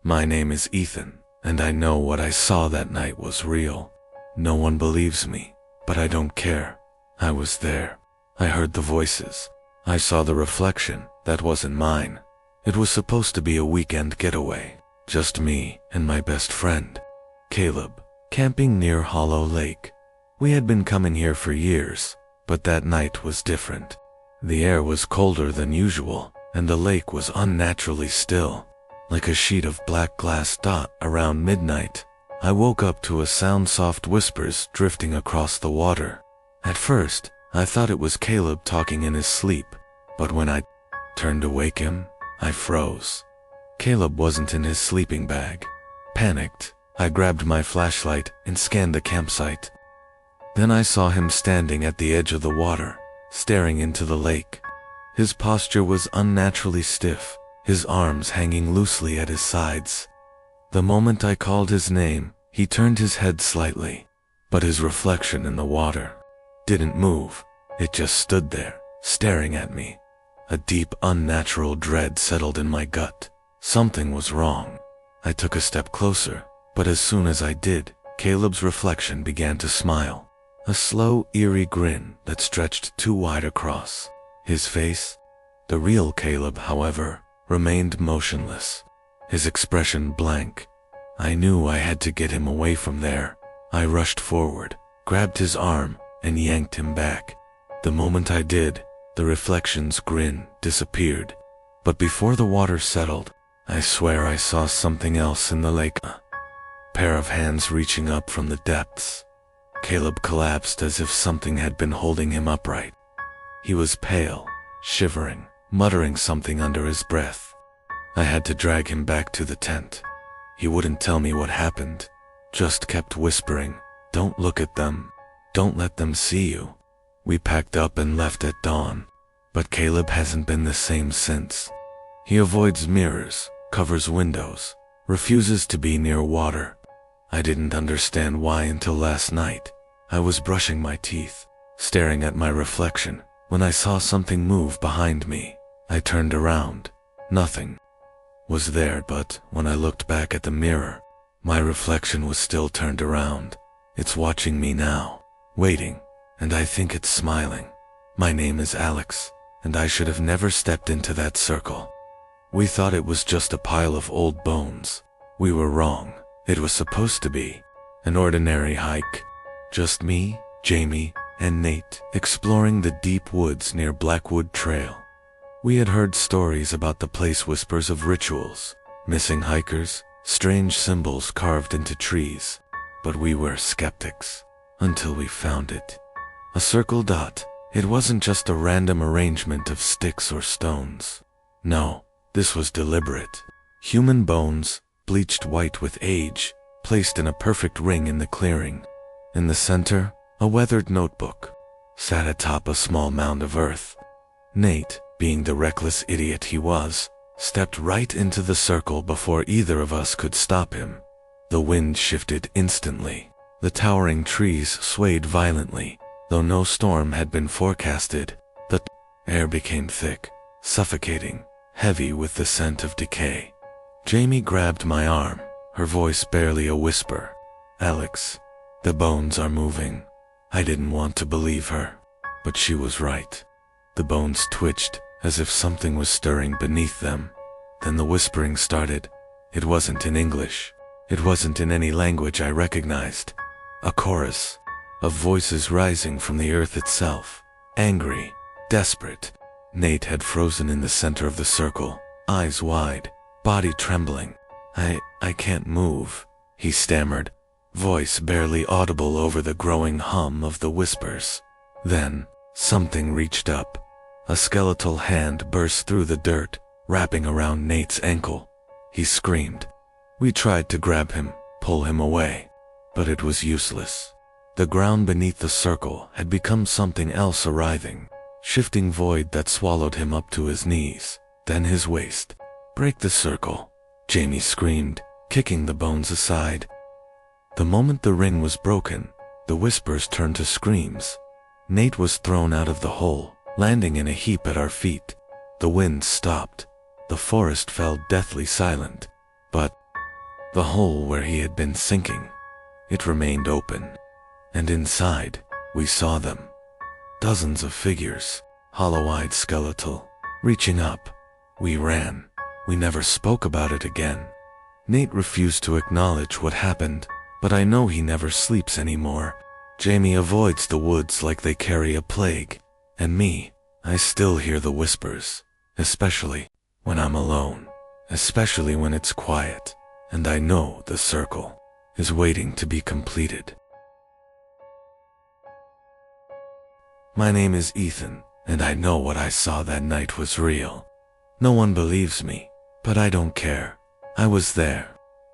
My name is Ethan, and I know what I saw that night was real. No one believes me, but I don't care. I was there. I heard the voices. I saw the reflection that wasn't mine. It was supposed to be a weekend getaway. Just me and my best friend, Caleb, camping near Hollow Lake. We had been coming here for years, but that night was different. The air was colder than usual, and the lake was unnaturally still. Like a sheet of black glass dot around midnight, I woke up to a sound soft whispers drifting across the water. At first, I thought it was Caleb talking in his sleep, but when I turned to wake him, I froze. Caleb wasn't in his sleeping bag. Panicked, I grabbed my flashlight and scanned the campsite. Then I saw him standing at the edge of the water, staring into the lake. His posture was unnaturally stiff, his arms hanging loosely at his sides. The moment I called his name, he turned his head slightly, but his reflection in the water didn't move. It just stood there, staring at me. A deep, unnatural dread settled in my gut. Something was wrong. I took a step closer, but as soon as I did, Caleb's reflection began to smile. A slow, eerie grin that stretched too wide across his face. The real Caleb, however, remained motionless, his expression blank. I knew I had to get him away from there. I rushed forward, grabbed his arm, and yanked him back. The moment I did, the reflection's grin disappeared. But before the water settled, I swear I saw something else in the lake. A pair of hands reaching up from the depths. Caleb collapsed as if something had been holding him upright. He was pale, shivering, muttering something under his breath. I had to drag him back to the tent. He wouldn't tell me what happened, just kept whispering, "Don't look at them. Don't let them see you." We packed up and left at dawn, but Caleb hasn't been the same since. He avoids mirrors, covers windows, refuses to be near water. I didn't understand why until last night. I was brushing my teeth, staring at my reflection, when I saw something move behind me. I turned around. Nothing was there, but when I looked back at the mirror, my reflection was still turned around. It's watching me now, waiting, and I think it's smiling. My name is Alex, and I should have never stepped into that circle. We thought it was just a pile of old bones. We were wrong. It was supposed to be an ordinary hike. Just me, Jamie, and Nate exploring the deep woods near Blackwood Trail. We had heard stories about the place, whispers of rituals, missing hikers, strange symbols carved into trees, but we were skeptics until we found it. A circle dot. It wasn't just a random arrangement of sticks or stones. No, this was deliberate. Human bones, bleached white with age, placed in a perfect ring in the clearing. In the center, a weathered notebook sat atop a small mound of earth. Nate, being the reckless idiot he was, stepped right into the circle before either of us could stop him. The wind shifted instantly. The towering trees swayed violently. Though no storm had been forecasted, the air became thick, suffocating, heavy with the scent of decay. Jamie grabbed my arm, her voice barely a whisper. "Alex, the bones are moving." I didn't want to believe her, but she was right. The bones twitched, as if something was stirring beneath them. Then the whispering started. It wasn't in English. It wasn't in any language I recognized. A chorus of voices rising from the earth itself, angry, desperate. Nate had frozen in the center of the circle, eyes wide, body trembling. I can't move," he stammered, voice barely audible over the growing hum of the whispers. Then, something reached up. A skeletal hand burst through the dirt, wrapping around Nate's ankle. He screamed. We tried to grab him, pull him away, but it was useless. The ground beneath the circle had become something else, arriving, shifting void that swallowed him up to his knees, then his waist. "Break the circle," Jamie screamed, kicking the bones aside. The moment the ring was broken, the whispers turned to screams. Nate was thrown out of the hole, landing in a heap at our feet. The wind stopped. The forest fell deathly silent. But The hole where he had been sinking, it remained open, and inside, we saw them. Dozens of figures, hollow-eyed, skeletal, reaching up. We ran. We never spoke about it again. Nate refused to acknowledge what happened, but I know he never sleeps anymore. Jamie avoids the woods like they carry a plague. And me, I still hear the whispers, especially when I'm alone, especially when it's quiet, and I know the circle is waiting to be completed. My name is Ethan, and I know what I saw that night was real. No one believes me, but I don't care. I was there.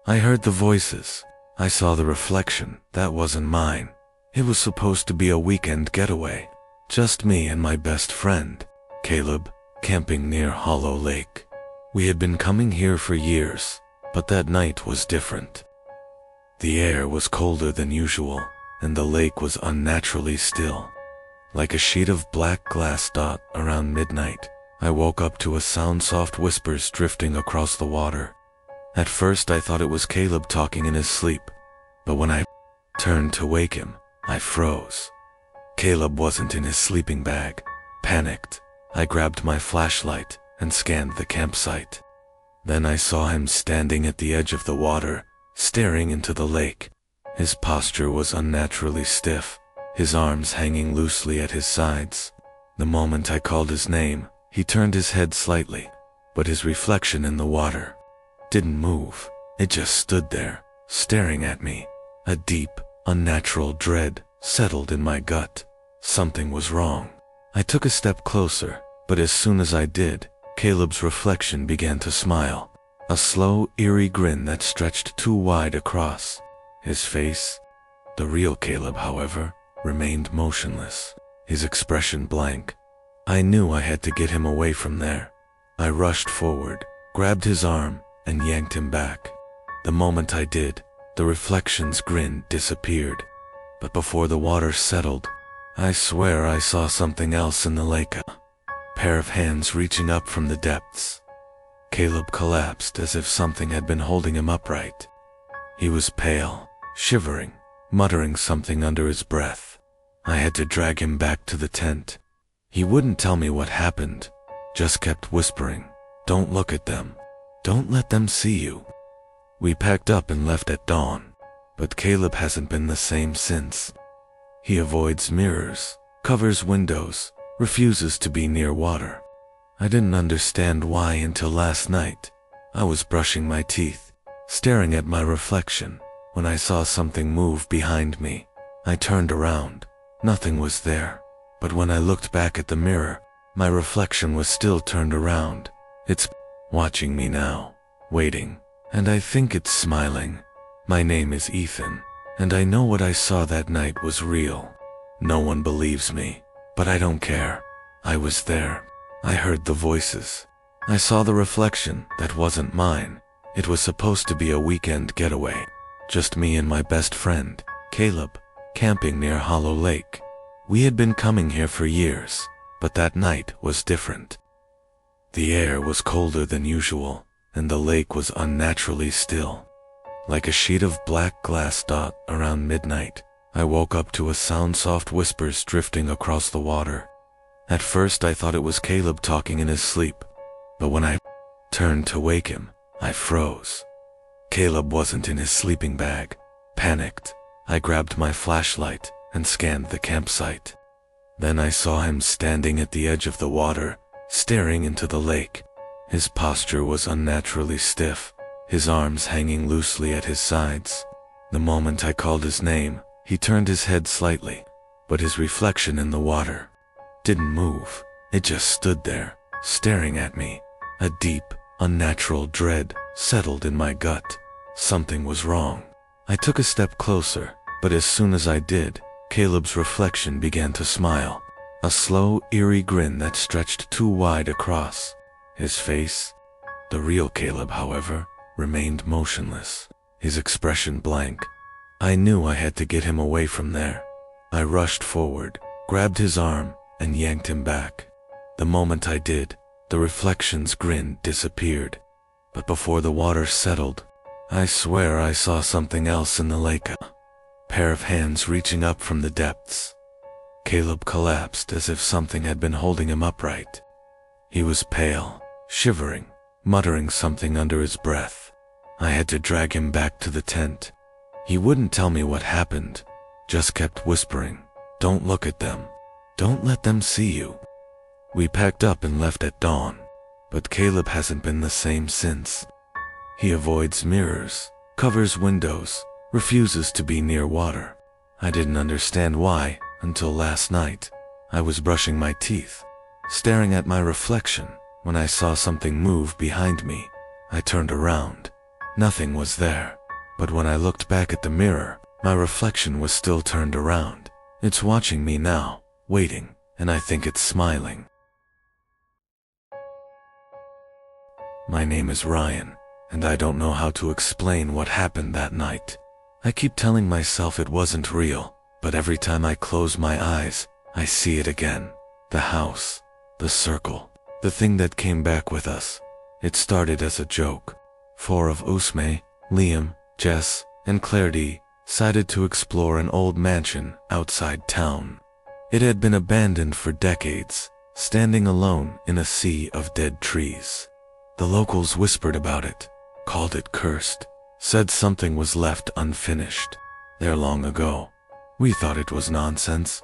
I heard the voices. I saw the reflection. That wasn't mine. It was supposed to be a weekend getaway. Just me and my best friend, Caleb, camping near Hollow Lake. We had been coming here for years, but that night was different. The air was colder than usual, and the lake was unnaturally still. Like a sheet of black glass dot around midnight, I woke up to a sound, soft whispers drifting across the water. At first I thought it was Caleb talking in his sleep, but when I turned to wake him, I froze. Caleb wasn't in his sleeping bag. Panicked, I grabbed my flashlight and scanned the campsite. Then I saw him standing at the edge of the water, staring into the lake. His posture was unnaturally stiff, his arms hanging loosely at his sides. The moment I called his name, he turned his head slightly, but his reflection in the water didn't move. It just stood there, staring at me. A deep, unnatural dread settled in my gut. Something was wrong. I took a step closer, but as soon as I did, Caleb's reflection began to smile. A slow, eerie grin that stretched too wide across his face. The real Caleb, however, remained motionless, his expression blank. I knew I had to get him away from there. I rushed forward, grabbed his arm, and yanked him back. The moment I did, the reflection's grin disappeared. But before the water settled, I swear I saw something else in the lake. A pair of hands reaching up from the depths. Caleb collapsed as if something had been holding him upright. He was pale, shivering, muttering something under his breath. I had to drag him back to the tent. He wouldn't tell me what happened, just kept whispering, "Don't look at them. Don't let them see you." We packed up and left at dawn, but Caleb hasn't been the same since. He avoids mirrors, covers windows, refuses to be near water. I didn't understand why until last night. I was brushing my teeth, staring at my reflection, when I saw something move behind me. I turned around. Nothing was there. But when I looked back at the mirror, my reflection was still turned around. It's watching me now, waiting, and I think it's smiling. My name is Ethan, and I know what I saw that night was real. No one believes me, but I don't care. I was there. I heard the voices. I saw the reflection that wasn't mine. It was supposed to be a weekend getaway. Just me and my best friend, Caleb, camping near Hollow Lake. We had been coming here for years, but that night was different. The air was colder than usual, and the lake was unnaturally still. Like a sheet of black glass dot around midnight, I woke up to a sound, soft whispers drifting across the water. At first I thought it was Caleb talking in his sleep, but when I turned to wake him, I froze. Caleb wasn't in his sleeping bag. Panicked, I grabbed my flashlight and scanned the campsite. Then I saw him standing at the edge of the water, staring into the lake. His posture was unnaturally stiff, his arms hanging loosely at his sides. The moment I called his name, he turned his head slightly, but his reflection in the water didn't move. It just stood there, staring at me. A deep, unnatural dread settled in my gut. Something was wrong. I took a step closer, but as soon as I did, Caleb's reflection began to smile. A slow, eerie grin that stretched too wide across his face. The real Caleb, however, remained motionless, his expression blank. I knew I had to get him away from there. I rushed forward, grabbed his arm, and yanked him back. The moment I did, the reflection's grin disappeared. But before the water settled, I swear I saw something else in the lake. A pair of hands reaching up from the depths. Caleb collapsed as if something had been holding him upright. He was pale, shivering, muttering something under his breath. I had to drag him back to the tent. He wouldn't tell me what happened, just kept whispering, "Don't look at them. Don't let them see you." We packed up and left at dawn, but Caleb hasn't been the same since. He avoids mirrors, covers windows, refuses to be near water. I didn't understand why until last night. I was brushing my teeth, staring at my reflection, when I saw something move behind me. I turned around. Nothing was there. But when I looked back at the mirror, my reflection was still turned around. It's watching me now, waiting, and I think it's smiling. My name is Ryan, and I don't know how to explain what happened that night. I keep telling myself it wasn't real, but every time I close my eyes, I see it again. The house, the circle, the thing that came back with us. It started as a joke. 4 of Usme, Liam, Jess, and Claire decided to explore an old mansion outside town. It had been abandoned for decades, standing alone in a sea of dead trees. The locals whispered about it, called it cursed, said something was left unfinished there long ago. We thought it was nonsense,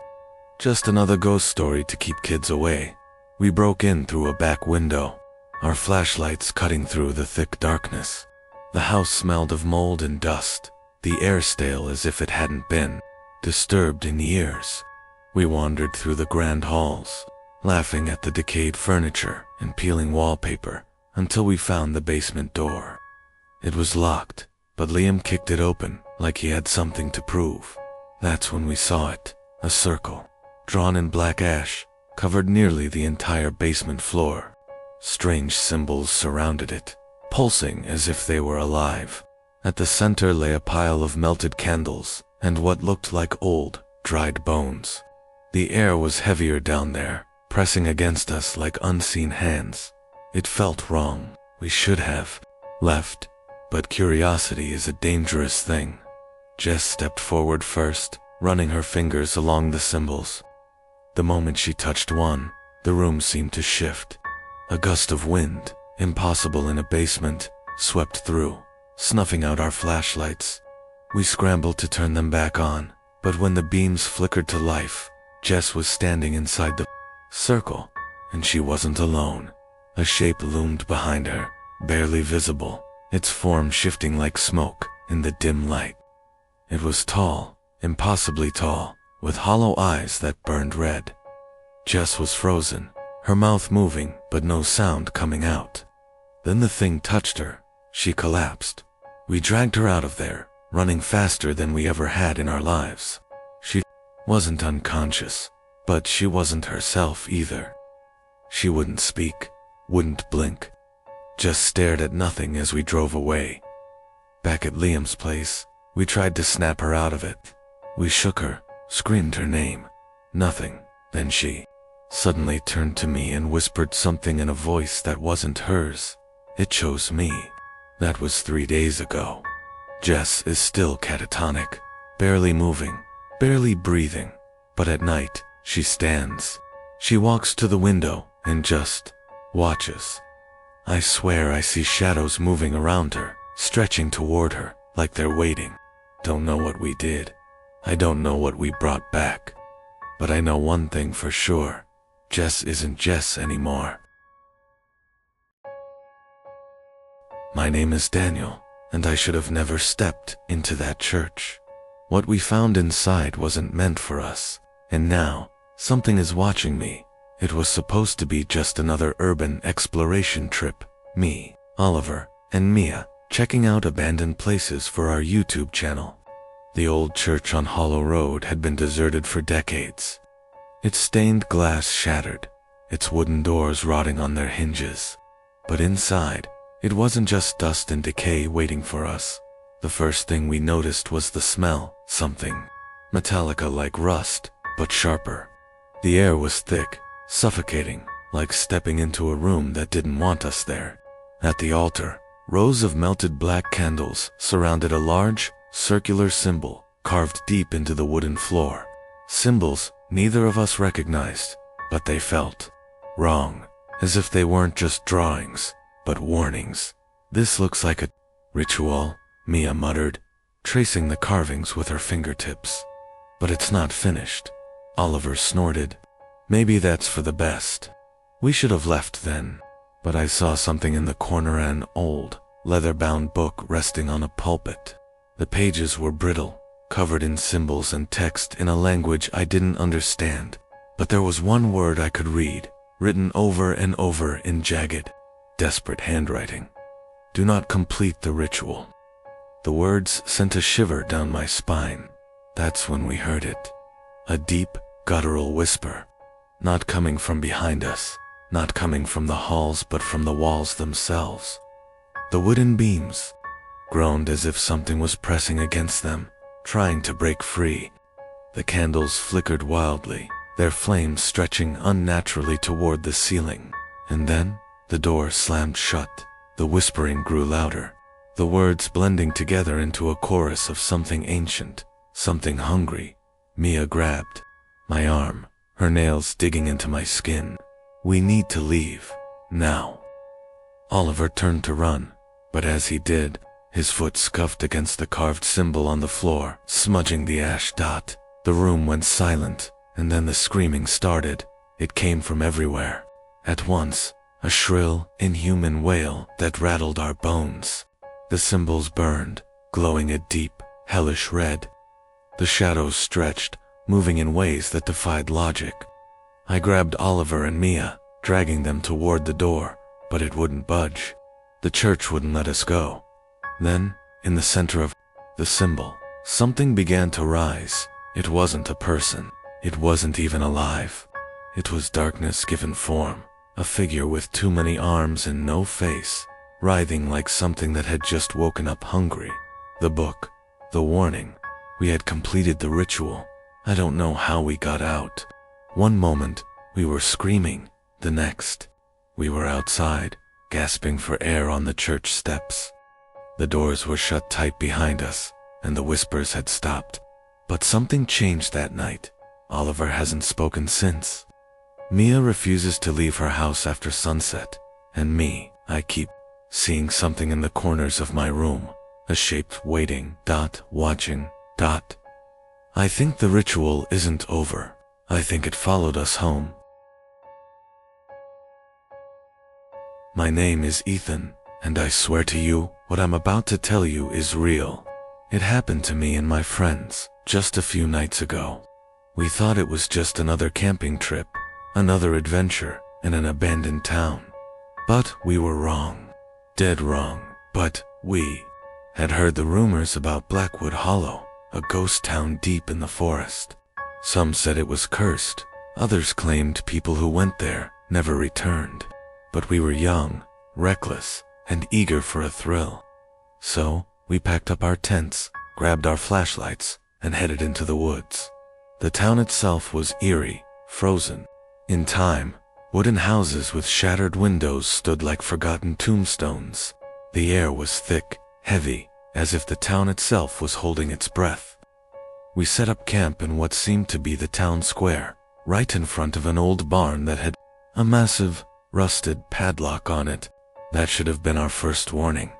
just another ghost story to keep kids away. We broke in through a back window, our flashlights cutting through the thick darkness. The house smelled of mold and dust, the air stale as if it hadn't been disturbed in years. We wandered through the grand halls, laughing at the decayed furniture and peeling wallpaper, until we found the basement door. It was locked, but Liam kicked it open like he had something to prove. That's when we saw it, a circle, drawn in black ash, covered nearly the entire basement floor. Strange symbols surrounded it, pulsing as if they were alive. At the center lay a pile of melted candles and what looked like old, dried bones. The air was heavier down there, pressing against us like unseen hands. It felt wrong. We should have left, but curiosity is a dangerous thing. Jess stepped forward first, running her fingers along the symbols. The moment she touched one, the room seemed to shift. A gust of wind, impossible in a basement, swept through, snuffing out our flashlights. We scrambled to turn them back on, but when the beams flickered to life, Jess was standing inside the circle, and she wasn't alone. A shape loomed behind her, barely visible, its form shifting like smoke in the dim light. It was tall, impossibly tall, with hollow eyes that burned red. Jess was frozen, her mouth moving but no sound coming out. Then the thing touched her. She collapsed. We dragged her out of there, running faster than we ever had in our lives. She wasn't unconscious, but she wasn't herself either. She wouldn't speak, wouldn't blink, just stared at nothing as we drove away. Back at Liam's place, we tried to snap her out of it. We shook her, screamed her name. Nothing. Then she suddenly turned to me and whispered something in a voice that wasn't hers. It chose me. That was 3 days ago. Jess is still catatonic, barely moving, barely breathing, but at night, she stands. She walks to the window and just watches. I swear I see shadows moving around her, stretching toward her, like they're waiting. Don't know what we did. I don't know what we brought back. But I know one thing for sure. Jess isn't Jess anymore. My name is Daniel, and I should have never stepped into that church. What we found inside wasn't meant for us, and now, something is watching me. It was supposed to be just another urban exploration trip. Me, Oliver, and Mia, checking out abandoned places for our YouTube channel. The old church on Hollow Road had been deserted for decades. Its stained glass shattered, its wooden doors rotting on their hinges. But inside, it wasn't just dust and decay waiting for us. The first thing we noticed was the smell, something Metallica like rust, but sharper. The air was thick, suffocating, like stepping into a room that didn't want us there. At the altar, Rows of melted black candles surrounded a large, circular symbol carved deep into the wooden floor. Symbols neither of us recognized, but they felt wrong, as if they weren't just drawings, but warnings. "This looks like a ritual," Mia muttered, tracing the carvings with her fingertips. "But it's not finished." Oliver snorted. "Maybe that's for the best. We should have left then." But I saw something in the corner, an old, leather-bound book resting on a pulpit. The pages were brittle, covered in symbols and text in a language I didn't understand. But there was one word I could read, written over and over in jagged, desperate handwriting. "Do not complete the ritual." The words sent a shiver down my spine. That's when we heard it. A deep, guttural whisper. Not coming from behind us, not coming from the halls, but from the walls themselves. The wooden beams groaned as if something was pressing against them, trying to break free. The candles flickered wildly, their flames stretching unnaturally toward the ceiling. And then, the door slammed shut. The whispering grew louder, the words blending together into a chorus of something ancient, something hungry. Mia grabbed my arm, her nails digging into my skin. "We need to leave, now." Oliver turned to run, but as he did, his foot scuffed against the carved symbol on the floor, smudging the ash dot. The room went silent, and then the screaming started. It came from everywhere. At once, a shrill, inhuman wail that rattled our bones. The symbols burned, glowing a deep, hellish red. The shadows stretched, moving in ways that defied logic. I grabbed Oliver and Mia, dragging them toward the door, but it wouldn't budge. The church wouldn't let us go. Then, in the center of the symbol, something began to rise. It wasn't a person. It wasn't even alive. It was darkness given form, a figure with too many arms and no face, writhing like something that had just woken up hungry. The book, the warning. We had completed the ritual. I don't know how we got out. One moment, we were screaming. The next, we were outside, gasping for air on the church steps. The doors were shut tight behind us, and the whispers had stopped. But something changed that night. Oliver hasn't spoken since. Mia refuses to leave her house after sunset, and me, I keep seeing something in the corners of my room, a shape waiting, watching, I think the ritual isn't over. I think it followed us home. My name is Ethan, and I swear to you, what I'm about to tell you is real. It happened to me and my friends just a few nights ago. We thought it was just another camping trip, another adventure in an abandoned town. But we were wrong. Dead wrong. But we had heard the rumors about Blackwood Hollow, a ghost town deep in the forest. Some said it was cursed. Others claimed people who went there never returned. But we were young, reckless, and eager for a thrill. So we packed up our tents, grabbed our flashlights, and headed into the woods. The town itself was eerie, frozen in time. Wooden houses with shattered windows stood like forgotten tombstones. The air was thick, heavy, as if the town itself was holding its breath. We set up camp in what seemed to be the town square, right in front of an old barn that had a massive, rusted padlock on it. That should have been our first warning.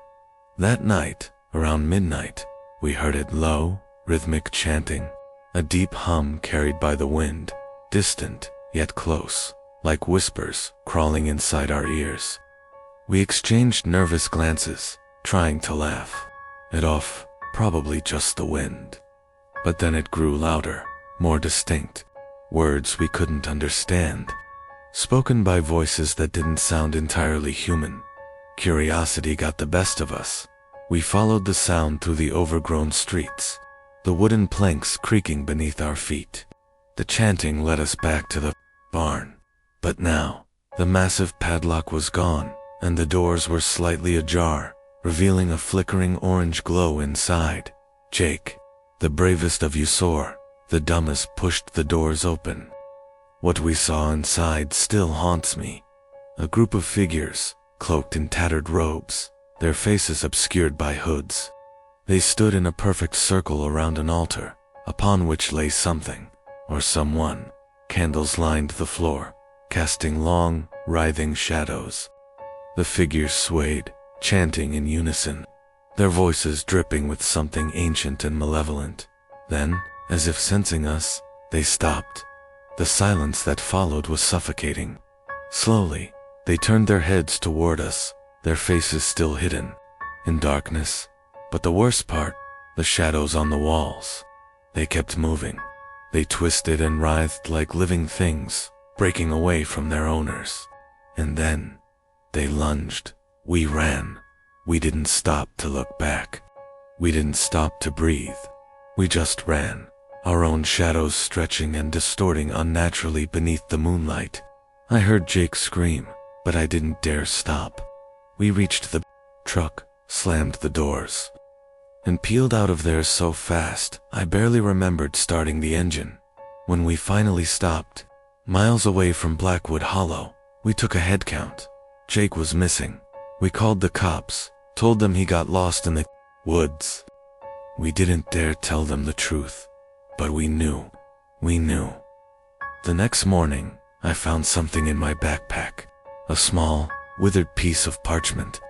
That night, around midnight, we heard it low, rhythmic chanting, a deep hum carried by the wind, distant, yet close, like whispers crawling inside our ears. We exchanged nervous glances, trying to laugh it off, probably just the wind. But then it grew louder, more distinct, words we couldn't understand, spoken by voices that didn't sound entirely human. Curiosity got the best of us. We followed the sound through the overgrown streets, the wooden planks creaking beneath our feet. The chanting led us back to the barn. But now, the massive padlock was gone, and the doors were slightly ajar, revealing a flickering orange glow inside. Jake, the bravest of you saw, the dumbest, pushed the doors open. What we saw inside still haunts me. A group of figures, cloaked in tattered robes, their faces obscured by hoods. They stood in a perfect circle around an altar, upon which lay something, or someone. Candles lined the floor, casting long, writhing shadows. The figures swayed, chanting in unison, their voices dripping with something ancient and malevolent. Then, as if sensing us, they stopped. The silence that followed was suffocating. Slowly, they turned their heads toward us, their faces still hidden in darkness. But the worst part, the shadows on the walls. They kept moving. They twisted and writhed like living things, breaking away from their owners. And then, they lunged. We ran. We didn't stop to look back. We didn't stop to breathe. We just ran, our own shadows stretching and distorting unnaturally beneath the moonlight. I heard Jake scream, but I didn't dare stop. We reached the truck, slammed the doors, and peeled out of there so fast, I barely remembered starting the engine. When we finally stopped, miles away from Blackwood Hollow, we took a head count. Jake was missing. We called the cops, told them he got lost in the woods. We didn't dare tell them the truth, but we knew. We knew. The next morning, I found something in my backpack, a small, withered piece of parchment.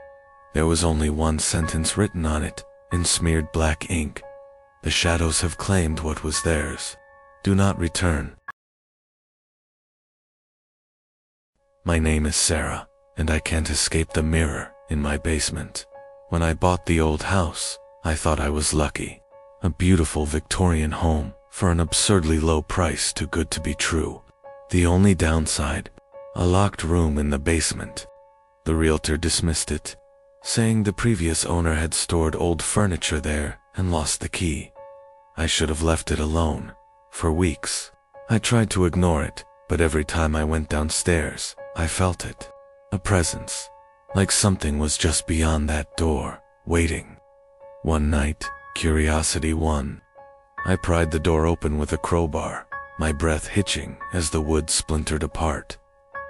There was only one sentence written on it, in smeared black ink. The shadows have claimed what was theirs. Do not return. My name is Sarah, and I can't escape the mirror in my basement. When I bought the old house, I thought I was lucky. A beautiful Victorian home for an absurdly low price, too good to be true. The only downside, a locked room in the basement. The realtor dismissed it, saying the previous owner had stored old furniture there and lost the key. I should have left it alone. For weeks, I tried to ignore it, but every time I went downstairs, I felt it. A presence, like something was just beyond that door, waiting. One night, curiosity won. I pried the door open with a crowbar, my breath hitching as the wood splintered apart.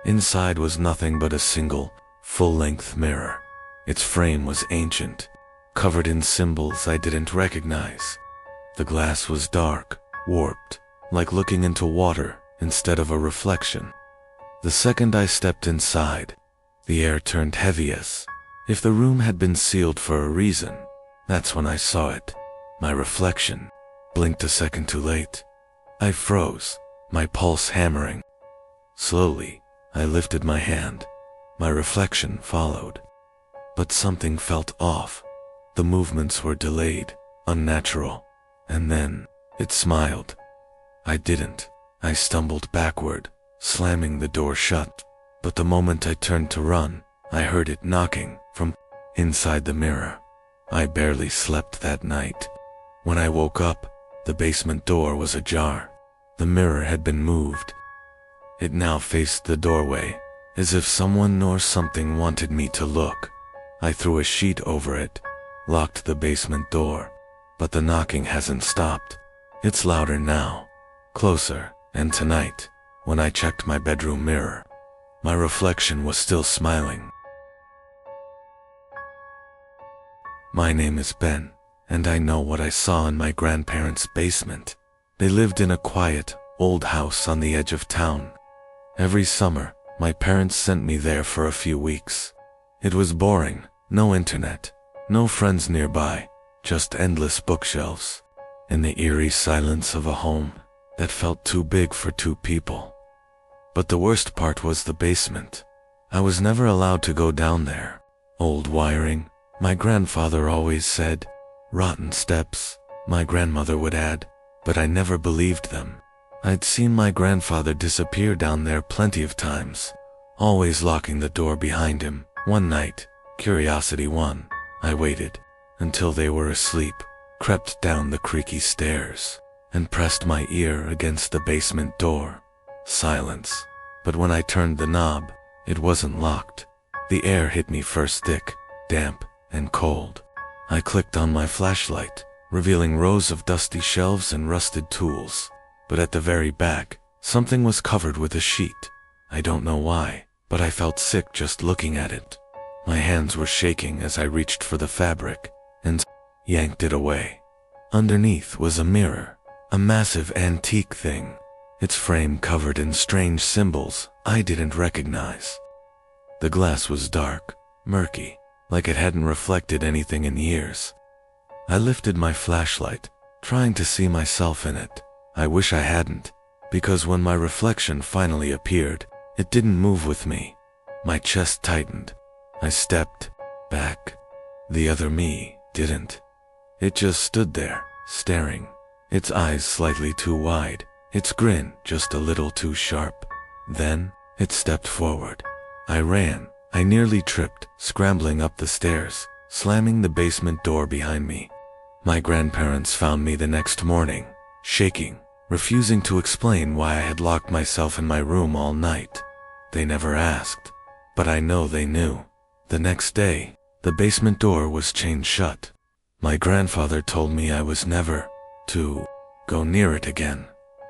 Inside was nothing but a single, full-length mirror. Its frame was ancient, covered in symbols I didn't recognize. The glass was dark, warped, like looking into water instead of a reflection. The second I stepped inside, the air turned heavy as if the room had been sealed for a reason. That's when I saw it. My reflection blinked a second too late. I froze, my pulse hammering. Slowly, I lifted my hand. My reflection followed. But something felt off. The movements were delayed, unnatural. And then, it smiled. I didn't. I stumbled backward, slamming the door shut. But the moment I turned to run, I heard it knocking from inside the mirror. I barely slept that night. When I woke up, the basement door was ajar. The mirror had been moved. It now faced the doorway, as if someone or something wanted me to look. I threw a sheet over it, locked the basement door, but the knocking hasn't stopped. It's louder now, closer, and tonight, when I checked my bedroom mirror, my reflection was still smiling. My name is Ben, and I know what I saw in my grandparents' basement. They lived in a quiet, old house on the edge of town. Every summer, my parents sent me there for a few weeks. It was boring, no internet, no friends nearby, just endless bookshelves, and the eerie silence of a home that felt too big for two people. But the worst part was the basement. I was never allowed to go down there. Old wiring, my grandfather always said. Rotten steps, my grandmother would add, but I never believed them. I'd seen my grandfather disappear down there plenty of times, always locking the door behind him. One night, curiosity won. I waited until they were asleep, crept down the creaky stairs, and pressed my ear against the basement door. Silence. But when I turned the knob, it wasn't locked. The air hit me first thick, damp, and cold. I clicked on my flashlight, revealing rows of dusty shelves and rusted tools. But at the very back, something was covered with a sheet. I don't know why, but I felt sick just looking at it. My hands were shaking as I reached for the fabric and yanked it away. Underneath was a mirror, a massive antique thing, its frame covered in strange symbols I didn't recognize. The glass was dark, murky, like it hadn't reflected anything in years. I lifted my flashlight, trying to see myself in it. I wish I hadn't, because when my reflection finally appeared, it didn't move with me. My chest tightened. I stepped back. The other me didn't. It just stood there, staring, its eyes slightly too wide, its grin just a little too sharp. Then, it stepped forward. I ran. I nearly tripped, scrambling up the stairs, slamming the basement door behind me. My grandparents found me the next morning, shaking, refusing to explain why I had locked myself in my room all night. They never asked, but I know they knew. The next day, the basement door was chained shut. My grandfather told me I was never to go near it again.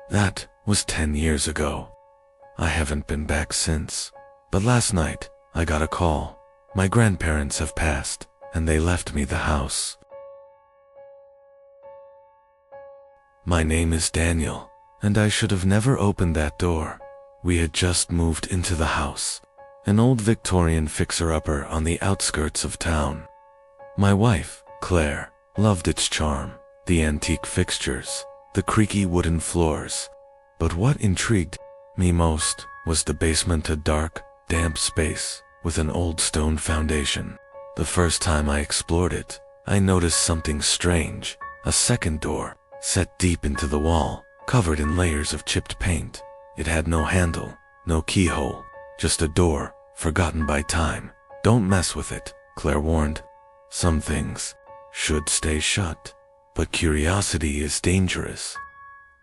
That was 10 years ago. I haven't been back since. But last night, I got a call. My grandparents have passed, and they left me the house. My name is Daniel, and I should have never opened that door. We had just moved into the house, an old Victorian fixer-upper on the outskirts of town. My wife, Claire, loved its charm, the antique fixtures, the creaky wooden floors. But what intrigued me most was the basement, a dark, damp space with an old stone foundation. The first time I explored it, I noticed something strange. A second door, set deep into the wall, covered in layers of chipped paint. It had no handle, no keyhole, just a door, forgotten by time. Don't mess with it, Claire warned. Some things should stay shut, but curiosity is dangerous.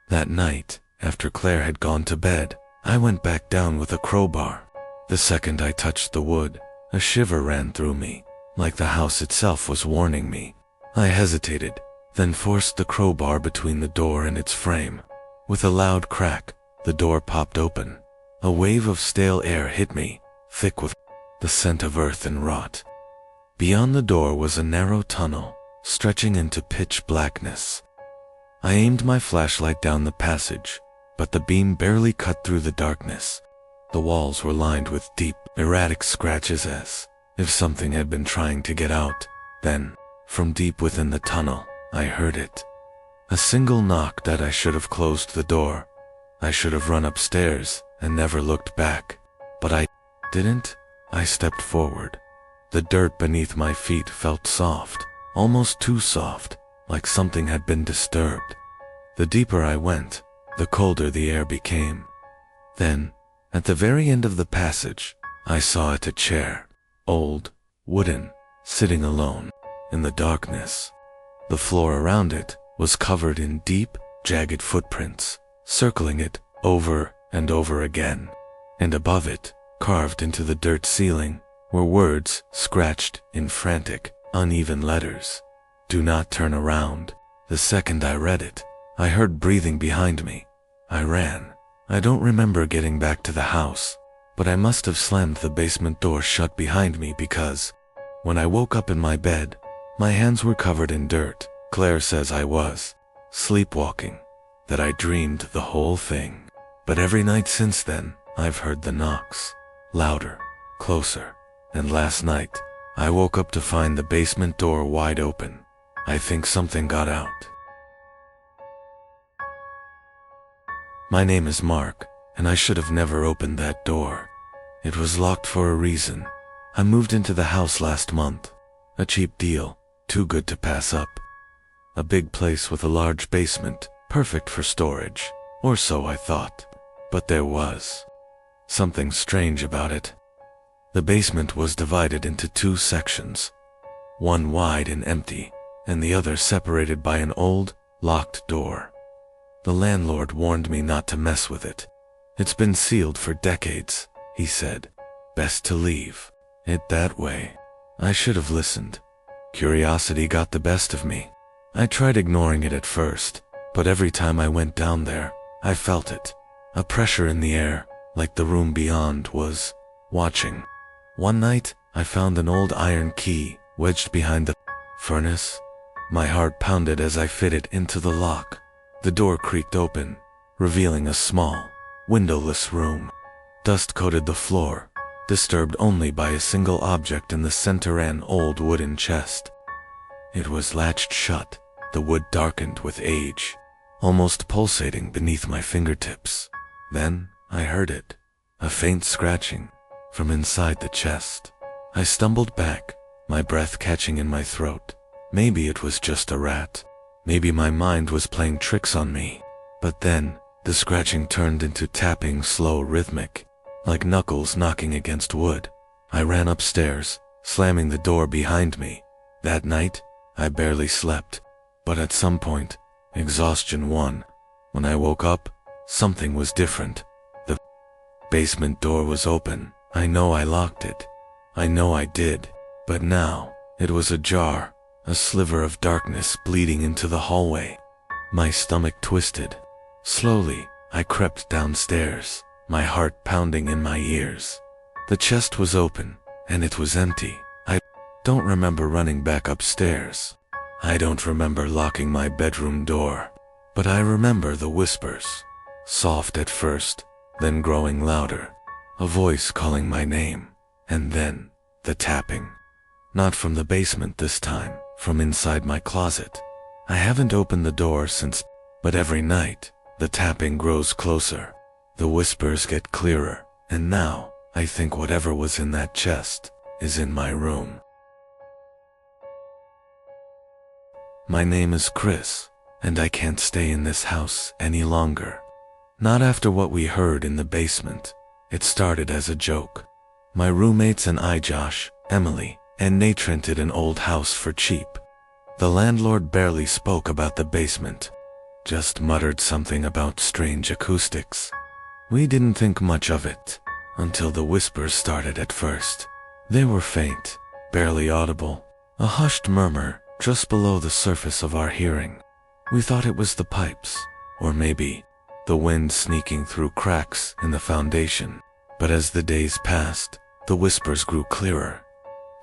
That night, after Claire had gone to bed, I went back down with a crowbar. The second I touched the wood, a shiver ran through me, like the house itself was warning me. I hesitated, then forced the crowbar between the door and its frame. With a loud crack, the door popped open. A wave of stale air hit me, thick with the scent of earth and rot. Beyond the door was a narrow tunnel, stretching into pitch blackness. I aimed my flashlight down the passage, but the beam barely cut through the darkness. The walls were lined with deep, erratic scratches as if something had been trying to get out. Then, from deep within the tunnel, I heard it. A single knock that I should have closed the door. I should have run upstairs and never looked back. But I didn't. I stepped forward. The dirt beneath my feet felt soft, almost too soft, like something had been disturbed. The deeper I went, the colder the air became. Then, at the very end of the passage, I saw it, a chair, old, wooden, sitting alone, in the darkness. The floor around it was covered in deep, jagged footprints, circling it over and over again. And above it, carved into the dirt ceiling, were words scratched in frantic, uneven letters. Do not turn around. The second I read it, I heard breathing behind me. I ran. I don't remember getting back to the house, but I must have slammed the basement door shut behind me because, when I woke up in my bed, my hands were covered in dirt. Claire says I was sleepwalking, that I dreamed the whole thing. But every night since then, I've heard the knocks, louder, closer, and last night, I woke up to find the basement door wide open. I think something got out. My name is Mark, and I should have never opened that door. It was locked for a reason. I moved into the house last month. A cheap deal, too good to pass up. A big place with a large basement, perfect for storage, or so I thought. But there was something strange about it. The basement was divided into 2 sections, one wide and empty, and the other separated by an old, locked door. The landlord warned me not to mess with it. It's been sealed for decades, he said. Best to leave it that way. I should have listened. Curiosity got the best of me. I tried ignoring it at first, but every time I went down there, I felt it. A pressure in the air, like the room beyond was watching. One night, I found an old iron key wedged behind the furnace. My heart pounded as I fit it into the lock. The door creaked open, revealing a small, windowless room. Dust coated the floor, disturbed only by a single object in the center, an old wooden chest. It was latched shut, the wood darkened with age, almost pulsating beneath my fingertips. Then I heard it, a faint scratching from inside the chest. I stumbled back, my breath catching in my throat. Maybe it was just a rat. Maybe my mind was playing tricks on me. But then, the scratching turned into tapping, slow, rhythmic, like knuckles knocking against wood. I ran upstairs, slamming the door behind me. That night, I barely slept, but at some point, exhaustion won. When I woke up, something was different. The basement door was open. I know I locked it. I know I did. But now, it was ajar, a sliver of darkness bleeding into the hallway. My stomach twisted. Slowly, I crept downstairs, my heart pounding in my ears. The chest was open, and it was empty. I don't remember running back upstairs. I don't remember locking my bedroom door. But I remember the whispers. Soft at first, then growing louder. A voice calling my name. And then, the tapping. Not from the basement this time, from inside my closet. I haven't opened the door since, but every night, the tapping grows closer. The whispers get clearer, and now, I think whatever was in that chest is in my room. My name is Chris, and I can't stay in this house any longer. Not after what we heard in the basement. It started as a joke. My roommates and I, Josh, Emily, and Nate, rented an old house for cheap. The landlord barely spoke about the basement, just muttered something about strange acoustics. We didn't think much of it, until the whispers started at first. They were faint, barely audible, a hushed murmur just below the surface of our hearing. We thought it was the pipes, or maybe the wind sneaking through cracks in the foundation. But as the days passed, the whispers grew clearer.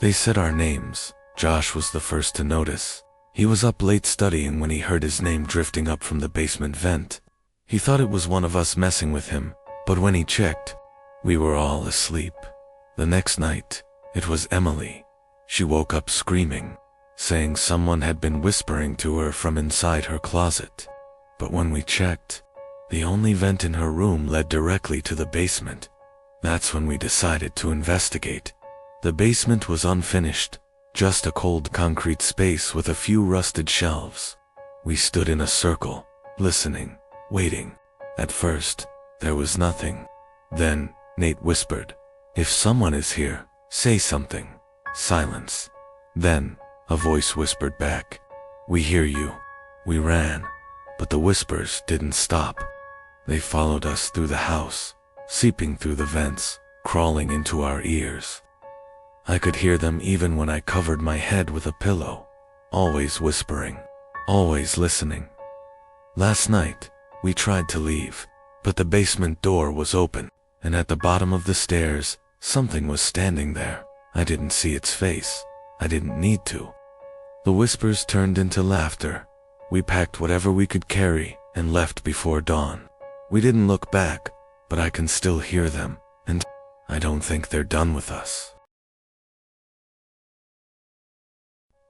They said our names. Josh was the first to notice. He was up late studying when he heard his name drifting up from the basement vent. He thought it was one of us messing with him, but when he checked, we were all asleep. The next night, it was Emily. She woke up screaming, saying someone had been whispering to her from inside her closet. But when we checked, the only vent in her room led directly to the basement. That's when we decided to investigate. The basement was unfinished, just a cold concrete space with a few rusted shelves. We stood in a circle, listening, waiting. At first, there was nothing. Then, Nate whispered, "If someone is here, say something." Silence. Then, a voice whispered back, "We hear you." We ran, but the whispers didn't stop. They followed us through the house, seeping through the vents, crawling into our ears. I could hear them even when I covered my head with a pillow, always whispering, always listening. Last night, we tried to leave, but the basement door was open, and at the bottom of the stairs, something was standing there. I didn't see its face. I didn't need to. The whispers turned into laughter. We packed whatever we could carry and left before dawn. We didn't look back, but I can still hear them, and I don't think they're done with us.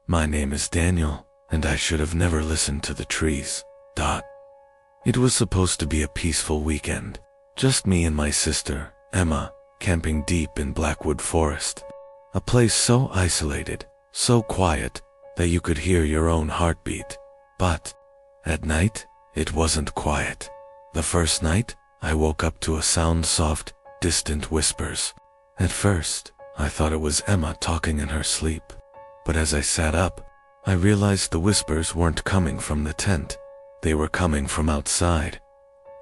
My name is Daniel, and I should have never listened to the trees. It was supposed to be a peaceful weekend. Just me and my sister, Emma, camping deep in Blackwood Forest. A place so isolated, so quiet, that you could hear your own heartbeat. But, at night, it wasn't quiet. The first night, I woke up to a sound, soft, distant whispers. At first, I thought it was Emma talking in her sleep. But as I sat up, I realized the whispers weren't coming from the tent. They were coming from outside.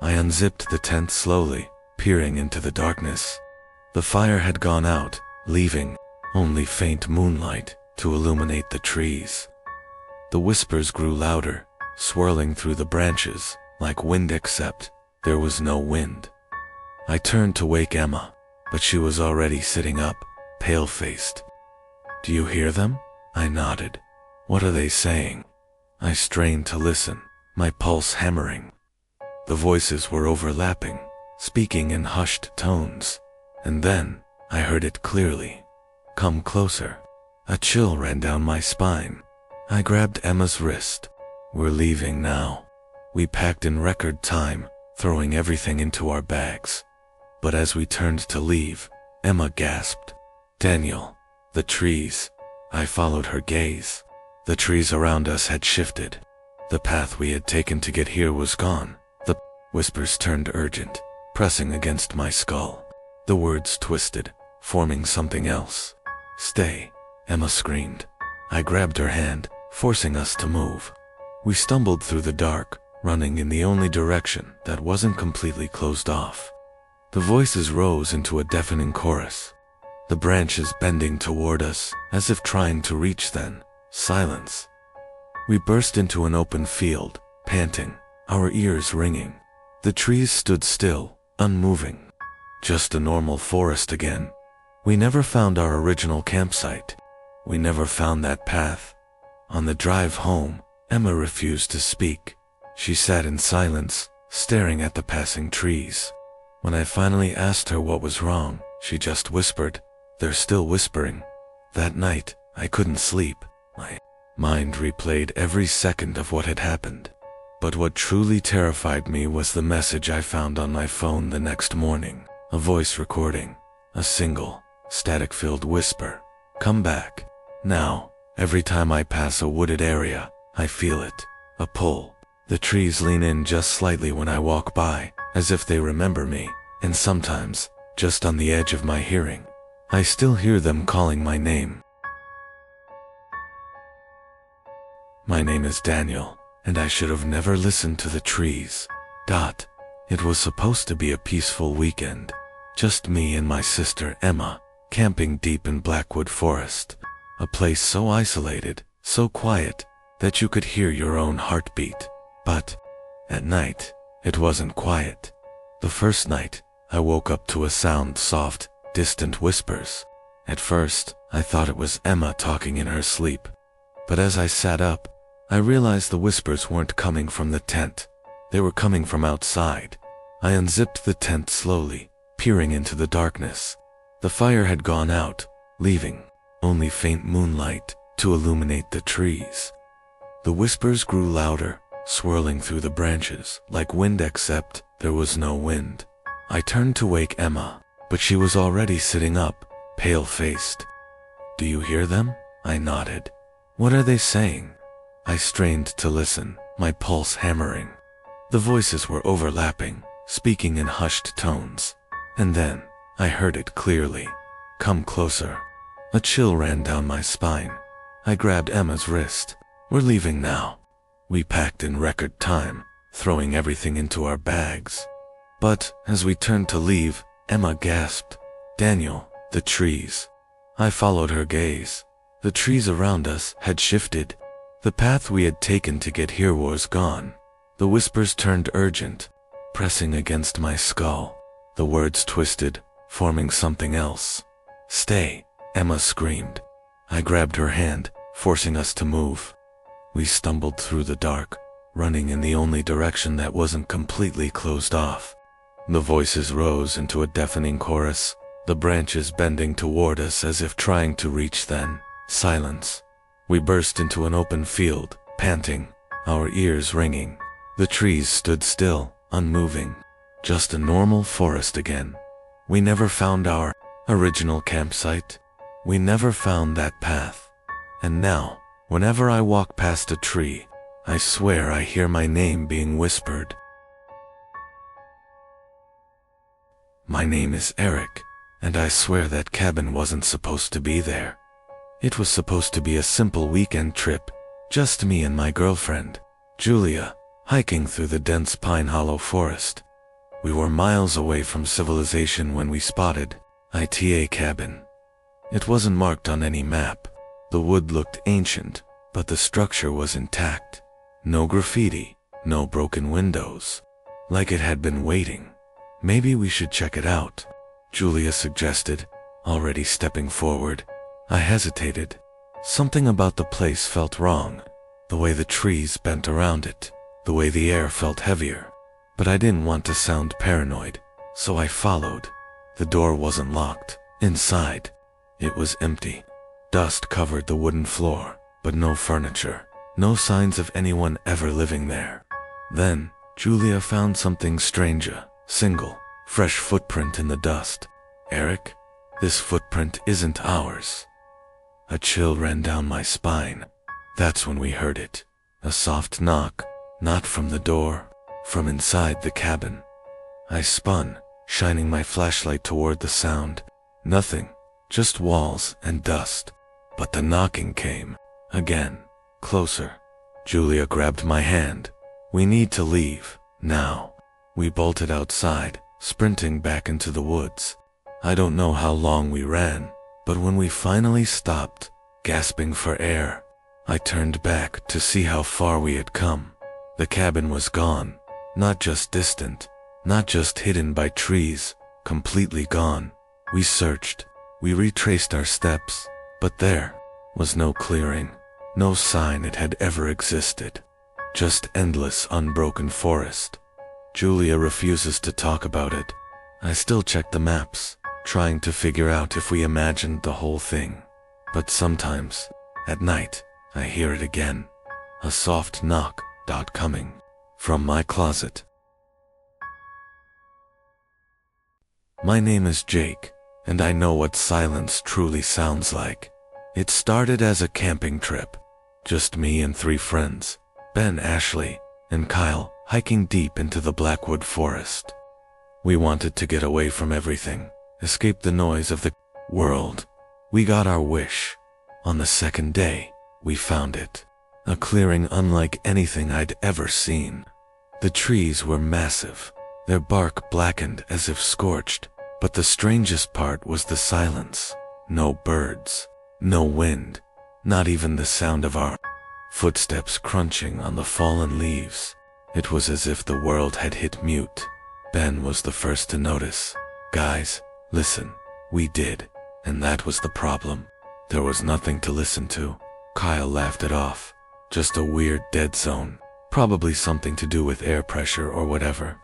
I unzipped the tent slowly, peering into the darkness. The fire had gone out, leaving only faint moonlight to illuminate the trees. The whispers grew louder, swirling through the branches like wind, except there was no wind. I turned to wake Emma, but she was already sitting up, pale-faced, Do you hear them? I nodded. What are they saying? I strained to listen, my pulse hammering. The voices were overlapping, speaking in hushed tones. And then, I heard it clearly. Come closer. A chill ran down my spine. I grabbed Emma's wrist. We're leaving now. We packed in record time, throwing everything into our bags. But as we turned to leave, Emma gasped. Daniel, the trees. I followed her gaze. The trees around us had shifted. The path we had taken to get here was gone. The whispers turned urgent, pressing against my skull. The words twisted, forming something else. Stay, Emma screamed. I grabbed her hand, forcing us to move. We stumbled through the dark, running in the only direction that wasn't completely closed off. The voices rose into a deafening chorus. The branches bending toward us, as if trying to reach then. Silence. We burst into an open field, panting, our ears ringing. The trees stood still, unmoving. Just a normal forest again. We never found our original campsite. We never found that path. On the drive home, Emma refused to speak. She sat in silence, staring at the passing trees. When I finally asked her what was wrong, she just whispered, "They're still whispering." That night, I couldn't sleep. My mind replayed every second of what had happened. But what truly terrified me was the message I found on my phone the next morning. A voice recording. A single, static-filled whisper. Come back. Now. Every time I pass a wooded area, I feel it. A pull. The trees lean in just slightly when I walk by, as if they remember me, and sometimes, just on the edge of my hearing, I still hear them calling my name. My name is Daniel, and I should have never listened to the trees. It was supposed to be a peaceful weekend. Just me and my sister Emma, camping deep in Blackwood Forest. A place so isolated, so quiet, that you could hear your own heartbeat. But, at night, it wasn't quiet. The first night, I woke up to a sound soft, distant whispers. At first, I thought it was Emma talking in her sleep. But as I sat up, I realized the whispers weren't coming from the tent. They were coming from outside. I unzipped the tent slowly, peering into the darkness. The fire had gone out, leaving only faint moonlight to illuminate the trees. The whispers grew louder, swirling through the branches like wind, except there was no wind. I turned to wake Emma, but she was already sitting up, pale-faced. Do you hear them? I nodded. What are they saying? I strained to listen, my pulse hammering. The voices were overlapping, speaking in hushed tones. And then, I heard it clearly. Come closer. A chill ran down my spine. I grabbed Emma's wrist. We're leaving now. We packed in record time, throwing everything into our bags. But, as we turned to leave, Emma gasped, Daniel, the trees. I followed her gaze. The trees around us had shifted. The path we had taken to get here was gone. The whispers turned urgent, pressing against my skull. The words twisted, forming something else. Stay, Emma screamed. I grabbed her hand, forcing us to move. We stumbled through the dark, running in the only direction that wasn't completely closed off. The voices rose into a deafening chorus, the branches bending toward us as if trying to reach then. Silence. We burst into an open field, panting, our ears ringing. The trees stood still, unmoving. Just a normal forest again. We never found our original campsite. We never found that path. And now, whenever I walk past a tree, I swear I hear my name being whispered. My name is Eric, and I swear that cabin wasn't supposed to be there. It was supposed to be a simple weekend trip, just me and my girlfriend, Julia, hiking through the dense Pine Hollow forest. We were miles away from civilization when we spotted ITA cabin. It wasn't marked on any map. The wood looked ancient, but the structure was intact. No graffiti, no broken windows. Like it had been waiting. Maybe we should check it out, Julia suggested, already stepping forward. I hesitated. Something about the place felt wrong. The way the trees bent around it, the way the air felt heavier. But I didn't want to sound paranoid, so I followed. The door wasn't locked. Inside, it was empty. Dust covered the wooden floor, but no furniture. No signs of anyone ever living there. Then, Julia found something stranger. Single, fresh footprint in the dust. Eric, this footprint isn't ours. A chill ran down my spine. That's when we heard it. A soft knock, not from the door, from inside the cabin. I spun, shining my flashlight toward the sound. Nothing, just walls and dust. But the knocking came. Again, closer. Julia grabbed my hand. We need to leave, now. We bolted outside, sprinting back into the woods. I don't know how long we ran, but when we finally stopped, gasping for air, I turned back to see how far we had come. The cabin was gone, not just distant, not just hidden by trees, completely gone. We searched, we retraced our steps, but there was no clearing, no sign it had ever existed. Just endless unbroken forest. Julia refuses to talk about it. I still check the maps, trying to figure out if we imagined the whole thing. But sometimes, at night, I hear it again. A soft knock, coming from my closet. My name is Jake, and I know what silence truly sounds like. It started as a camping trip. Just me and 3 friends, Ben, Ashley, and Kyle, hiking deep into the Blackwood forest. We wanted to get away from everything, escape the noise of the world. We got our wish. On the second day, we found it. A clearing unlike anything I'd ever seen. The trees were massive, their bark blackened as if scorched, but the strangest part was the silence. No birds, no wind, not even the sound of our footsteps crunching on the fallen leaves. It was as if the world had hit mute. Ben was the first to notice. Guys, listen, we did, and that was the problem. There was nothing to listen to. Kyle laughed it off. Just a weird dead zone, probably something to do with air pressure or whatever.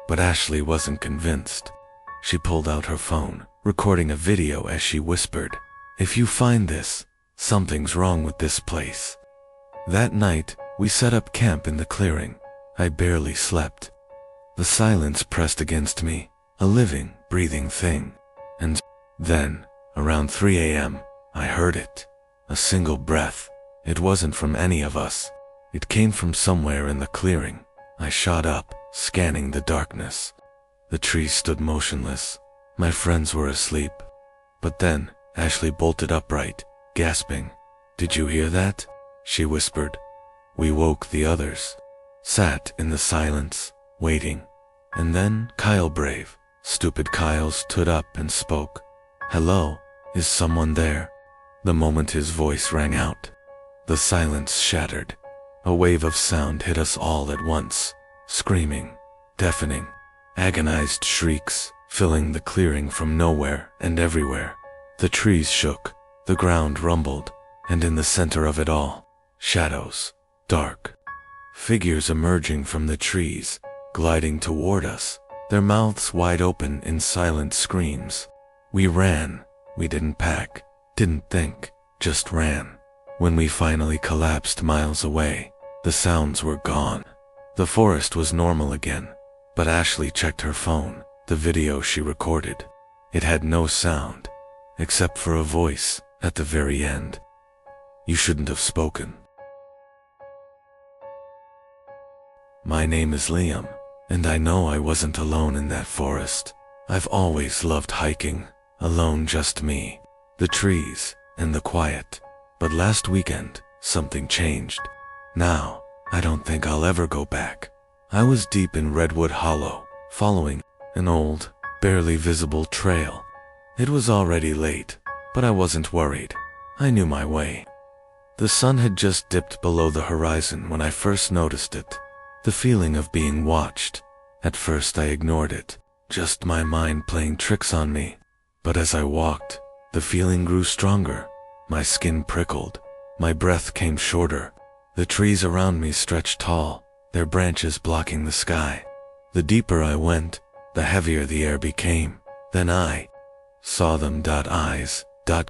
But Ashley wasn't convinced. She pulled out her phone, recording a video as she whispered, "If you find this, something's wrong with this place." That night, we set up camp in the clearing. I barely slept. The silence pressed against me, a living, breathing thing. And then, around 3 a.m., I heard it. A single breath. It wasn't from any of us. It came from somewhere in the clearing. I shot up, scanning the darkness. The trees stood motionless. My friends were asleep. But then, Ashley bolted upright, gasping. "Did you hear that?" she whispered. We woke the others. Sat in the silence, waiting. And then Kyle Brave, stupid Kyle, stood up and spoke. "Hello, is someone there?" The moment his voice rang out, the silence shattered. A wave of sound hit us all at once. Screaming, deafening, agonized shrieks, filling the clearing from nowhere and everywhere. The trees shook, the ground rumbled, and in the center of it all, shadows, dark. Figures emerging from the trees, gliding toward us, their mouths wide open in silent screams. We ran. We didn't pack, didn't think, just ran. When we finally collapsed miles away, the sounds were gone. The forest was normal again, but Ashley checked her phone, the video she recorded. It had no sound, except for a voice at the very end. "You shouldn't have spoken." My name is Liam, and I know I wasn't alone in that forest. I've always loved hiking, alone, just me, the trees, and the quiet. But last weekend, something changed. Now, I don't think I'll ever go back. I was deep in Redwood Hollow, following an old, barely visible trail. It was already late, but I wasn't worried. I knew my way. The sun had just dipped below the horizon when I first noticed it. The feeling of being watched. At first I ignored it, just my mind playing tricks on me. But as I walked, the feeling grew stronger. My skin prickled. My breath came shorter. The trees around me stretched tall, their branches blocking the sky. The deeper I went, the heavier the air became. Then I saw them. Eyes,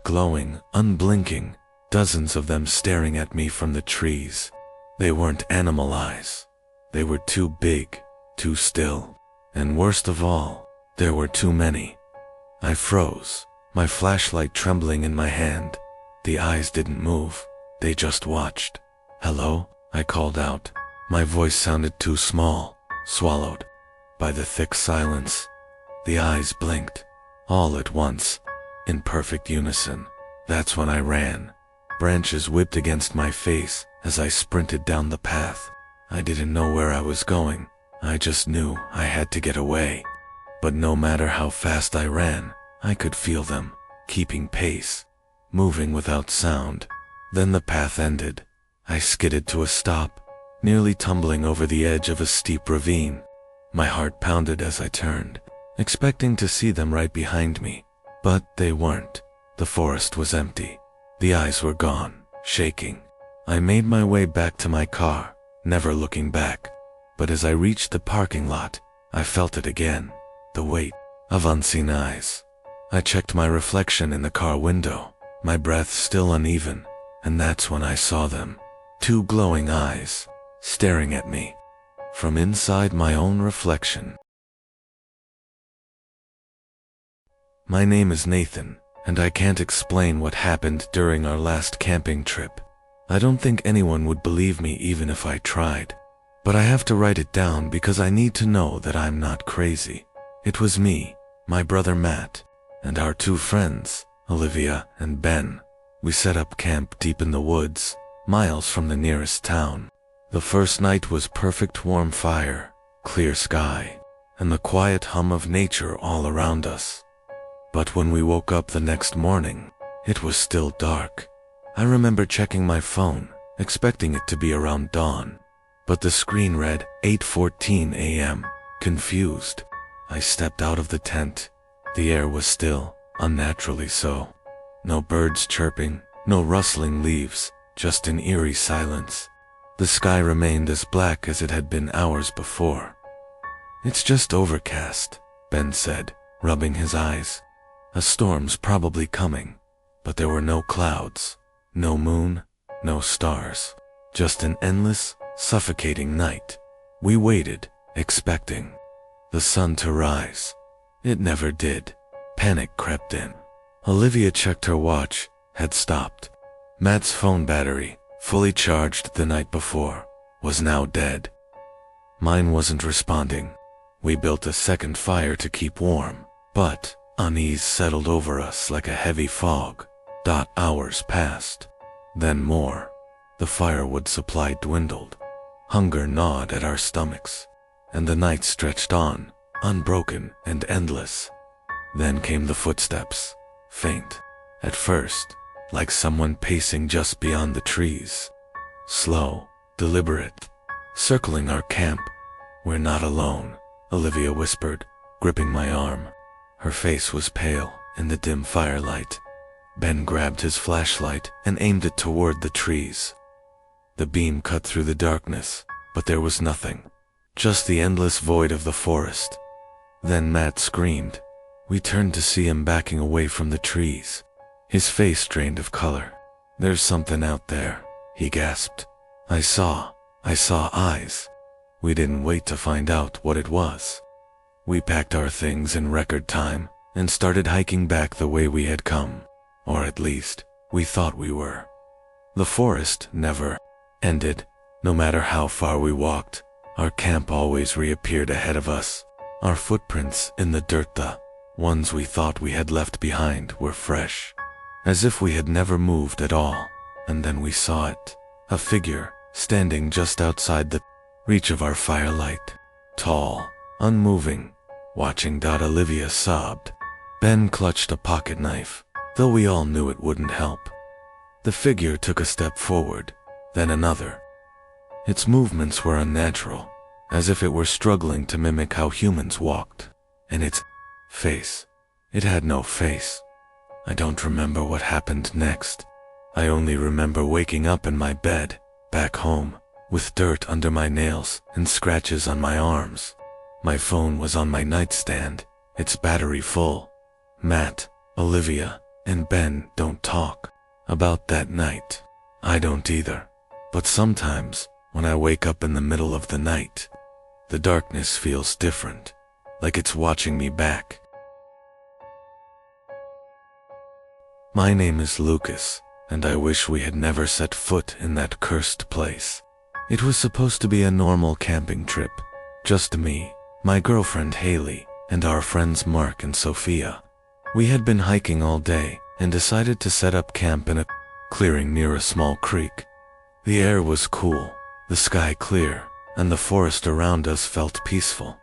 glowing, unblinking, dozens of them staring at me from the trees. They weren't animal eyes. They were too big, too still. And worst of all, there were too many. I froze, my flashlight trembling in my hand. The eyes didn't move, they just watched. "Hello?" I called out. My voice sounded too small, swallowed by the thick silence. The eyes blinked, all at once, in perfect unison. That's when I ran. Branches whipped against my face as I sprinted down the path. I didn't know where I was going. I just knew I had to get away. But no matter how fast I ran, I could feel them, keeping pace, moving without sound. Then the path ended. I skidded to a stop, nearly tumbling over the edge of a steep ravine. My heart pounded as I turned, expecting to see them right behind me. But they weren't. The forest was empty. The eyes were gone, shaking. I made my way back to my car, never looking back. But as I reached the parking lot, I felt it again, the weight of unseen eyes. I checked my reflection in the car window, my breath still uneven, and that's when I saw them. Two glowing eyes, staring at me, from inside my own reflection. My name is Nathan, and I can't explain what happened during our last camping trip. I don't think anyone would believe me even if I tried. But I have to write it down because I need to know that I'm not crazy. It was me, my brother Matt, and our two friends, Olivia and Ben. We set up camp deep in the woods, miles from the nearest town. The first night was perfect warm fire, clear sky, and the quiet hum of nature all around us. But when we woke up the next morning, it was still dark. I remember checking my phone, expecting it to be around dawn. But the screen read 8:14 a.m. Confused, I stepped out of the tent. The air was still, unnaturally so. No birds chirping, no rustling leaves, just an eerie silence. The sky remained as black as it had been hours before. "It's just overcast," Ben said, rubbing his eyes. "A storm's probably coming." But there were no clouds, no moon, no stars, just an endless, suffocating night. We waited, expecting the sun to rise. It never did. Panic crept in. Olivia checked her watch, had stopped. Matt's phone battery, fully charged the night before, was now dead. Mine wasn't responding. We built a second fire to keep warm, but unease settled over us like a heavy fog. Hours passed, then more. The firewood supply dwindled. Hunger gnawed at our stomachs, and the night stretched on, unbroken and endless. Then came the footsteps, faint, at first, like someone pacing just beyond the trees. Slow, deliberate, circling our camp. "We're not alone," Olivia whispered, gripping my arm. Her face was pale in the dim firelight. Ben grabbed his flashlight and aimed it toward the trees. The beam cut through the darkness, but there was nothing, just the endless void of the forest. Then Matt screamed. We turned to see him backing away from the trees, his face drained of color. "There's something out there," he gasped. I saw eyes. We didn't wait to find out what it was. We packed our things in record time and started hiking back the way we had come, or at least, we thought we were. The forest never ended. No matter how far we walked, our camp always reappeared ahead of us. Our footprints in the dirt, the ones we thought we had left behind, were fresh, as if we had never moved at all. And then we saw it, a figure standing just outside the reach of our firelight, tall, unmoving, watching. Olivia sobbed. Ben clutched a pocket knife, though we all knew it wouldn't help. The figure took a step forward, then another. Its movements were unnatural, as if it were struggling to mimic how humans walked. And its face, it had no face. I don't remember what happened next. I only remember waking up in my bed, back home, with dirt under my nails and scratches on my arms. My phone was on my nightstand, its battery full. Matt, Olivia, and Ben don't talk about that night. I don't either. But sometimes, when I wake up in the middle of the night, the darkness feels different, like it's watching me back. My name is Lucas, and I wish we had never set foot in that cursed place. It was supposed to be a normal camping trip. Just me, my girlfriend Haley, and our friends Mark and Sophia. We had been hiking all day and decided to set up camp in a clearing near a small creek. The air was cool, the sky clear, and the forest around us felt peaceful.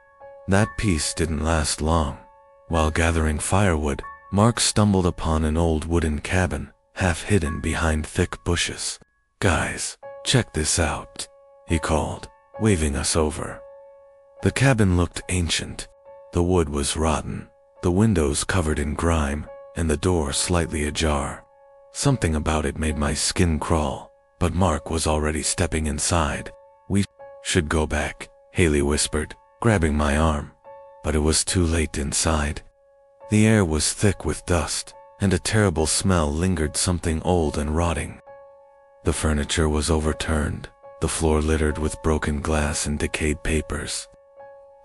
That peace didn't last long. While gathering firewood, Mark stumbled upon an old wooden cabin, half hidden behind thick bushes. "Guys, check this out," he called, waving us over. The cabin looked ancient. The wood was rotten, the windows covered in grime, and the door slightly ajar. Something about it made my skin crawl, but Mark was already stepping inside. "We should go back," Haley whispered, grabbing my arm. But it was too late inside. The air was thick with dust, and a terrible smell lingered, something old and rotting. The furniture was overturned, the floor littered with broken glass and decayed papers.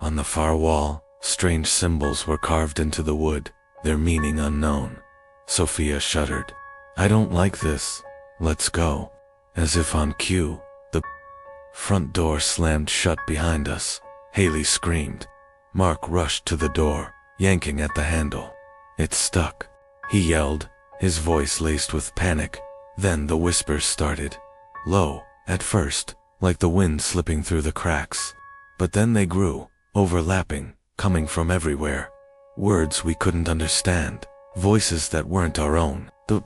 On the far wall, strange symbols were carved into the wood, their meaning unknown. Sophia shuddered. "I don't like this. Let's go." As if on cue, the front door slammed shut behind us. Haley screamed. Mark rushed to the door, yanking at the handle. It stuck. He yelled, his voice laced with panic. Then the whispers started. Low, at first, like the wind slipping through the cracks. But then they grew, overlapping, coming from everywhere. Words we couldn't understand, voices that weren't our own. The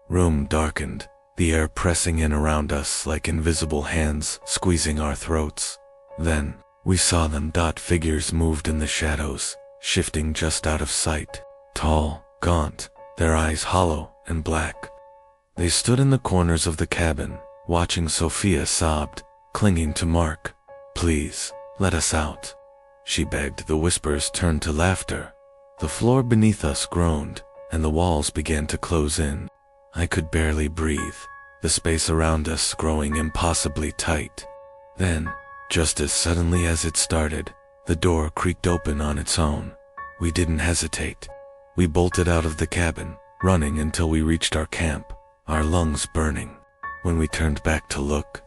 room darkened, the air pressing in around us like invisible hands squeezing our throats. Then, we saw them. Figures moved in the shadows, shifting just out of sight. Tall, gaunt, their eyes hollow and black. They stood in the corners of the cabin, watching. Sophia sobbed, clinging to Mark. "Please, let us out," she begged. The whispers turned to laughter. The floor beneath us groaned, and the walls began to close in. I could barely breathe, the space around us growing impossibly tight. Then, just as suddenly as it started, the door creaked open on its own. We didn't hesitate. We bolted out of the cabin, running until we reached our camp, our lungs burning. When we turned back to look,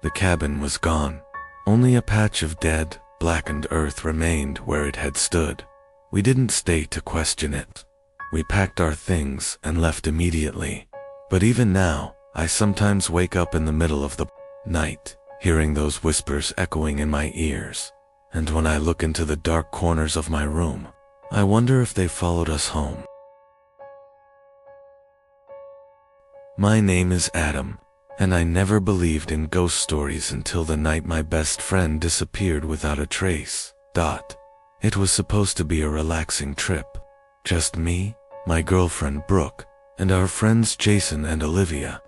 the cabin was gone. Only a patch of dead, blackened earth remained where it had stood. We didn't stay to question it. We packed our things and left immediately. But even now, I sometimes wake up in the middle of the night, hearing those whispers echoing in my ears. And when I look into the dark corners of my room, I wonder if they followed us home. My name is Adam, and I never believed in ghost stories until the night my best friend disappeared without a trace. It was supposed to be a relaxing trip. Just me, my girlfriend Brooke, and our friends Jason and Olivia.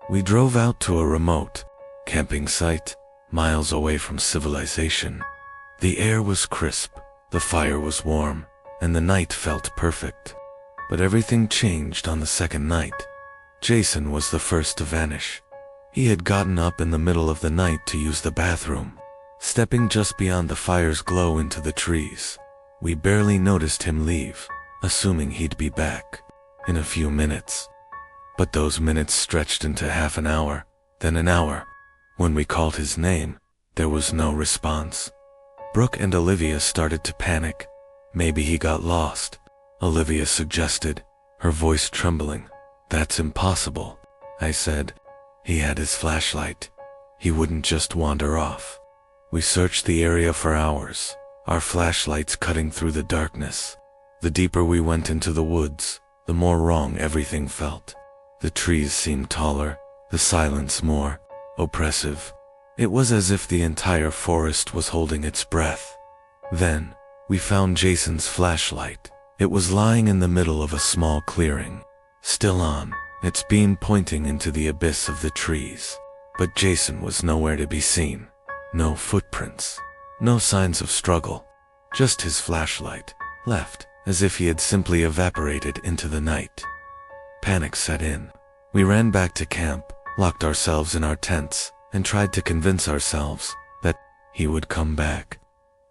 We drove out to a remote camping site, miles away from civilization. The air was crisp, the fire was warm, and the night felt perfect. But everything changed on the second night. Jason was the first to vanish. He had gotten up in the middle of the night to use the bathroom, stepping just beyond the fire's glow into the trees. We barely noticed him leave, assuming he'd be back in a few minutes. But those minutes stretched into half an hour, then an hour. When we called his name, there was no response. Brooke and Olivia started to panic. Maybe he got lost, Olivia suggested, her voice trembling. "That's impossible," I said. "He had his flashlight. He wouldn't just wander off." We searched the area for hours, our flashlights cutting through the darkness. The deeper we went into the woods, the more wrong everything felt. The trees seemed taller, the silence more oppressive. It was as if the entire forest was holding its breath. Then, we found Jason's flashlight. It was lying in the middle of a small clearing, still on, its beam pointing into the abyss of the trees. But Jason was nowhere to be seen. No footprints. No signs of struggle. Just his flashlight, left, as if he had simply evaporated into the night. Panic set in. We ran back to camp, locked ourselves in our tents, and tried to convince ourselves that he would come back.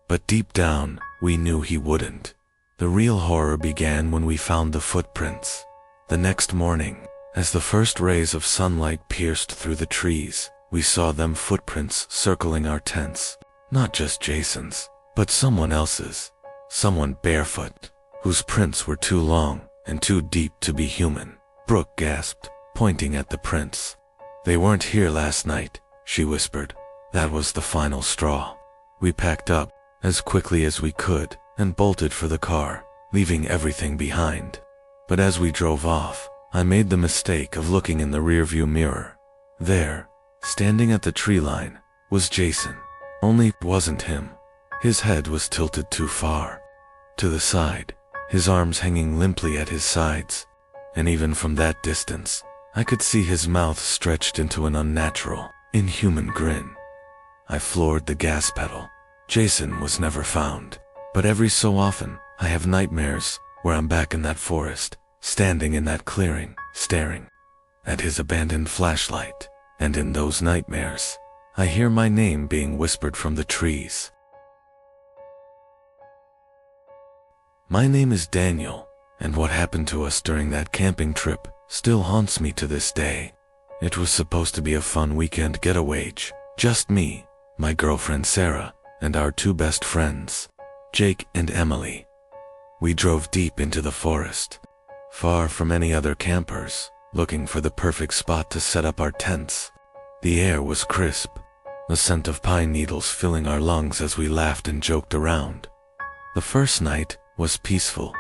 But deep down, we knew he wouldn't. The real horror began when we found the footprints. The next morning, as the first rays of sunlight pierced through the trees, we saw them footprints circling our tents. Not just Jason's, but someone else's. Someone barefoot, whose prints were too long and too deep to be human. Brooke gasped, pointing at the prints. "They weren't here last night," she whispered. That was the final straw. We packed up as quickly as we could and bolted for the car, leaving everything behind. But as we drove off, I made the mistake of looking in the rearview mirror. There, standing at the tree line, was Jason. Only it wasn't him. His head was tilted too far to the side, his arms hanging limply at his sides, and even from that distance, I could see his mouth stretched into an unnatural, inhuman grin. I floored the gas pedal. Jason was never found, but every so often, I have nightmares where I'm back in that forest, standing in that clearing, staring at his abandoned flashlight, and in those nightmares, I hear my name being whispered from the trees. My name is Daniel, and what happened to us during that camping trip still haunts me to this day. It was supposed to be a fun weekend getaway, just me, my girlfriend Sarah, and our two best friends, Jake and Emily. We drove deep into the forest, far from any other campers, looking for the perfect spot to set up our tents. The air was crisp, the scent of pine needles filling our lungs as we laughed and joked around. The first night was peaceful.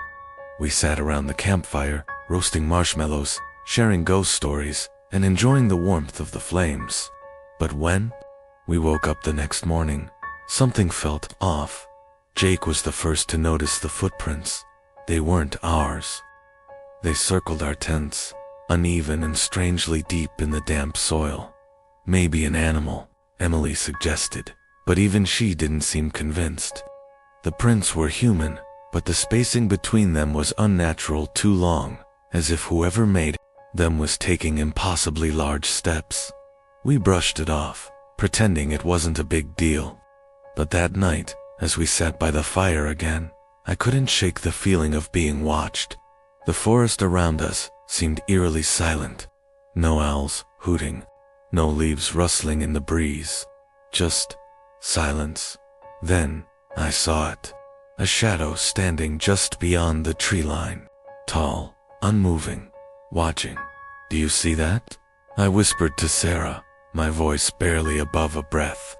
We sat around the campfire, roasting marshmallows, sharing ghost stories, and enjoying the warmth of the flames. But when we woke up the next morning, something felt off. Jake was the first to notice the footprints. They weren't ours. They circled our tents, uneven and strangely deep in the damp soil. Maybe an animal, Emily suggested, but even she didn't seem convinced. The prints were human, but the spacing between them was unnatural, too long, as if whoever made them was taking impossibly large steps. We brushed it off, pretending it wasn't a big deal. But that night, as we sat by the fire again, I couldn't shake the feeling of being watched. The forest around us seemed eerily silent. No owls hooting, no leaves rustling in the breeze. Just silence. Then, I saw it. A shadow standing just beyond the tree line. Tall, unmoving, watching. "Do you see that?" I whispered to Sarah, my voice barely above a breath.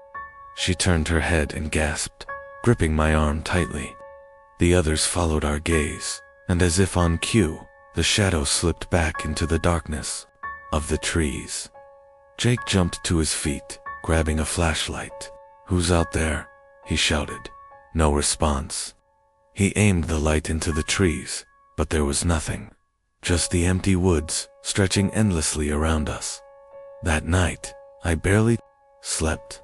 She turned her head and gasped, gripping my arm tightly. The others followed our gaze, and as if on cue, the shadow slipped back into the darkness of the trees. Jake jumped to his feet, grabbing a flashlight. "Who's out there?" he shouted. No response. He aimed the light into the trees, but there was nothing. Just the empty woods, stretching endlessly around us. That night, I barely slept.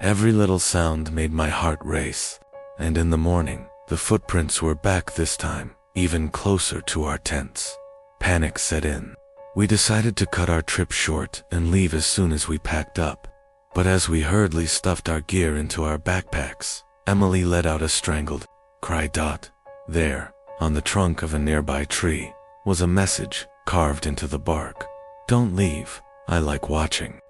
Every little sound made my heart race, and in the morning, the footprints were back this time, even closer to our tents. Panic set in. We decided to cut our trip short and leave as soon as we packed up. But as we hurriedly stuffed our gear into our backpacks, Emily let out a strangled cry. There, on the trunk of a nearby tree, was a message carved into the bark. "Don't leave, I like watching."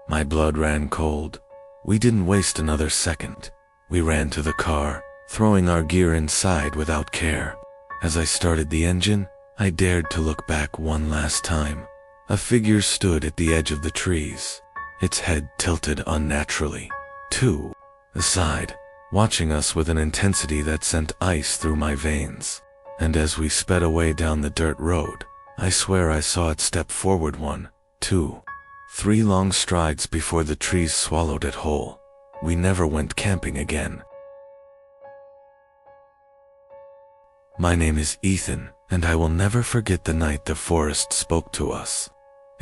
My blood ran cold. We didn't waste another second. We ran to the car, throwing our gear inside without care. As I started the engine, I dared to look back one last time. A figure stood at the edge of the trees, its head tilted unnaturally to the side, watching us with an intensity that sent ice through my veins. And as we sped away down the dirt road, I swear I saw it step forward 1, 2, 3 long strides before the trees swallowed it whole. We never went camping again. My name is Ethan, and I will never forget the night the forest spoke to us.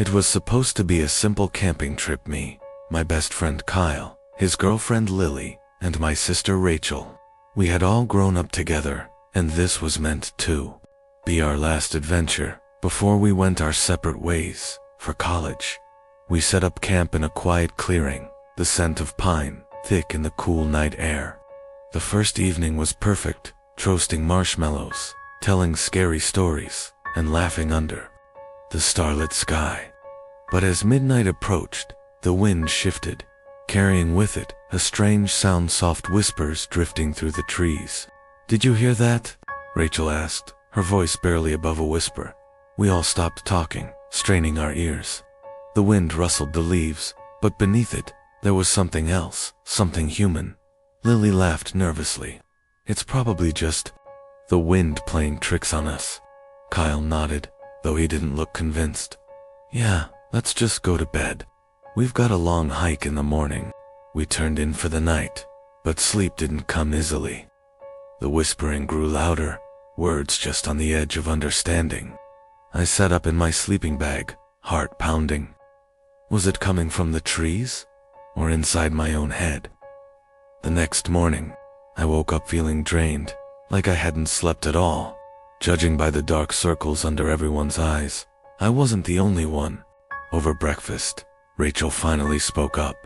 It was supposed to be a simple camping trip, me, my best friend Kyle, his girlfriend Lily, and my sister Rachel. We had all grown up together, and this was meant to be our last adventure before we went our separate ways for college. We set up camp in a quiet clearing, the scent of pine thick in the cool night air. The first evening was perfect, toasting marshmallows, telling scary stories, and laughing under the starlit sky. But as midnight approached, the wind shifted, carrying with it a strange sound, soft whispers drifting through the trees. "Did you hear that?" Rachel asked, her voice barely above a whisper. We all stopped talking, straining our ears. The wind rustled the leaves, but beneath it, there was something else, something human. Lily laughed nervously. "It's probably just the wind playing tricks on us." Kyle nodded, though he didn't look convinced. "Yeah, let's just go to bed. We've got a long hike in the morning." We turned in for the night, but sleep didn't come easily. The whispering grew louder, words just on the edge of understanding. I sat up in my sleeping bag, heart pounding. Was it coming from the trees, or inside my own head? The next morning, I woke up feeling drained, like I hadn't slept at all. Judging by the dark circles under everyone's eyes, I wasn't the only one. Over breakfast, Rachel finally spoke up.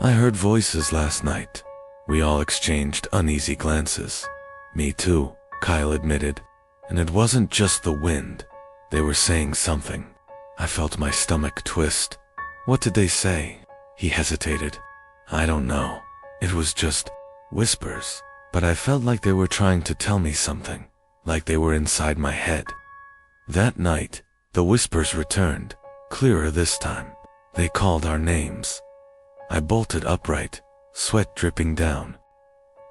"I heard voices last night." We all exchanged uneasy glances. "Me too," Kyle admitted. "And it wasn't just the wind. They were saying something." I felt my stomach twist. "What did they say?" He hesitated. "I don't know. It was just whispers, but I felt like they were trying to tell me something, like they were inside my head." That night, the whispers returned, clearer this time. They called our names. I bolted upright, sweat dripping down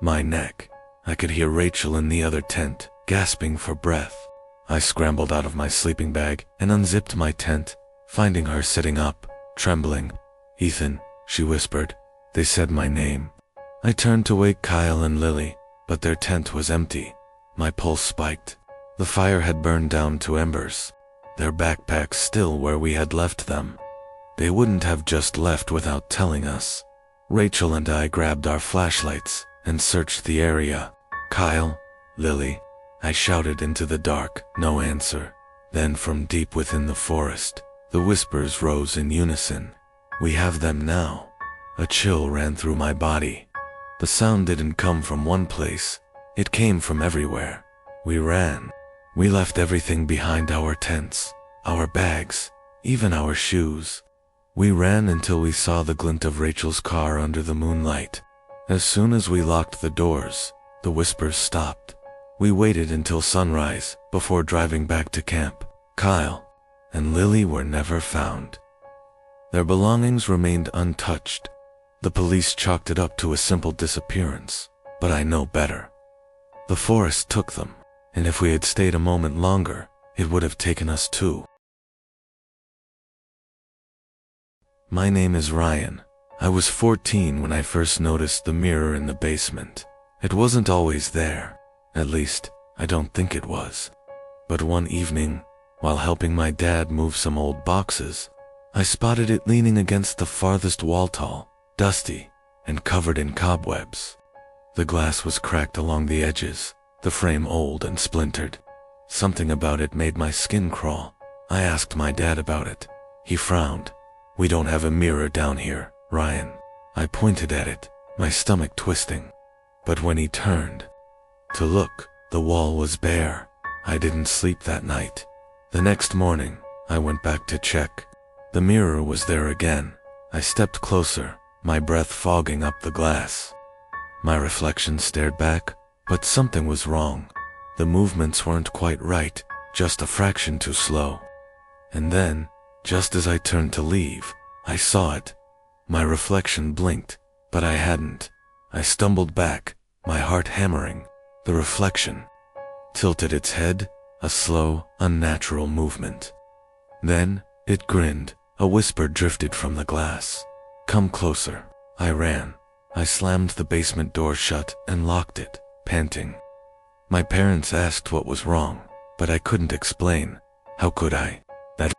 my neck. I could hear Rachel in the other tent, gasping for breath. I scrambled out of my sleeping bag and unzipped my tent, finding her sitting up, trembling. "Ethan," she whispered. They said my name. I turned to wake Kyle and Lily, but their tent was empty. My pulse spiked. The fire had burned down to embers, their backpacks still where we had left them. They wouldn't have just left without telling us. Rachel and I grabbed our flashlights and searched the area. "Kyle, Lily," I shouted into the dark, no answer. Then from deep within the forest, the whispers rose in unison. "We have them now." A chill ran through my body. The sound didn't come from one place, it came from everywhere. We ran. We left everything behind, our tents, our bags, even our shoes. We ran until we saw the glint of Rachel's car under the moonlight. As soon as we locked the doors, the whispers stopped. We waited until sunrise before driving back to camp. Kyle and Lily were never found. Their belongings remained untouched. The police chalked it up to a simple disappearance, but I know better. The forest took them, and if we had stayed a moment longer, it would have taken us too. My name is Ryan. I was 14 when I first noticed the mirror in the basement. It wasn't always there. At least, I don't think it was. But one evening, while helping my dad move some old boxes, I spotted it leaning against the farthest wall, tall, dusty, and covered in cobwebs. The glass was cracked along the edges, the frame old and splintered. Something about it made my skin crawl. I asked my dad about it. He frowned. "We don't have a mirror down here, Ryan." I pointed at it, my stomach twisting. But when he turned to look, the wall was bare. I didn't sleep that night. The next morning, I went back to check. The mirror was there again. I stepped closer, my breath fogging up the glass. My reflection stared back, but something was wrong. The movements weren't quite right, just a fraction too slow. And then, just as I turned to leave, I saw it. My reflection blinked, but I hadn't. I stumbled back, my heart hammering. The reflection tilted its head, a slow, unnatural movement. Then, it grinned. A whisper drifted from the glass. "Come closer." I ran. I slammed the basement door shut and locked it, panting. My parents asked what was wrong, but I couldn't explain. How could I? That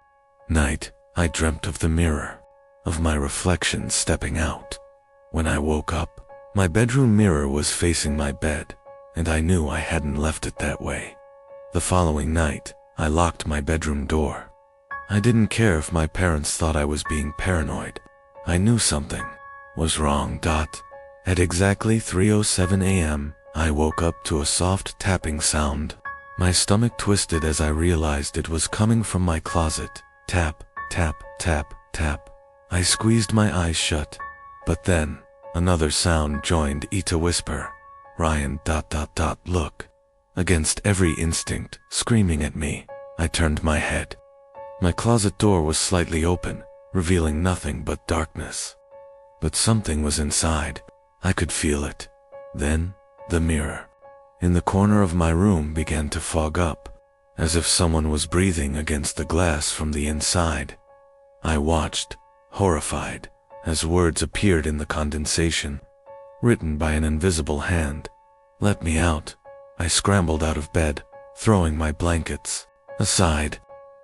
night, I dreamt of the mirror, of my reflection stepping out. When I woke up, my bedroom mirror was facing my bed, and I knew I hadn't left it that way. The following night, I locked my bedroom door. I didn't care if my parents thought I was being paranoid. I knew something was wrong. At exactly 3:07 a.m., I woke up to a soft tapping sound. My stomach twisted as I realized it was coming from my closet. Tap, tap, tap, tap. I squeezed my eyes shut. But then, another sound joined it, a whisper. Ryan, look. Against every instinct, screaming at me, I turned my head. My closet door was slightly open, revealing nothing but darkness. But something was inside. I could feel it. Then, the mirror in the corner of my room began to fog up, as if someone was breathing against the glass from the inside. I watched, horrified, as words appeared in the condensation, written by an invisible hand. Let me out. I scrambled out of bed, throwing my blankets aside.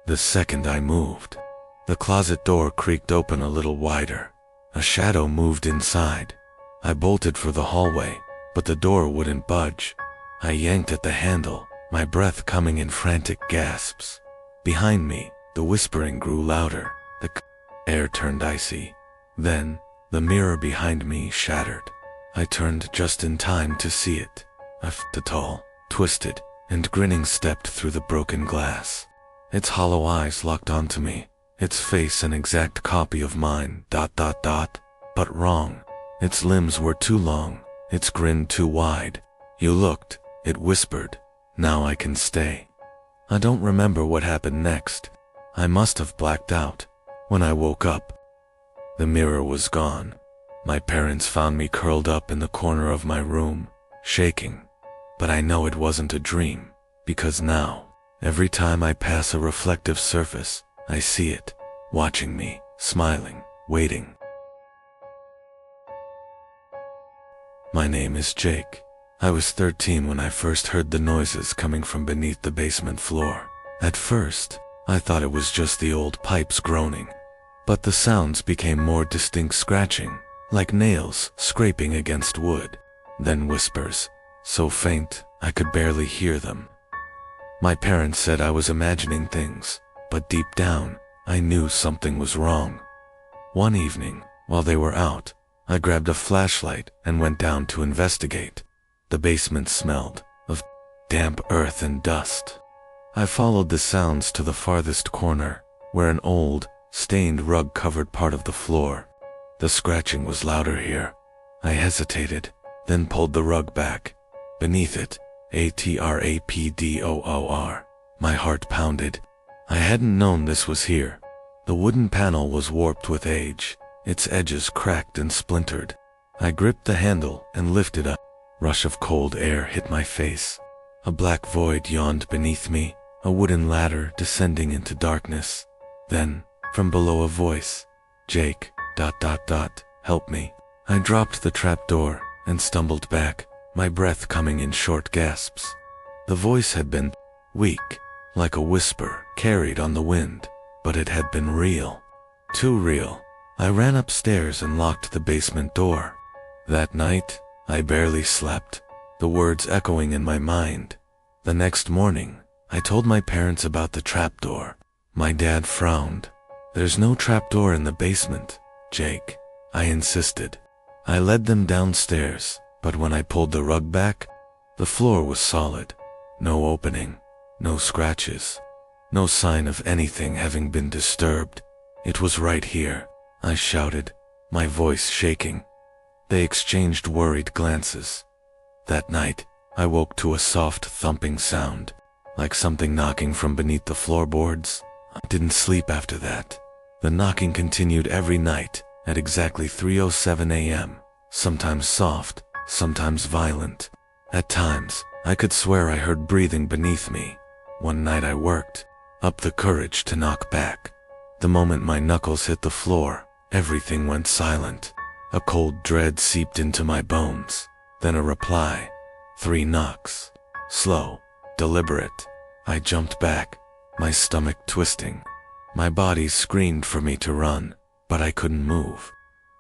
The second I moved, the closet door creaked open a little wider. A shadow moved inside. I bolted for the hallway, but the door wouldn't budge. I yanked at the handle, my breath coming in frantic gasps. Behind me, the whispering grew louder. The air turned icy. Then, the mirror behind me shattered. I turned just in time to see it. A tall, twisted, and grinning stepped through the broken glass. Its hollow eyes locked onto me, its face an exact copy of mine. But wrong. Its limbs were too long, its grin too wide. You looked, it whispered. Now I can stay. I don't remember what happened next. I must have blacked out. When I woke up, the mirror was gone. My parents found me curled up in the corner of my room, shaking. But I know it wasn't a dream, because now, every time I pass a reflective surface, I see it, watching me, smiling, waiting. My name is Jake. I was 13 when I first heard the noises coming from beneath the basement floor. At first, I thought it was just the old pipes groaning. But the sounds became more distinct, scratching, like nails scraping against wood. Then whispers, so faint I could barely hear them. My parents said I was imagining things, but deep down, I knew something was wrong. One evening, while they were out, I grabbed a flashlight and went down to investigate. The basement smelled of damp earth and dust. I followed the sounds to the farthest corner, where an old, stained rug covered part of the floor. The scratching was louder here. I hesitated, then pulled the rug back. Beneath it, ATRAPDOOR. My heart pounded. I hadn't known this was here. The wooden panel was warped with age, its edges cracked and splintered. I gripped the handle and lifted up. Rush of cold air hit my face. A black void yawned beneath me, a wooden ladder descending into darkness. Then, from below, a voice. Jake, help me. I dropped the trapdoor and stumbled back, my breath coming in short gasps. The voice had been weak, like a whisper carried on the wind, but it had been real. Too real. I ran upstairs and locked the basement door. That night, I barely slept, the words echoing in my mind. The next morning, I told my parents about the trapdoor. My dad frowned. There's no trapdoor in the basement, Jake, I insisted. I led them downstairs, but when I pulled the rug back, the floor was solid. No opening, no scratches, no sign of anything having been disturbed. It was right here, I shouted, my voice shaking. They exchanged worried glances. That night, I woke to a soft thumping sound, like something knocking from beneath the floorboards. I didn't sleep after that. The knocking continued every night at exactly 3:07 a.m., sometimes soft, sometimes violent. At times, I could swear I heard breathing beneath me. One night I worked up the courage to knock back. The moment my knuckles hit the floor, everything went silent. A cold dread seeped into my bones. Then a reply. 3 knocks. Slow, deliberate. I jumped back, my stomach twisting. My body screamed for me to run, but I couldn't move.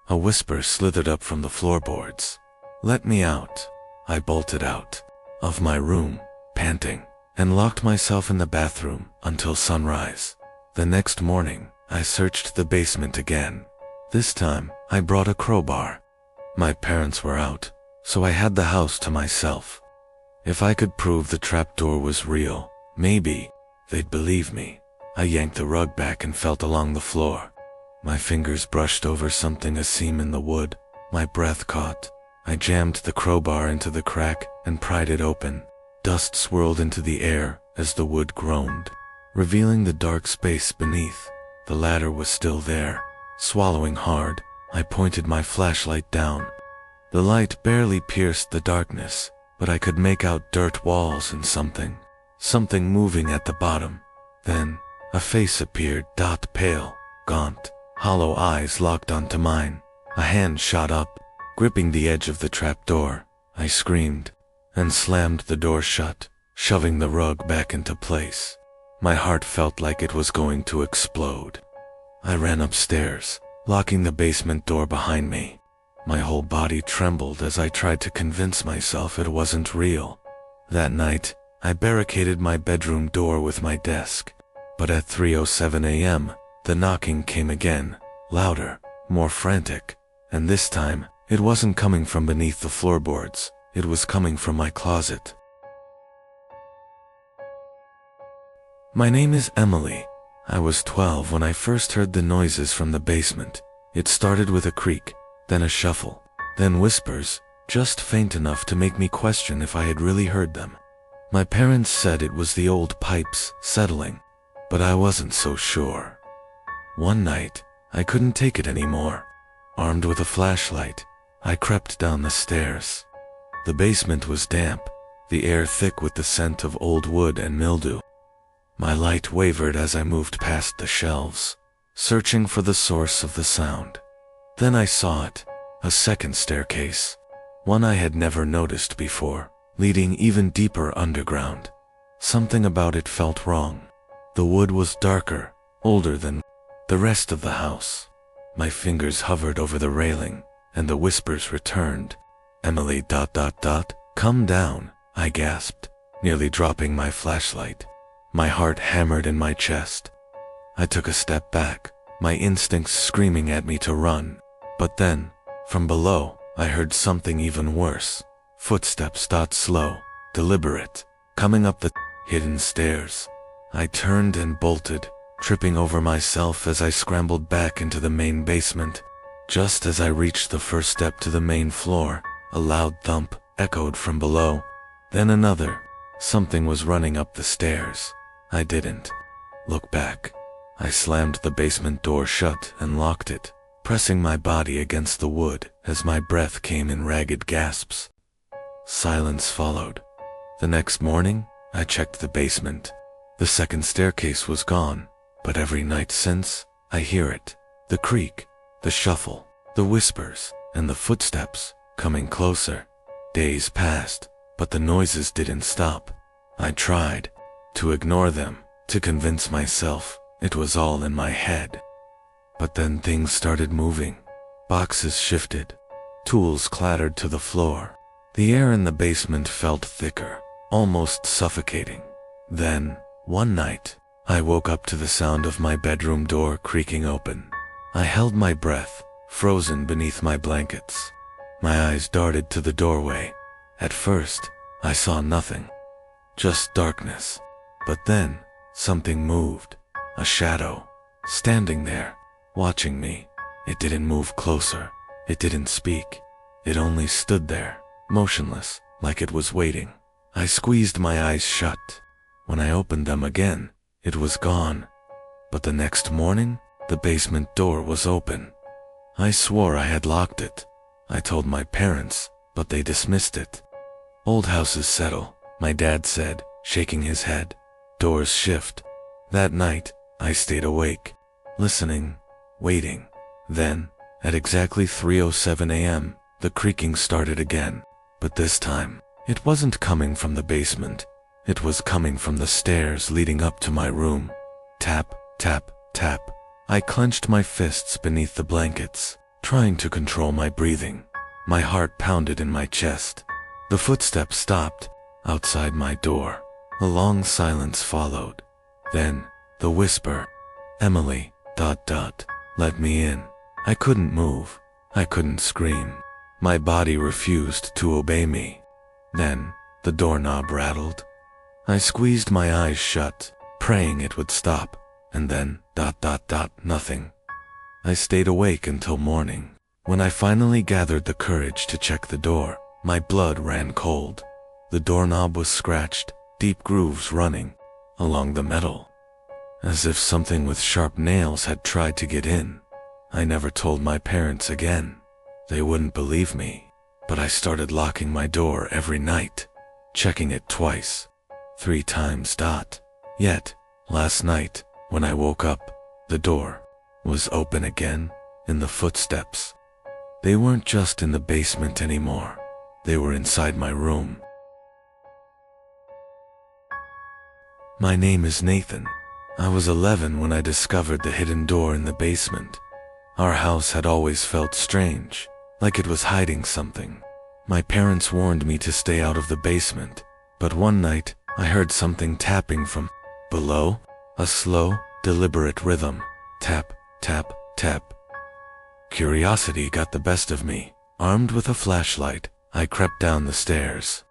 A whisper slithered up from the floorboards. "Let me out." I bolted out of my room, panting, and locked myself in the bathroom until sunrise. The next morning, I searched the basement again. This time, I brought a crowbar. My parents were out, so I had the house to myself. If I could prove the trapdoor was real, maybe they'd believe me. I yanked the rug back and felt along the floor. My fingers brushed over something, a seam in the wood. My breath caught. I jammed the crowbar into the crack and pried it open. Dust swirled into the air as the wood groaned, revealing the dark space beneath. The ladder was still there. Swallowing hard, I pointed my flashlight down. The light barely pierced the darkness, but I could make out dirt walls and something moving at the bottom. Then, a face appeared, pale, gaunt, hollow eyes locked onto mine. A hand shot up, gripping the edge of the trapdoor. I screamed and slammed the door shut, shoving the rug back into place. My heart felt like it was going to explode. I ran upstairs, locking the basement door behind me. My whole body trembled as I tried to convince myself it wasn't real. That night, I barricaded my bedroom door with my desk. But at 3:07 a.m., the knocking came again, louder, more frantic, and this time, it wasn't coming from beneath the floorboards, it was coming from my closet. My name is Emily. I was 12 when I first heard the noises from the basement. It started with a creak, then a shuffle, then whispers, just faint enough to make me question if I had really heard them. My parents said it was the old pipes settling, but I wasn't so sure. One night, I couldn't take it anymore. Armed with a flashlight, I crept down the stairs. The basement was damp, the air thick with the scent of old wood and mildew. My light wavered as I moved past the shelves, searching for the source of the sound. Then I saw it, a second staircase, one I had never noticed before, leading even deeper underground. Something about it felt wrong. The wood was darker, older than the rest of the house. My fingers hovered over the railing, and the whispers returned. "Emily ... Come down," I gasped, nearly dropping my flashlight. My heart hammered in my chest. I took a step back, my instincts screaming at me to run. But then, from below, I heard something even worse. Footsteps, slow, deliberate, coming up the hidden stairs. I turned and bolted, tripping over myself as I scrambled back into the main basement. Just as I reached the first step to the main floor, a loud thump echoed from below. Then another. Something was running up the stairs. I didn't look back. I slammed the basement door shut and locked it, pressing my body against the wood as my breath came in ragged gasps. Silence followed. The next morning, I checked the basement. The second staircase was gone, but every night since, I hear it. The creak, the shuffle, the whispers, and the footsteps coming closer. Days passed, but the noises didn't stop. I tried to ignore them, to convince myself it was all in my head. But then things started moving. Boxes shifted. Tools clattered to the floor. The air in the basement felt thicker, almost suffocating. Then, one night, I woke up to the sound of my bedroom door creaking open. I held my breath, frozen beneath my blankets. My eyes darted to the doorway. At first, I saw nothing, just darkness. But then, something moved. A shadow, standing there, watching me. It didn't move closer. It didn't speak. It only stood there, motionless, like it was waiting. I squeezed my eyes shut. When I opened them again, it was gone. But the next morning, the basement door was open. I swore I had locked it. I told my parents, but they dismissed it. Old houses settle, my dad said, shaking his head. Doors shift. That night, I stayed awake, listening, waiting. Then, at exactly 3:07 a.m., the creaking started again. But this time, it wasn't coming from the basement. It was coming from the stairs leading up to my room. Tap, tap, tap. I clenched my fists beneath the blankets, trying to control my breathing. My heart pounded in my chest. The footsteps stopped outside my door. A long silence followed. Then, the whisper, "Emily, ... let me in." I couldn't move. I couldn't scream. My body refused to obey me. Then, the doorknob rattled. I squeezed my eyes shut, praying it would stop, and then, ... nothing. I stayed awake until morning. When I finally gathered the courage to check the door, my blood ran cold. The doorknob was scratched, deep grooves running along the metal, as if something with sharp nails had tried to get in. I never told my parents again. They wouldn't believe me, but I started locking my door every night, checking it twice, 3 times. Yet, last night, when I woke up, the door was open again, and the footsteps. They weren't just in the basement anymore. They were inside my room. My name is Nathan. I was 11 when I discovered the hidden door in the basement. Our house had always felt strange, like it was hiding something. My parents warned me to stay out of the basement, but one night I heard something tapping from below, a slow, deliberate rhythm. Tap, tap, tap. Curiosity got the best of me. Armed with a flashlight, I crept down the stairs.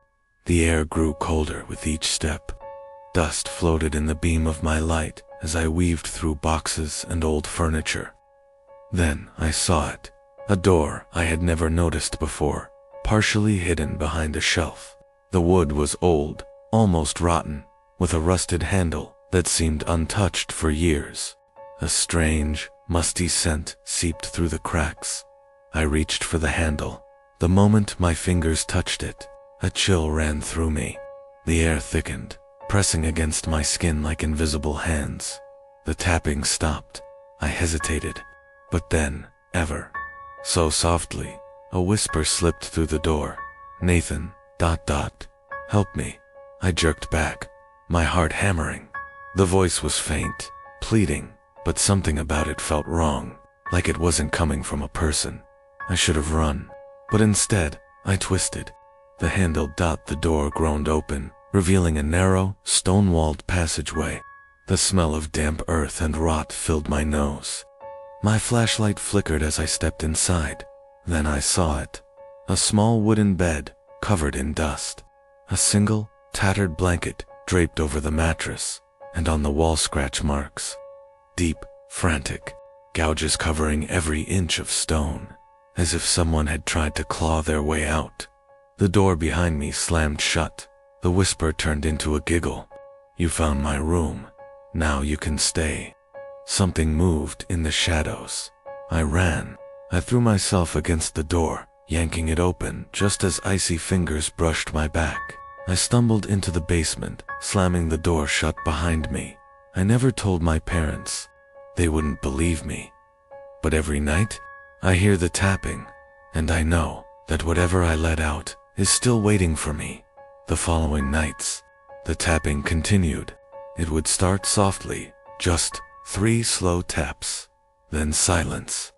The air grew colder with each step. Dust floated in the beam of my light as I weaved through boxes and old furniture. Then I saw it. A door I had never noticed before, partially hidden behind a shelf. The wood was old, almost rotten, with a rusted handle that seemed untouched for years. A strange, musty scent seeped through the cracks. I reached for the handle. The moment my fingers touched it, a chill ran through me. The air thickened, pressing against my skin like invisible hands. The tapping stopped. I hesitated, but then, ever so softly, a whisper slipped through the door. "Nathan, ... help me." I jerked back, my heart hammering. The voice was faint, pleading, but something about it felt wrong, like it wasn't coming from a person. I should have run, but instead, I twisted. The handle. The door groaned open, revealing a narrow, stone-walled passageway. The smell of damp earth and rot filled my nose. My flashlight flickered as I stepped inside. Then I saw it. A small wooden bed, covered in dust. A single, tattered blanket draped over the mattress, and on the wall scratch marks. Deep, frantic, gouges covering every inch of stone, as if someone had tried to claw their way out. The door behind me slammed shut. The whisper turned into a giggle. "You found my room. Now you can stay." Something moved in the shadows. I ran. I threw myself against the door, yanking it open just as icy fingers brushed my back. I stumbled into the basement, slamming the door shut behind me. I never told my parents. They wouldn't believe me. But every night, I hear the tapping, and I know that whatever I let out is still waiting for me. The following nights, the tapping continued. It would start softly, just 3 slow taps, then silence.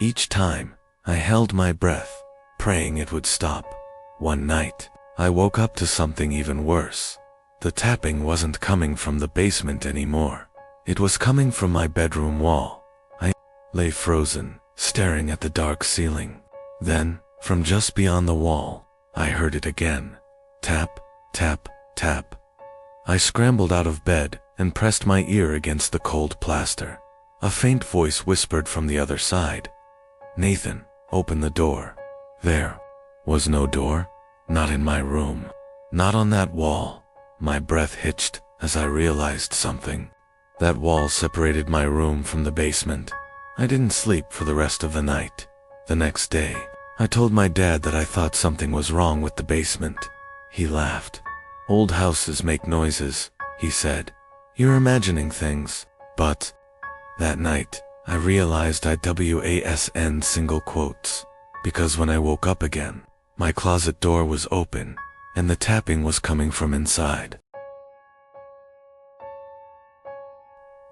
Each time, I held my breath, praying it would stop. One night, I woke up to something even worse. The tapping wasn't coming from the basement anymore. It was coming from my bedroom wall. I lay frozen, staring at the dark ceiling. Then, from just beyond the wall, I heard it again. Tap, tap, tap. I scrambled out of bed and pressed my ear against the cold plaster. A faint voice whispered from the other side. "Nathan, open the door." There was no door, not in my room, not on that wall. My breath hitched as I realized something. That wall separated my room from the basement. I didn't sleep for the rest of the night. The next day, I told my dad that I thought something was wrong with the basement. He laughed. "Old houses make noises," he said. "You're imagining things." But that night, I realized I wasn single quotes, because when I woke up again, my closet door was open, and the tapping was coming from inside.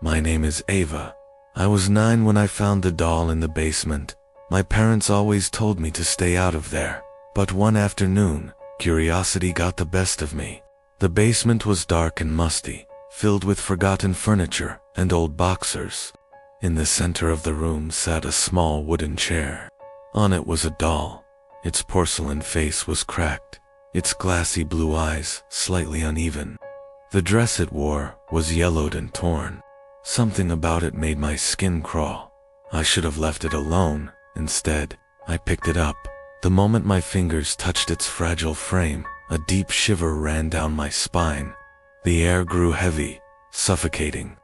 My name is Ava. I was 9 when I found the doll in the basement. My parents always told me to stay out of there. But one afternoon, curiosity got the best of me. The basement was dark and musty, filled with forgotten furniture and old boxers. In the center of the room sat a small wooden chair. On it was a doll. Its porcelain face was cracked, its glassy blue eyes slightly uneven. The dress it wore was yellowed and torn. Something about it made my skin crawl. I should have left it alone. Instead, I picked it up. The moment my fingers touched its fragile frame, a deep shiver ran down my spine. The air grew heavy, suffocating.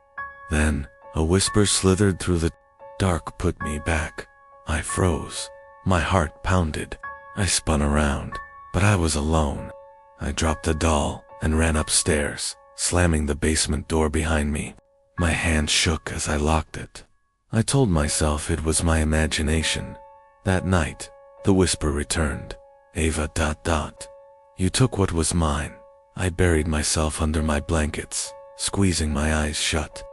Then, a whisper slithered through the dark, "Put me back." I froze. My heart pounded. I spun around, but I was alone. I dropped the doll and ran upstairs, slamming the basement door behind me. My hand shook as I locked it. I told myself it was my imagination. That night, the whisper returned. "Ava ... You took what was mine." I buried myself under my blankets, squeezing my eyes shut.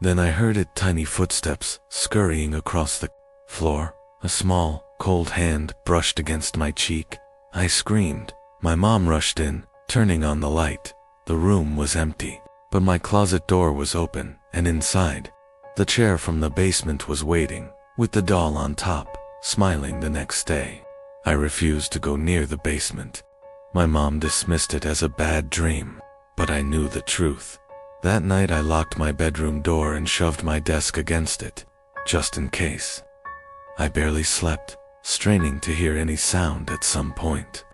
Then I heard tiny footsteps scurrying across the floor. A small, cold hand brushed against my cheek. I screamed. My mom rushed in, turning on the light. The room was empty, but my closet door was open, and inside, the chair from the basement was waiting, with the doll on top, smiling the next day. I refused to go near the basement. My mom dismissed it as a bad dream, but I knew the truth. That night I locked my bedroom door and shoved my desk against it, just in case. I barely slept, straining to hear any sound at some point.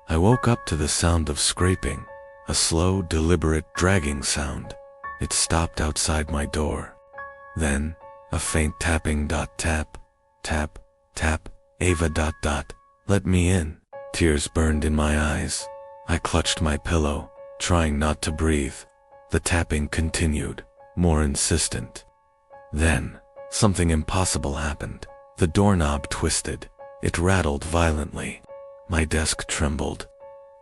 I woke up to the sound of scraping, a slow, deliberate dragging sound. It stopped outside my door. Then, a faint tapping. Tap, tap, tap, Ava ... Let me in. Tears burned in my eyes. I clutched my pillow, trying not to breathe. The tapping continued, more insistent. Then, something impossible happened. The doorknob twisted. It rattled violently. My desk trembled.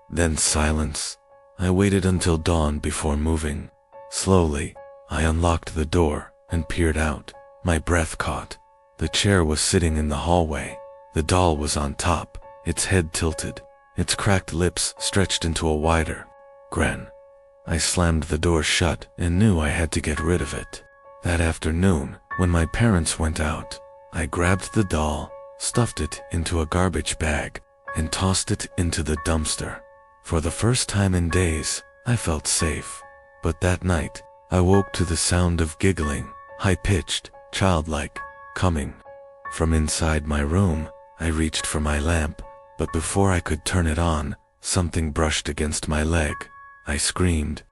Then silence. I waited until dawn before moving. Slowly, I unlocked the door and peered out. My breath caught. The chair was sitting in the hallway. The doll was on top, its head tilted, its cracked lips stretched into a wider grin. I slammed the door shut and knew I had to get rid of it. That afternoon, when my parents went out, I grabbed the doll, stuffed it into a garbage bag, and tossed it into the dumpster. For the first time in days, I felt safe. But that night, I woke to the sound of giggling, high-pitched, childlike, coming from inside my room. I reached for my lamp, but before I could turn it on, something brushed against my leg. I screamed.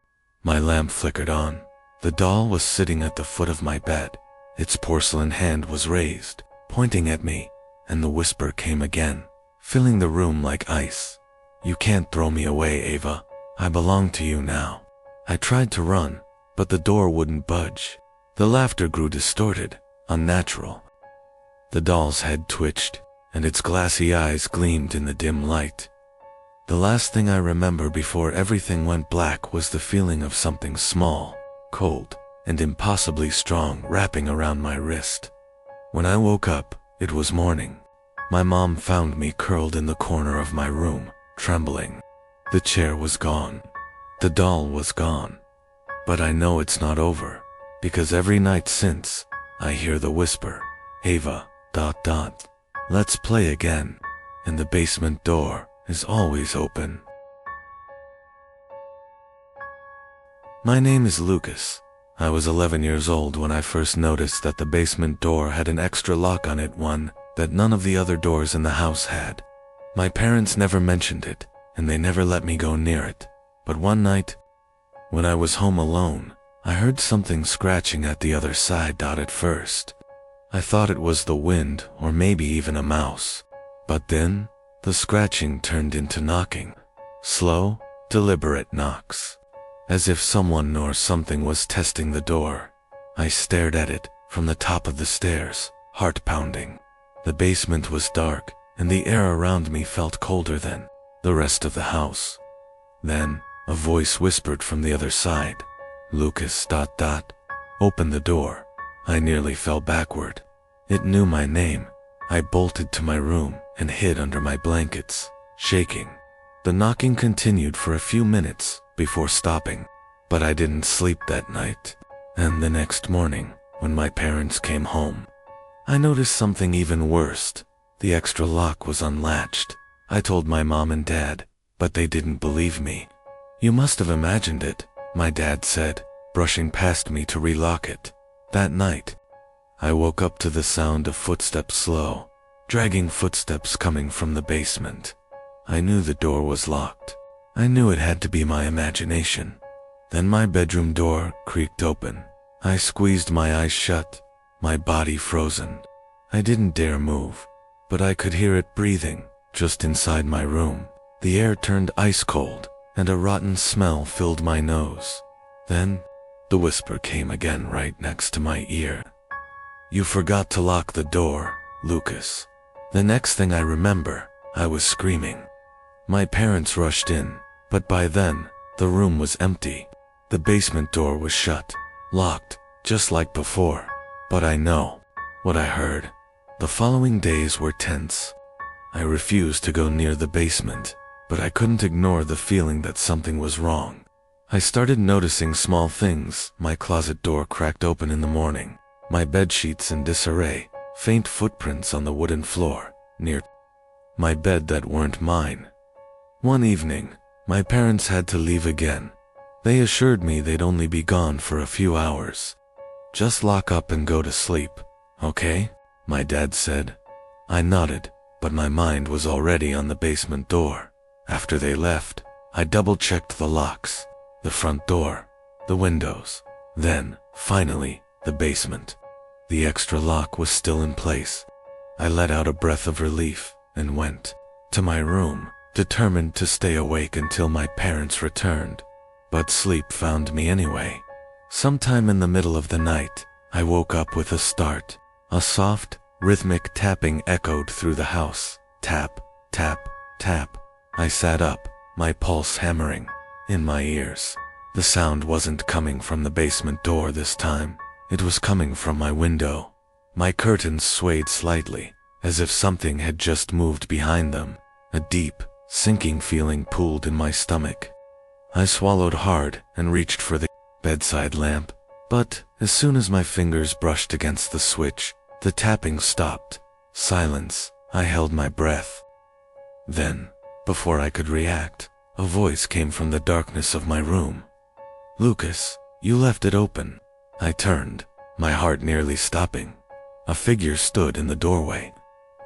My lamp flickered on. The doll was sitting at the foot of my bed. Its porcelain hand was raised, pointing at me, and the whisper came again, filling the room like ice. "You can't throw me away, Ava. I belong to you now." I tried to run, but the door wouldn't budge. The laughter grew distorted, unnatural. The doll's head twitched, and its glassy eyes gleamed in the dim light. The last thing I remember before everything went black was the feeling of something small, cold, and impossibly strong wrapping around my wrist. When I woke up, it was morning. My mom found me curled in the corner of my room, trembling. The chair was gone. The doll was gone. But I know it's not over, because every night since, I hear the whisper, "Ava ... Let's play again," and the basement door is always open. My name is Lucas. I was 11 years old when I first noticed that the basement door had an extra lock on it, one that none of the other doors in the house had. My parents never mentioned it, and they never let me go near it. But one night, when I was home alone, I heard something scratching at the other side. At first, I thought it was the wind or maybe even a mouse. But then, the scratching turned into knocking. Slow, deliberate knocks. As if someone or something was testing the door. I stared at it from the top of the stairs, heart pounding. The basement was dark, and the air around me felt colder than the rest of the house. Then, a voice whispered from the other side, "Lucas ... Open the door." I nearly fell backward. It knew my name. I bolted to my room and hid under my blankets, shaking. The knocking continued for a few minutes before stopping, but I didn't sleep that night. And the next morning, when my parents came home, I noticed something even worse. The extra lock was unlatched. I told my mom and dad, but they didn't believe me. "You must have imagined it," my dad said, brushing past me to relock it. That night, I woke up to the sound of footsteps, slow, dragging footsteps coming from the basement. I knew the door was locked. I knew it had to be my imagination. Then my bedroom door creaked open. I squeezed my eyes shut, my body frozen. I didn't dare move, but I could hear it breathing just inside my room. The air turned ice cold, and a rotten smell filled my nose. Then, the whisper came again right next to my ear. "You forgot to lock the door, Lucas." The next thing I remember, I was screaming. My parents rushed in, but by then, the room was empty. The basement door was shut, locked, just like before. But I know what I heard. The following days were tense. I refused to go near the basement, but I couldn't ignore the feeling that something was wrong. I started noticing small things. My closet door cracked open in the morning, my bed sheets in disarray, faint footprints on the wooden floor, near my bed that weren't mine. One evening, my parents had to leave again. They assured me they'd only be gone for a few hours. "Just lock up and go to sleep, okay?" my dad said. I nodded, but my mind was already on the basement door. After they left, I double-checked the locks, the front door, the windows. Then, finally, the basement. The extra lock was still in place. I let out a breath of relief and went to my room, determined to stay awake until my parents returned. But sleep found me anyway. Sometime in the middle of the night, I woke up with a start. A soft, rhythmic tapping echoed through the house. Tap, tap, tap. I sat up, my pulse hammering in my ears. The sound wasn't coming from the basement door this time. It was coming from my window. My curtains swayed slightly, as if something had just moved behind them. A deep, sinking feeling pooled in my stomach. I swallowed hard and reached for the bedside lamp, but as soon as my fingers brushed against the switch, the tapping stopped. Silence. I held my breath. Then, before I could react, a voice came from the darkness of my room. "Lucas, you left it open." I turned, my heart nearly stopping. A figure stood in the doorway.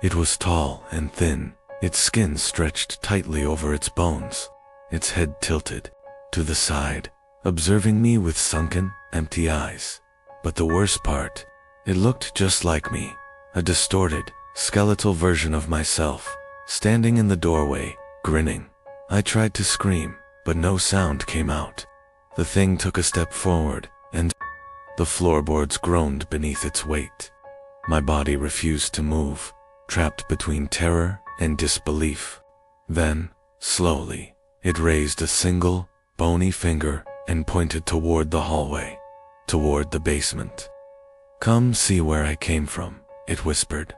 It was tall and thin, its skin stretched tightly over its bones, its head tilted to the side, observing me with sunken, empty eyes. But the worst part, it looked just like me, a distorted, skeletal version of myself, standing in the doorway, grinning. I tried to scream, but no sound came out. The thing took a step forward, and the floorboards groaned beneath its weight. My body refused to move, trapped between terror and disbelief. Then, slowly, it raised a single, bony finger and pointed toward the hallway, toward the basement. "Come see where I came from," it whispered.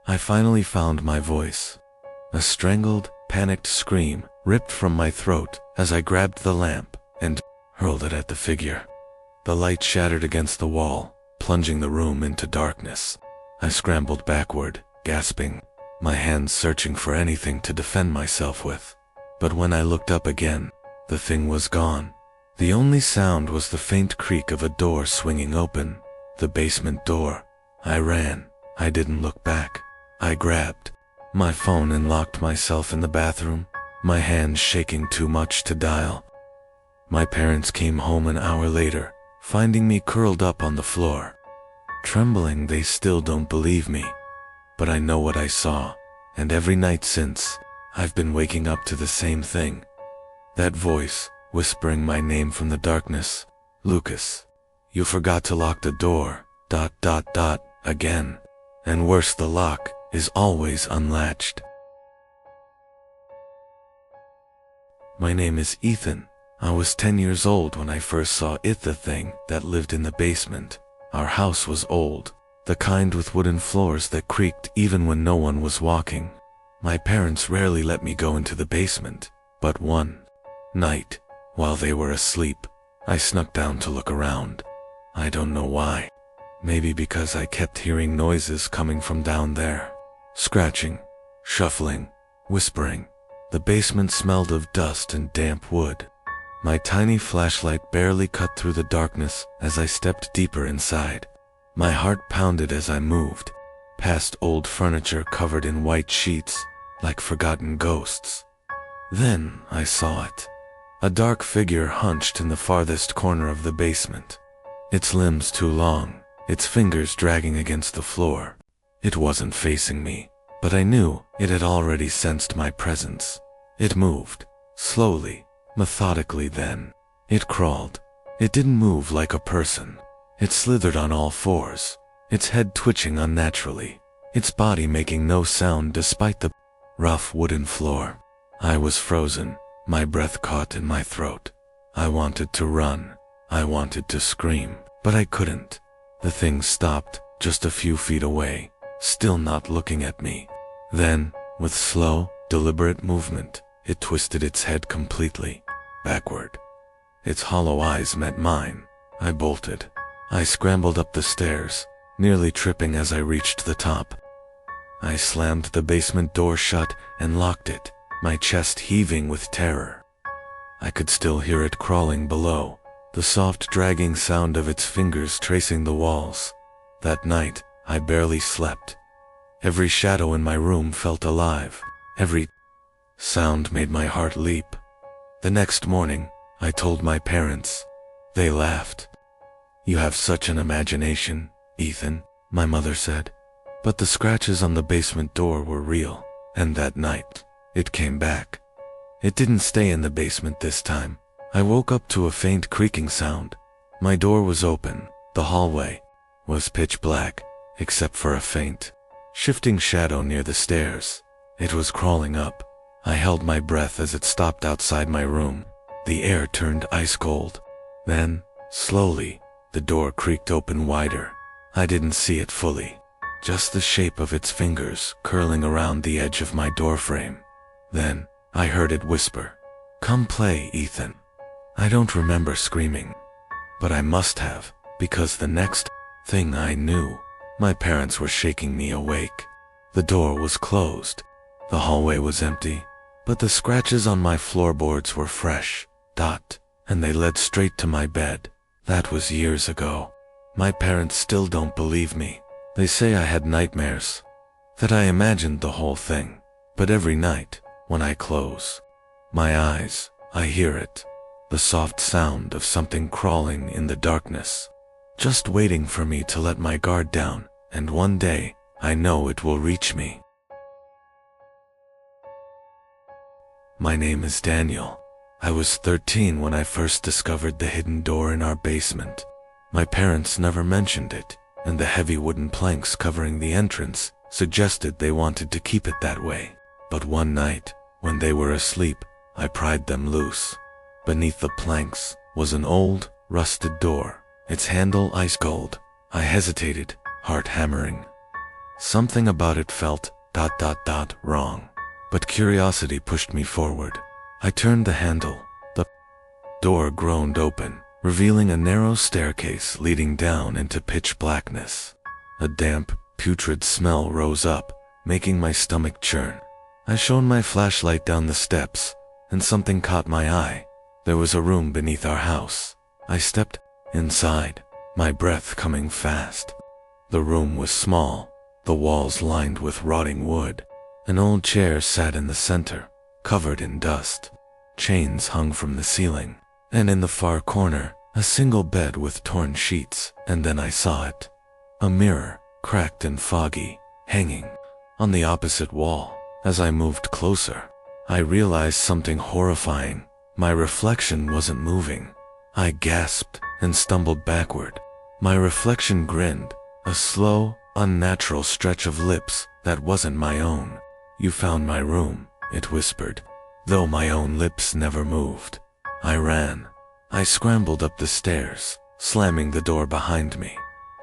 I finally found my voice. A strangled, panicked scream ripped from my throat as I grabbed the lamp and hurled it at the figure. The light shattered against the wall, plunging the room into darkness. I scrambled backward, gasping, my hands searching for anything to defend myself with. But when I looked up again, the thing was gone. The only sound was the faint creak of a door swinging open, the basement door. I ran. I didn't look back. I grabbed my phone and locked myself in the bathroom, my hands shaking too much to dial. My parents came home an hour later, finding me curled up on the floor. Trembling, they still don't believe me. But I know what I saw, and every night since, I've been waking up to the same thing. That voice, whispering my name from the darkness. "Lucas, you forgot to lock the door, ... again. And worse, the lock is always unlatched." My name is Ethan. I was 10 years old when I first saw it, the thing that lived in the basement. Our house was old, the kind with wooden floors that creaked even when no one was walking. My parents rarely let me go into the basement, but one night, while they were asleep, I snuck down to look around. I don't know why. Maybe because I kept hearing noises coming from down there. Scratching, shuffling, whispering. The basement smelled of dust and damp wood. My tiny flashlight barely cut through the darkness as I stepped deeper inside. My heart pounded as I moved, past old furniture covered in white sheets, like forgotten ghosts. Then I saw it. A dark figure hunched in the farthest corner of the basement. Its limbs too long, its fingers dragging against the floor. It wasn't facing me, but I knew it had already sensed my presence. It moved, slowly, methodically. Then it crawled. It didn't move like a person. It slithered on all fours, its head twitching unnaturally, its body making no sound despite the rough wooden floor. I was frozen, my breath caught in my throat. I wanted to run. I wanted to scream, but I couldn't. The thing stopped just a few feet away, still not looking at me. Then, with slow, deliberate movement, it twisted its head completely backward. Its hollow eyes met mine. I bolted. I scrambled up the stairs, nearly tripping as I reached the top. I slammed the basement door shut and locked it, my chest heaving with terror. I could still hear it crawling below, the soft dragging sound of its fingers tracing the walls. That night, I barely slept. Every shadow in my room felt alive. Every sound made my heart leap. The next morning, I told my parents. They laughed. "You have such an imagination, Ethan," my mother said. But the scratches on the basement door were real, and that night, it came back. It didn't stay in the basement this time. I woke up to a faint creaking sound. My door was open. The hallway was pitch black, except for a faint, shifting shadow near the stairs. It was crawling up. I held my breath as it stopped outside my room. The air turned ice cold. Then, slowly, the door creaked open wider. I didn't see it fully, just the shape of its fingers curling around the edge of my doorframe. Then, I heard it whisper, "Come play, Ethan." I don't remember screaming, but I must have, because the next thing I knew, my parents were shaking me awake. The door was closed. The hallway was empty, but the scratches on my floorboards were fresh, and they led straight to my bed. That was years ago. My parents still don't believe me. They say I had nightmares, that I imagined the whole thing. But every night, when I close my eyes, I hear it. The soft sound of something crawling in the darkness, just waiting for me to let my guard down, and one day, I know it will reach me. My name is Daniel. I was 13 when I first discovered the hidden door in our basement. My parents never mentioned it, and the heavy wooden planks covering the entrance suggested they wanted to keep it that way. But one night, when they were asleep, I pried them loose. Beneath the planks was an old, rusted door, its handle ice cold. I hesitated, heart hammering. Something about it felt ... wrong. But curiosity pushed me forward. I turned the handle. The door groaned open, revealing a narrow staircase leading down into pitch blackness. A damp, putrid smell rose up, making my stomach churn. I shone my flashlight down the steps, and something caught my eye. There was a room beneath our house. I stepped inside, my breath coming fast. The room was small, the walls lined with rotting wood. An old chair sat in the center, covered in dust. Chains hung from the ceiling, and in the far corner, a single bed with torn sheets. And then I saw it. A mirror, cracked and foggy, hanging on the opposite wall. As I moved closer, I realized something horrifying. My reflection wasn't moving. I gasped and stumbled backward. My reflection grinned, a slow, unnatural stretch of lips that wasn't my own. "You found my room," it whispered, though my own lips never moved. I ran. I scrambled up the stairs, slamming the door behind me.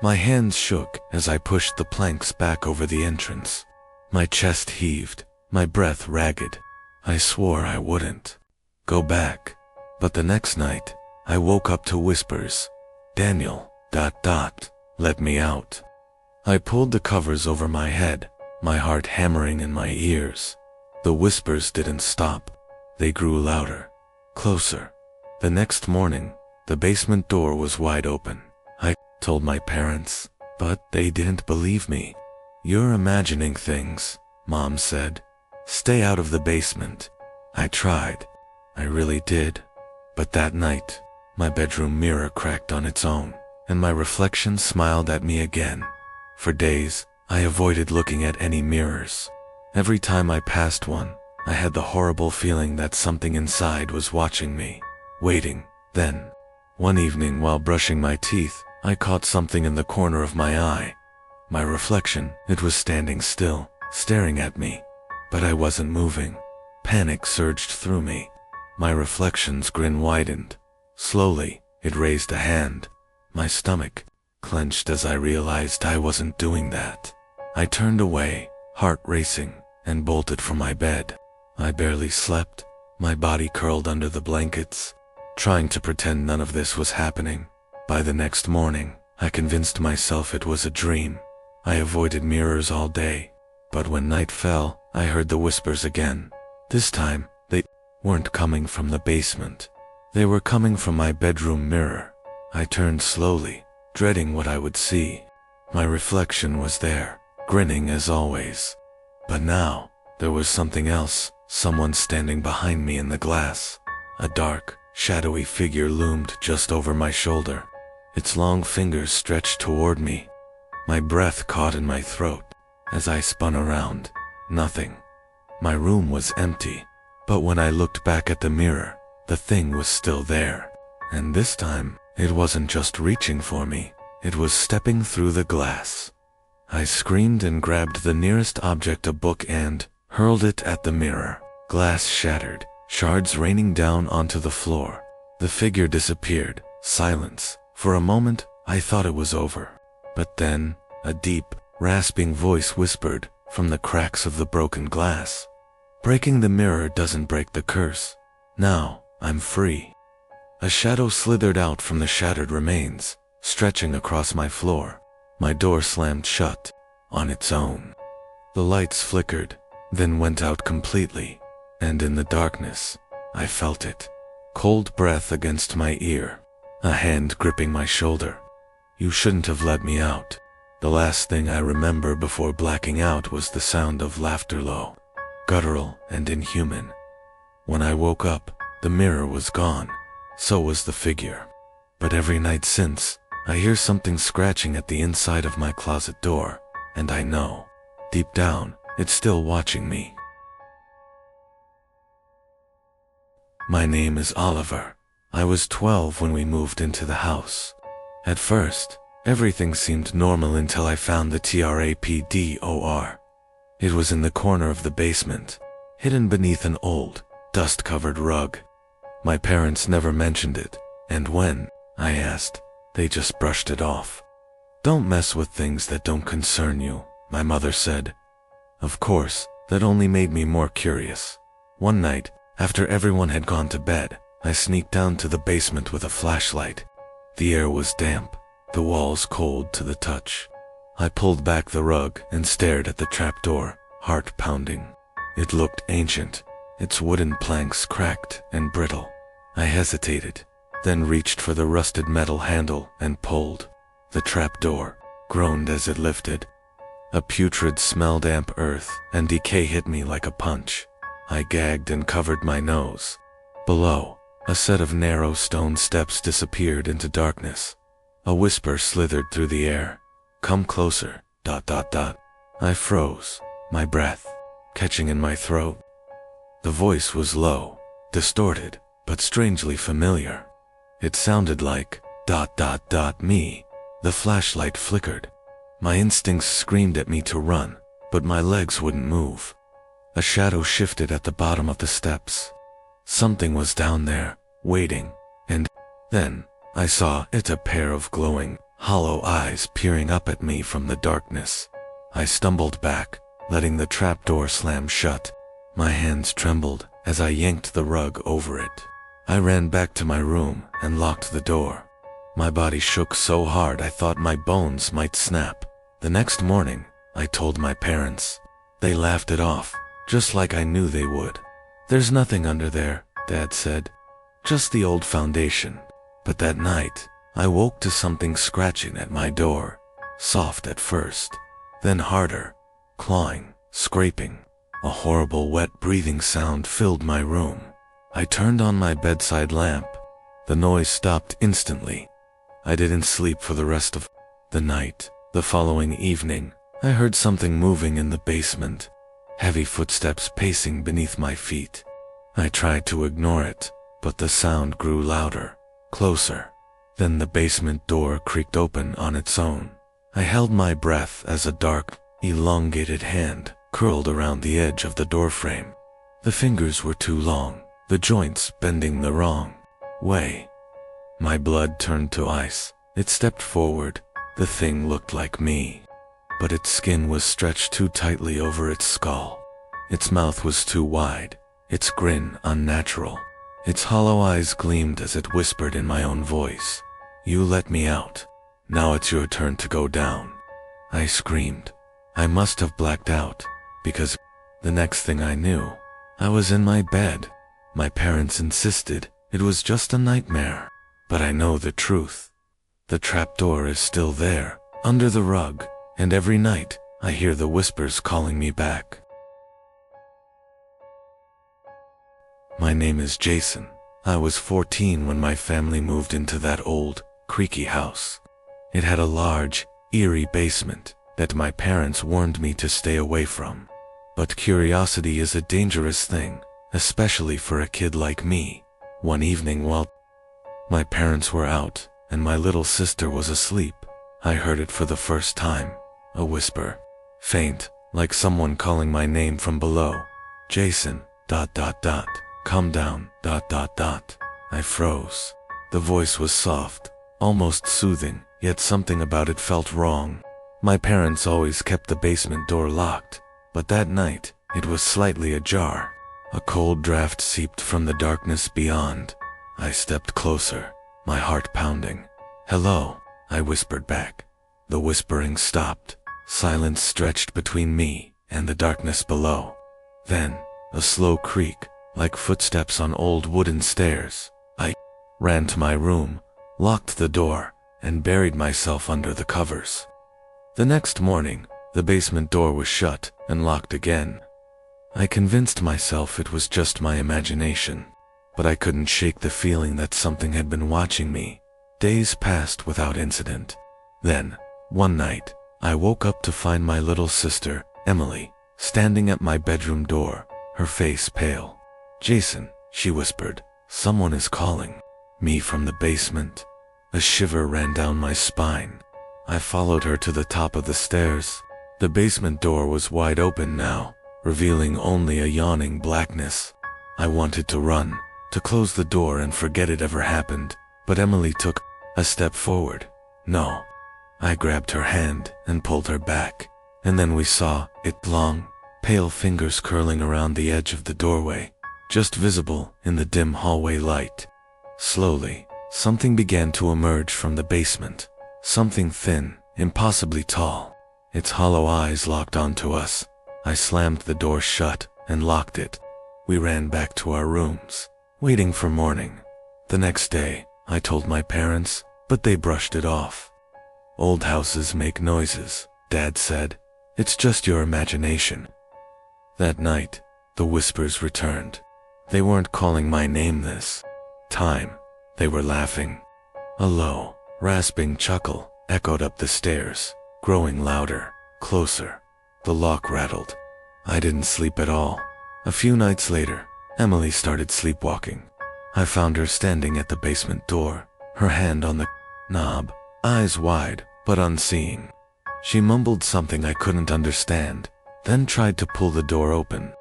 My hands shook as I pushed the planks back over the entrance. My chest heaved, my breath ragged. I swore I wouldn't go back. But the next night, I woke up to whispers. Daniel, ... let me out. I pulled the covers over my head, my heart hammering in my ears. The whispers didn't stop. They grew louder, closer. The next morning, the basement door was wide open. I told my parents, but they didn't believe me. You're imagining things, Mom said. Stay out of the basement. I tried. I really did. But that night, my bedroom mirror cracked on its own, and my reflection smiled at me again. For days, I avoided looking at any mirrors. Every time I passed one, I had the horrible feeling that something inside was watching me, waiting. Then, one evening while brushing my teeth, I caught something in the corner of my eye. My reflection, it was standing still, staring at me. But I wasn't moving. Panic surged through me. My reflection's grin widened. Slowly, it raised a hand. My stomach clenched as I realized I wasn't doing that. I turned away, heart racing, and bolted from my bed. I barely slept, my body curled under the blankets, trying to pretend none of this was happening. By the next morning, I convinced myself it was a dream. I avoided mirrors all day, but when night fell, I heard the whispers again. This time, they weren't coming from the basement. They were coming from my bedroom mirror. I turned slowly, dreading what I would see. My reflection was there, grinning as always. But now, there was something else, someone standing behind me in the glass. A dark, shadowy figure loomed just over my shoulder. Its long fingers stretched toward me. My breath caught in my throat. As I spun around, nothing. My room was empty, but when I looked back at the mirror, the thing was still there. And this time, it wasn't just reaching for me, it was stepping through the glass. I screamed and grabbed the nearest object, a book, and hurled it at the mirror. Glass shattered, shards raining down onto the floor. The figure disappeared. Silence. For a moment, I thought it was over. But then, a deep, rasping voice whispered from the cracks of the broken glass. Breaking the mirror doesn't break the curse. Now, I'm free. A shadow slithered out from the shattered remains, stretching across my floor. My door slammed shut, on its own. The lights flickered, then went out completely, and in the darkness, I felt it. Cold breath against my ear, a hand gripping my shoulder. You shouldn't have let me out. The last thing I remember before blacking out was the sound of laughter, low, guttural, and inhuman. When I woke up, the mirror was gone. So was the figure. But every night since, I hear something scratching at the inside of my closet door, and I know, deep down, it's still watching me. My name is Oliver. I was 12 when we moved into the house. At first, everything seemed normal until I found the trapdoor. It was in the corner of the basement, hidden beneath an old, dust-covered rug. My parents never mentioned it, and when I asked, they just brushed it off. Don't mess with things that don't concern you, my mother said. Of course, that only made me more curious. One night, after everyone had gone to bed, I sneaked down to the basement with a flashlight. The air was damp, the walls cold to the touch. I pulled back the rug and stared at the trapdoor, heart pounding. It looked ancient, its wooden planks cracked and brittle. I hesitated, then reached for the rusted metal handle and pulled. The trapdoor groaned as it lifted. A putrid smell, damp earth and decay hit me like a punch. I gagged and covered my nose. Below, a set of narrow stone steps disappeared into darkness. A whisper slithered through the air. Come closer, ... I froze, my breath catching in my throat. The voice was low, distorted, but strangely familiar. It sounded like ... me. The flashlight flickered. My instincts screamed at me to run, but my legs wouldn't move. A shadow shifted at the bottom of the steps. Something was down there, waiting, and then I saw it, a pair of glowing, hollow eyes peering up at me from the darkness. I stumbled back, letting the trapdoor slam shut. My hands trembled as I yanked the rug over it. I ran back to my room and locked the door. My body shook so hard I thought my bones might snap. The next morning, I told my parents. They laughed it off, just like I knew they would. "There's nothing under there," Dad said. "Just the old foundation." But that night, I woke to something scratching at my door. Soft at first, then harder, clawing, scraping. A horrible wet breathing sound filled my room. I turned on my bedside lamp. The noise stopped instantly. I didn't sleep for the rest of the night. The following evening, I heard something moving in the basement. Heavy footsteps pacing beneath my feet. I tried to ignore it, but the sound grew louder, closer. Then the basement door creaked open on its own. I held my breath as a dark, elongated hand curled around the edge of the doorframe. The fingers were too long, the joints bending the wrong way. My blood turned to ice. It stepped forward. The thing looked like me, but its skin was stretched too tightly over its skull. Its mouth was too wide, its grin unnatural. Its hollow eyes gleamed as it whispered in my own voice, "You let me out. Now it's your turn to go down." I screamed. I must have blacked out, because the next thing I knew, I was in my bed. My parents insisted it was just a nightmare, but I know the truth. The trapdoor is still there, under the rug, and every night I hear the whispers calling me back. My name is Jason. I was 14 when my family moved into that old, creaky house. It had a large, eerie basement that my parents warned me to stay away from. But curiosity is a dangerous thing, especially for a kid like me. One evening while my parents were out and my little sister was asleep, I heard it for the first time. A whisper, faint, like someone calling my name from below. "Jason, ... Calm down, ... I froze. The voice was soft, almost soothing, yet something about it felt wrong. My parents always kept the basement door locked, but that night, it was slightly ajar. A cold draft seeped from the darkness beyond. I stepped closer, my heart pounding. "Hello," I whispered back. The whispering stopped. Silence stretched between me and the darkness below. Then, a slow creak, like footsteps on old wooden stairs. I ran to my room, locked the door, and buried myself under the covers. The next morning, the basement door was shut and locked again. I convinced myself it was just my imagination, but I couldn't shake the feeling that something had been watching me. Days passed without incident. Then, one night, I woke up to find my little sister, Emily, standing at my bedroom door, her face pale. "Jason," she whispered, "someone is calling me from the basement." A shiver ran down my spine. I followed her to the top of the stairs. The basement door was wide open now, revealing only a yawning blackness. I wanted to run, to close the door and forget it ever happened, but Emily took a step forward. "No." I grabbed her hand and pulled her back, and then we saw it, long, pale fingers curling around the edge of the doorway, just visible in the dim hallway light. Slowly, something began to emerge from the basement. Something thin, impossibly tall. Its hollow eyes locked onto us. I slammed the door shut and locked it. We ran back to our rooms, waiting for morning. The next day, I told my parents, but they brushed it off. "Old houses make noises," Dad said. "It's just your imagination." That night, the whispers returned. They weren't calling my name this time. They were laughing. A low, rasping chuckle echoed up the stairs, growing louder, closer. The lock rattled. I didn't sleep at all. A few nights later, Emily started sleepwalking. I found her standing at the basement door, her hand on the knob, eyes wide but unseeing. She mumbled something I couldn't understand, then tried to pull the door open.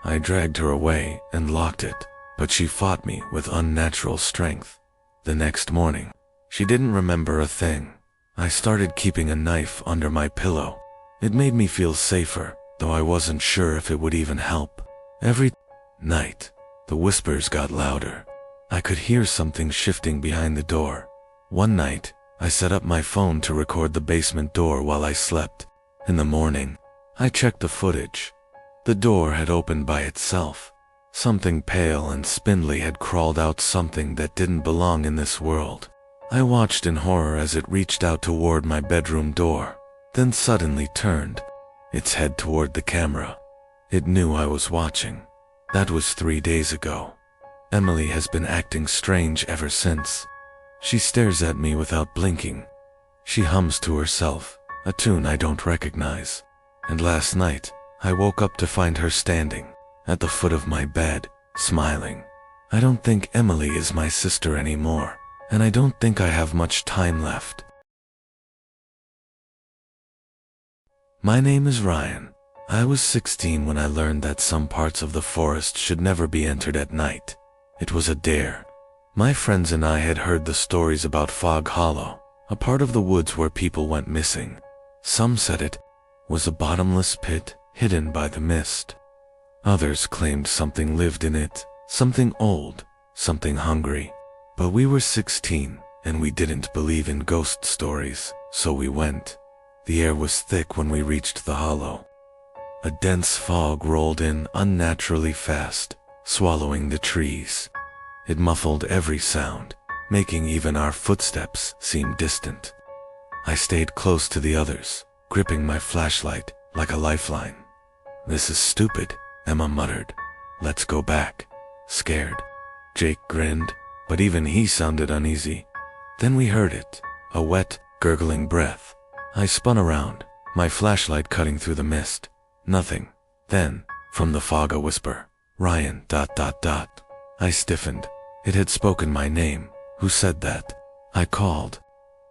I dragged her away and locked it, but she fought me with unnatural strength. The next morning, she didn't remember a thing. I started keeping a knife under my pillow. It made me feel safer, though I wasn't sure if it would even help. Every night, the whispers got louder. I could hear something shifting behind the door. One night, I set up my phone to record the basement door while I slept. In the morning, I checked the footage. The door had opened by itself. Something pale and spindly had crawled out, something that didn't belong in this world. I watched in horror as it reached out toward my bedroom door, then suddenly turned its head toward the camera. It knew I was watching. That was 3 days ago. Emily has been acting strange ever since. She stares at me without blinking. She hums to herself, a tune I don't recognize. And last night, I woke up to find her standing at the foot of my bed, smiling. I don't think Emily is my sister anymore, and I don't think I have much time left. My name is Ryan. I was 16 when I learned that some parts of the forest should never be entered at night. It was a dare. My friends and I had heard the stories about Fog Hollow, a part of the woods where people went missing. Some said it was a bottomless pit hidden by the mist. Others claimed something lived in it, something old, something hungry. But we were 16, and we didn't believe in ghost stories, so we went. The air was thick when we reached the hollow. A dense fog rolled in unnaturally fast, swallowing the trees. It muffled every sound, making even our footsteps seem distant. I stayed close to the others, gripping my flashlight like a lifeline. "This is stupid," Emma muttered. "Let's go back." Scared, Jake grinned, but even he sounded uneasy. Then we heard it, a wet, gurgling breath. I spun around, my flashlight cutting through the mist. Nothing. Then, from the fog, a whisper. "Ryan, .. I stiffened. It had spoken my name. Who said that? I called.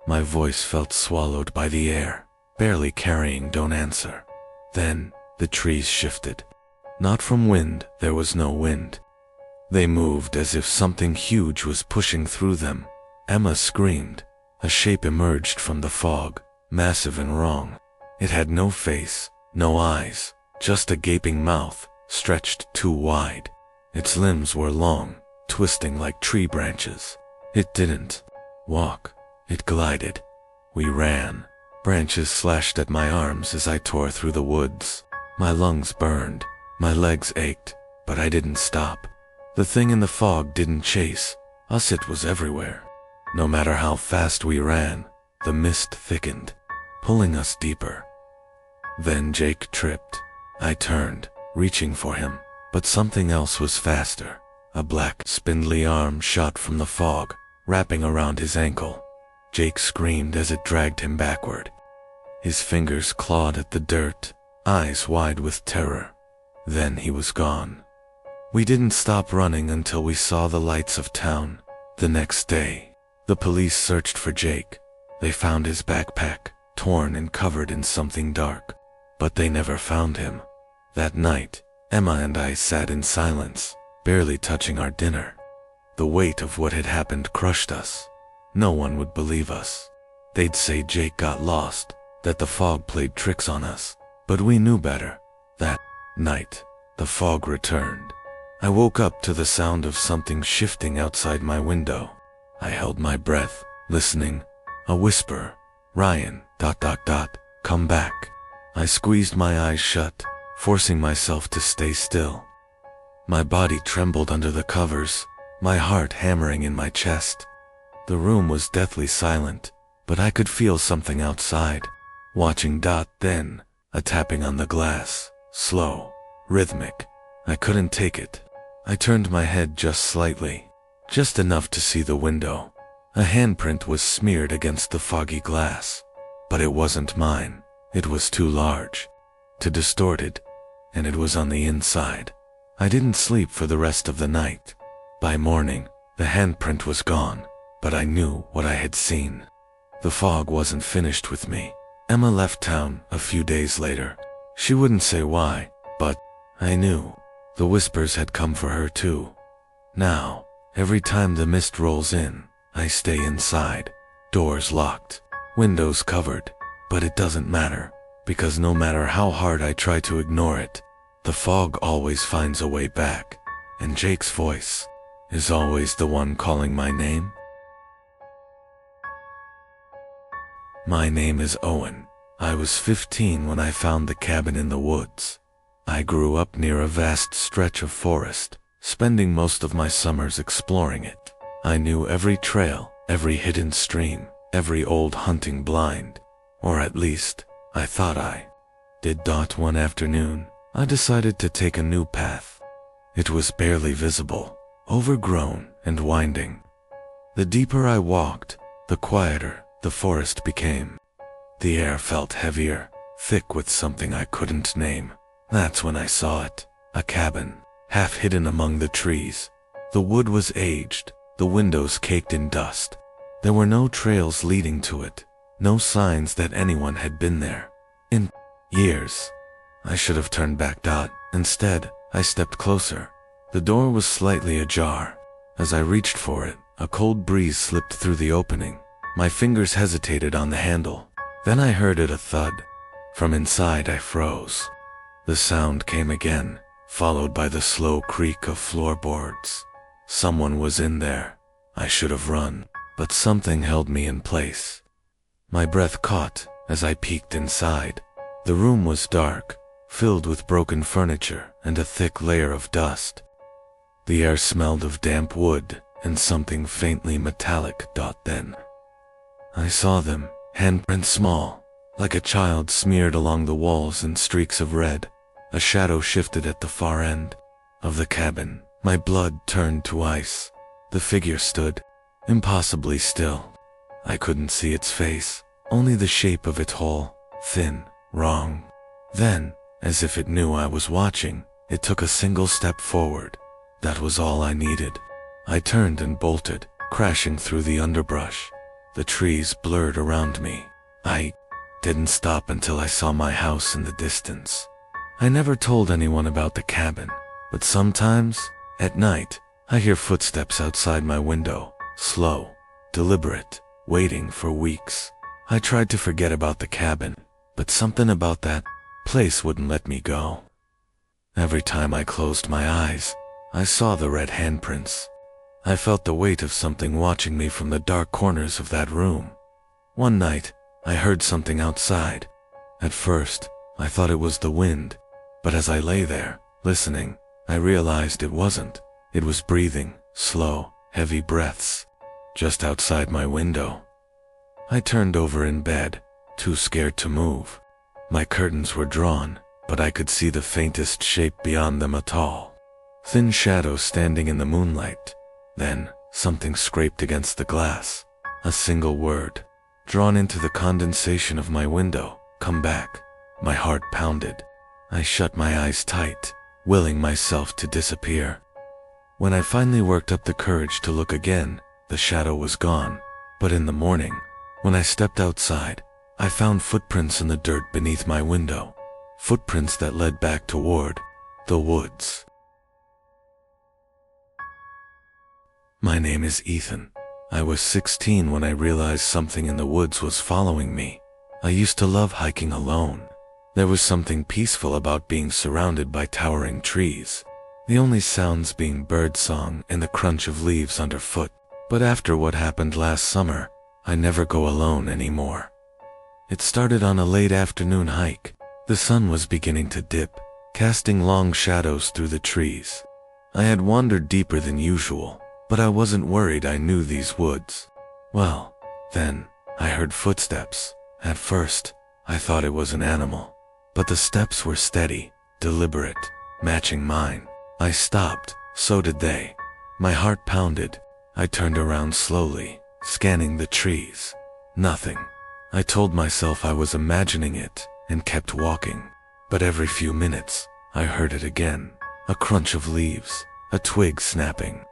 My voice felt swallowed by the air, barely carrying "Don't answer." Then, the trees shifted. Not from wind, there was no wind. They moved as if something huge was pushing through them. Emma screamed. A shape emerged from the fog, massive and wrong. It had no face, no eyes, just a gaping mouth, stretched too wide. Its limbs were long, twisting like tree branches. It didn't walk, it glided. We ran. Branches slashed at my arms as I tore through the woods. My lungs burned, my legs ached, but I didn't stop. The thing in the fog didn't chase us, it was everywhere. No matter how fast we ran, the mist thickened, pulling us deeper. Then Jake tripped. I turned, reaching for him, but something else was faster. A black, spindly arm shot from the fog, wrapping around his ankle. Jake screamed as it dragged him backward. His fingers clawed at the dirt, eyes wide with terror. Then he was gone. We didn't stop running until we saw the lights of town. The next day, the police searched for Jake. They found his backpack, torn and covered in something dark, but they never found him. That night, Emma and I sat in silence, barely touching our dinner. The weight of what had happened crushed us. No one would believe us. They'd say Jake got lost, that the fog played tricks on us, but we knew better. That night, the fog returned. I woke up to the sound of something shifting outside my window. I held my breath, listening. A whisper. "Ryan, .. come back." I squeezed my eyes shut, forcing myself to stay still. My body trembled under the covers, my heart hammering in my chest. The room was deathly silent, but I could feel something outside, watching. Then, a tapping on the glass, slow, rhythmic. I couldn't take it. I turned my head just slightly, just enough to see the window. A handprint was smeared against the foggy glass, but it wasn't mine. It was too large, too distorted, and it was on the inside. I didn't sleep for the rest of the night. By morning, the handprint was gone, but I knew what I had seen. The fog wasn't finished with me. Emma left town a few days later. She wouldn't say why, but I knew. The whispers had come for her too. Now, every time the mist rolls in, I stay inside, doors locked, windows covered, but it doesn't matter, because no matter how hard I try to ignore it, the fog always finds a way back, and Jake's voice is always the one calling my name. My name is Owen. I was 15 when I found the cabin in the woods. I grew up near a vast stretch of forest, spending most of my summers exploring it. I knew every trail, every hidden stream, every old hunting blind, or at least, I thought I did. One afternoon, I decided to take a new path. It was barely visible, overgrown and winding. The deeper I walked, the quieter the forest became. The air felt heavier, thick with something I couldn't name. That's when I saw it, a cabin, half hidden among the trees. The wood was aged, the windows caked in dust. There were no trails leading to it, no signs that anyone had been there in years. I should have turned back. Instead, I stepped closer. The door was slightly ajar. As I reached for it, a cold breeze slipped through the opening. My fingers hesitated on the handle. Then I heard a thud. From inside I froze. The sound came again, followed by the slow creak of floorboards. Someone was in there. I should have run, but something held me in place. My breath caught as I peeked inside. The room was dark, filled with broken furniture and a thick layer of dust. The air smelled of damp wood and something faintly metallic. Then I saw them, handprints small, like a child, smeared along the walls in streaks of red. A shadow shifted at the far end of the cabin. My blood turned to ice. The figure stood, impossibly still. I couldn't see its face, only the shape of it, tall, thin, wrong. Then, as if it knew I was watching, it took a single step forward. That was all I needed. I turned and bolted, crashing through the underbrush. The trees blurred around me. I didn't stop until I saw my house in the distance. I never told anyone about the cabin, but sometimes, at night, I hear footsteps outside my window, slow, deliberate, waiting for weeks. I tried to forget about the cabin, but something about that place wouldn't let me go. Every time I closed my eyes, I saw the red handprints. I felt the weight of something watching me from the dark corners of that room. One night, I heard something outside. At first, I thought it was the wind, but as I lay there, listening, I realized it wasn't. It was breathing, slow, heavy breaths, just outside my window. I turned over in bed, too scared to move. My curtains were drawn, but I could see the faintest shape beyond them, a tall, thin shadow standing in the moonlight. Then, something scraped against the glass. A single word, drawn into the condensation of my window, "Come back." My heart pounded. I shut my eyes tight, willing myself to disappear. When I finally worked up the courage to look again, the shadow was gone. But in the morning, when I stepped outside, I found footprints in the dirt beneath my window. Footprints that led back toward the woods. My name is Ethan. I was 16 when I realized something in the woods was following me. I used to love hiking alone. There was something peaceful about being surrounded by towering trees, the only sounds being birdsong and the crunch of leaves underfoot. But after what happened last summer, I never go alone anymore. It started on a late afternoon hike. The sun was beginning to dip, casting long shadows through the trees. I had wandered deeper than usual, but I wasn't worried. I knew these woods. Well, then, I heard footsteps. At first, I thought it was an animal. But the steps were steady, deliberate, matching mine. I stopped, so did they. My heart pounded. I turned around slowly, scanning the trees. Nothing. I told myself I was imagining it, and kept walking. But every few minutes, I heard it again. A crunch of leaves, a twig snapping.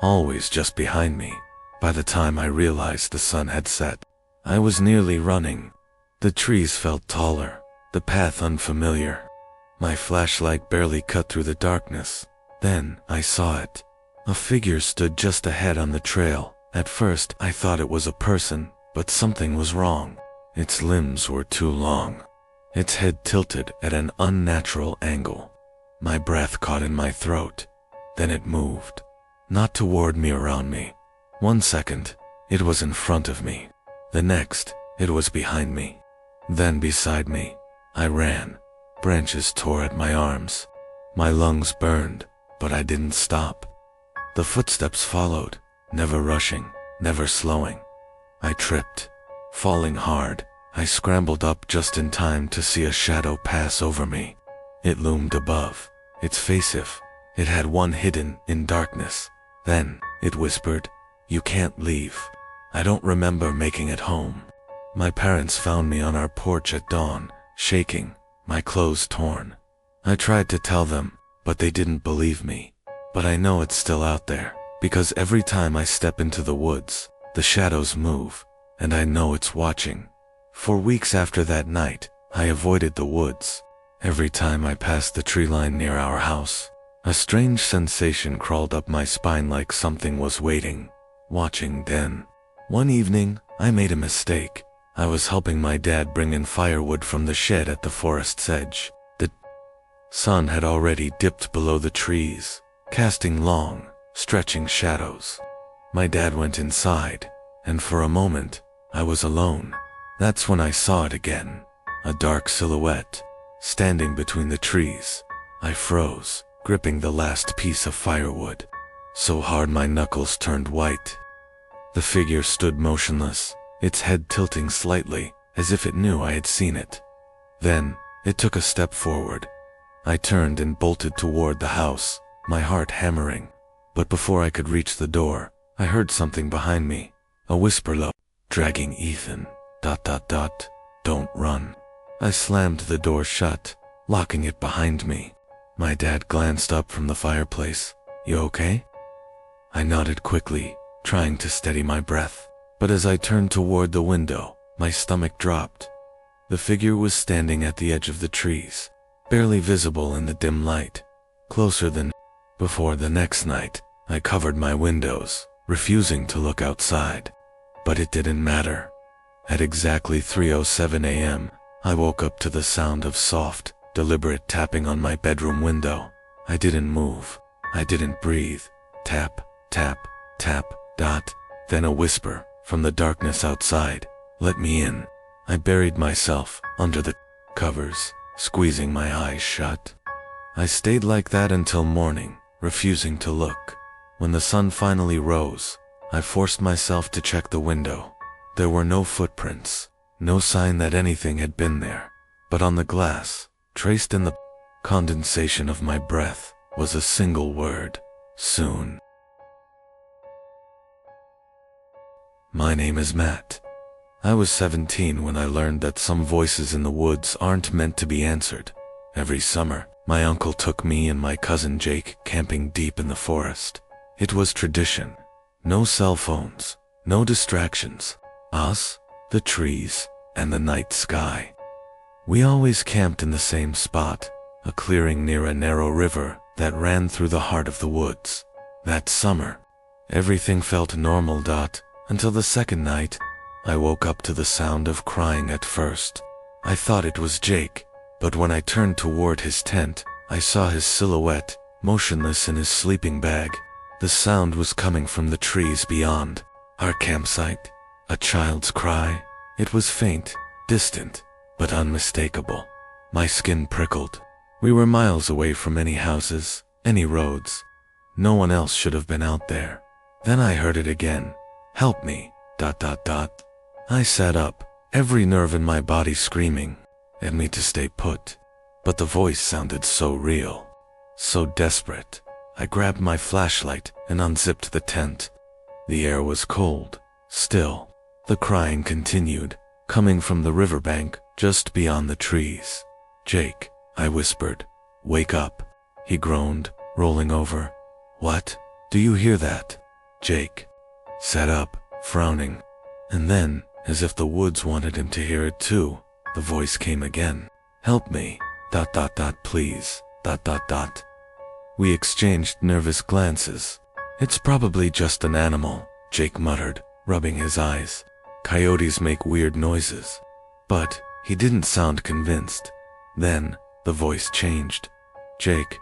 Always just behind me. By the time I realized the sun had set, I was nearly running. The trees felt taller, the path unfamiliar. My flashlight barely cut through the darkness. Then I saw it. A figure stood just ahead on the trail. At first, I thought it was a person, but something was wrong. Its limbs were too long. Its head tilted at an unnatural angle. My breath caught in my throat. Then it moved. Not toward me, around me. 1 second, it was in front of me. The next, it was behind me. Then beside me. I ran. Branches tore at my arms. My lungs burned, but I didn't stop. The footsteps followed, never rushing, never slowing. I tripped, falling hard. I scrambled up just in time to see a shadow pass over me. It loomed above, its face if it had one hidden in darkness. Then it whispered, "You can't leave." I don't remember making it home. My parents found me on our porch at dawn, shaking, my clothes torn. I tried to tell them, but they didn't believe me. But I know it's still out there, because every time I step into the woods, the shadows move, and I know it's watching. For weeks after that night, I avoided the woods. Every time I passed the tree line near our house, a strange sensation crawled up my spine, like something was waiting, watching. Then, one evening, I made a mistake. I was helping my dad bring in firewood from the shed at the forest's edge. The sun had already dipped below the trees, casting long, stretching shadows. My dad went inside, and for a moment, I was alone. That's when I saw it again, a dark silhouette, standing between the trees. I froze, gripping the last piece of firewood, so hard my knuckles turned white. The figure stood motionless, its head tilting slightly, as if it knew I had seen it. Then, it took a step forward. I turned and bolted toward the house, my heart hammering. But before I could reach the door, I heard something behind me, a whisper low, "Dragging Ethan, ... don't run." I slammed the door shut, locking it behind me. My dad glanced up from the fireplace. "You okay?" I nodded quickly, trying to steady my breath. But as I turned toward the window, my stomach dropped. The figure was standing at the edge of the trees, barely visible in the dim light, closer than before. The next night, I covered my windows, refusing to look outside. But it didn't matter. At exactly 3:07 a.m., I woke up to the sound of soft, deliberate tapping on my bedroom window. I didn't move. I didn't breathe. Tap, tap, tap, dot. Then a whisper from the darkness outside, "Let me in." I buried myself under the covers, squeezing my eyes shut. I stayed like that until morning, refusing to look. When the sun finally rose, I forced myself to check the window. There were no footprints, no sign that anything had been there. But on the glass, traced in the condensation of my breath, was a single word: soon. My name is Matt. I was 17 when I learned that some voices in the woods aren't meant to be answered. Every summer, my uncle took me and my cousin Jake camping deep in the forest. It was tradition. No cell phones, no distractions. Us, the trees, and the night sky. We always camped in the same spot, a clearing near a narrow river that ran through the heart of the woods. That summer, everything felt normal. Until the second night, I woke up to the sound of crying. At first, I thought it was Jake, but when I turned toward his tent, I saw his silhouette, motionless in his sleeping bag. The sound was coming from the trees beyond our campsite. A child's cry. It was faint, distant, but unmistakable. My skin prickled. We were miles away from any houses, any roads. No one else should have been out there. Then I heard it again. "Help me, ... I sat up, every nerve in my body screaming at me to stay put. But the voice sounded so real, so desperate. I grabbed my flashlight and unzipped the tent. The air was cold, still. The crying continued, coming from the riverbank just beyond the trees. "Jake," I whispered. "Wake up." He groaned, rolling over. "What? Do you hear that?" Jake sat up, frowning. And then, as if the woods wanted him to hear it too, the voice came again. "Help me, ... please, ... We exchanged nervous glances. "It's probably just an animal," Jake muttered, rubbing his eyes. "Coyotes make weird noises. But he didn't sound convinced. Then the voice changed. Jake, ...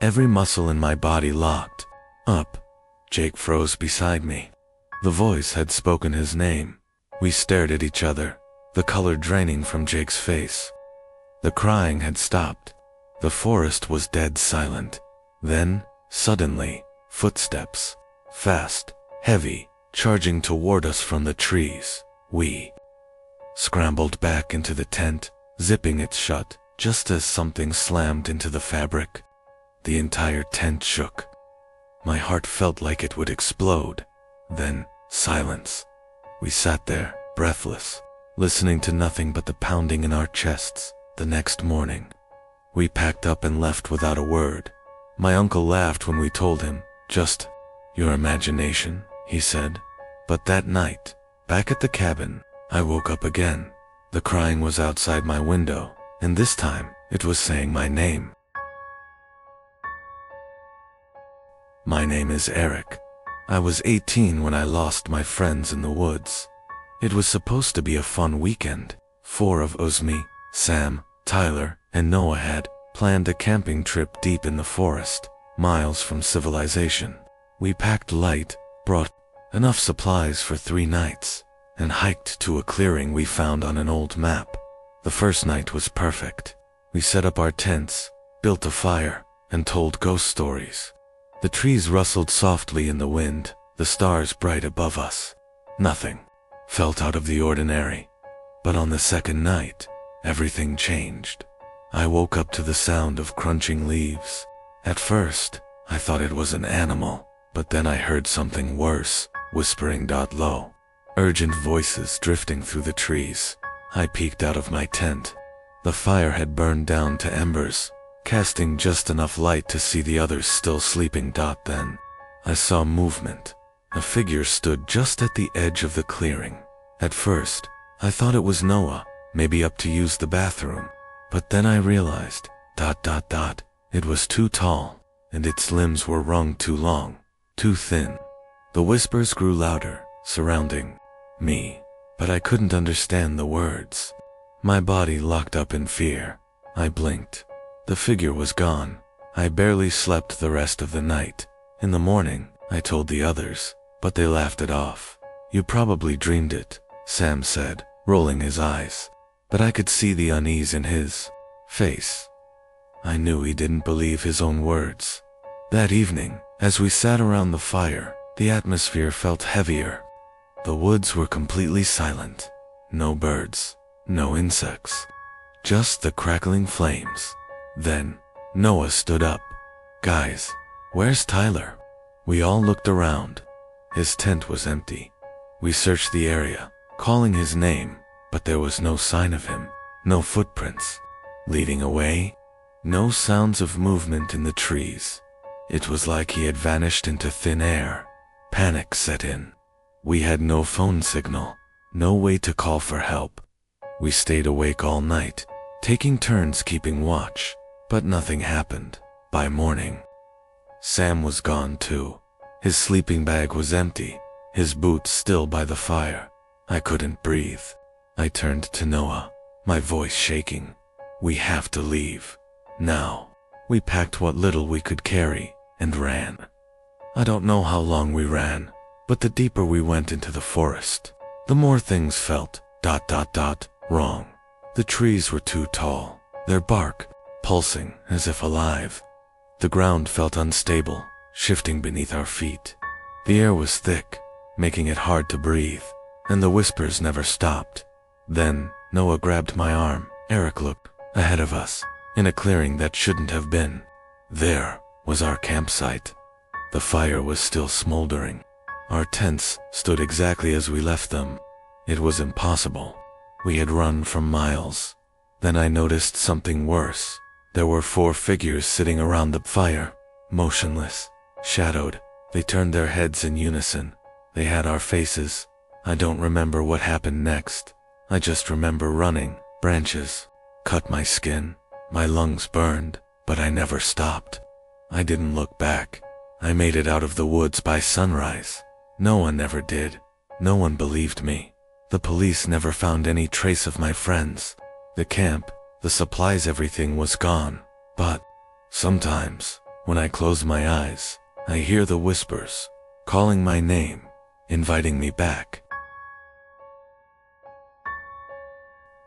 Every muscle in my body locked up. Jake froze beside me. The voice had spoken his name. We stared at each other, the color draining from Jake's face. The crying had stopped. The forest was dead silent. Then, suddenly, footsteps. Fast, heavy, charging toward us from the trees. We scrambled back into the tent, zipping it shut, just as something slammed into the fabric. The entire tent shook. My heart felt like it would explode. Then, silence. We sat there, breathless, listening to nothing but the pounding in our chests. The next morning, we packed up and left without a word. My uncle laughed when we told him, "Just your imagination," he said. But that night, back at the cabin, I woke up again. The crying was outside my window, and this time, it was saying my name. My name is Eric. I was 18 when I lost my friends in the woods. It was supposed to be a fun weekend. 4 of us, me, Sam, Tyler, and Noah had planned a camping trip deep in the forest, miles from civilization. We packed light, brought enough supplies for 3 nights, and hiked to a clearing we found on an old map. The first night was perfect. We set up our tents, built a fire, and told ghost stories. The trees rustled softly in the wind, the stars bright above us. Nothing felt out of the ordinary. But on the second night, everything changed. I woke up to the sound of crunching leaves. At first, I thought it was an animal, but then I heard something worse, whispering low. Urgent voices drifting through the trees. I peeked out of my tent. The fire had burned down to embers, casting just enough light to see the others still sleeping. Then, I saw movement. A figure stood just at the edge of the clearing. At first, I thought it was Noah, maybe up to use the bathroom. But then I realized, ... It was too tall, and its limbs were wrung too long, too thin. The whispers grew louder, surrounding me, but I couldn't understand the words. My body locked up in fear. I blinked. The figure was gone. I barely slept the rest of the night. In the morning, I told the others, but they laughed it off. "You probably dreamed it," Sam said, rolling his eyes. But I could see the unease in his face. I knew he didn't believe his own words. That evening, as we sat around the fire, the atmosphere felt heavier. The woods were completely silent. No birds, no insects, just the crackling flames. Then, Noah stood up. "Guys, where's Tyler?" We all looked around. His tent was empty. We searched the area, calling his name, but there was no sign of him. No footprints leading away. No sounds of movement in the trees. It was like he had vanished into thin air. Panic set in. We had no phone signal, no way to call for help. We stayed awake all night, taking turns keeping watch, but nothing happened. By morning, Sam was gone too. His sleeping bag was empty, his boots still by the fire. I couldn't breathe. I turned to Noah, my voice shaking. "We have to leave. Now." We packed what little we could carry and ran. I don't know how long we ran, but the deeper we went into the forest, the more things felt ... wrong. The trees were too tall, their bark pulsing as if alive. The ground felt unstable, shifting beneath our feet. The air was thick, making it hard to breathe, and the whispers never stopped. Then, Noah grabbed my arm. "Eric, look ahead of us, in a clearing that shouldn't have been." There was our campsite. The fire was still smoldering. Our tents stood exactly as we left them. It was impossible. We had run for miles. Then I noticed something worse. There were 4 figures sitting around the fire, motionless, shadowed. They turned their heads in unison. They had our faces. I don't remember what happened next. I just remember running. Branches cut my skin. My lungs burned, but I never stopped. I didn't look back. I made it out of the woods by sunrise. No one ever did. No one believed me. The police never found any trace of my friends. The camp, the supplies, everything was gone. But sometimes, when I close my eyes, I hear the whispers, calling my name, inviting me back.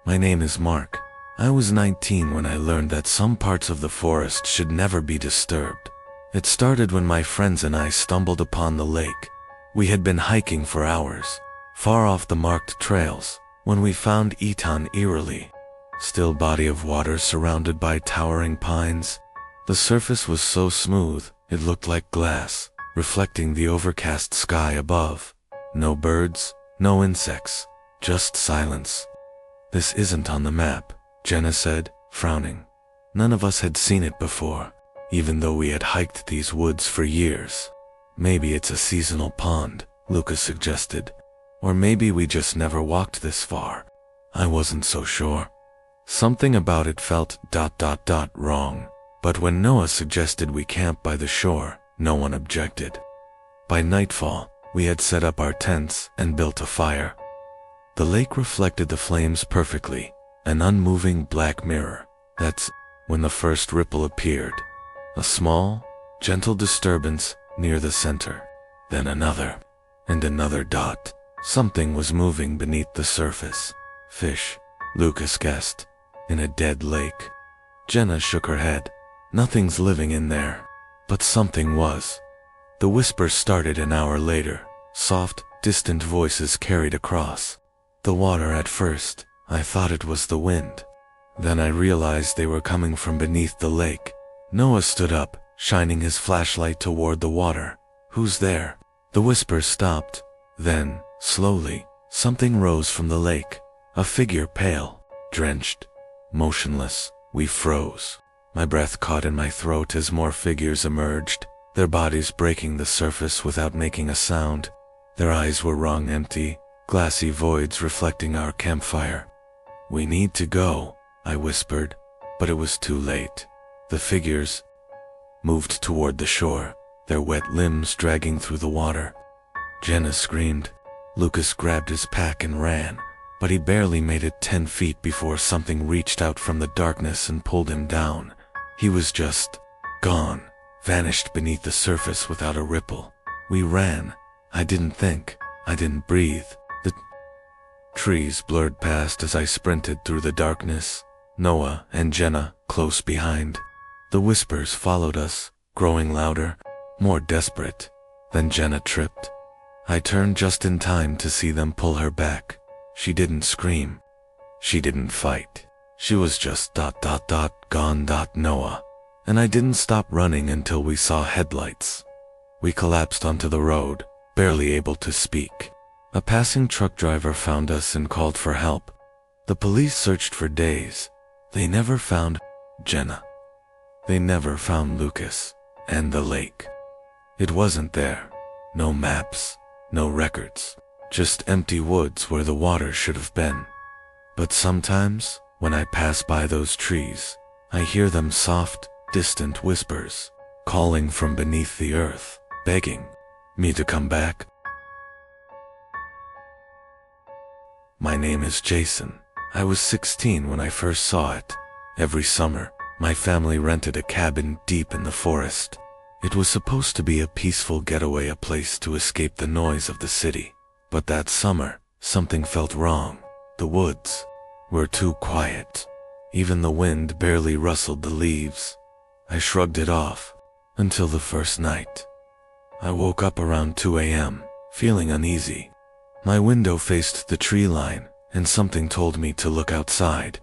My name is Mark. I was 19 when I learned that some parts of the forest should never be disturbed. It started when my friends and I stumbled upon the lake. We had been hiking for hours, far off the marked trails, when we found eerie, still body of water surrounded by towering pines. The surface was so smooth, it looked like glass, reflecting the overcast sky above. No birds, no insects, just silence. This isn't on the map, Jenna said, frowning. None of us had seen it before, even though we had hiked these woods for years. Maybe it's a seasonal pond, Lucas suggested. Or maybe we just never walked this far. I wasn't so sure. Something about it felt ... wrong. But when Noah suggested we camp by the shore, no one objected. By nightfall, we had set up our tents and built a fire. The lake reflected the flames perfectly, an unmoving black mirror. That's when the first ripple appeared. A small, gentle disturbance near the center. Then another, and another dot. Something was moving beneath the surface. Fish, Lucas guessed, in a dead lake. Jenna shook her head. Nothing's living in there. But something was. The whispers started an hour later. Soft, distant voices carried across the water. At first, I thought it was the wind. Then I realized they were coming from beneath the lake. Noah stood up, shining his flashlight toward the water. Who's there? The whispers stopped. Then, slowly, something rose from the lake. A figure, pale, drenched, motionless. We froze. My breath caught in my throat as more figures emerged, their bodies breaking the surface without making a sound. Their eyes were wrung empty, glassy voids reflecting our campfire. "We need to go," I whispered, but it was too late. The figures moved toward the shore, their wet limbs dragging through the water. Jenna screamed. Lucas grabbed his pack and ran, but he barely made it 10 feet before something reached out from the darkness and pulled him down. He was just gone, vanished beneath the surface without a ripple. We ran. I didn't think. I didn't breathe. The trees blurred past as I sprinted through the darkness, Noah and Jenna close behind. The whispers followed us, growing louder, more desperate. Then Jenna tripped. I turned just in time to see them pull her back. She didn't scream. She didn't fight. She was just ... gone. Noah. And I didn't stop running until we saw headlights. We collapsed onto the road, barely able to speak. A passing truck driver found us and called for help. The police searched for days. They never found Jenna. They never found Lucas and the lake. It wasn't there. No maps, no records, just empty woods where the water should have been. But sometimes, when I pass by those trees, I hear them soft, distant whispers, calling from beneath the earth, begging me to come back. My name is Jason. I was 16 when I first saw it. Every summer, my family rented a cabin deep in the forest. It was supposed to be a peaceful getaway, a place to escape the noise of the city. But that summer, something felt wrong. The woods were too quiet. Even the wind barely rustled the leaves. I shrugged it off, until the first night. I woke up around 2 a.m., feeling uneasy. My window faced the tree line, and something told me to look outside.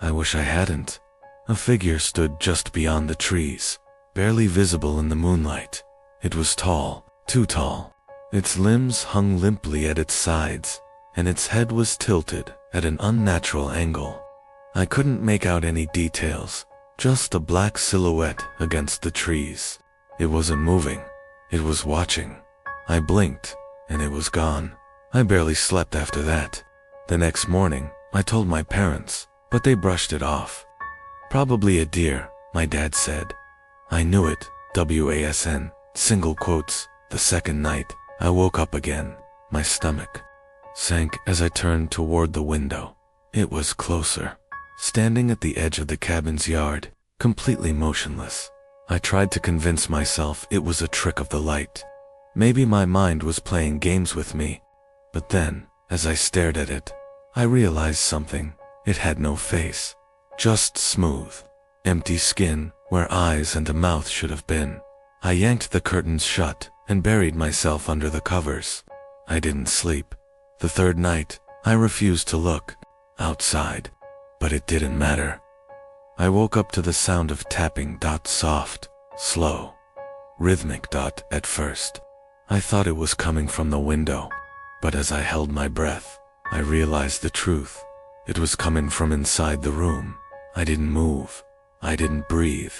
I wish I hadn't. A figure stood just beyond the trees, barely visible in the moonlight. It was tall, too tall. Its limbs hung limply at its sides, and its head was tilted at an unnatural angle. I couldn't make out any details, just a black silhouette against the trees. It wasn't moving. It was watching. I blinked, and it was gone. I barely slept after that. The next morning, I told my parents, but they brushed it off. Probably a deer, my dad said. I knew it, WASN, single quotes. The second night, I woke up again, my stomach sank as I turned toward the window. It was closer, standing at the edge of the cabin's yard, completely motionless. I tried to convince myself it was a trick of the light. Maybe my mind was playing games with me. But then, as I stared at it, I realized something. It had no face. Just smooth, empty skin where eyes and a mouth should have been. I yanked the curtains shut and buried myself under the covers. I didn't sleep. The third night, I refused to look outside, but it didn't matter. I woke up to the sound of tapping. Soft, slow, rhythmic. At first, I thought it was coming from the window, but as I held my breath, I realized the truth. It was coming from inside the room. I didn't move. I didn't breathe.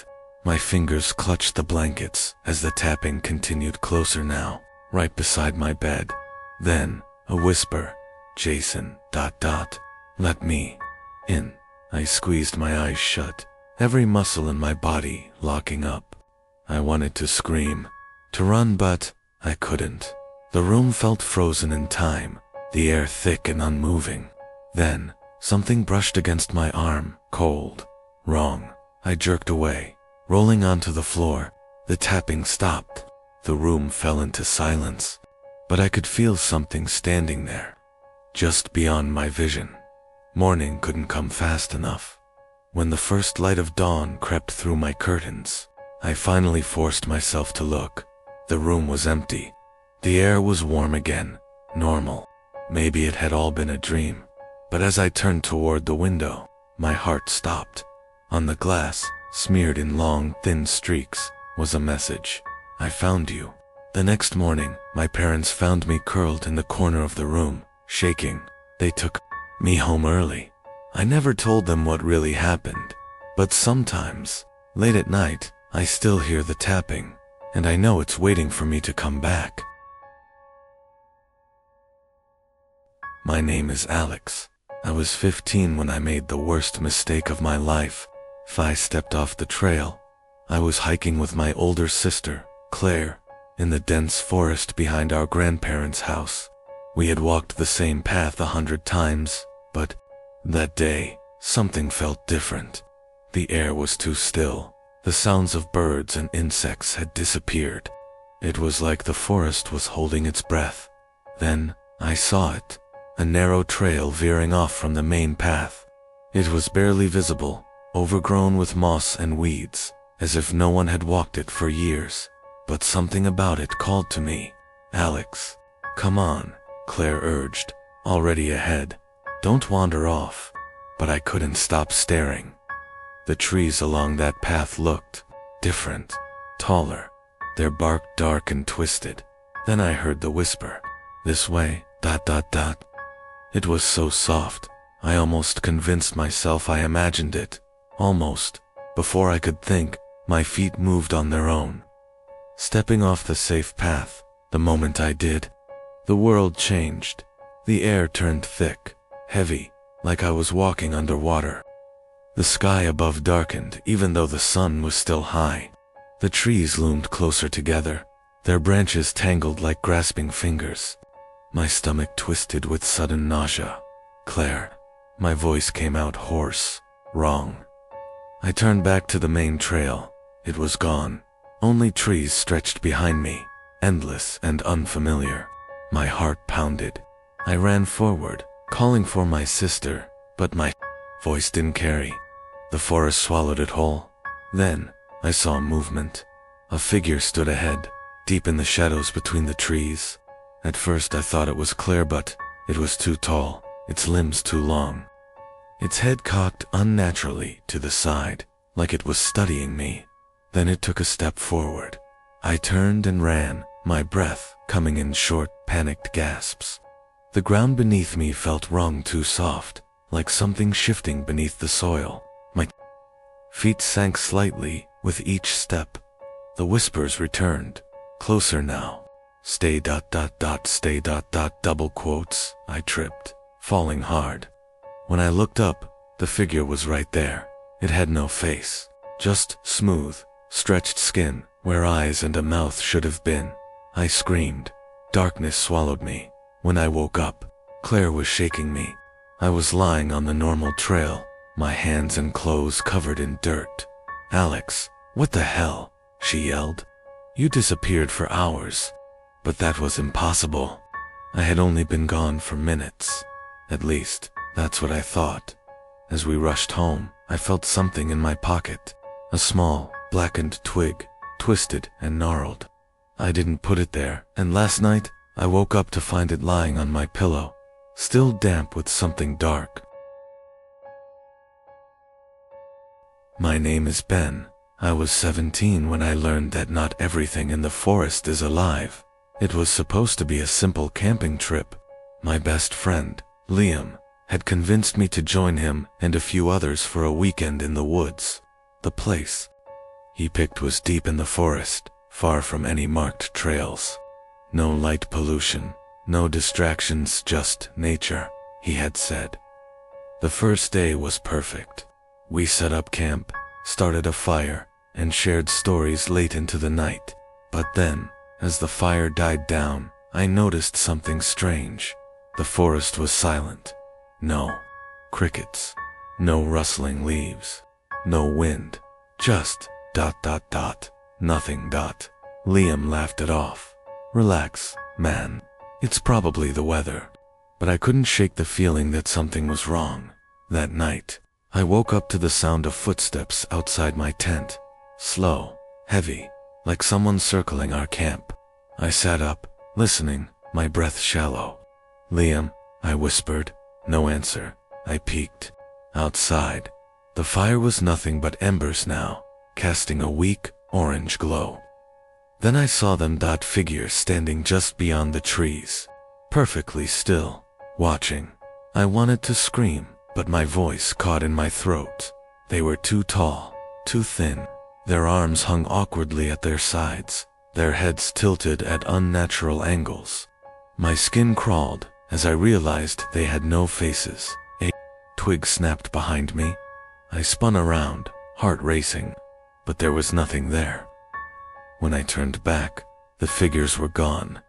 My fingers clutched the blankets as the tapping continued closer now, right beside my bed. Then, a whisper, "Jason, let me in." I squeezed my eyes shut, every muscle in my body locking up. I wanted to scream, to run, but I couldn't. The room felt frozen in time, the air thick and unmoving. Then, something brushed against my arm, cold, wrong. I jerked away, rolling onto the floor. The tapping stopped. The room fell into silence, but I could feel something standing there, just beyond my vision. Morning couldn't come fast enough. When the first light of dawn crept through my curtains, I finally forced myself to look. The room was empty. The air was warm again, normal. Maybe it had all been a dream. But as I turned toward the window, my heart stopped. On the glass, smeared in long, thin streaks, was a message. "I found you." The next morning, my parents found me curled in the corner of the room, shaking. They took me home early. I never told them what really happened, but sometimes, late at night, I still hear the tapping, and I know it's waiting for me to come back. My name is Alex. I was 15 when I made the worst mistake of my life. I stepped off the trail. I was hiking with my older sister, Claire, in the dense forest behind our grandparents' house. We had walked the same path 100 times, but that day, something felt different. The air was too still. The sounds of birds and insects had disappeared. It was like the forest was holding its breath. Then, I saw it, a narrow trail veering off from the main path. It was barely visible, overgrown with moss and weeds, as if no one had walked it for years. But something about it called to me. "Alex, come on," Claire urged, already ahead. "Don't wander off." But I couldn't stop staring. The trees along that path looked different, taller, their bark dark and twisted. Then I heard the whisper, "This way, .. It was so soft, I almost convinced myself I imagined it. Almost. Before I could think, my feet moved on their own. Stepping off the safe path, the moment I did, the world changed. The air turned thick, heavy, like I was walking underwater. The sky above darkened even though the sun was still high. The trees loomed closer together, their branches tangled like grasping fingers. My stomach twisted with sudden nausea. "Claire," my voice came out hoarse, wrong. I turned back to the main trail. It was gone. Only trees stretched behind me, endless and unfamiliar. My heart pounded. I ran forward, calling for my sister, but my voice didn't carry. The forest swallowed it whole. Then, I saw movement. A figure stood ahead, deep in the shadows between the trees. At first I thought it was Claire, but it was too tall, its limbs too long. Its head cocked unnaturally to the side, like it was studying me. Then it took a step forward. I turned and ran, my breath coming in short, panicked gasps. The ground beneath me felt wrong, too soft, like something shifting beneath the soil. My feet sank slightly with each step. The whispers returned, closer now. "Stay ... stay ... double quotes." I tripped, falling hard. When I looked up, the figure was right there. It had no face, just smooth, stretched skin where eyes and a mouth should have been. I screamed. Darkness swallowed me. When I woke up, Claire was shaking me. I was lying on the normal trail, my hands and clothes covered in dirt. "Alex, what the hell?" she yelled. "You disappeared for hours." But that was impossible. I had only been gone for minutes. At least, that's what I thought. As we rushed home, I felt something in my pocket. A small, blackened twig, twisted and gnarled. I didn't put it there, and last night, I woke up to find it lying on my pillow, still damp with something dark. My name is Ben. I was 17 when I learned that not everything in the forest is alive. It was supposed to be a simple camping trip. My best friend, Liam, had convinced me to join him and a few others for a weekend in the woods. The place he picked was deep in the forest, far from any marked trails. No light pollution, no distractions, just nature, he had said. The first day was perfect. We set up camp, started a fire, and shared stories late into the night. But then, as the fire died down, I noticed something strange. The forest was silent. No crickets, no rustling leaves, no wind, just ... nothing. Liam laughed it off. "Relax, man. It's probably the weather." But I couldn't shake the feeling that something was wrong. That night, I woke up to the sound of footsteps outside my tent. Slow, heavy, like someone circling our camp. I sat up, listening, my breath shallow. "Liam," I whispered. No answer. I peeked. Outside, the fire was nothing but embers now, casting a weak, orange glow. Then I saw them, figures standing just beyond the trees, perfectly still, watching. I wanted to scream, but my voice caught in my throat. They were too tall, too thin. Their arms hung awkwardly at their sides, their heads tilted at unnatural angles. My skin crawled as I realized they had no faces. A twig snapped behind me. I spun around, heart racing, but there was nothing there. When I turned back, the figures were gone.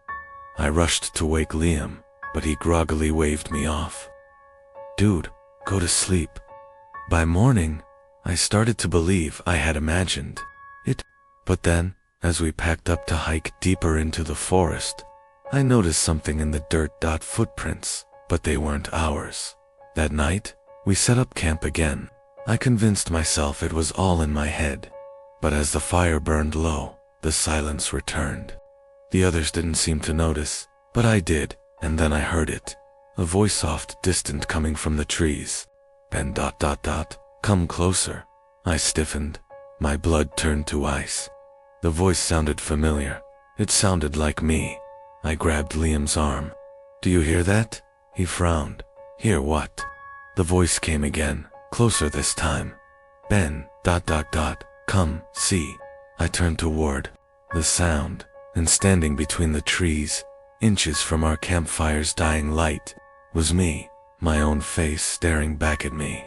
I rushed to wake Liam, but he groggily waved me off. "Dude, go to sleep." By morning, I started to believe I had imagined it. But then, as we packed up to hike deeper into the forest, I noticed something in the dirt. Footprints, but they weren't ours. That night, we set up camp again. I convinced myself it was all in my head. But as the fire burned low, the silence returned. The others didn't seem to notice, but I did, and then I heard it. A voice, soft, distant, coming from the trees. "Ben ... come closer." I stiffened. My blood turned to ice. The voice sounded familiar. It sounded like me. I grabbed Liam's arm. "Do you hear that?" He frowned. "Hear what?" The voice came again, closer this time. "Ben ... come, see." I turned toward the sound, and standing between the trees, inches from our campfire's dying light, was me, my own face staring back at me.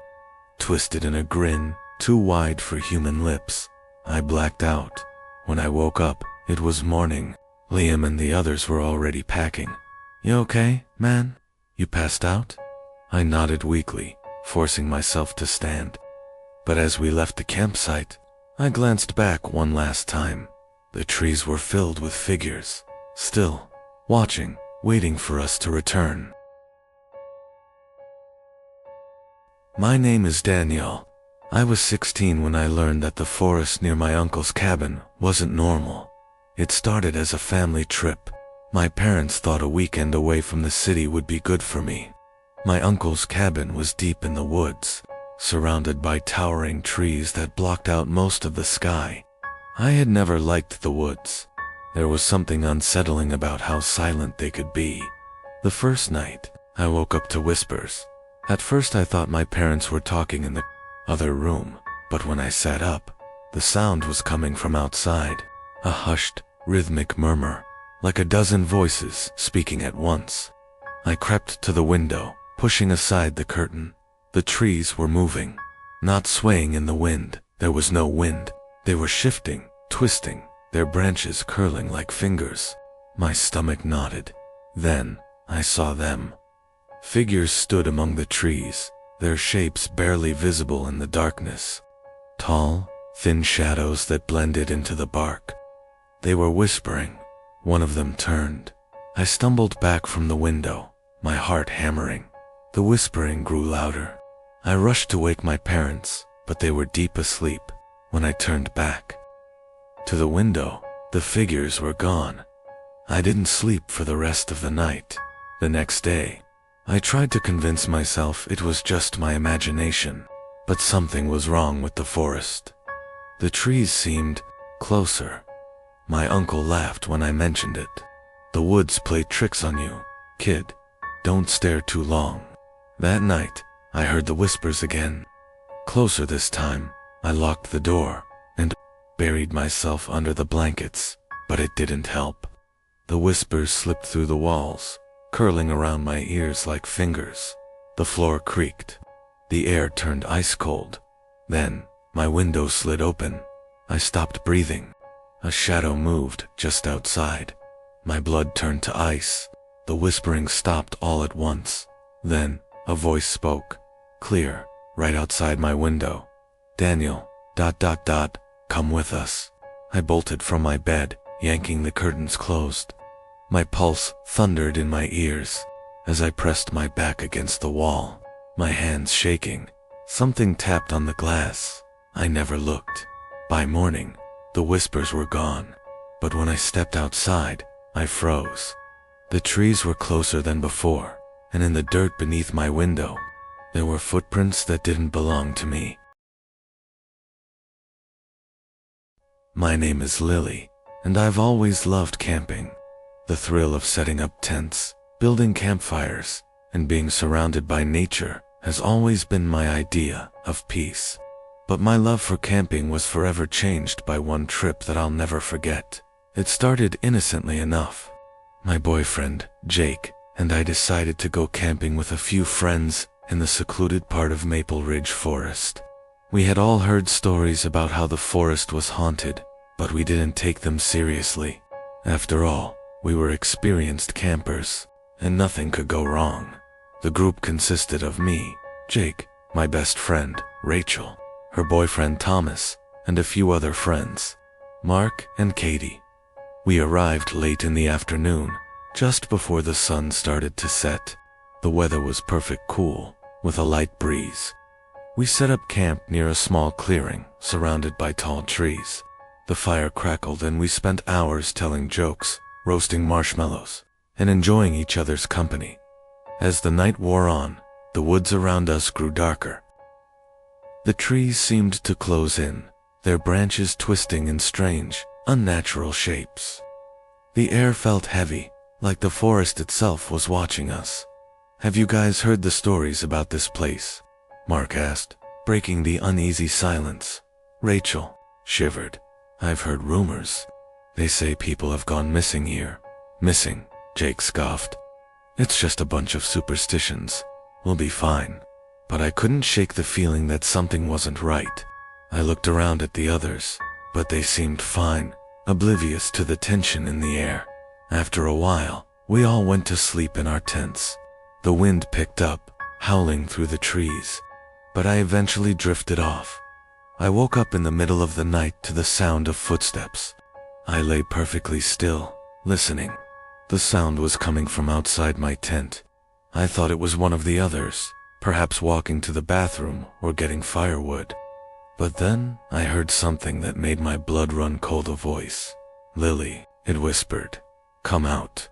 Twisted in a grin, too wide for human lips. I blacked out. When I woke up, it was morning. Liam and the others were already packing. "You okay, man? You passed out?" I nodded weakly, forcing myself to stand. But as we left the campsite, I glanced back one last time. The trees were filled with figures, still, watching, waiting for us to return. My name is Daniel. I was 16 when I learned that the forest near my uncle's cabin wasn't normal. It started as a family trip. My parents thought a weekend away from the city would be good for me. My uncle's cabin was deep in the woods, surrounded by towering trees that blocked out most of the sky. I had never liked the woods. There was something unsettling about how silent they could be. The first night, I woke up to whispers. At first I thought my parents were talking in the other room, but when I sat up, the sound was coming from outside. A hushed, rhythmic murmur, like a dozen voices speaking at once. I crept to the window, pushing aside the curtain. The trees were moving, not swaying in the wind. There was no wind. They were shifting, twisting, their branches curling like fingers. My stomach knotted. Then, I saw them. Figures stood among the trees, their shapes barely visible in the darkness. Tall, thin shadows that blended into the bark. They were whispering. One of them turned. I stumbled back from the window, my heart hammering. The whispering grew louder. I rushed to wake my parents, but they were deep asleep when I turned back. To the window, the figures were gone. I didn't sleep for the rest of the night. The next day, I tried to convince myself it was just my imagination, but something was wrong with the forest. The trees seemed closer. My uncle laughed when I mentioned it. The woods play tricks on you, kid. Don't stare too long. That night, I heard the whispers again. Closer this time. I locked the door and buried myself under the blankets, but it didn't help. The whispers slipped through the walls, curling around my ears like fingers. The floor creaked. The air turned ice cold. Then, my window slid open. I stopped breathing. A shadow moved just outside. My blood turned to ice. The whispering stopped all at once. Then, a voice spoke, clear, right outside my window. Daniel, ... come with us. I bolted from my bed, yanking the curtains closed. My pulse thundered in my ears as I pressed my back against the wall, my hands shaking. Something tapped on the glass. I never looked. By morning, the whispers were gone, but when I stepped outside, I froze. The trees were closer than before, and in the dirt beneath my window, there were footprints that didn't belong to me. My name is Lily, and I've always loved camping. The thrill of setting up tents, building campfires, and being surrounded by nature has always been my idea of peace. But my love for camping was forever changed by one trip that I'll never forget. It started innocently enough. My boyfriend, Jake, and I decided to go camping with a few friends in the secluded part of Maple Ridge Forest. We had all heard stories about how the forest was haunted, but we didn't take them seriously. After all, we were experienced campers, and nothing could go wrong. The group consisted of me, Jake, my best friend, Rachel, her boyfriend Thomas, and a few other friends, Mark and Katie. We arrived late in the afternoon, just before the sun started to set. The weather was perfect cool, with a light breeze. We set up camp near a small clearing, surrounded by tall trees. The fire crackled and we spent hours telling jokes, roasting marshmallows, and enjoying each other's company. As the night wore on, the woods around us grew darker. The trees seemed to close in, their branches twisting in strange, unnatural shapes. The air felt heavy, like the forest itself was watching us. "Have you guys heard the stories about this place?" Mark asked, breaking the uneasy silence. Rachel shivered. "I've heard rumors. They say people have gone missing here." "Missing?" Jake scoffed. "It's just a bunch of superstitions. We'll be fine." But I couldn't shake the feeling that something wasn't right. I looked around at the others, but they seemed fine, oblivious to the tension in the air. After a while, we all went to sleep in our tents. The wind picked up, howling through the trees, but I eventually drifted off. I woke up in the middle of the night to the sound of footsteps. I lay perfectly still, listening. The sound was coming from outside my tent. I thought it was one of the others, perhaps walking to the bathroom or getting firewood. But then I heard something that made my blood run cold. A voice. "Lily," it whispered. "Come out."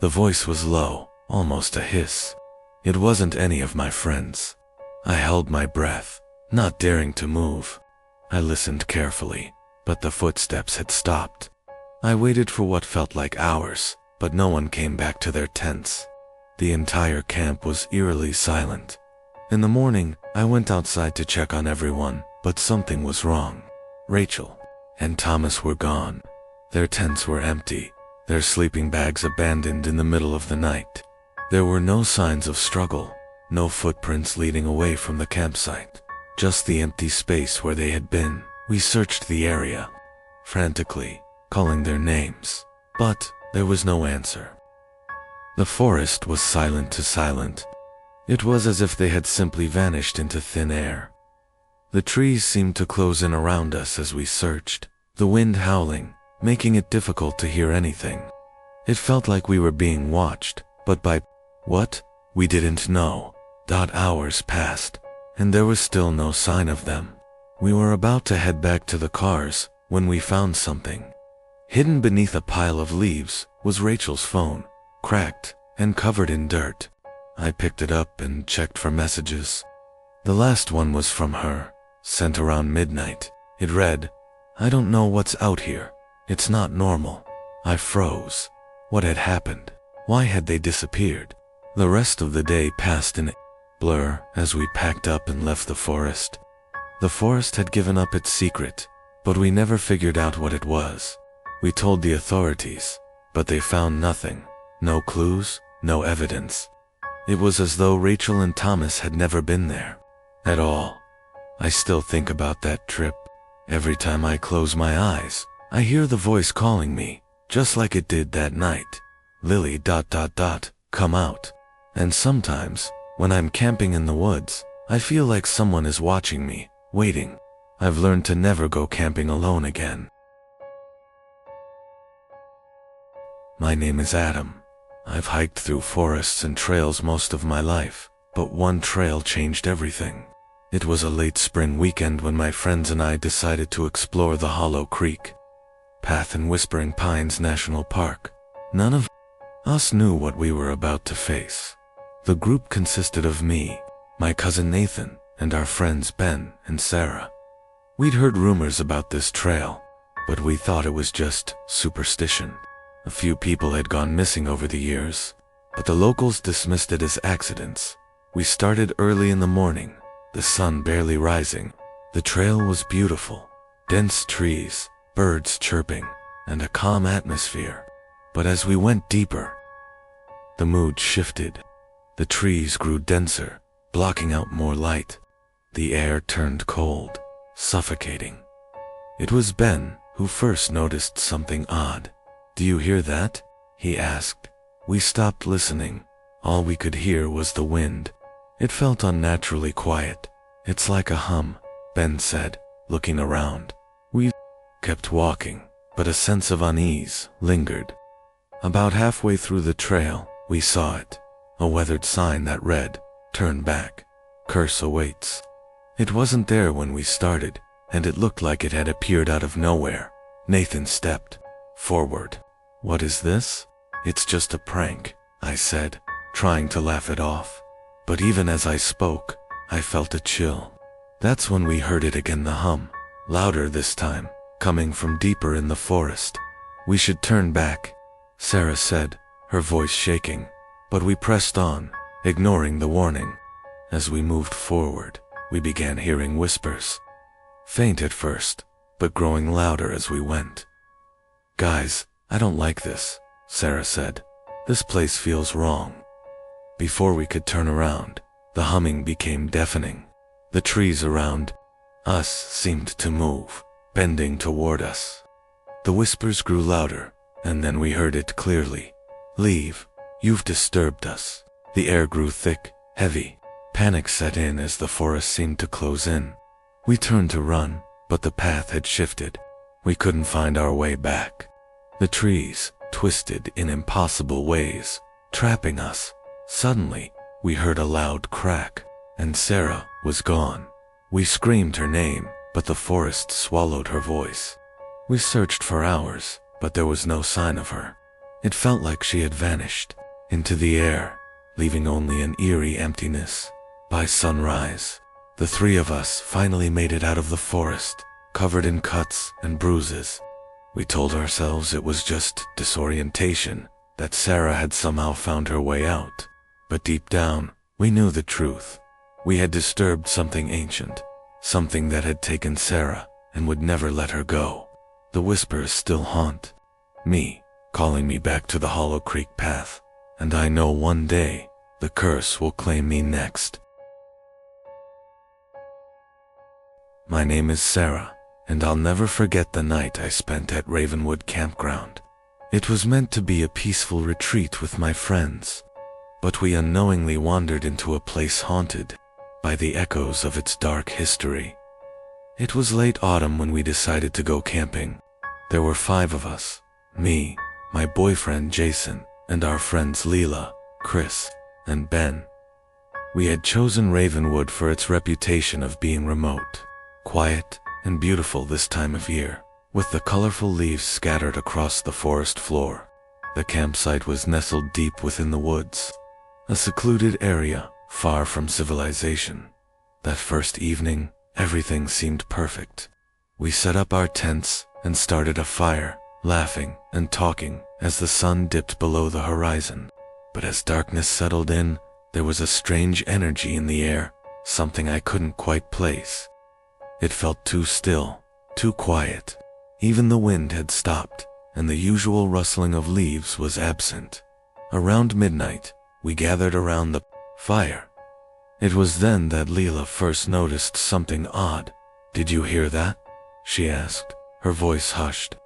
The voice was low, almost a hiss. It wasn't any of my friends. I held my breath, not daring to move. I listened carefully, but the footsteps had stopped. I waited for what felt like hours, but no one came back to their tents. The entire camp was eerily silent. In the morning, I went outside to check on everyone, but something was wrong. Rachel and Thomas were gone. Their tents were empty, their sleeping bags abandoned in the middle of the night. There were no signs of struggle, no footprints leading away from the campsite, just the empty space where they had been. We searched the area, frantically, calling their names, but there was no answer. The forest was silent to silent, It was as if they had simply vanished into thin air. The trees seemed to close in around us as we searched, the wind howling, making it difficult to hear anything. It felt like we were being watched, but by what? We didn't know. Hours passed, and there was still no sign of them. We were about to head back to the cars when we found something. Hidden beneath a pile of leaves was Rachel's phone, cracked and covered in dirt. I picked it up and checked for messages. The last one was from her, sent around midnight. It read, "I don't know what's out here. It's not normal." I froze. What had happened? Why had they disappeared? The rest of the day passed in a blur as we packed up and left the forest. The forest had given up its secret, but we never figured out what it was. We told the authorities, but they found nothing. No clues, no evidence. It was as though Rachel and Thomas had never been there at all. I still think about that trip. Every time I close my eyes, I hear the voice calling me, just like it did that night. Lily ... come out. And sometimes, when I'm camping in the woods, I feel like someone is watching me, waiting. I've learned to never go camping alone again. My name is Adam. I've hiked through forests and trails most of my life, but one trail changed everything. It was a late spring weekend when my friends and I decided to explore the Hollow Creek path in Whispering Pines National Park. None of us knew what we were about to face. The group consisted of me, my cousin Nathan, and our friends Ben and Sarah. We'd heard rumors about this trail, but we thought it was just superstition. A few people had gone missing over the years, but the locals dismissed it as accidents. We started early in the morning, the sun barely rising. The trail was beautiful, dense trees, birds chirping, and a calm atmosphere. But as we went deeper, the mood shifted. The trees grew denser, blocking out more light. The air turned cold, suffocating. It was Ben who first noticed something odd. "Do you hear that?" he asked. We stopped listening. All we could hear was the wind. It felt unnaturally quiet. "It's like a hum," Ben said, looking around. We kept walking, but a sense of unease lingered. About halfway through the trail, we saw it. A weathered sign that read, "Turn back. Curse awaits." It wasn't there when we started, and it looked like it had appeared out of nowhere. Nathan stepped forward. "What is this?" "It's just a prank," I said, trying to laugh it off. But even as I spoke, I felt a chill. That's when we heard it again, the hum, louder this time, coming from deeper in the forest. "We should turn back," Sarah said, her voice shaking. But we pressed on, ignoring the warning. As we moved forward, we began hearing whispers. Faint at first, but growing louder as we went. "Guys, I don't like this," Sarah said. "This place feels wrong." Before we could turn around, the humming became deafening. The trees around us seemed to move, bending toward us. The whispers grew louder, and then we heard it clearly. "Leave. You've disturbed us." The air grew thick, heavy. Panic set in as the forest seemed to close in. We turned to run, but the path had shifted. We couldn't find our way back. The trees twisted in impossible ways, trapping us. Suddenly, we heard a loud crack, and Sarah was gone. We screamed her name, but the forest swallowed her voice. We searched for hours, but there was no sign of her. It felt like she had vanished into the air, leaving only an eerie emptiness. By sunrise, the three of us finally made it out of the forest, covered in cuts and bruises. We told ourselves it was just disorientation, that Sarah had somehow found her way out. But deep down, we knew the truth. We had disturbed something ancient, something that had taken Sarah and would never let her go. The whispers still haunt me, calling me back to the Hollow Creek path, and I know one day the curse will claim me next. My name is Sarah, and I'll never forget the night I spent at Ravenwood Campground. It was meant to be a peaceful retreat with my friends. but we unknowingly wandered into a place haunted by the echoes of its dark history. It was late autumn when we decided to go camping. There were 5 of us: me, my boyfriend Jason, and our friends Leela, Chris, and Ben. We had chosen Ravenwood for its reputation of being remote, quiet, and beautiful this time of year, with the colorful leaves scattered across the forest floor. The campsite was nestled deep within the woods, a secluded area far from civilization. That first evening, everything seemed perfect. We set up our tents and started a fire, laughing and talking as the sun dipped below the horizon. But as darkness settled in, there was a strange energy in the air, something I couldn't quite place. It felt too still, too quiet. Even the wind had stopped, and the usual rustling of leaves was absent. Around midnight, we gathered around the fire. It was then that Leela first noticed something odd. "Did you hear that?" she asked, her voice hushed.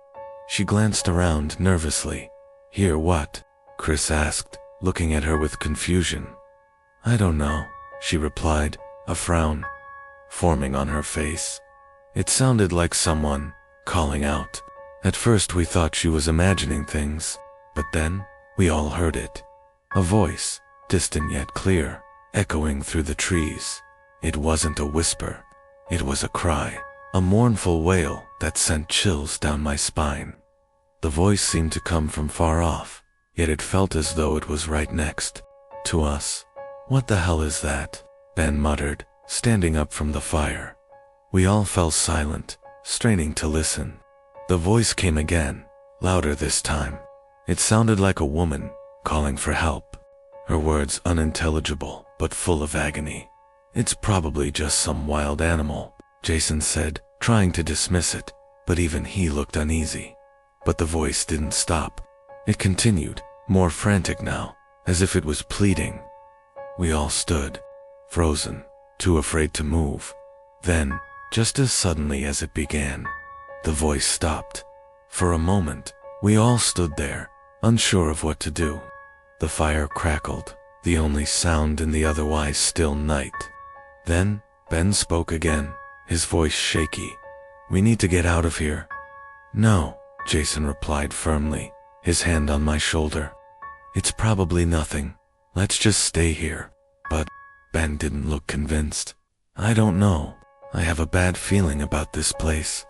She glanced around nervously. "Hear what?" Chris asked, looking at her with confusion. "I don't know," she replied, a frown forming on her face. It sounded like someone calling out. At first we thought she was imagining things, but then we all heard it. A voice, distant yet clear, echoing through the trees. It wasn't a whisper. It was a cry, a mournful wail that sent chills down my spine. The voice seemed to come from far off, yet it felt as though it was right next to us. "What the hell is that?" Ben muttered, standing up from the fire. We all fell silent, straining to listen. The voice came again, louder this time. It sounded like a woman calling for help, her words unintelligible but full of agony. "It's probably just some wild animal," Jason said, trying to dismiss it, but even he looked uneasy. But the voice didn't stop. It continued, more frantic now, as if it was pleading. We all stood, frozen, too afraid to move. Then, just as suddenly as it began, the voice stopped. For a moment, we all stood there, unsure of what to do. The fire crackled, the only sound in the otherwise still night. Then, Ben spoke again, his voice shaky. "We need to get out of here." "No," Jason replied firmly, his hand on my shoulder. "It's probably nothing. Let's just stay here." But Ben didn't look convinced. "I don't know. I have a bad feeling about this place."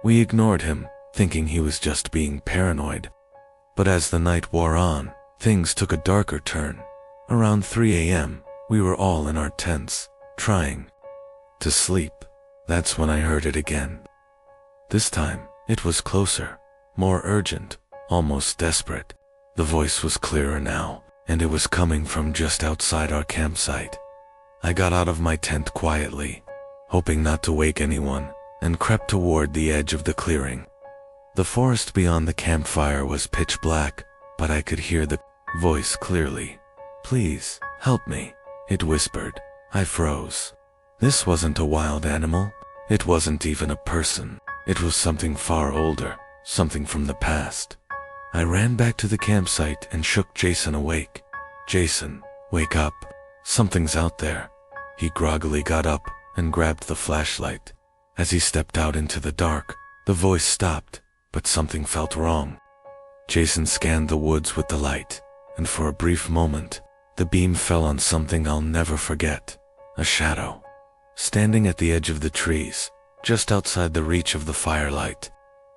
We ignored him, thinking he was just being paranoid. But as the night wore on, things took a darker turn. Around 3 a.m., we were all in our tents, trying to sleep. That's when I heard it again. This time, it was closer, more urgent, almost desperate. The voice was clearer now, and it was coming from just outside our campsite. I got out of my tent quietly, hoping not to wake anyone, and crept toward the edge of the clearing. The forest beyond the campfire was pitch black, but I could hear the voice clearly. "Please, help me," it whispered. I froze. This wasn't a wild animal. It wasn't even a person. It was something far older, something from the past. I ran back to the campsite and shook Jason awake. "Jason, wake up. Something's out there." He groggily got up and grabbed the flashlight. As he stepped out into the dark, the voice stopped, but something felt wrong. Jason scanned the woods with the light, and for a brief moment, the beam fell on something I'll never forget. A shadow. Standing at the edge of the trees, just outside the reach of the firelight.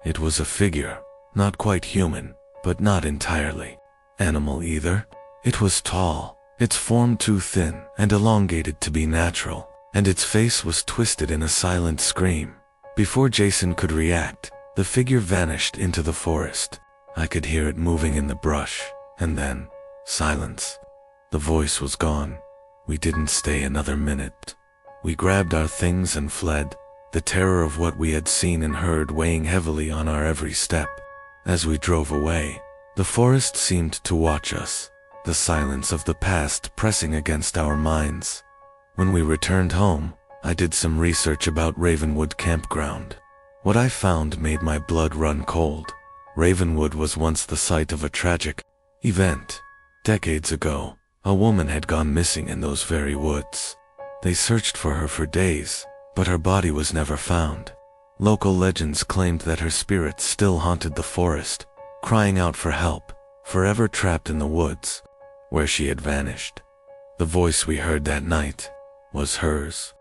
It was a figure, not quite human, but not entirely animal either. It was tall, its form too thin and elongated to be natural, and its face was twisted in a silent scream. Before Jason could react, the figure vanished into the forest. I could hear it moving in the brush, and then, silence. The voice was gone. We didn't stay another minute. We grabbed our things and fled, the terror of what we had seen and heard weighing heavily on our every step. As we drove away, the forest seemed to watch us, the silence of the past pressing against our minds. When we returned home, I did some research about Ravenwood Campground. What I found made my blood run cold. Ravenwood was once the site of a tragic event. Decades ago, A woman had gone missing in those very woods. They searched for her for days, but her body was never found. Local legends claimed that her spirit still haunted the forest, crying out for help, forever trapped in the woods, where she had vanished. The voice we heard that night was hers.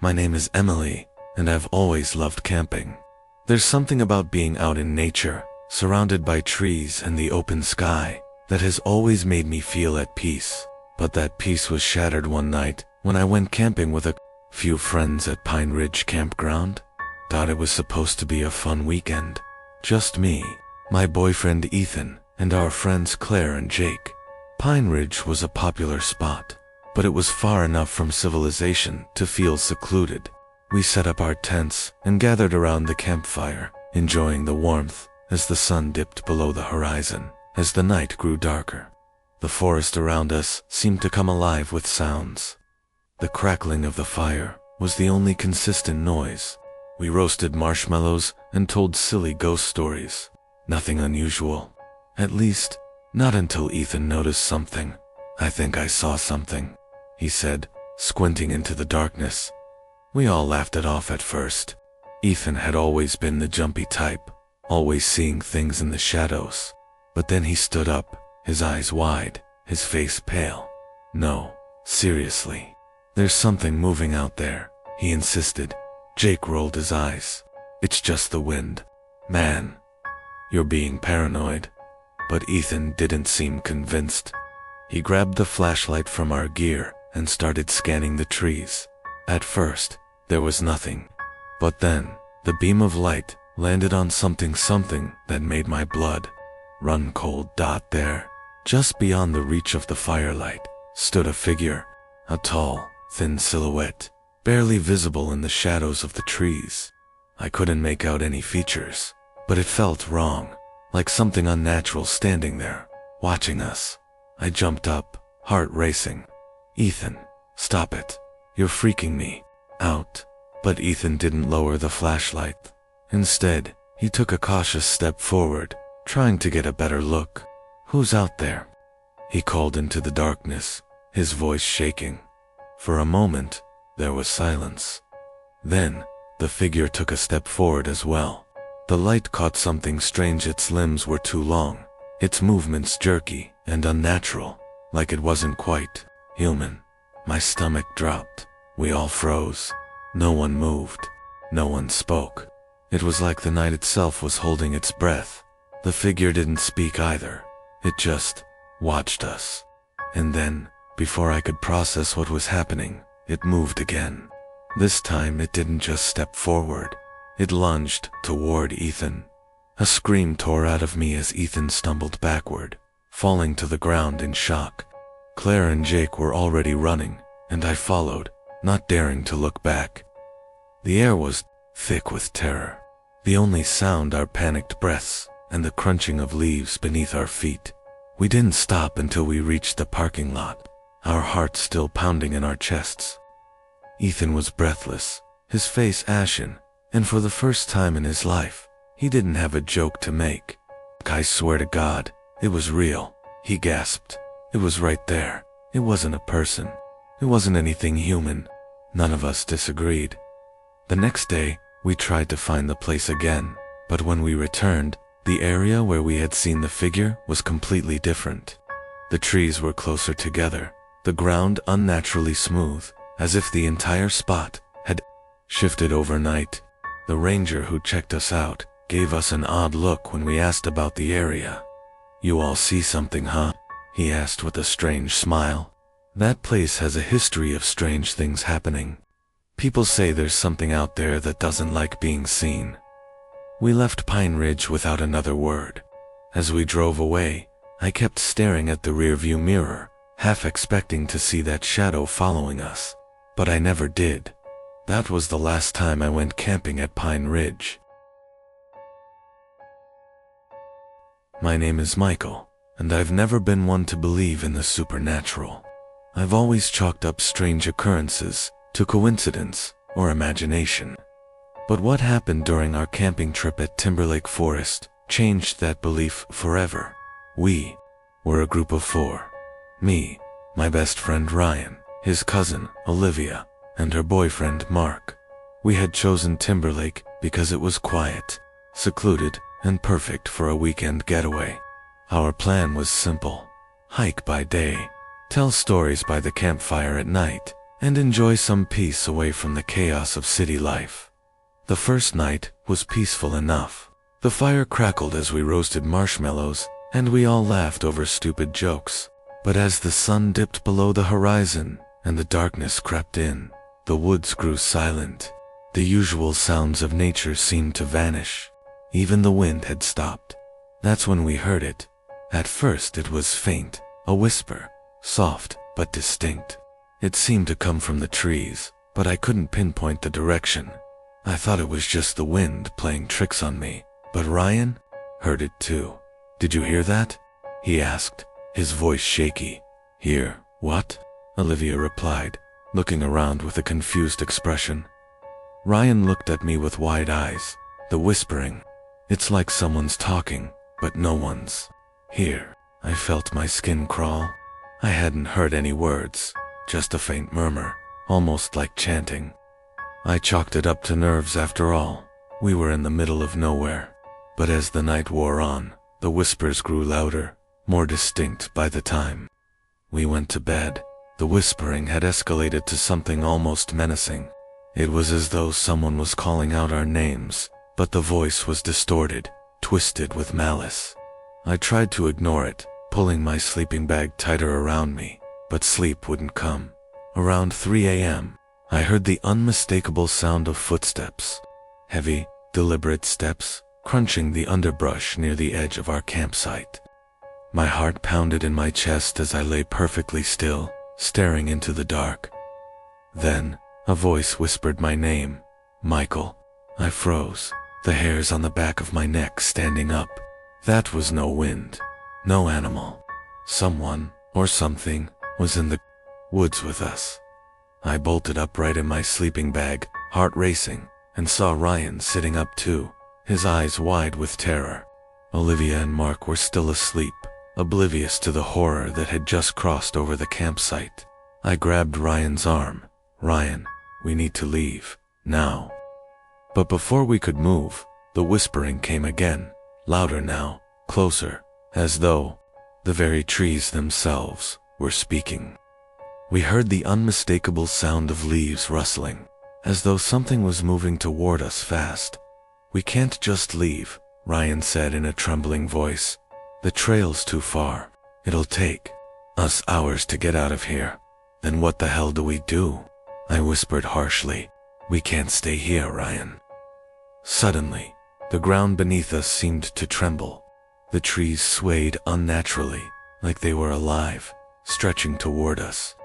My name is Emily, and I've always loved camping. There's something about being out in nature, surrounded by trees and the open sky, that has always made me feel at peace. But that peace was shattered one night when I went camping with a few friends at Pine Ridge Campground. Thought it was supposed to be a fun weekend. Just me, my boyfriend Ethan, and our friends Claire and Jake. Pine Ridge was a popular spot, but it was far enough from civilization to feel secluded. We set up our tents and gathered around the campfire, enjoying the warmth as the sun dipped below the horizon. As the night grew darker, the forest around us seemed to come alive with sounds. The crackling of the fire was the only consistent noise. We roasted marshmallows and told silly ghost stories. Nothing unusual. At least, not until Ethan noticed something. "I think I saw something," he said, squinting into the darkness. We all laughed it off at first. Ethan had always been the jumpy type, always seeing things in the shadows. But then he stood up, his eyes wide, his face pale. "No, seriously. There's something moving out there," he insisted. Jake rolled his eyes. "It's just the wind. Man, you're being paranoid." But Ethan didn't seem convinced. He grabbed the flashlight from our gear and started scanning the trees. At first, there was nothing. But then, the beam of light landed on something that made my blood run cold. There, just beyond the reach of the firelight, stood a figure, a tall, thin silhouette, barely visible in the shadows of the trees. I couldn't make out any features, but it felt wrong, like something unnatural standing there, watching us. I jumped up, heart racing. "Ethan, stop it. You're freaking me out." But Ethan didn't lower the flashlight. Instead, he took a cautious step forward, trying to get a better look. "Who's out there?" he called into the darkness, his voice shaking. For a moment, there was silence. Then, the figure took a step forward as well. The light caught something strange. Its limbs were too long, its movements jerky and unnatural, like it wasn't quite human. My stomach dropped. We all froze. No one moved. No one spoke. It was like the night itself was holding its breath. The figure didn't speak either. It just watched us. And then, before I could process what was happening, it moved again. This time it didn't just step forward. It lunged toward Ethan. A scream tore out of me as Ethan stumbled backward, falling to the ground in shock. Claire and Jake were already running, and I followed, not daring to look back. The air was thick with terror. The only sound our panicked breaths and the crunching of leaves beneath our feet. We didn't stop until we reached the parking lot, our hearts still pounding in our chests. Ethan was breathless, his face ashen, and for the first time in his life, he didn't have a joke to make. "I swear to God, it was real," he gasped. "It was right there. It wasn't a person. It wasn't anything human." None of us disagreed. The next day, we tried to find the place again, but when we returned, the area where we had seen the figure was completely different. The trees were closer together, the ground unnaturally smooth, as if the entire spot had shifted overnight. The ranger who checked us out gave us an odd look when we asked about the area. "You all see something, huh?" he asked with a strange smile. "That place has a history of strange things happening. People say there's something out there that doesn't like being seen." We left Pine Ridge without another word. As we drove away, I kept staring at the rearview mirror, half expecting to see that shadow following us. But I never did. That was the last time I went camping at Pine Ridge. My name is Michael, and I've never been one to believe in the supernatural. I've always chalked up strange occurrences to coincidence or imagination. But what happened during our camping trip at Timberlake Forest changed that belief forever. We were a group of 4. Me, my best friend Ryan, his cousin Olivia, and her boyfriend Mark. We had chosen Timberlake because it was quiet, secluded, and perfect for a weekend getaway. Our plan was simple: hike by day, tell stories by the campfire at night, and enjoy some peace away from the chaos of city life. The first night was peaceful enough. The fire crackled as we roasted marshmallows, and we all laughed over stupid jokes. But as the sun dipped below the horizon and the darkness crept in, the woods grew silent. The usual sounds of nature seemed to vanish. Even the wind had stopped. That's when we heard it. At first it was faint, a whisper, soft but distinct. It seemed to come from the trees, but I couldn't pinpoint the direction. I thought it was just the wind playing tricks on me, but Ryan heard it too. "Did you hear that?" he asked, his voice shaky. "Hear what?" Olivia replied, looking around with a confused expression. Ryan looked at me with wide eyes. "The whispering. It's like someone's talking, but no one's here." I felt my skin crawl. I hadn't heard any words, just a faint murmur, almost like chanting. I chalked it up to nerves after all. We were in the middle of nowhere. But as the night wore on, the whispers grew louder, more distinct by the time we went to bed. The whispering had escalated to something almost menacing. It was as though someone was calling out our names, but the voice was distorted, twisted with malice. I tried to ignore it, pulling my sleeping bag tighter around me, but sleep wouldn't come. Around 3 a.m., I heard the unmistakable sound of footsteps. Heavy, deliberate steps, crunching the underbrush near the edge of our campsite. My heart pounded in my chest as I lay perfectly still, staring into the dark. Then, a voice whispered my name, "Michael." I froze, the hairs on the back of my neck standing up. That was no wind, no animal. Someone, or something, was in the woods with us. I bolted upright in my sleeping bag, heart racing, and saw Ryan sitting up too, his eyes wide with terror. Olivia and Mark were still asleep, oblivious to the horror that had just crossed over the campsite. I grabbed Ryan's arm. "Ryan, we need to leave, now." But before we could move, the whispering came again, louder now, closer, as though the very trees themselves were speaking. We heard the unmistakable sound of leaves rustling, as though something was moving toward us fast. "We can't just leave," Ryan said in a trembling voice. "The trail's too far. It'll take us hours to get out of here." "Then what the hell do we do?" I whispered harshly. "We can't stay here, Ryan." Suddenly, the ground beneath us seemed to tremble. The trees swayed unnaturally, like they were alive, stretching toward us.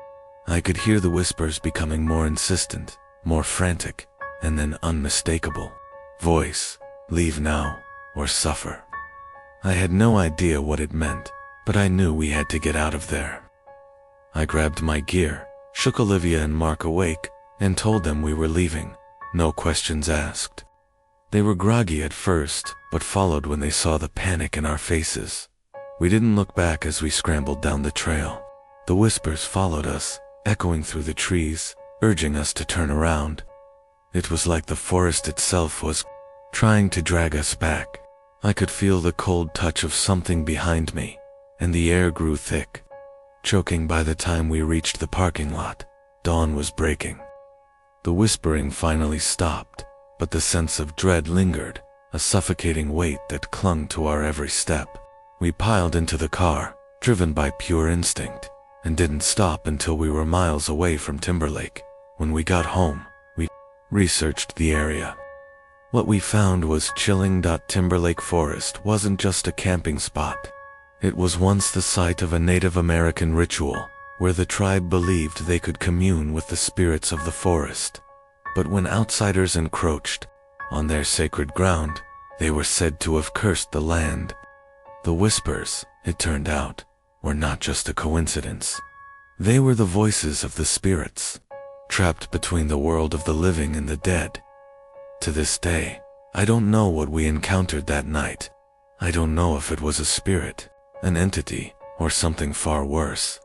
I could hear the whispers becoming more insistent, more frantic, and then unmistakable. Voice, "Leave now, or suffer." I had no idea what it meant, but I knew we had to get out of there. I grabbed my gear, shook Olivia and Mark awake, and told them we were leaving, no questions asked. They were groggy at first, but followed when they saw the panic in our faces. We didn't look back as we scrambled down the trail. The whispers followed us, echoing through the trees, urging us to turn around. It was like the forest itself was trying to drag us back. I could feel the cold touch of something behind me, and the air grew thick, choking by the time we reached the parking lot. Dawn was breaking. The whispering finally stopped, but the sense of dread lingered, a suffocating weight that clung to our every step. We piled into the car, driven by pure instinct, and didn't stop until we were miles away from Timberlake. When we got home, we researched the area. What we found was chilling. Timberlake Forest wasn't just a camping spot. It was once the site of a Native American ritual, where the tribe believed they could commune with the spirits of the forest. But when outsiders encroached on their sacred ground, they were said to have cursed the land. The whispers, it turned out, were not just a coincidence. They were the voices of the spirits, trapped between the world of the living and the dead. To this day, I don't know what we encountered that night. I don't know if it was a spirit, an entity, or something far worse.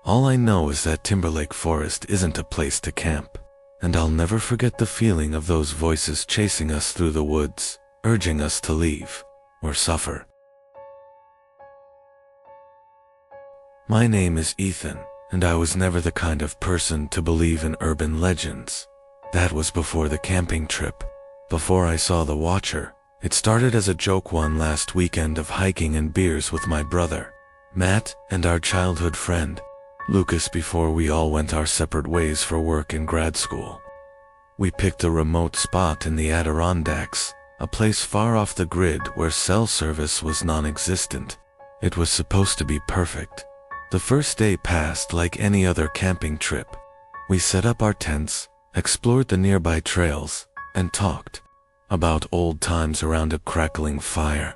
All I know is that Timberlake Forest isn't a place to camp, and I'll never forget the feeling of those voices chasing us through the woods, urging us to leave, or suffer. My name is Ethan, and I was never the kind of person to believe in urban legends. That was before the camping trip, before I saw the Watcher. It started as a joke one last weekend of hiking and beers with my brother, Matt, and our childhood friend, Lucas, before we all went our separate ways for work and grad school. We picked a remote spot in the Adirondacks, a place far off the grid where cell service was non-existent. It was supposed to be perfect. The first day passed like any other camping trip. We set up our tents, explored the nearby trails, and talked about old times around a crackling fire.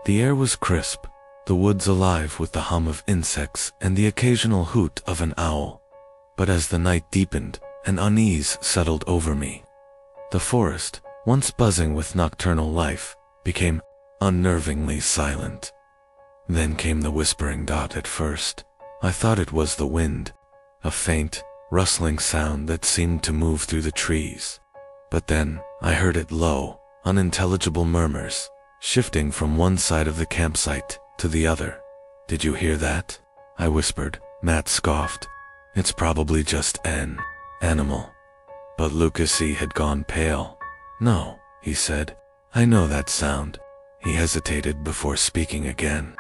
The air was crisp, the woods alive with the hum of insects and the occasional hoot of an owl. But as the night deepened, an unease settled over me. The forest, once buzzing with nocturnal life, became unnervingly silent. Then came the whispering dot. At first, I thought it was the wind, a faint, rustling sound that seemed to move through the trees. But then, I heard it low, unintelligible murmurs, shifting from one side of the campsite to the other. "Did you hear that?" I whispered. Matt scoffed. "It's probably just an animal." But Lucas had gone pale. "No," he said. "I know that sound." He hesitated before speaking again.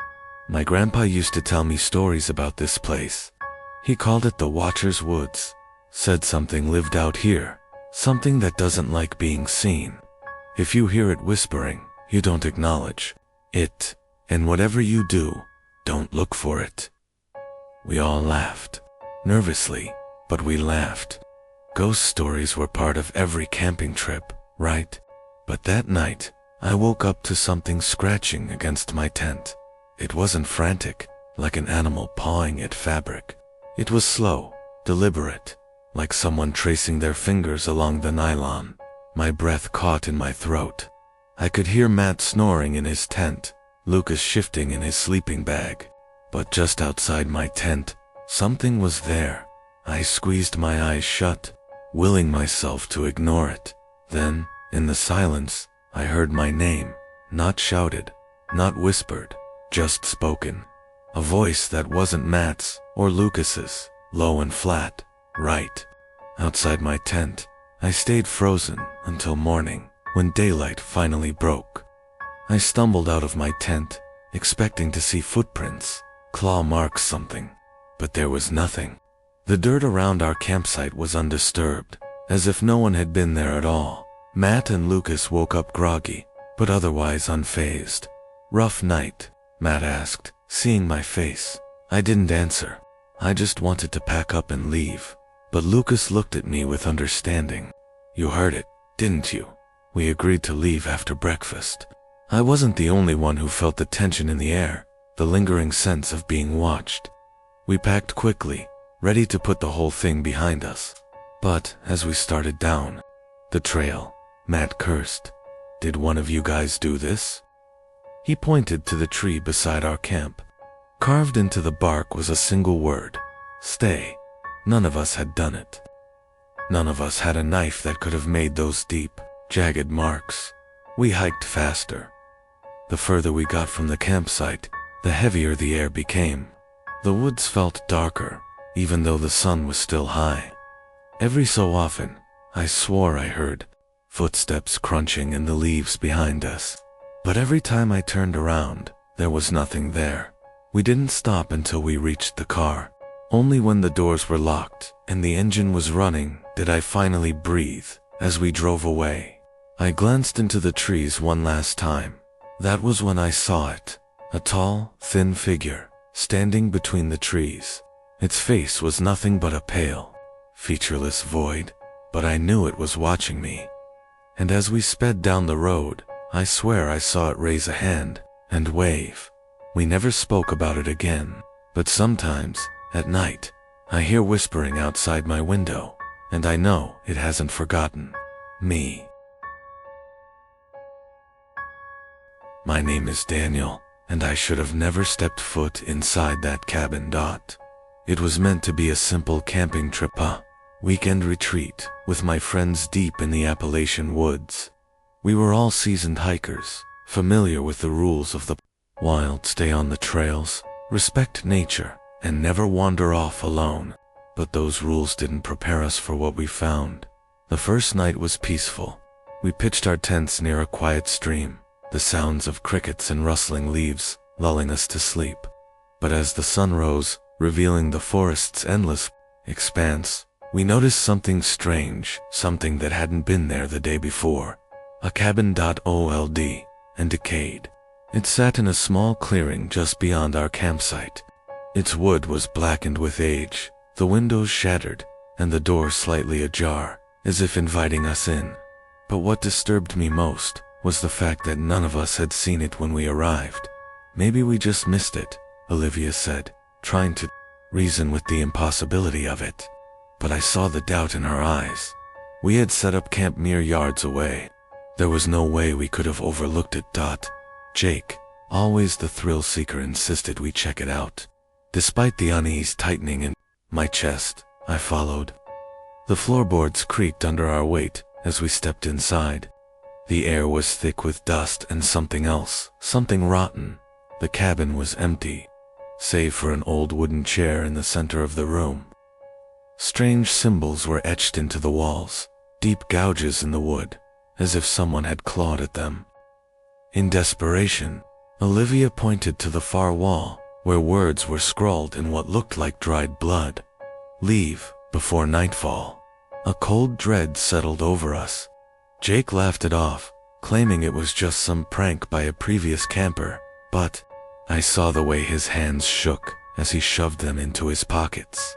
"My grandpa used to tell me stories about this place. He called it the Watcher's Woods. Said something lived out here, something that doesn't like being seen. If you hear it whispering, you don't acknowledge it, and whatever you do, don't look for it." We all laughed. Nervously, but we laughed. Ghost stories were part of every camping trip, right? But that night, I woke up to something scratching against my tent. It wasn't frantic, like an animal pawing at fabric. It was slow, deliberate, like someone tracing their fingers along the nylon. My breath caught in my throat. I could hear Matt snoring in his tent, Lucas shifting in his sleeping bag. But just outside my tent, something was there. I squeezed my eyes shut, willing myself to ignore it. Then, in the silence, I heard my name, not shouted, not whispered, just spoken. A voice that wasn't Matt's or Lucas's, low and flat, right outside my tent. I stayed frozen until morning, when daylight finally broke. I stumbled out of my tent, expecting to see footprints, claw marks, something. But there was nothing. The dirt around our campsite was undisturbed, as if no one had been there at all. Matt and Lucas woke up groggy, but otherwise unfazed. "Rough night?" Matt asked, seeing my face. I didn't answer. I just wanted to pack up and leave. But Lucas looked at me with understanding. "You heard it, didn't you? We agreed to leave after breakfast." I wasn't the only one who felt the tension in the air, the lingering sense of being watched. We packed quickly, ready to put the whole thing behind us. But as we started down the trail, Matt cursed. "Did one of you guys do this?" He pointed to the tree beside our camp. Carved into the bark was a single word: stay. None of us had done it. None of us had a knife that could have made those deep, jagged marks. We hiked faster. The further we got from the campsite, the heavier the air became. The woods felt darker, even though the sun was still high. Every so often, I swore I heard footsteps crunching in the leaves behind us. But every time I turned around, there was nothing there. We didn't stop until we reached the car. Only when the doors were locked and the engine was running did I finally breathe as we drove away. I glanced into the trees one last time. That was when I saw it. A tall, thin figure, standing between the trees. Its face was nothing but a pale, featureless void, but I knew it was watching me. And as we sped down the road, I swear I saw it raise a hand and wave. We never spoke about it again, but sometimes, at night, I hear whispering outside my window, and I know it hasn't forgotten me. My name is Daniel, and I should have never stepped foot inside that cabin. It was meant to be a simple camping trip, a weekend retreat with my friends deep in the Appalachian woods. We were all seasoned hikers, familiar with the rules of the wild: stay on the trails, respect nature, and never wander off alone. But those rules didn't prepare us for what we found. The first night was peaceful. We pitched our tents near a quiet stream, the sounds of crickets and rustling leaves lulling us to sleep. But as the sun rose, revealing the forest's endless expanse, we noticed something strange, something that hadn't been there the day before. A cabin, old and decayed. It sat in a small clearing just beyond our campsite. Its wood was blackened with age, the windows shattered, and the door slightly ajar, as if inviting us in. But what disturbed me most was the fact that none of us had seen it when we arrived. Maybe we just missed it, Olivia said, trying to reason with the impossibility of it. But I saw the doubt in her eyes. We had set up camp mere yards away. There was no way we could have overlooked it. Jake, always the thrill seeker, insisted we check it out. Despite the unease tightening in my chest, I followed. The floorboards creaked under our weight as we stepped inside. The air was thick with dust and something else, something rotten. The cabin was empty, save for an old wooden chair in the center of the room. Strange symbols were etched into the walls, deep gouges in the wood, as if someone had clawed at them. In desperation, Olivia pointed to the far wall, where words were scrawled in what looked like dried blood. Leave before nightfall. A cold dread settled over us. Jake laughed it off, claiming it was just some prank by a previous camper, but I saw the way his hands shook as he shoved them into his pockets.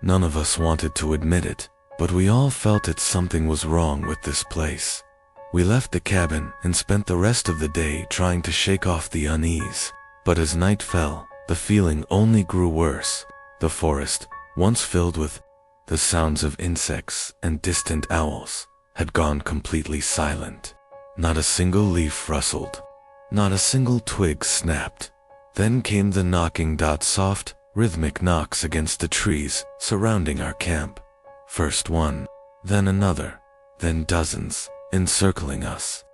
None of us wanted to admit it, but we all felt that something was wrong with this place. We left the cabin and spent the rest of the day trying to shake off the unease. But as night fell, the feeling only grew worse. The forest, once filled with the sounds of insects and distant owls, had gone completely silent. Not a single leaf rustled. Not a single twig snapped. Then came the knocking, soft, rhythmic knocks against the trees surrounding our camp. First one, then another, then dozens, encircling us.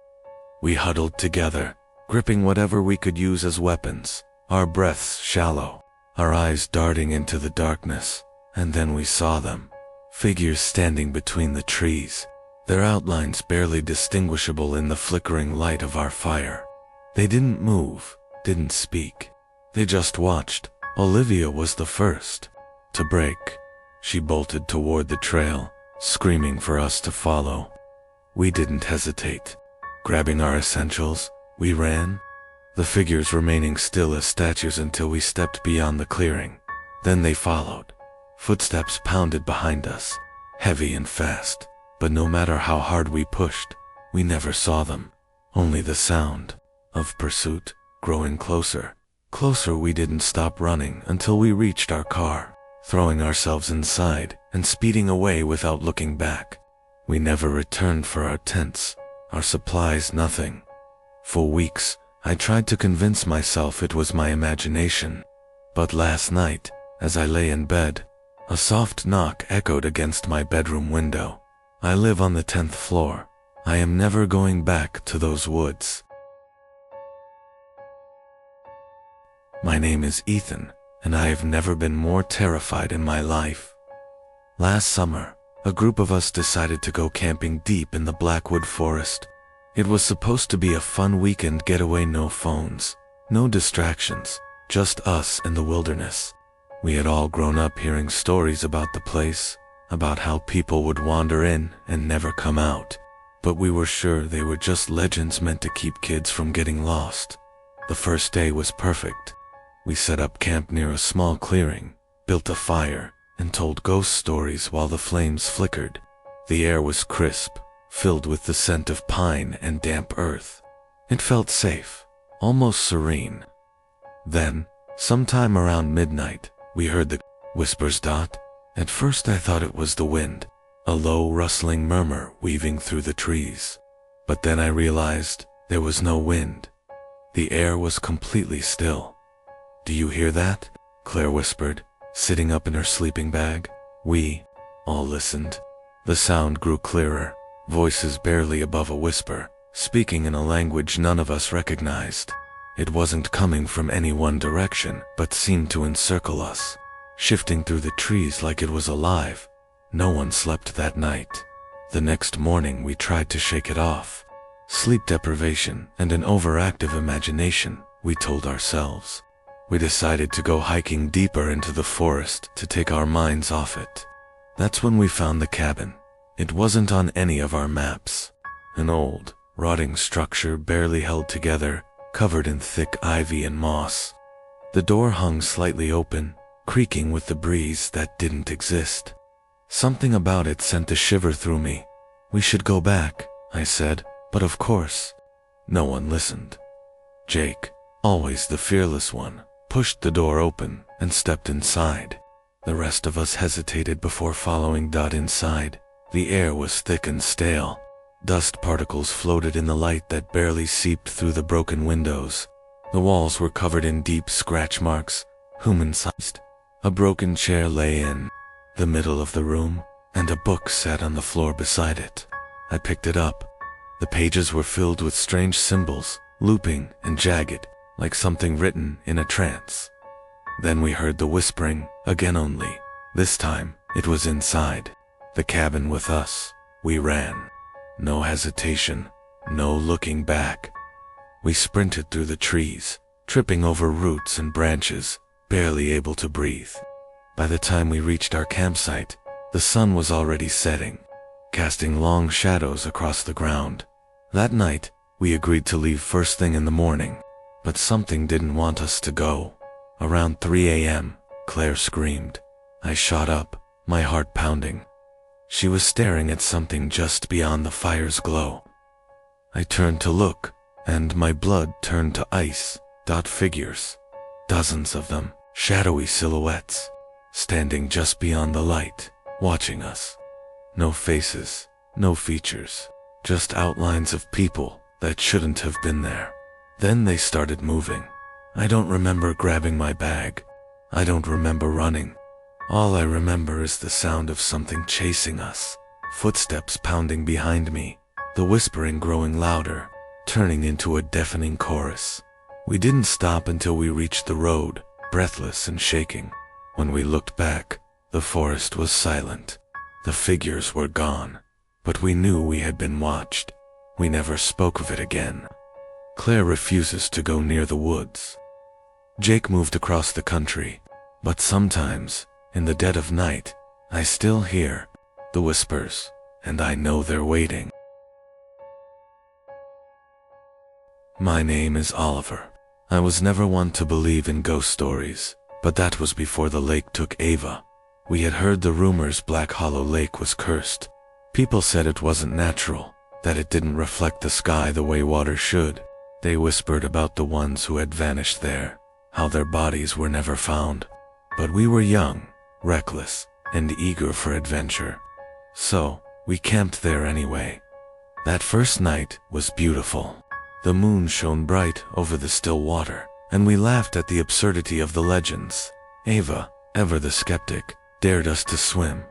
We huddled together, gripping whatever we could use as weapons, our breaths shallow, our eyes darting into the darkness. And then we saw them. Figures standing between the trees, their outlines barely distinguishable in the flickering light of our fire. They didn't move, didn't speak. They just watched. Olivia was the first to break. She bolted toward the trail, screaming for us to follow. We didn't hesitate. Grabbing our essentials, we ran, the figures remaining still as statues until we stepped beyond the clearing. Then they followed. Footsteps pounded behind us, heavy and fast, but no matter how hard we pushed, we never saw them. Only the sound of pursuit, growing closer. Closer. We didn't stop running until we reached our car, throwing ourselves inside and speeding away without looking back. We never returned for our tents, our supplies, nothing. For weeks, I tried to convince myself it was my imagination. But last night, as I lay in bed, a soft knock echoed against my bedroom window. I live on the 10th floor. I am never going back to those woods. My name is Ethan, and I have never been more terrified in my life. Last summer, a group of us decided to go camping deep in the Blackwood Forest. It was supposed to be a fun weekend getaway, no phones, no distractions, just us and the wilderness. We had all grown up hearing stories about the place, about how people would wander in and never come out. But we were sure they were just legends meant to keep kids from getting lost. The first day was perfect. We set up camp near a small clearing, built a fire, and told ghost stories while the flames flickered. The air was crisp, filled with the scent of pine and damp earth. It felt safe, almost serene. Then, sometime around midnight, we heard the whispers. At first I thought it was the wind, a low rustling murmur weaving through the trees. But then I realized there was no wind. The air was completely still. "Do you hear that?" Claire whispered, sitting up in her sleeping bag. We all listened. The sound grew clearer, voices barely above a whisper, speaking in a language none of us recognized. It wasn't coming from any one direction, but seemed to encircle us, shifting through the trees like it was alive. No one slept that night. The next morning we tried to shake it off. Sleep deprivation and an overactive imagination, we told ourselves. We decided to go hiking deeper into the forest to take our minds off it. That's when we found the cabin. It wasn't on any of our maps. An old, rotting structure barely held together, covered in thick ivy and moss. The door hung slightly open, creaking with the breeze that didn't exist. Something about it sent a shiver through me. "We should go back," I said, but of course, no one listened. Jake, always the fearless one, pushed the door open and stepped inside. The rest of us hesitated before following. Inside, the air was thick and stale. Dust particles floated in the light that barely seeped through the broken windows. The walls were covered in deep scratch marks, human-sized. A broken chair lay in the middle of the room, and a book sat on the floor beside it. I picked it up. The pages were filled with strange symbols, looping and jagged, like something written in a trance. Then we heard the whispering, again only. This time, it was inside. The cabin with us. We ran. No hesitation, no looking back. We sprinted through the trees, tripping over roots and branches, barely able to breathe. By the time we reached our campsite, the sun was already setting, casting long shadows across the ground. That night, we agreed to leave first thing in the morning, but something didn't want us to go. Around 3 a.m., Claire screamed. I shot up, my heart pounding. She was staring at something just beyond the fire's glow. I turned to look, and my blood turned to ice. Figures, dozens of them, shadowy silhouettes, standing just beyond the light, watching us. No faces, no features, just outlines of people that shouldn't have been there. Then they started moving. I don't remember grabbing my bag. I don't remember running. All I remember is the sound of something chasing us, footsteps pounding behind me, the whispering growing louder, turning into a deafening chorus. We didn't stop until we reached the road, breathless and shaking. When we looked back, the forest was silent. The figures were gone, but we knew we had been watched. We never spoke of it again. Claire refuses to go near the woods. Jake moved across the country, but sometimes, in the dead of night, I still hear the whispers, and I know they're waiting. My name is Oliver. I was never one to believe in ghost stories, but that was before the lake took Ava. We had heard the rumors Black Hollow Lake was cursed. People said it wasn't natural, that it didn't reflect the sky the way water should. They whispered about the ones who had vanished there, how their bodies were never found. But we were young, reckless, and eager for adventure. So, we camped there anyway. That first night was beautiful. The moon shone bright over the still water, and we laughed at the absurdity of the legends. Ava, ever the skeptic, dared us to swim.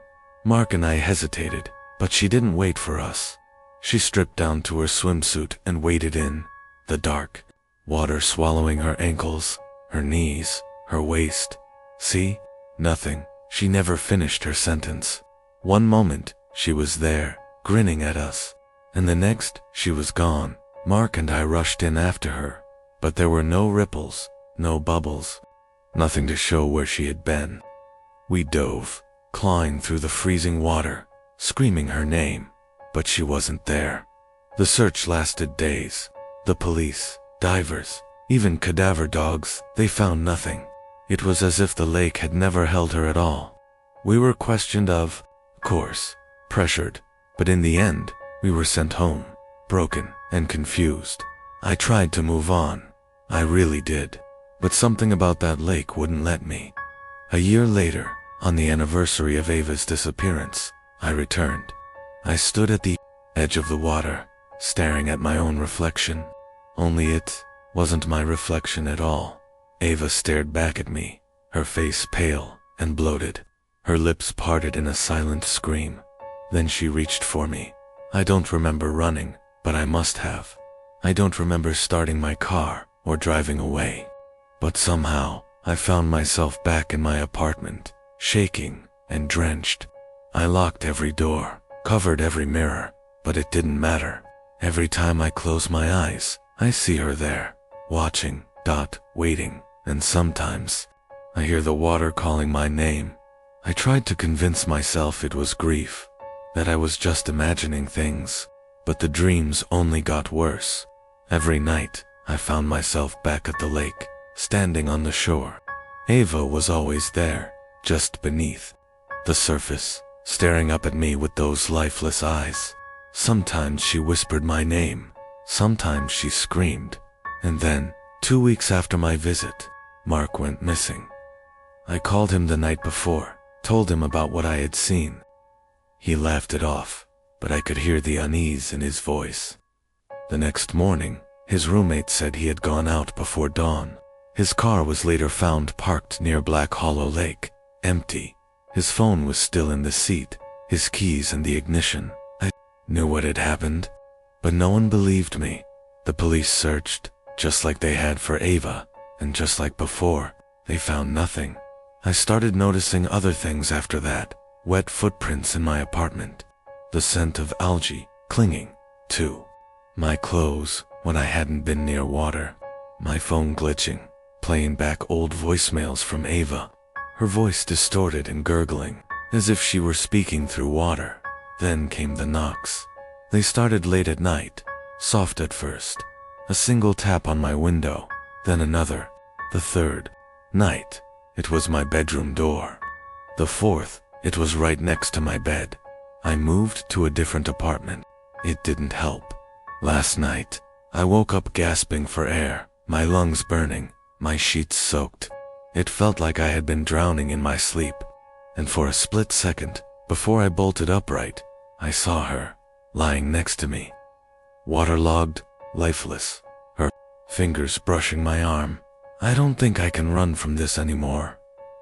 Mark and I hesitated, but she didn't wait for us. She stripped down to her swimsuit and waded in. The dark, water swallowing her ankles, her knees, her waist. See? Nothing. She never finished her sentence. One moment, she was there, grinning at us, and the next, she was gone. Mark and I rushed in after her, but there were no ripples, no bubbles, nothing to show where she had been. We dove, clawing through the freezing water, screaming her name, but she wasn't there. The search lasted days. The police, divers, even cadaver dogs, they found nothing. It was as if the lake had never held her at all. We were questioned of course, pressured, but in the end, we were sent home, broken and confused. I tried to move on. I really did. But something about that lake wouldn't let me. A year later, on the anniversary of Ava's disappearance, I returned. I stood at the edge of the water, staring at my own reflection. Only it wasn't my reflection at all. Ava stared back at me, her face pale and bloated. Her lips parted in a silent scream. Then she reached for me. I don't remember running, but I must have. I don't remember starting my car or driving away. But somehow, I found myself back in my apartment, shaking and drenched. I locked every door, covered every mirror, but it didn't matter. Every time I close my eyes, I see her there, watching, waiting, and sometimes I hear the water calling my name. I tried to convince myself it was grief, that I was just imagining things, but the dreams only got worse. Every night, I found myself back at the lake, standing on the shore. Ava was always there, just beneath the surface, staring up at me with those lifeless eyes. Sometimes she whispered my name, sometimes she screamed, and then, 2 weeks after my visit, Mark went missing. I called him the night before, told him about what I had seen. He laughed it off, but I could hear the unease in his voice. The next morning, his roommate said he had gone out before dawn. His car was later found parked near Black Hollow Lake, empty. His phone was still in the seat, his keys in the ignition. I knew what had happened, but no one believed me. The police searched, just like they had for Ava, and just like before, they found nothing. I started noticing other things after that. Wet footprints in my apartment, the scent of algae clinging to my clothes when I hadn't been near water, my phone glitching, playing back old voicemails from Ava, her voice distorted and gurgling, as if she were speaking through water. Then came the knocks. They started late at night, soft at first, a single tap on my window, then another. The third night, it was my bedroom door. The fourth, it was right next to my bed. I moved to a different apartment. It didn't help. Last night, I woke up gasping for air, my lungs burning, my sheets soaked. It felt like I had been drowning in my sleep. And for a split second, before I bolted upright, I saw her, lying next to me. Waterlogged, lifeless, her fingers brushing my arm. I don't think I can run from this anymore.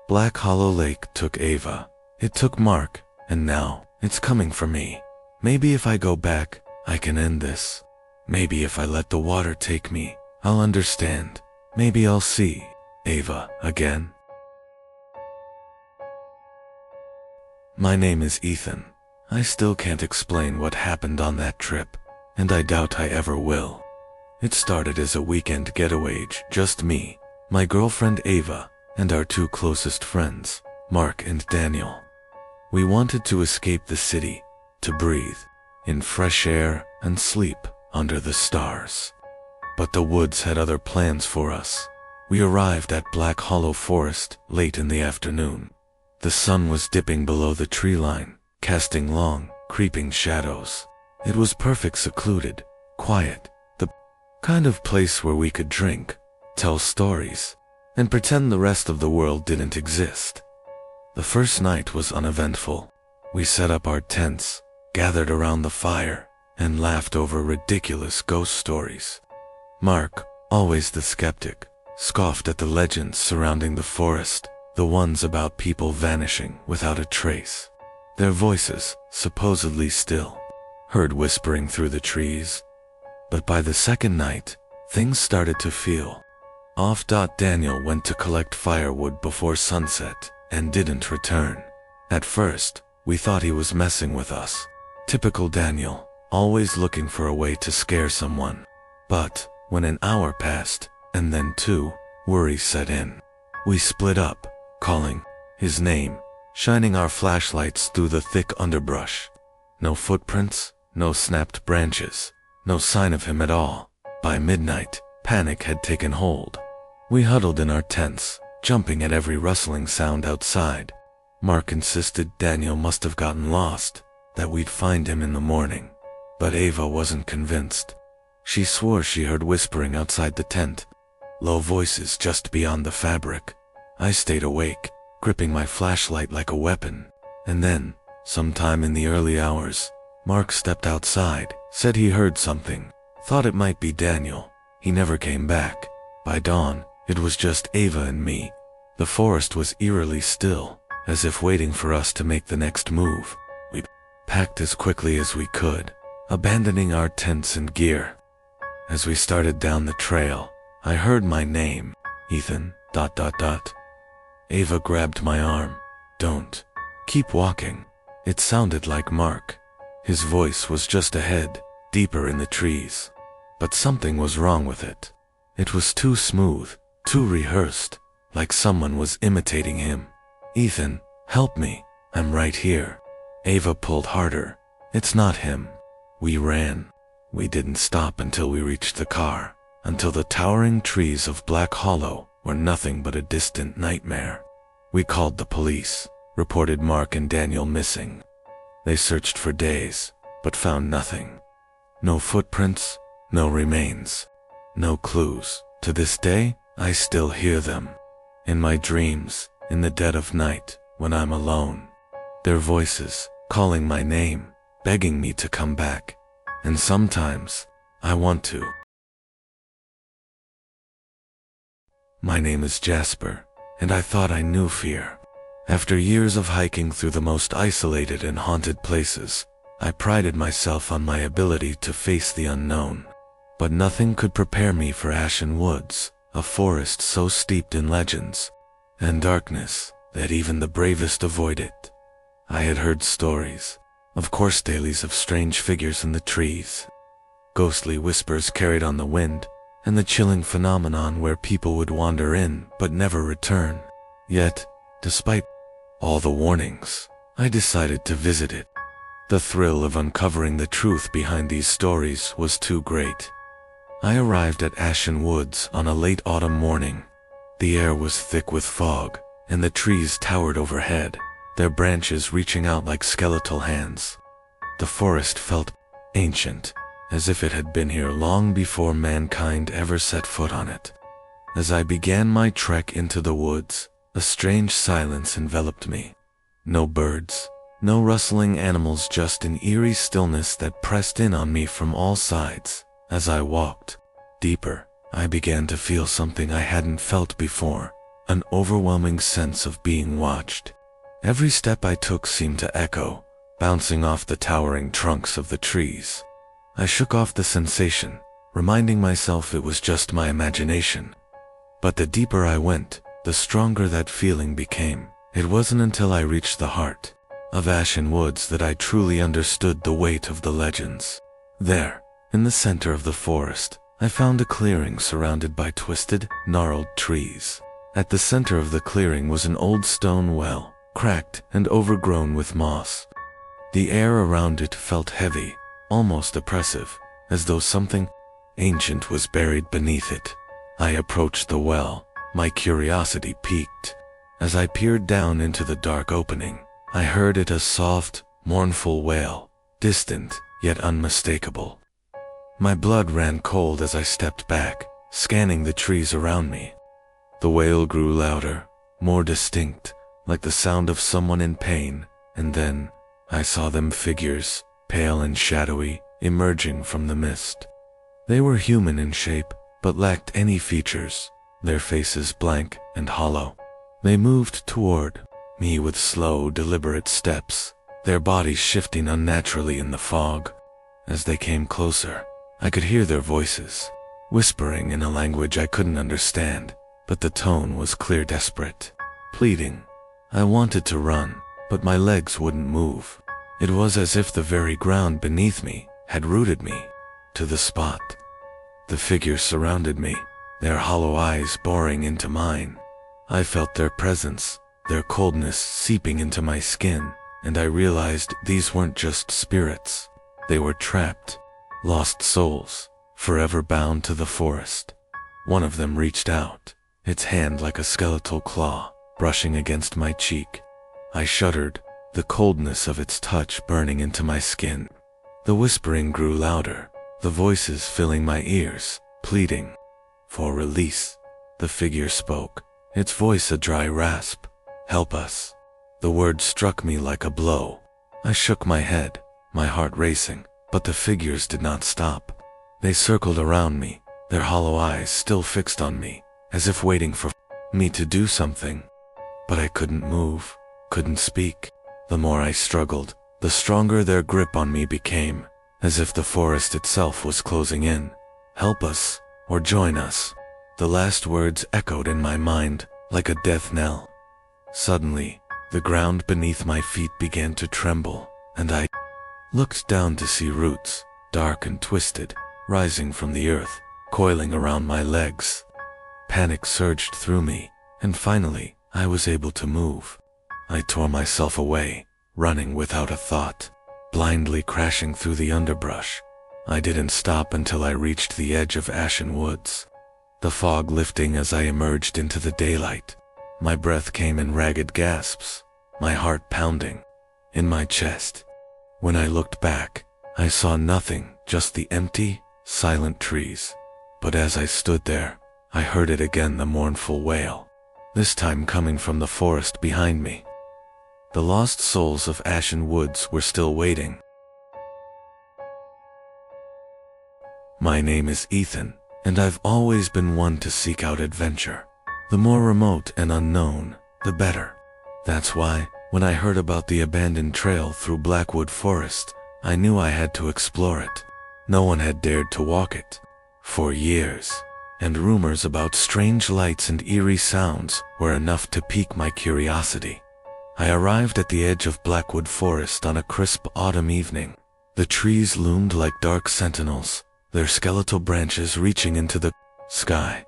Black Hollow Lake took Ava. It took Mark, and now, it's coming for me. Maybe if I go back, I can end this. Maybe if I let the water take me, I'll understand. Maybe I'll see Ava again. My name is Ethan. I still can't explain what happened on that trip, and I doubt I ever will. It started as a weekend getaway, just me, my girlfriend Ava, and our two closest friends, Mark and Daniel. We wanted to escape the city, to breathe in fresh air and sleep under the stars. But the woods had other plans for us. We arrived at Black Hollow Forest late in the afternoon. The sun was dipping below the tree line, casting long, creeping shadows. It was perfect, secluded, quiet, the kind of place where we could drink, tell stories, and pretend the rest of the world didn't exist. The first night was uneventful. We set up our tents, gathered around the fire, and laughed over ridiculous ghost stories. Mark, always the skeptic, scoffed at the legends surrounding the forest, the ones about people vanishing without a trace. Their voices, supposedly still, heard whispering through the trees. But by the second night, things started to feel off. Daniel went to collect firewood before sunset and didn't return. At first, we thought he was messing with us. Typical Daniel, always looking for a way to scare someone. But when an hour passed, and then two, worry set in. We split up, calling his name, shining our flashlights through the thick underbrush. No footprints, no snapped branches, no sign of him at all. By midnight, panic had taken hold. We huddled in our tents, jumping at every rustling sound outside. Mark insisted Daniel must have gotten lost, that we'd find him in the morning. But Ava wasn't convinced. She swore she heard whispering outside the tent, low voices just beyond the fabric. I stayed awake, gripping my flashlight like a weapon. And then, sometime in the early hours, Mark stepped outside, said he heard something, thought it might be Daniel. He never came back. By dawn, it was just Ava and me. The forest was eerily still, as if waiting for us to make the next move. We packed as quickly as we could, abandoning our tents and gear. As we started down the trail, I heard my name, Ethan, ... Ava grabbed my arm. Don't. Keep walking. It sounded like Mark. His voice was just ahead, deeper in the trees. But something was wrong with it. It was too smooth, too rehearsed, like someone was imitating him. Ethan, help me. I'm right here. Ava pulled harder. It's not him. We ran. We didn't stop until we reached the car, until the towering trees of Black Hollow were nothing but a distant nightmare. We called the police, reported Mark and Daniel missing. They searched for days, but found nothing. No footprints, no remains, no clues. To this day, I still hear them. In my dreams, in the dead of night, when I'm alone. Their voices, calling my name, begging me to come back. And sometimes, I want to. My name is Jasper, and I thought I knew fear. After years of hiking through the most isolated and haunted places, I prided myself on my ability to face the unknown. But nothing could prepare me for Ashen Woods, a forest so steeped in legends and darkness that even the bravest avoid it. I had heard stories, of course dailies of strange figures in the trees, ghostly whispers carried on the wind, and the chilling phenomenon where people would wander in but never return. Yet, despite all the warnings, I decided to visit it. The thrill of uncovering the truth behind these stories was too great. I arrived at Ashen Woods on a late autumn morning. The air was thick with fog, and the trees towered overhead, their branches reaching out like skeletal hands. The forest felt ancient, as if it had been here long before mankind ever set foot on it. As I began my trek into the woods, a strange silence enveloped me. No birds, no rustling animals, just an eerie stillness that pressed in on me from all sides. As I walked deeper, I began to feel something I hadn't felt before, an overwhelming sense of being watched. Every step I took seemed to echo, bouncing off the towering trunks of the trees. I shook off the sensation, reminding myself it was just my imagination. But the deeper I went, the stronger that feeling became. It wasn't until I reached the heart of Ashen Woods that I truly understood the weight of the legends. There, in the center of the forest, I found a clearing surrounded by twisted, gnarled trees. At the center of the clearing was an old stone well, cracked and overgrown with moss. The air around it felt heavy, almost oppressive, as though something ancient was buried beneath it. I approached the well, my curiosity piqued. As I peered down into the dark opening, I heard it a soft, mournful wail, distant yet unmistakable. My blood ran cold as I stepped back, scanning the trees around me. The wail grew louder, more distinct, like the sound of someone in pain, and then I saw them figures, pale and shadowy, emerging from the mist. They were human in shape, but lacked any features, their faces blank and hollow. They moved toward me with slow, deliberate steps, their bodies shifting unnaturally in the fog. As they came closer, I could hear their voices, whispering in a language I couldn't understand, but the tone was clear, desperate, pleading. I wanted to run, but my legs wouldn't move. It was as if the very ground beneath me had rooted me to the spot. The figures surrounded me, their hollow eyes boring into mine. I felt their presence, their coldness seeping into my skin, and I realized these weren't just spirits. They were trapped, lost souls, forever bound to the forest. One of them reached out, its hand like a skeletal claw, brushing against my cheek. I shuddered, the coldness of its touch burning into my skin. The whispering grew louder, the voices filling my ears, pleading for release. The figure spoke, its voice a dry rasp. Help us. The word struck me like a blow. I shook my head, my heart racing, but the figures did not stop. They circled around me, their hollow eyes still fixed on me, as if waiting for me to do something. But I couldn't move, couldn't speak. The more I struggled, the stronger their grip on me became, as if the forest itself was closing in. Help us, or join us. The last words echoed in my mind like a death knell. Suddenly, the ground beneath my feet began to tremble, and I looked down to see roots, dark and twisted, rising from the earth, coiling around my legs. Panic surged through me, and finally, I was able to move. I tore myself away, running without a thought, blindly crashing through the underbrush. I didn't stop until I reached the edge of ashen woods, the fog lifting as I emerged into the daylight. My breath came in ragged gasps, my heart pounding in my chest. When I looked back, I saw nothing, just the empty, silent trees. But as I stood there, I heard it again, the mournful wail, this time coming from the forest behind me. The lost souls of Ashen Woods were still waiting. My name is Ethan, and I've always been one to seek out adventure. The more remote and unknown, the better. That's why, when I heard about the abandoned trail through Blackwood Forest, I knew I had to explore it. No one had dared to walk it for years, and rumors about strange lights and eerie sounds were enough to pique my curiosity. I arrived at the edge of Blackwood Forest on a crisp autumn evening. The trees loomed like dark sentinels, their skeletal branches reaching into the sky.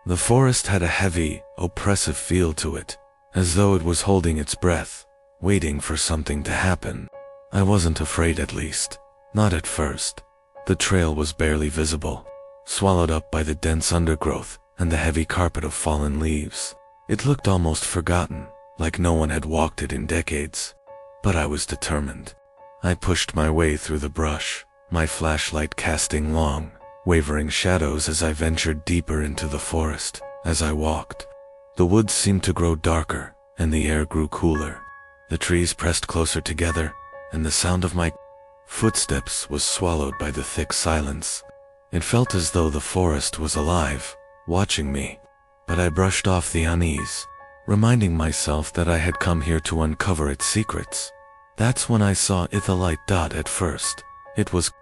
The forest had a heavy, oppressive feel to it, as though it was holding its breath, waiting for something to happen. I wasn't afraid, at least, not at first. The trail was barely visible, swallowed up by the dense undergrowth and the heavy carpet of fallen leaves. It looked almost forgotten, like no one had walked it in decades. But I was determined. I pushed my way through the brush, my flashlight casting long, wavering shadows as I ventured deeper into the forest. As I walked, the woods seemed to grow darker, and the air grew cooler. The trees pressed closer together, and the sound of my footsteps was swallowed by the thick silence. It felt as though the forest was alive, watching me. But I brushed off the unease, reminding myself that I had come here to uncover its secrets. That's when I saw the light dot at first. It was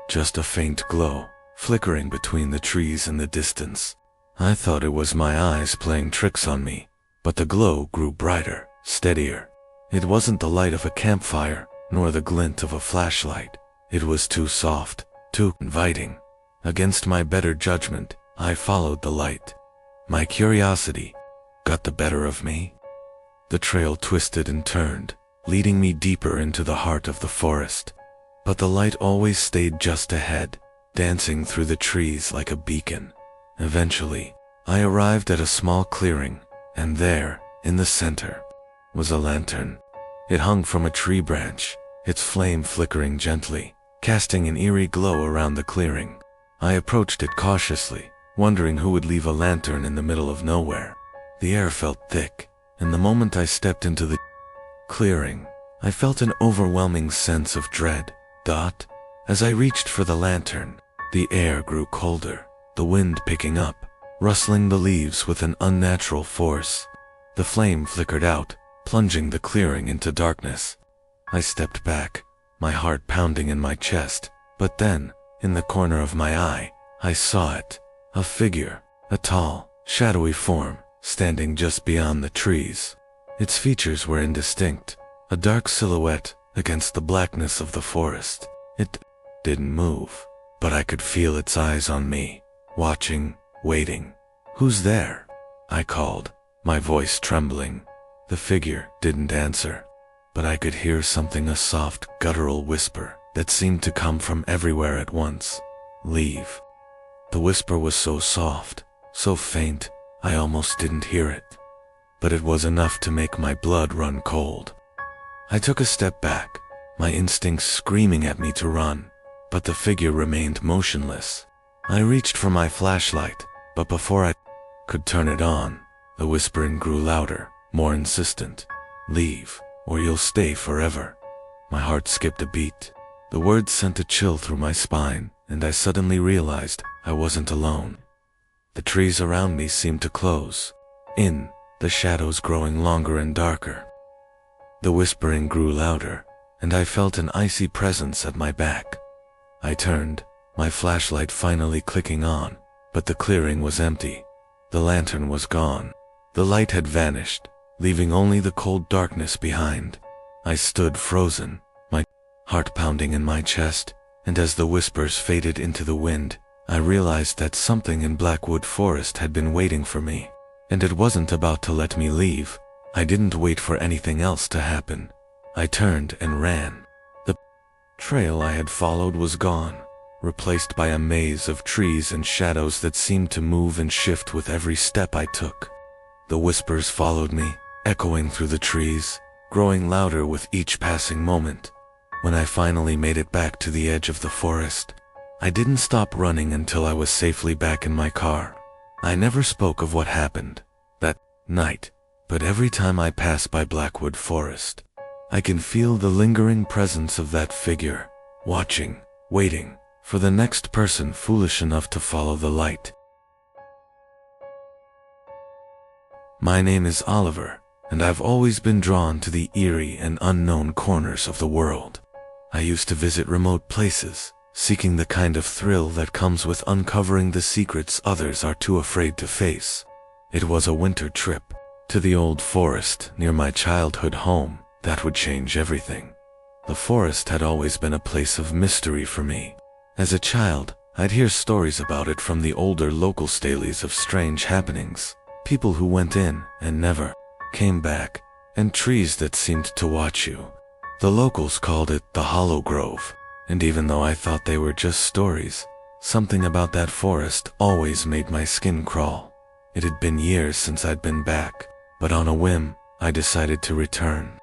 just a faint glow, flickering between the trees in the distance. I thought it was my eyes playing tricks on me, but the glow grew brighter, steadier. It wasn't the light of a campfire, nor the glint of a flashlight. It was too soft, too inviting. Against my better judgment, I followed the light. My curiosity got the better of me. The trail twisted and turned, leading me deeper into the heart of the forest. But the light always stayed just ahead, dancing through the trees like a beacon. Eventually, I arrived at a small clearing, and there, in the center, was a lantern. It hung from a tree branch, its flame flickering gently, casting an eerie glow around the clearing. I approached it cautiously, wondering who would leave a lantern in the middle of nowhere. The air felt thick, and the moment I stepped into the clearing, I felt an overwhelming sense of dread. As I reached for the lantern, the air grew colder, the wind picking up, rustling the leaves with an unnatural force. The flame flickered out, plunging the clearing into darkness. I stepped back, my heart pounding in my chest, but then, in the corner of my eye, I saw it. A figure, a tall, shadowy form, standing just beyond the trees. Its features were indistinct, a dark silhouette against the blackness of the forest. It didn't move, but I could feel its eyes on me, watching, waiting. "Who's there?" I called, my voice trembling. The figure didn't answer, but I could hear something, a soft, guttural whisper that seemed to come from everywhere at once. "Leave." The whisper was so soft, so faint, I almost didn't hear it. But it was enough to make my blood run cold. I took a step back, my instincts screaming at me to run, but the figure remained motionless. I reached for my flashlight, but before I could turn it on, the whispering grew louder, more insistent. "Leave, or you'll stay forever." My heart skipped a beat. The words sent a chill through my spine, and I suddenly realized I wasn't alone. The trees around me seemed to close in, the shadows growing longer and darker. The whispering grew louder, and I felt an icy presence at my back. I turned, my flashlight finally clicking on, but the clearing was empty. The lantern was gone. The light had vanished, leaving only the cold darkness behind. I stood frozen, my heart pounding in my chest, and as the whispers faded into the wind, I realized that something in Blackwood Forest had been waiting for me, and it wasn't about to let me leave. I didn't wait for anything else to happen. I turned and ran. The trail I had followed was gone, replaced by a maze of trees and shadows that seemed to move and shift with every step I took. The whispers followed me, echoing through the trees, growing louder with each passing moment. When I finally made it back to the edge of the forest, I didn't stop running until I was safely back in my car. I never spoke of what happened that night, but every time I pass by Blackwood Forest, I can feel the lingering presence of that figure, watching, waiting for the next person foolish enough to follow the light. My name is Oliver, and I've always been drawn to the eerie and unknown corners of the world. I used to visit remote places, seeking the kind of thrill that comes with uncovering the secrets others are too afraid to face. It was a winter trip to the old forest near my childhood home that would change everything. The forest had always been a place of mystery for me. As a child, I'd hear stories about it from the older local stories of strange happenings, people who went in and never came back, and trees that seemed to watch you. The locals called it the Hollow Grove, and even though I thought they were just stories, something about that forest always made my skin crawl. It had been years since I'd been back, but on a whim, I decided to return.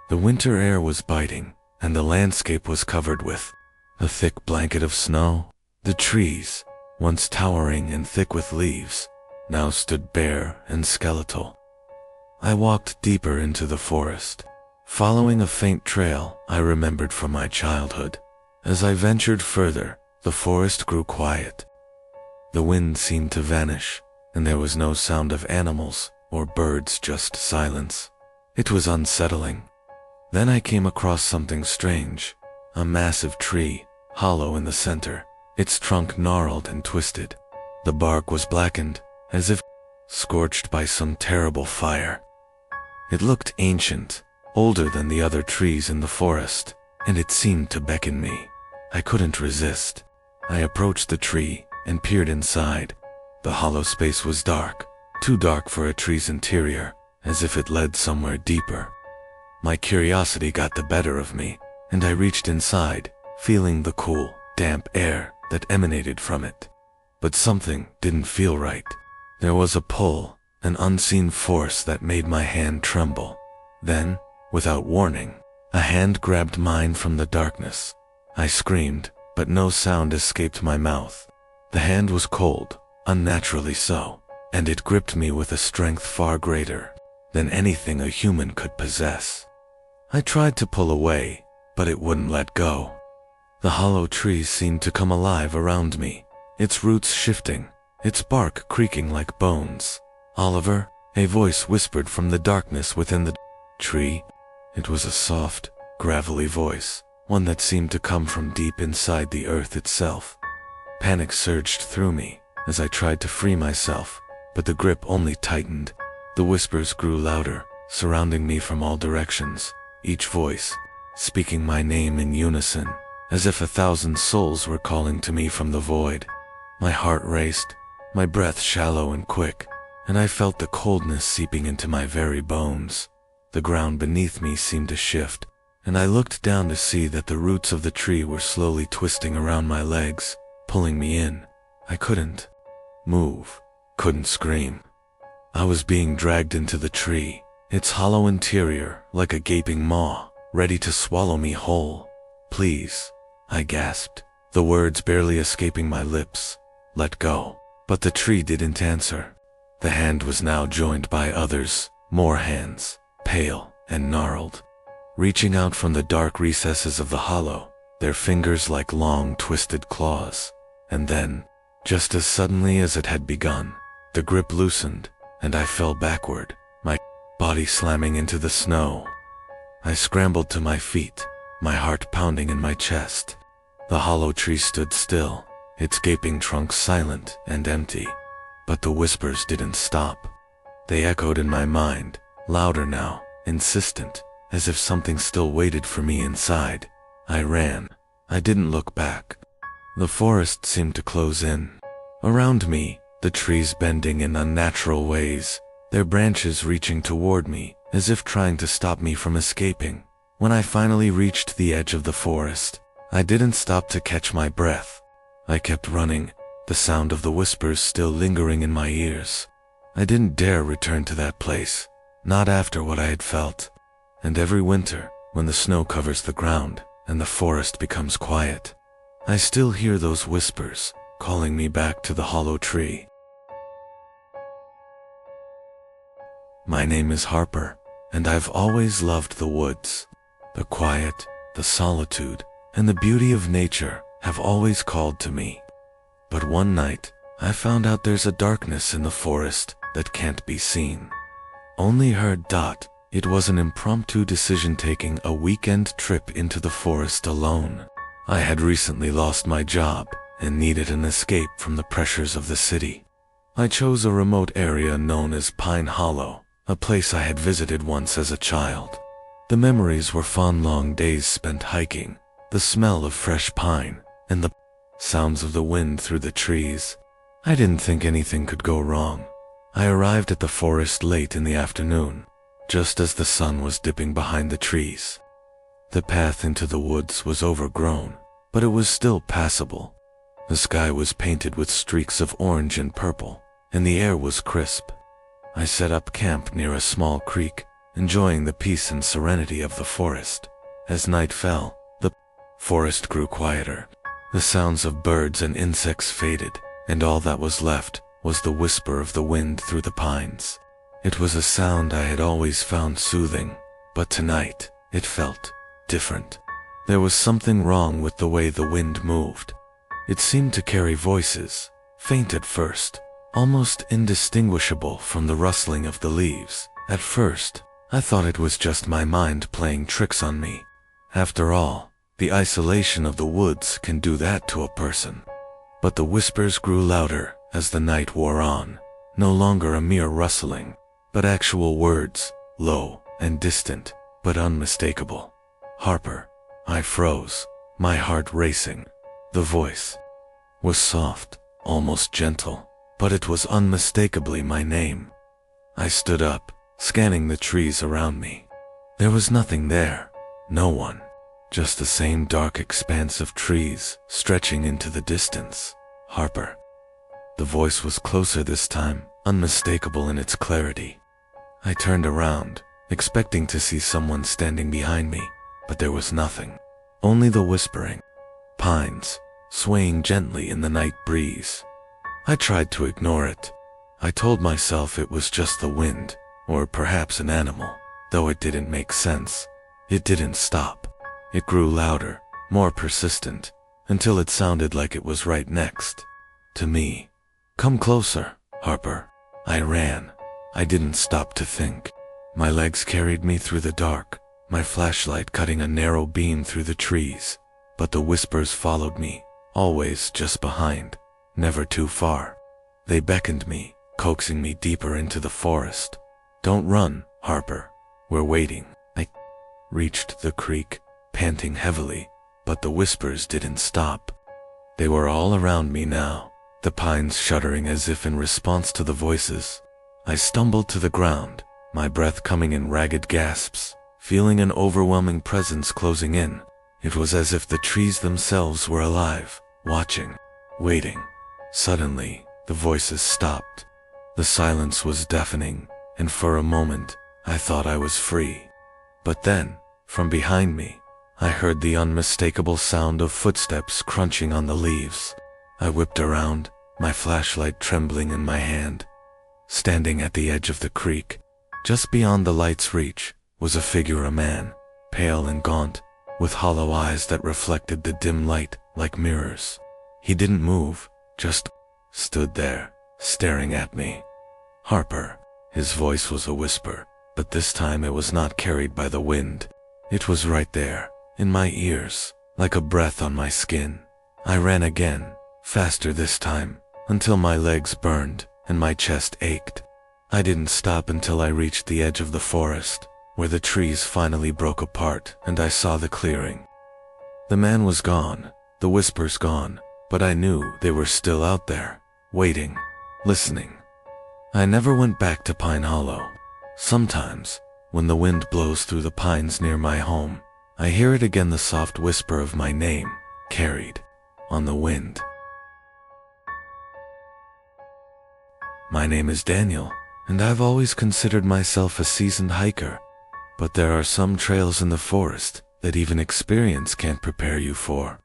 The winter air was biting, and the landscape was covered with a thick blanket of snow. The trees, once towering and thick with leaves, now stood bare and skeletal. I walked deeper into the forest, following a faint trail I remembered from my childhood. As I ventured further, the forest grew quiet. The wind seemed to vanish, and there was no sound of animals or birds, just silence. It was unsettling. Then I came across something strange, a massive tree, hollow in the center, its trunk gnarled and twisted. The bark was blackened, as if scorched by some terrible fire. It looked ancient, older than the other trees in the forest, and it seemed to beckon me. I couldn't resist. I approached the tree and peered inside. The hollow space was dark, too dark for a tree's interior, as if it led somewhere deeper. My curiosity got the better of me, and I reached inside, feeling the cool, damp air that emanated from it. But something didn't feel right. There was a pull, an unseen force that made my hand tremble. Then, without warning, a hand grabbed mine from the darkness. I screamed, but no sound escaped my mouth. The hand was cold, unnaturally so, and it gripped me with a strength far greater than anything a human could possess. I tried to pull away, but it wouldn't let go. The hollow tree seemed to come alive around me, its roots shifting, its bark creaking like bones. "Oliver," a voice whispered from the darkness within the tree. It was a soft, gravelly voice, one that seemed to come from deep inside the earth itself. Panic surged through me as I tried to free myself, but the grip only tightened. The whispers grew louder, surrounding me from all directions, each voice speaking my name in unison, as if 1,000 souls were calling to me from the void. My heart raced, my breath shallow and quick, and I felt the coldness seeping into my very bones. The ground beneath me seemed to shift, and I looked down to see that the roots of the tree were slowly twisting around my legs, pulling me in. I couldn't move, couldn't scream. I was being dragged into the tree, its hollow interior like a gaping maw, ready to swallow me whole. "Please," I gasped, the words barely escaping my lips. "Let go." But the tree didn't answer. The hand was now joined by others, more hands, pale and gnarled, reaching out from the dark recesses of the hollow. their fingers like long, twisted claws. And then, just as suddenly as it had begun, the grip loosened, and I fell backward, my body slamming into the snow. I scrambled to my feet, my heart pounding in my chest. The hollow tree stood still, its gaping trunk silent and empty. But the whispers didn't stop. They echoed in my mind, louder now, insistent, as if something still waited for me inside. I ran. I didn't look back. The forest seemed to close in. Around me, the trees bending in unnatural ways, their branches reaching toward me, as if trying to stop me from escaping. When I finally reached the edge of the forest, I didn't stop to catch my breath. I kept running, the sound of the whispers still lingering in my ears. I didn't dare return to that place, not after what I had felt. And every winter, when the snow covers the ground and the forest becomes quiet, I still hear those whispers, calling me back to the hollow tree. My name is Harper, and I've always loved the woods. The quiet, the solitude, and the beauty of nature have always called to me. But one night, I found out there's a darkness in the forest that can't be seen. Only heard. It was an impromptu decision, taking a weekend trip into the forest alone. I had recently lost my job and needed an escape from the pressures of the city. I chose a remote area known as Pine Hollow, a place I had visited once as a child. The memories were fond long days spent hiking, the smell of fresh pine, and the sounds of the wind through the trees. I didn't think anything could go wrong. I arrived at the forest late in the afternoon, just as the sun was dipping behind the trees. The path into the woods was overgrown, but it was still passable. The sky was painted with streaks of orange and purple, and the air was crisp. I set up camp near a small creek, enjoying the peace and serenity of the forest. As night fell, the forest grew quieter. The sounds of birds and insects faded, and all that was left was the whisper of the wind through the pines. It was a sound I had always found soothing, but tonight it felt different. There was something wrong with the way the wind moved. It seemed to carry voices, faint at first, almost indistinguishable from the rustling of the leaves. At first, I thought it was just my mind playing tricks on me. After all, the isolation of the woods can do that to a person. But the whispers grew louder as the night wore on, no longer a mere rustling, but actual words, low and distant, but unmistakable. Harper. I froze, my heart racing. The voice was soft, almost gentle, but it was unmistakably my name. I stood up, scanning the trees around me. There was nothing there, no one, just the same dark expanse of trees stretching into the distance. Harper. The voice was closer this time, unmistakable in its clarity. I turned around, expecting to see someone standing behind me, but there was nothing. Only the whispering pines, swaying gently in the night breeze. I tried to ignore it. I told myself it was just the wind, or perhaps an animal, though it didn't make sense. It didn't stop. It grew louder, more persistent, until it sounded like it was right next to me. Come closer, Harper. I ran. I didn't stop to think. My legs carried me through the dark, my flashlight cutting a narrow beam through the trees. But the whispers followed me, always just behind, never too far. They beckoned me, coaxing me deeper into the forest. Don't run, Harper. We're waiting. I reached the creek, panting heavily, but the whispers didn't stop. They were all around me now, the pines shuddering as if in response to the voices. I stumbled to the ground, my breath coming in ragged gasps, feeling an overwhelming presence closing in. It was as if the trees themselves were alive, watching, waiting. Suddenly, the voices stopped. The silence was deafening, and for a moment, I thought I was free. But then, from behind me, I heard the unmistakable sound of footsteps crunching on the leaves. I whipped around, my flashlight trembling in my hand. Standing at the edge of the creek, just beyond the light's reach, was a figure, a man, pale and gaunt, with hollow eyes that reflected the dim light like mirrors. He didn't move, just stood there, staring at me. "Harper." His voice was a whisper, but this time it was not carried by the wind. It was right there, in my ears, like a breath on my skin. I ran again, faster this time, until my legs burned and my chest ached. I didn't stop until I reached the edge of the forest, where the trees finally broke apart and I saw the clearing. The man was gone, the whispers gone, but I knew they were still out there, waiting, listening. I never went back to Pine Hollow. Sometimes, when the wind blows through the pines near my home, I hear it again, the soft whisper of my name, carried on the wind. My name is Daniel, and I've always considered myself a seasoned hiker, but there are some trails in the forest that even experience can't prepare you for.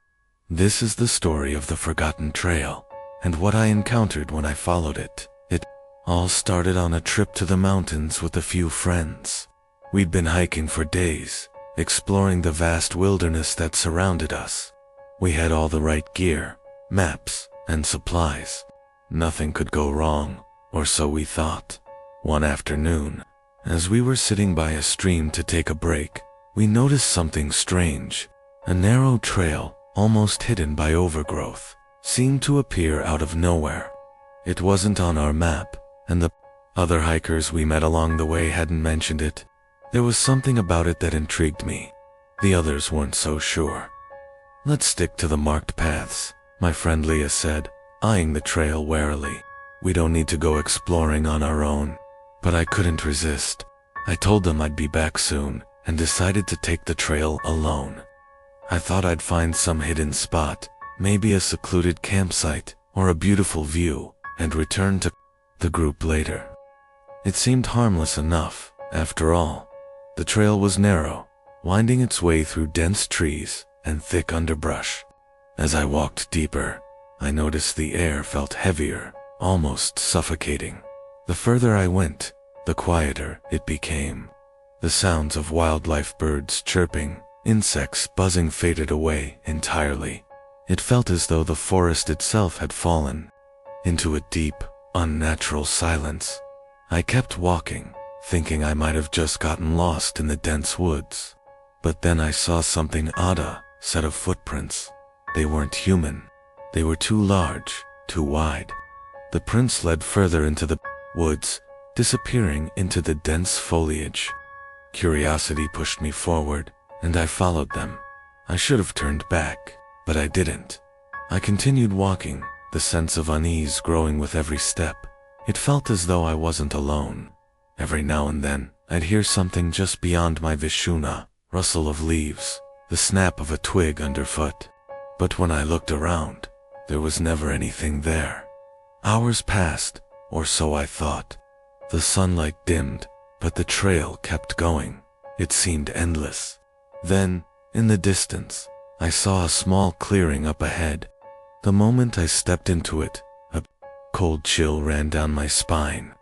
This is the story of the Forgotten Trail, and what I encountered when I followed it. It all started on a trip to the mountains with a few friends. We'd been hiking for days, exploring the vast wilderness that surrounded us. We had all the right gear, maps, and supplies. Nothing could go wrong, or so we thought. One afternoon, as we were sitting by a stream to take a break, we noticed something strange. A narrow trail, almost hidden by overgrowth, seemed to appear out of nowhere. It wasn't on our map, and the other hikers we met along the way hadn't mentioned it. There was something about it that intrigued me. The others weren't so sure. "Let's stick to the marked paths," my friend Leah said, eyeing the trail warily. "We don't need to go exploring on our own." But I couldn't resist. I told them I'd be back soon, and decided to take the trail alone. I thought I'd find some hidden spot, maybe a secluded campsite, or a beautiful view, and return to the group later. It seemed harmless enough, after all. The trail was narrow, winding its way through dense trees and thick underbrush. As I walked deeper, I noticed the air felt heavier, almost suffocating. The further I went, the quieter it became. The sounds of wildlife, birds chirping, insects buzzing faded away entirely. It felt as though the forest itself had fallen into a deep, unnatural silence. I kept walking, thinking I might have just gotten lost in the dense woods. But then I saw something odd, a set of footprints. They weren't human. They were too large, too wide. The prints led further into the woods, disappearing into the dense foliage. Curiosity pushed me forward, and I followed them. I should have turned back, but I didn't. I continued walking, the sense of unease growing with every step. It felt as though I wasn't alone. Every now and then, I'd hear something just beyond my Vishuna, rustle of leaves, the snap of a twig underfoot. But when I looked around, there was never anything there. Hours passed, or so I thought. The sunlight dimmed, but the trail kept going. It seemed endless. Then, in the distance, I saw a small clearing up ahead. The moment I stepped into it, a cold chill ran down my spine.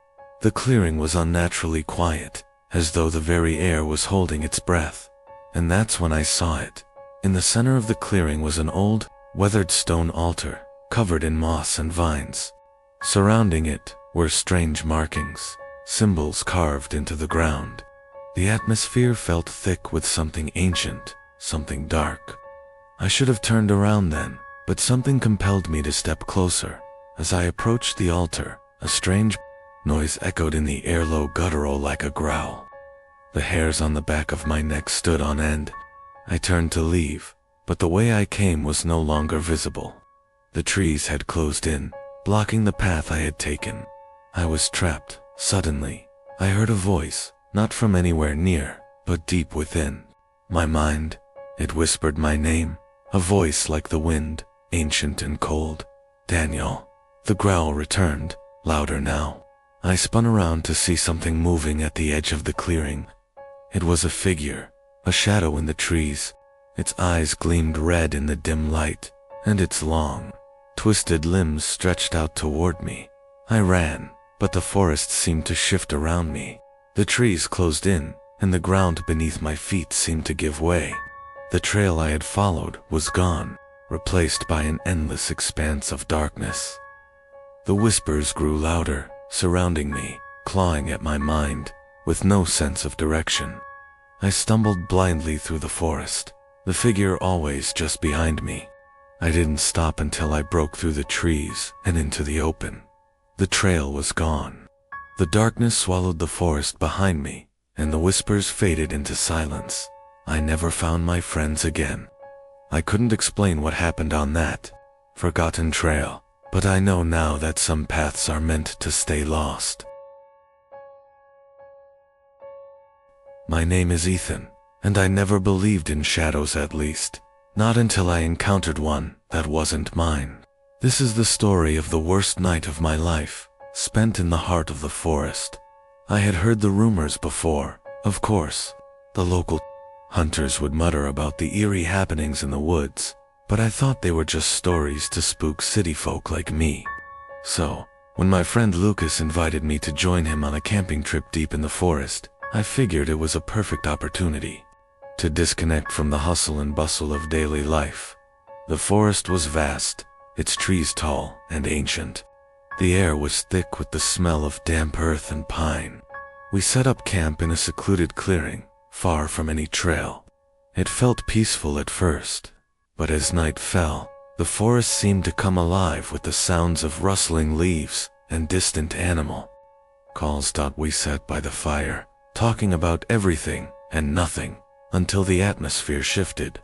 The clearing was unnaturally quiet, as though the very air was holding its breath. And that's when I saw it. In the center of the clearing was an old, weathered stone altar, covered in moss and vines. Surrounding it were strange markings, symbols carved into the ground. The atmosphere felt thick with something ancient, something dark. I should have turned around then, but something compelled me to step closer. As I approached the altar, a strange noise echoed in the air, low, guttural, like a growl. The hairs on the back of my neck stood on end. I turned to leave, but the way I came was no longer visible. The trees had closed in, blocking the path I had taken. I was trapped. Suddenly, I heard a voice, not from anywhere near, but deep within my mind. It whispered my name, a voice like the wind, ancient and cold. "Daniel." The growl returned, louder now. I spun around to see something moving at the edge of the clearing. It was a figure, a shadow in the trees. Its eyes gleamed red in the dim light, and its long, twisted limbs stretched out toward me. I ran, but the forest seemed to shift around me. The trees closed in, and the ground beneath my feet seemed to give way. The trail I had followed was gone, replaced by an endless expanse of darkness. The whispers grew louder, surrounding me, clawing at my mind, with no sense of direction. I stumbled blindly through the forest, the figure always just behind me. I didn't stop until I broke through the trees and into the open. The trail was gone. The darkness swallowed the forest behind me, and the whispers faded into silence. I never found my friends again. I couldn't explain what happened on that forgotten trail, but I know now that some paths are meant to stay lost. My name is Ethan, and I never believed in shadows, at least, not until I encountered one that wasn't mine. This is the story of the worst night of my life, spent in the heart of the forest. I had heard the rumors before, of course. The local hunters would mutter about the eerie happenings in the woods, but I thought they were just stories to spook city folk like me. So, when my friend Lucas invited me to join him on a camping trip deep in the forest, I figured it was a perfect opportunity to disconnect from the hustle and bustle of daily life. The forest was vast, its trees tall and ancient. The air was thick with the smell of damp earth and pine. We set up camp in a secluded clearing, far from any trail. It felt peaceful at first, but as night fell, the forest seemed to come alive with the sounds of rustling leaves and distant animal calls. We sat by the fire, talking about everything and nothing, until the atmosphere shifted.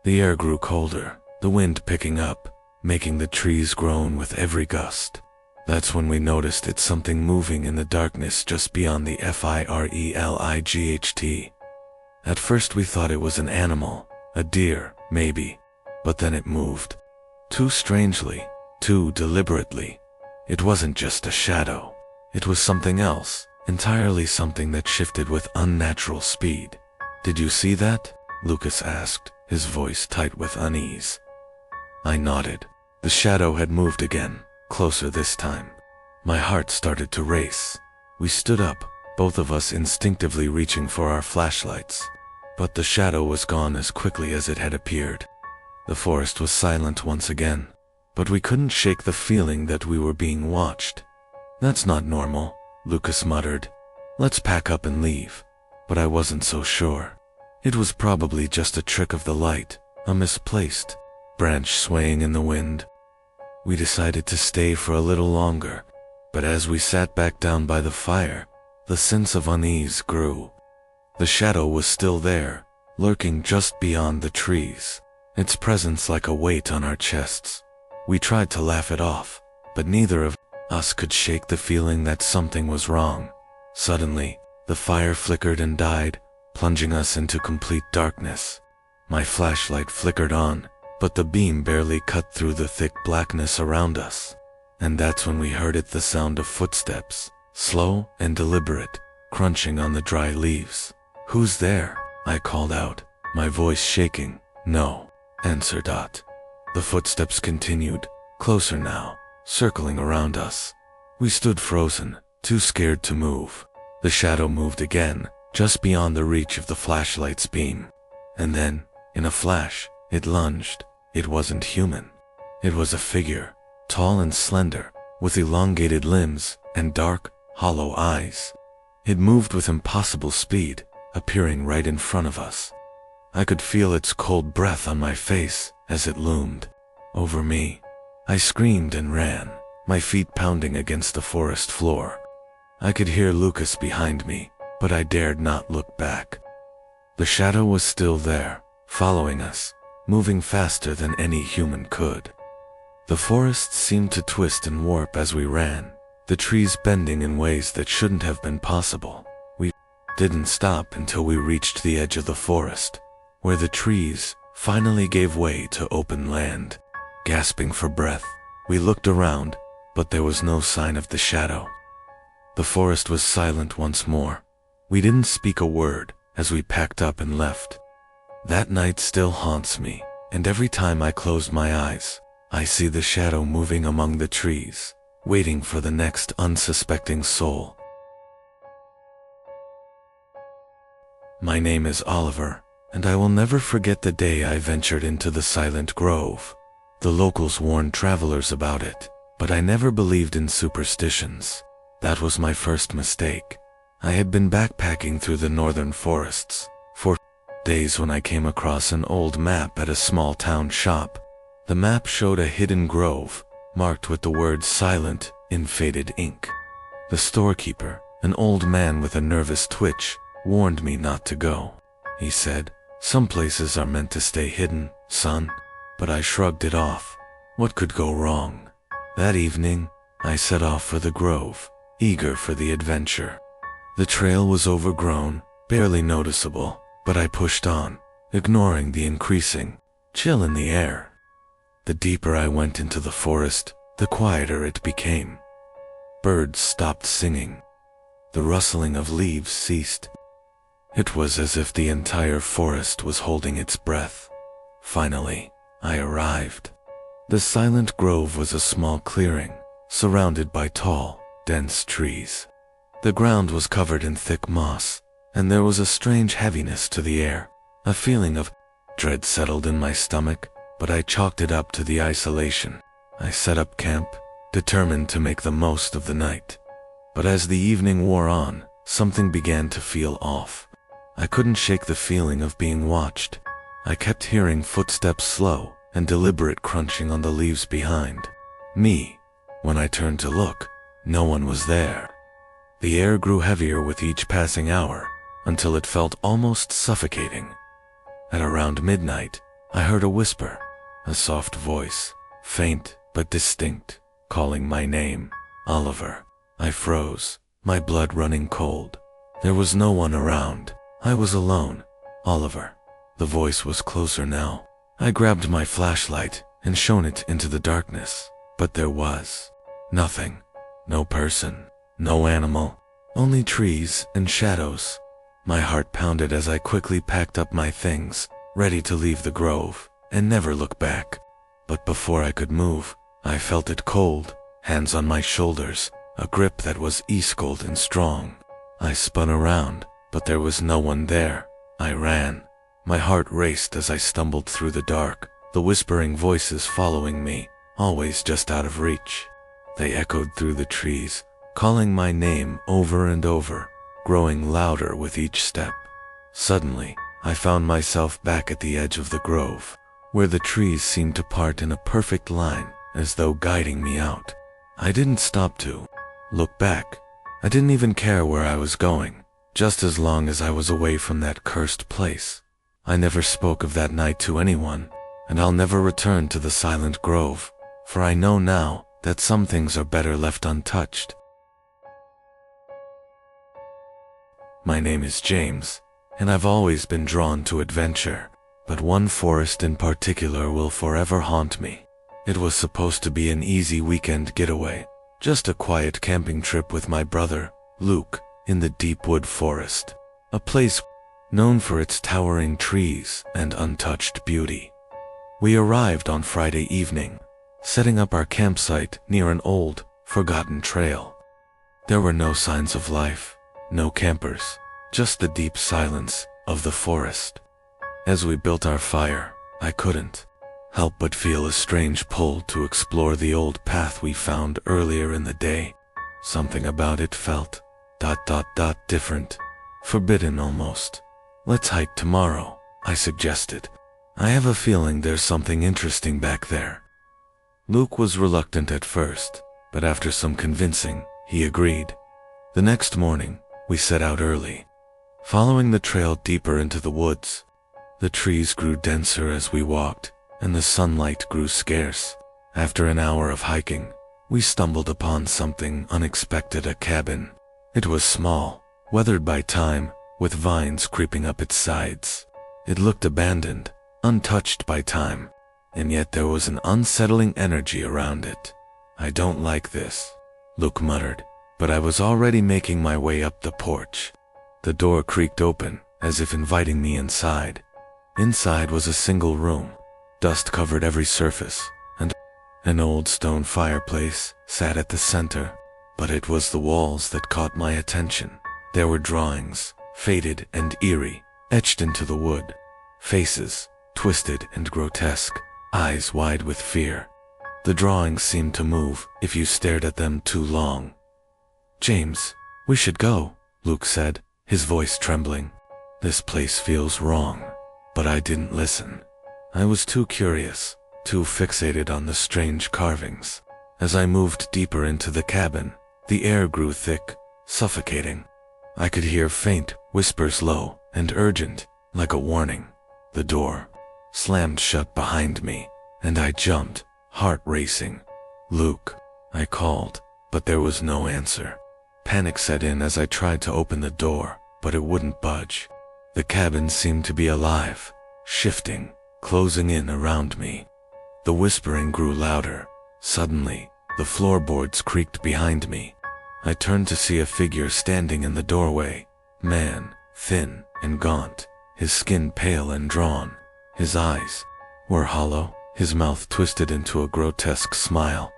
The air grew colder, the wind picking up, making the trees groan with every gust. That's when we noticed it's something moving in the darkness just beyond the firelight. At first we thought it was an animal, a deer, maybe, but then it moved. Too strangely, too deliberately. It wasn't just a shadow. It was something else, entirely something that shifted with unnatural speed. "Did you see that?" Lucas asked, his voice tight with unease. I nodded. The shadow had moved again, closer this time. My heart started to race. We stood up, both of us instinctively reaching for our flashlights. But the shadow was gone as quickly as it had appeared. The forest was silent once again, but we couldn't shake the feeling that we were being watched. "That's not normal," Lucas muttered. "Let's pack up and leave." But I wasn't so sure. It was probably just a trick of the light, a misplaced branch swaying in the wind. We decided to stay for a little longer, but as we sat back down by the fire, the sense of unease grew. The shadow was still there, lurking just beyond the trees, its presence like a weight on our chests. We tried to laugh it off, but neither of us could shake the feeling that something was wrong. Suddenly, the fire flickered and died, plunging us into complete darkness. My flashlight flickered on, but the beam barely cut through the thick blackness around us. And that's when we heard the sound of footsteps, slow and deliberate, crunching on the dry leaves. "Who's there?" I called out, my voice shaking. "No," answered Dot. The footsteps continued, closer now, circling around us. We stood frozen, too scared to move. The shadow moved again, just beyond the reach of the flashlight's beam. And then, in a flash, it lunged. It wasn't human. It was a figure, tall and slender, with elongated limbs and dark, hollow eyes. It moved with impossible speed, appearing right in front of us. I could feel its cold breath on my face as it loomed over me. I screamed and ran, my feet pounding against the forest floor. I could hear Lucas behind me, but I dared not look back. The shadow was still there, following us, moving faster than any human could. The forest seemed to twist and warp as we ran, the trees bending in ways that shouldn't have been possible. We didn't stop until we reached the edge of the forest, where the trees finally gave way to open land. Gasping for breath, we looked around, but there was no sign of the shadow. The forest was silent once more. We didn't speak a word as we packed up and left. That night still haunts me, and every time I close my eyes, I see the shadow moving among the trees, waiting for the next unsuspecting soul. My name is Oliver, and I will never forget the day I ventured into the silent grove. The locals warned travelers about it, but I never believed in superstitions. That was my first mistake. I had been backpacking through the northern forests for days when I came across an old map at a small town shop. The map showed a hidden grove, marked with the words silent in faded ink. The storekeeper, an old man with a nervous twitch, warned me not to go. He said, "Some places are meant to stay hidden, son." But I shrugged it off. What could go wrong? That evening, I set off for the grove, eager for the adventure. The trail was overgrown, barely noticeable, but I pushed on, ignoring the increasing chill in the air. The deeper I went into the forest, the quieter it became. Birds stopped singing. The rustling of leaves ceased. It was as if the entire forest was holding its breath. Finally, I arrived. The silent grove was a small clearing, surrounded by tall, dense trees. The ground was covered in thick moss, and there was a strange heaviness to the air. A feeling of dread settled in my stomach, but I chalked it up to the isolation. I set up camp, determined to make the most of the night. But as the evening wore on, something began to feel off. I couldn't shake the feeling of being watched. I kept hearing footsteps, slow and deliberate crunching on the leaves behind me. When I turned to look, no one was there. The air grew heavier with each passing hour, until it felt almost suffocating. At around midnight, I heard a whisper, a soft voice, faint but distinct, calling my name, Oliver. I froze, my blood running cold. There was no one around. I was alone. Oliver. The voice was closer now. I grabbed my flashlight and shone it into the darkness, but there was nothing. No person, no animal, only trees and shadows. My heart pounded as I quickly packed up my things, ready to leave the grove and never look back. But before I could move, I felt it cold, hands on my shoulders, a grip that was ice-cold and strong. I spun around, but there was no one there. I ran. My heart raced as I stumbled through the dark, the whispering voices following me, always just out of reach. They echoed through the trees, calling my name over and over, growing louder with each step. Suddenly, I found myself back at the edge of the grove, where the trees seemed to part in a perfect line, as though guiding me out. I didn't stop to look back. I didn't even care where I was going, just as long as I was away from that cursed place. I never spoke of that night to anyone, and I'll never return to the silent grove, for I know now that some things are better left untouched. My name is James, and I've always been drawn to adventure, but one forest in particular will forever haunt me. It was supposed to be an easy weekend getaway, just a quiet camping trip with my brother, Luke, in the deep wood forest, a place known for its towering trees and untouched beauty. We arrived on Friday evening, setting up our campsite near an old, forgotten trail. There were no signs of life, no campers, just the deep silence of the forest. As we built our fire, I couldn't help but feel a strange pull to explore the old path we found earlier in the day. Something about it felt different, forbidden almost. "Let's hike tomorrow," I suggested. "I have a feeling there's something interesting back there." Luke was reluctant at first, but after some convincing, he agreed. The next morning, we set out early, following the trail deeper into the woods. The trees grew denser as we walked, and the sunlight grew scarce. After an hour of hiking, we stumbled upon something unexpected, a cabin. It was small, weathered by time, with vines creeping up its sides. It looked abandoned, untouched by time, and yet there was an unsettling energy around it. "I don't like this," Luke muttered, but I was already making my way up the porch. The door creaked open, as if inviting me inside. Inside was a single room. Dust covered every surface, and an old stone fireplace sat at the center. But it was the walls that caught my attention. There were drawings, faded and eerie, etched into the wood. faces, twisted and grotesque, eyes wide with fear. The drawings seemed to move if you stared at them too long. "James, we should go," Luke said, his voice trembling. "This place feels wrong." But I didn't listen. I was too curious, too fixated on the strange carvings. As I moved deeper into the cabin, the air grew thick, suffocating. I could hear faint whispers, low and urgent, like a warning. The door slammed shut behind me, and I jumped, heart racing. "Luke," I called, but there was no answer. Panic set in as I tried to open the door, but it wouldn't budge. The cabin seemed to be alive, shifting, closing in around me. The whispering grew louder. Suddenly, the floorboards creaked behind me. I turned to see a figure standing in the doorway. Man, thin and gaunt, his skin pale and drawn. His eyes were hollow, his mouth twisted into a grotesque smile.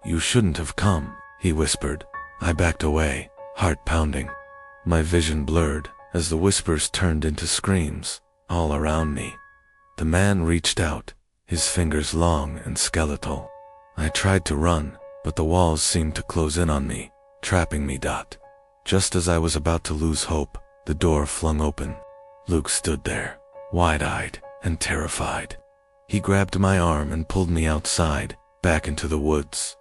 "You shouldn't have come," he whispered. I backed away, heart pounding. My vision blurred as the whispers turned into screams all around me. The man reached out, his fingers long and skeletal. I tried to run, but the walls seemed to close in on me, trapping me. Just as I was about to lose hope, the door flung open. Luke stood there, wide-eyed and terrified. He grabbed my arm and pulled me outside, back into the woods.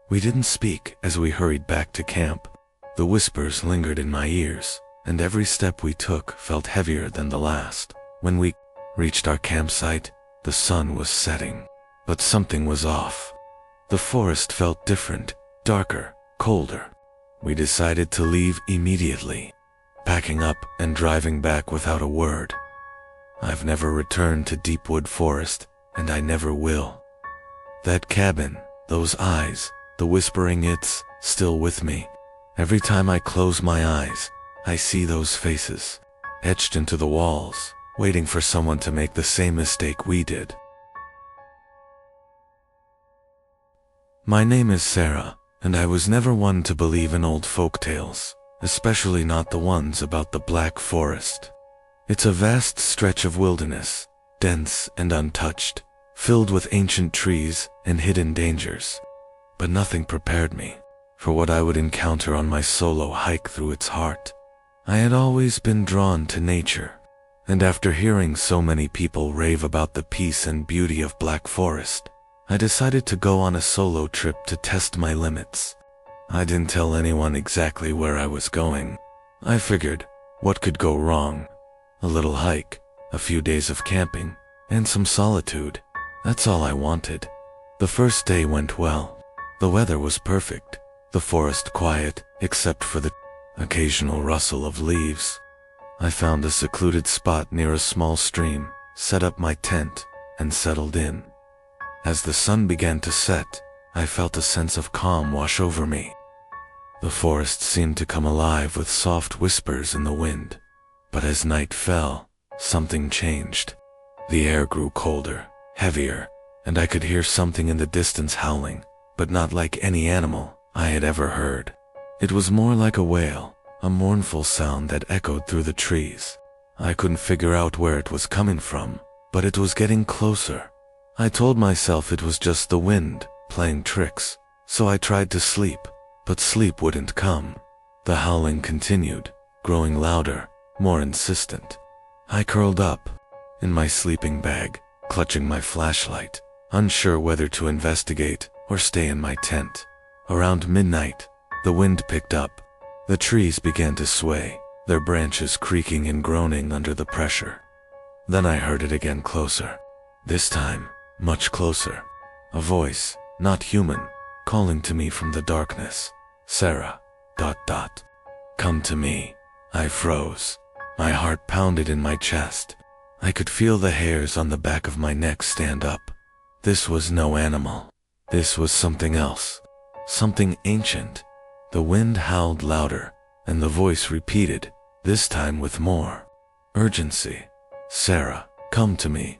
We didn't speak as we hurried back to camp. The whispers lingered in my ears, and every step we took felt heavier than the last. When we reached our campsite, the sun was setting, but something was off. The forest felt different, darker, colder. We decided to leave immediately, packing up and driving back without a word. I've never returned to Deepwood Forest, and I never will. That cabin, those eyes, the whispering, it's still with me. Every time I close my eyes, I see those faces, etched into the walls, waiting for someone to make the same mistake we did. My name is Sarah, and I was never one to believe in old folk tales, especially not the ones about the Black Forest. It's a vast stretch of wilderness, dense and untouched, filled with ancient trees and hidden dangers. But nothing prepared me for what I would encounter on my solo hike through its heart. I had always been drawn to nature, and after hearing so many people rave about the peace and beauty of Black Forest, I decided to go on a solo trip to test my limits. I didn't tell anyone exactly where I was going. I figured, what could go wrong? A little hike, a few days of camping, and some solitude. That's all I wanted. The first day went well. The weather was perfect, the forest quiet, except for the occasional rustle of leaves. I found a secluded spot near a small stream, set up my tent, and settled in. As the sun began to set, I felt a sense of calm wash over me. The forest seemed to come alive with soft whispers in the wind. But as night fell, something changed. The air grew colder, heavier, and I could hear something in the distance howling, but not like any animal I had ever heard. It was more like a wail, a mournful sound that echoed through the trees. I couldn't figure out where it was coming from, but it was getting closer. I told myself it was just the wind, playing tricks, so I tried to sleep, but sleep wouldn't come. The howling continued, growing louder, more insistent. I curled up in my sleeping bag, clutching my flashlight, unsure whether to investigate or stay in my tent. Around midnight, the wind picked up. The trees began to sway, their branches creaking and groaning under the pressure. Then I heard it again, closer. This time, much closer. A voice, not human, calling to me from the darkness. "Sarah, ... come to me." I froze. My heart pounded in my chest. I could feel the hairs on the back of my neck stand up. This was no animal. This was something else. Something ancient. The wind howled louder, and the voice repeated, this time with more urgency. "Sarah, come to me."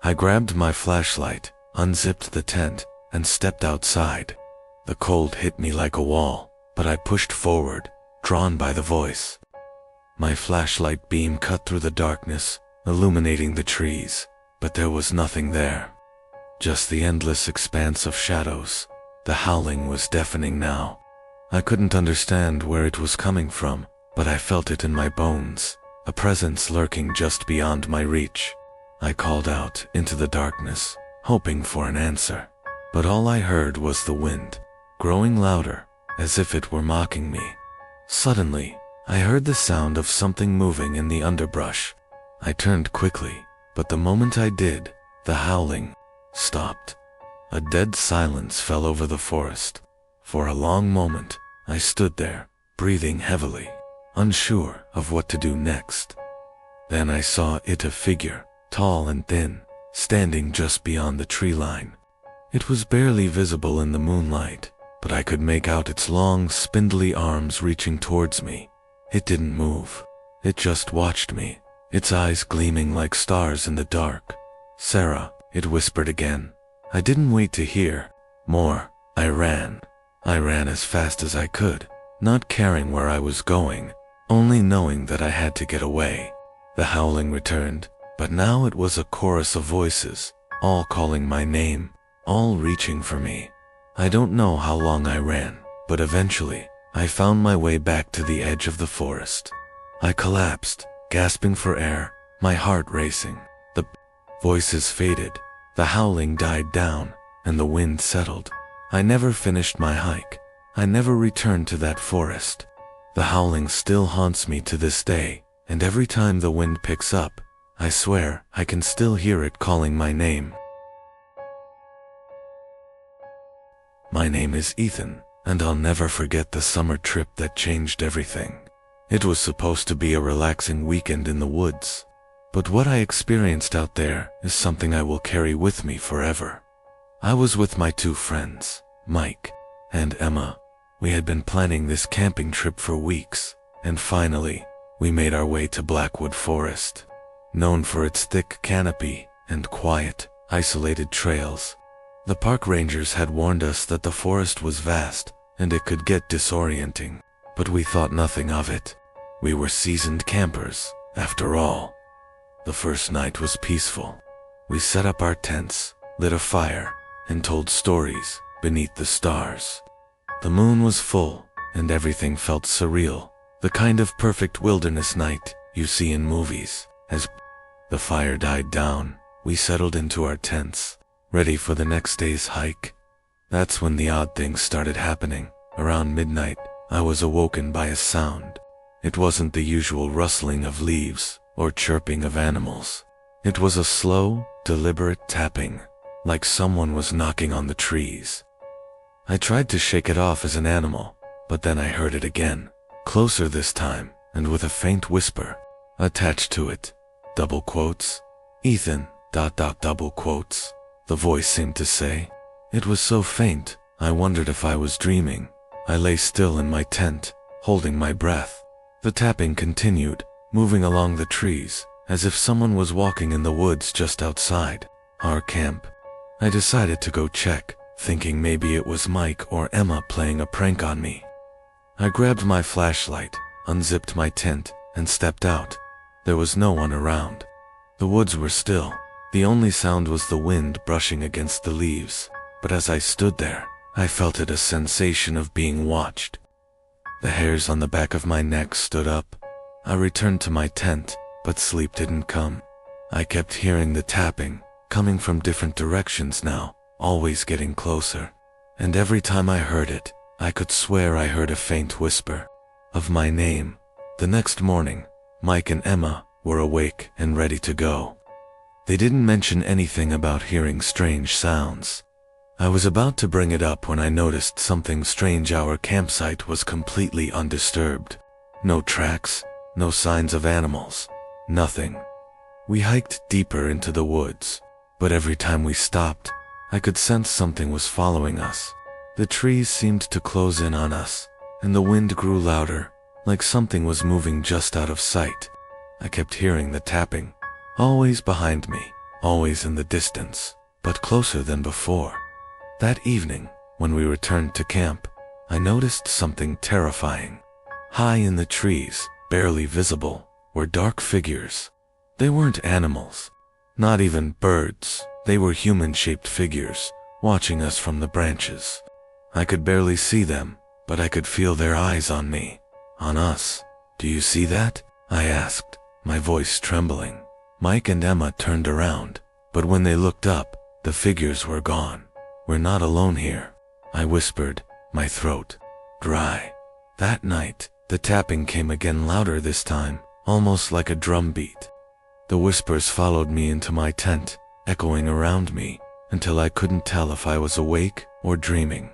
I grabbed my flashlight, unzipped the tent, and stepped outside. The cold hit me like a wall, but I pushed forward, drawn by the voice. My flashlight beam cut through the darkness, illuminating the trees, but there was nothing there. Just the endless expanse of shadows. The howling was deafening now. I couldn't understand where it was coming from, but I felt it in my bones, a presence lurking just beyond my reach. I called out into the darkness, hoping for an answer, but all I heard was the wind, growing louder, as if it were mocking me. Suddenly, I heard the sound of something moving in the underbrush. I turned quickly, but the moment I did, the howling stopped. A dead silence fell over the forest. For a long moment, I stood there, breathing heavily, unsure of what to do next. Then I saw a figure, tall and thin, standing just beyond the tree line. It was barely visible in the moonlight, but I could make out its long, spindly arms reaching towards me. It didn't move. It just watched me, its eyes gleaming like stars in the dark. "Sarah," it whispered again. I didn't wait to hear more. I ran. I ran as fast as I could, not caring where I was going, only knowing that I had to get away. The howling returned, but now it was a chorus of voices, all calling my name, all reaching for me. I don't know how long I ran, but eventually, I found my way back to the edge of the forest. I collapsed, gasping for air, my heart racing. The voices faded. The howling died down, and the wind settled. I never finished my hike. I never returned to that forest. The howling still haunts me to this day, and every time the wind picks up, I swear I can still hear it calling my name. My name is Ethan, and I'll never forget the summer trip that changed everything. It was supposed to be a relaxing weekend in the woods. But what I experienced out there is something I will carry with me forever. I was with my two friends, Mike and Emma. We had been planning this camping trip for weeks, and finally, we made our way to Blackwood Forest. Known for its thick canopy and quiet, isolated trails, the park rangers had warned us that the forest was vast and it could get disorienting, but we thought nothing of it. We were seasoned campers, after all. The first night was peaceful. We set up our tents, lit a fire, and told stories beneath the stars. The moon was full, and everything felt surreal, the kind of perfect wilderness night you see in movies. As the fire died down, we settled into our tents, ready for the next day's hike. That's when the odd things started happening. Around midnight, I was awoken by a sound. It wasn't the usual rustling of leaves or chirping of animals. It was a slow, deliberate tapping, like someone was knocking on the trees. I tried to shake it off as an animal, but then I heard it again, closer this time, and with a faint whisper attached to it. Double quotes, Ethan, ... double quotes, the voice seemed to say. It was so faint, I wondered if I was dreaming. I lay still in my tent, holding my breath. The tapping continued, moving along the trees, as if someone was walking in the woods just outside our camp. I decided to go check, thinking maybe it was Mike or Emma playing a prank on me. I grabbed my flashlight, unzipped my tent, and stepped out. There was no one around. The woods were still. The only sound was the wind brushing against the leaves, but as I stood there, I felt it a sensation of being watched. The hairs on the back of my neck stood up. I returned to my tent, but sleep didn't come. I kept hearing the tapping, coming from different directions now, always getting closer. And every time I heard it, I could swear I heard a faint whisper of my name. The next morning, Mike and Emma were awake and ready to go. They didn't mention anything about hearing strange sounds. I was about to bring it up when I noticed something strange. Our campsite was completely undisturbed. No tracks, no signs of animals, nothing. We hiked deeper into the woods, but every time we stopped, I could sense something was following us. The trees seemed to close in on us, and the wind grew louder, like something was moving just out of sight. I kept hearing the tapping, always behind me, always in the distance, but closer than before. That evening, when we returned to camp, I noticed something terrifying. High in the trees, barely visible, were dark figures. They weren't animals, not even birds. They were human-shaped figures, watching us from the branches. I could barely see them, but I could feel their eyes on me, on us. "Do you see that?" I asked, my voice trembling. Mike and Emma turned around, but when they looked up, the figures were gone. "We're not alone here," I whispered, my throat dry. That night, the tapping came again, louder this time, almost like a drum beat. The whispers followed me into my tent, echoing around me, until I couldn't tell if I was awake or dreaming.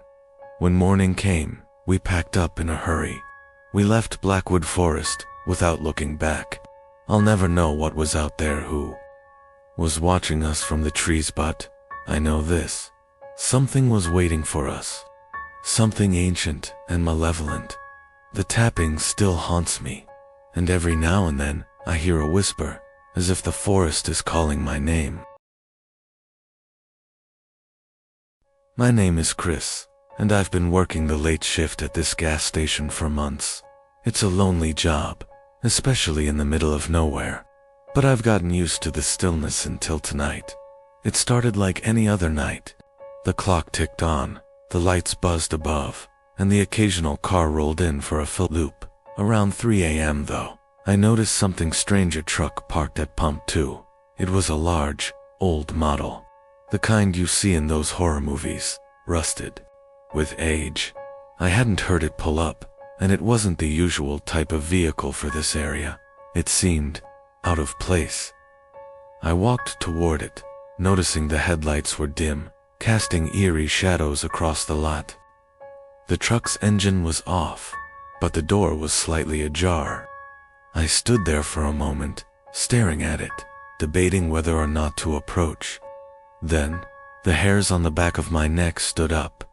When morning came, we packed up in a hurry. We left Blackwood Forest without looking back. I'll never know what was out there, who was watching us from the trees, but I know this. Something was waiting for us. Something ancient and malevolent. The tapping still haunts me, and every now and then I hear a whisper, as if the forest is calling my name. My name is Chris, and I've been working the late shift at this gas station for months. It's a lonely job, especially in the middle of nowhere, but I've gotten used to the stillness until tonight. It started like any other night. The clock ticked on, the lights buzzed above, and the occasional car rolled in for a fill loop. Around 3 a.m. though, I noticed something strange. A truck parked at Pump 2. It was a large, old model. The kind you see in those horror movies, rusted with age. I hadn't heard it pull up, and it wasn't the usual type of vehicle for this area. It seemed out of place. I walked toward it, noticing the headlights were dim, casting eerie shadows across the lot. The truck's engine was off, but the door was slightly ajar. I stood there for a moment, staring at it, debating whether or not to approach. Then, the hairs on the back of my neck stood up.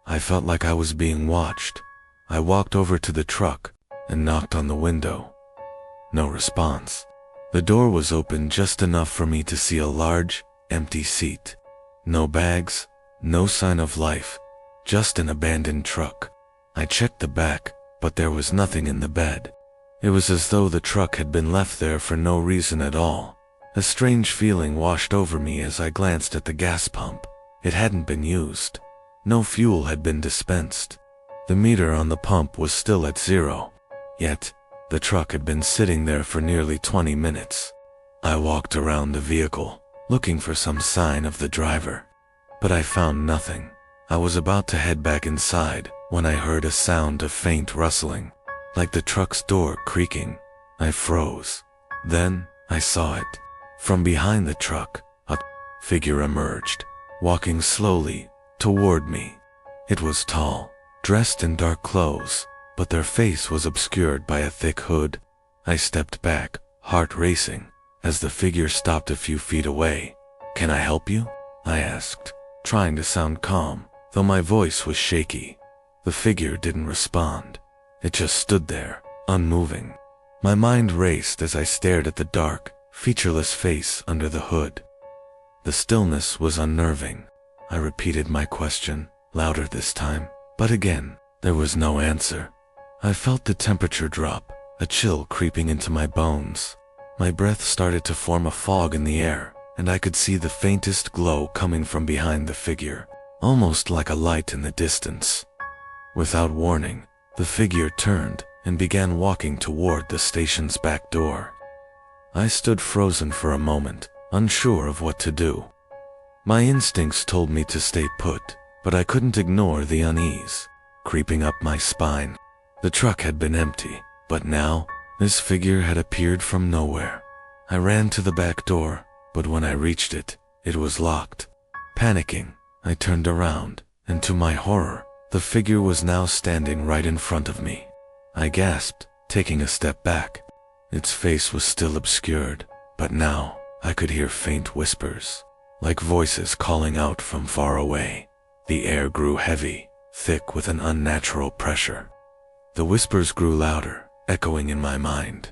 I felt like I was being watched. I walked over to the truck and knocked on the window. No response. The door was open just enough for me to see a large, empty seat. No bags, no sign of life, just an abandoned truck. I checked the back, but there was nothing in the bed. It was as though the truck had been left there for no reason at all. A strange feeling washed over me as I glanced at the gas pump. It hadn't been used. No fuel had been dispensed. The meter on the pump was still at 0. Yet, the truck had been sitting there for nearly 20 minutes. I walked around the vehicle, looking for some sign of the driver, but I found nothing. I was about to head back inside when I heard a sound of faint rustling, like the truck's door creaking. I froze. Then, I saw it. From behind the truck, a figure emerged, walking slowly toward me. It was tall, dressed in dark clothes, but their face was obscured by a thick hood. I stepped back, heart racing, as the figure stopped a few feet away. "Can I help you?" I asked, trying to sound calm, though my voice was shaky. The figure didn't respond. It just stood there, unmoving. My mind raced as I stared at the dark, featureless face under the hood. The stillness was unnerving. I repeated my question, louder this time, but again, there was no answer. I felt the temperature drop, a chill creeping into my bones. My breath started to form a fog in the air, and I could see the faintest glow coming from behind the figure, almost like a light in the distance. Without warning, the figure turned and began walking toward the station's back door. I stood frozen for a moment, unsure of what to do. My instincts told me to stay put, but I couldn't ignore the unease creeping up my spine. The truck had been empty, but now, this figure had appeared from nowhere. I ran to the back door, but when I reached it, it was locked. Panicking, I turned around, and to my horror, the figure was now standing right in front of me. I gasped, taking a step back. Its face was still obscured, but now I could hear faint whispers, like voices calling out from far away. The air grew heavy, thick with an unnatural pressure. The whispers grew louder, echoing in my mind.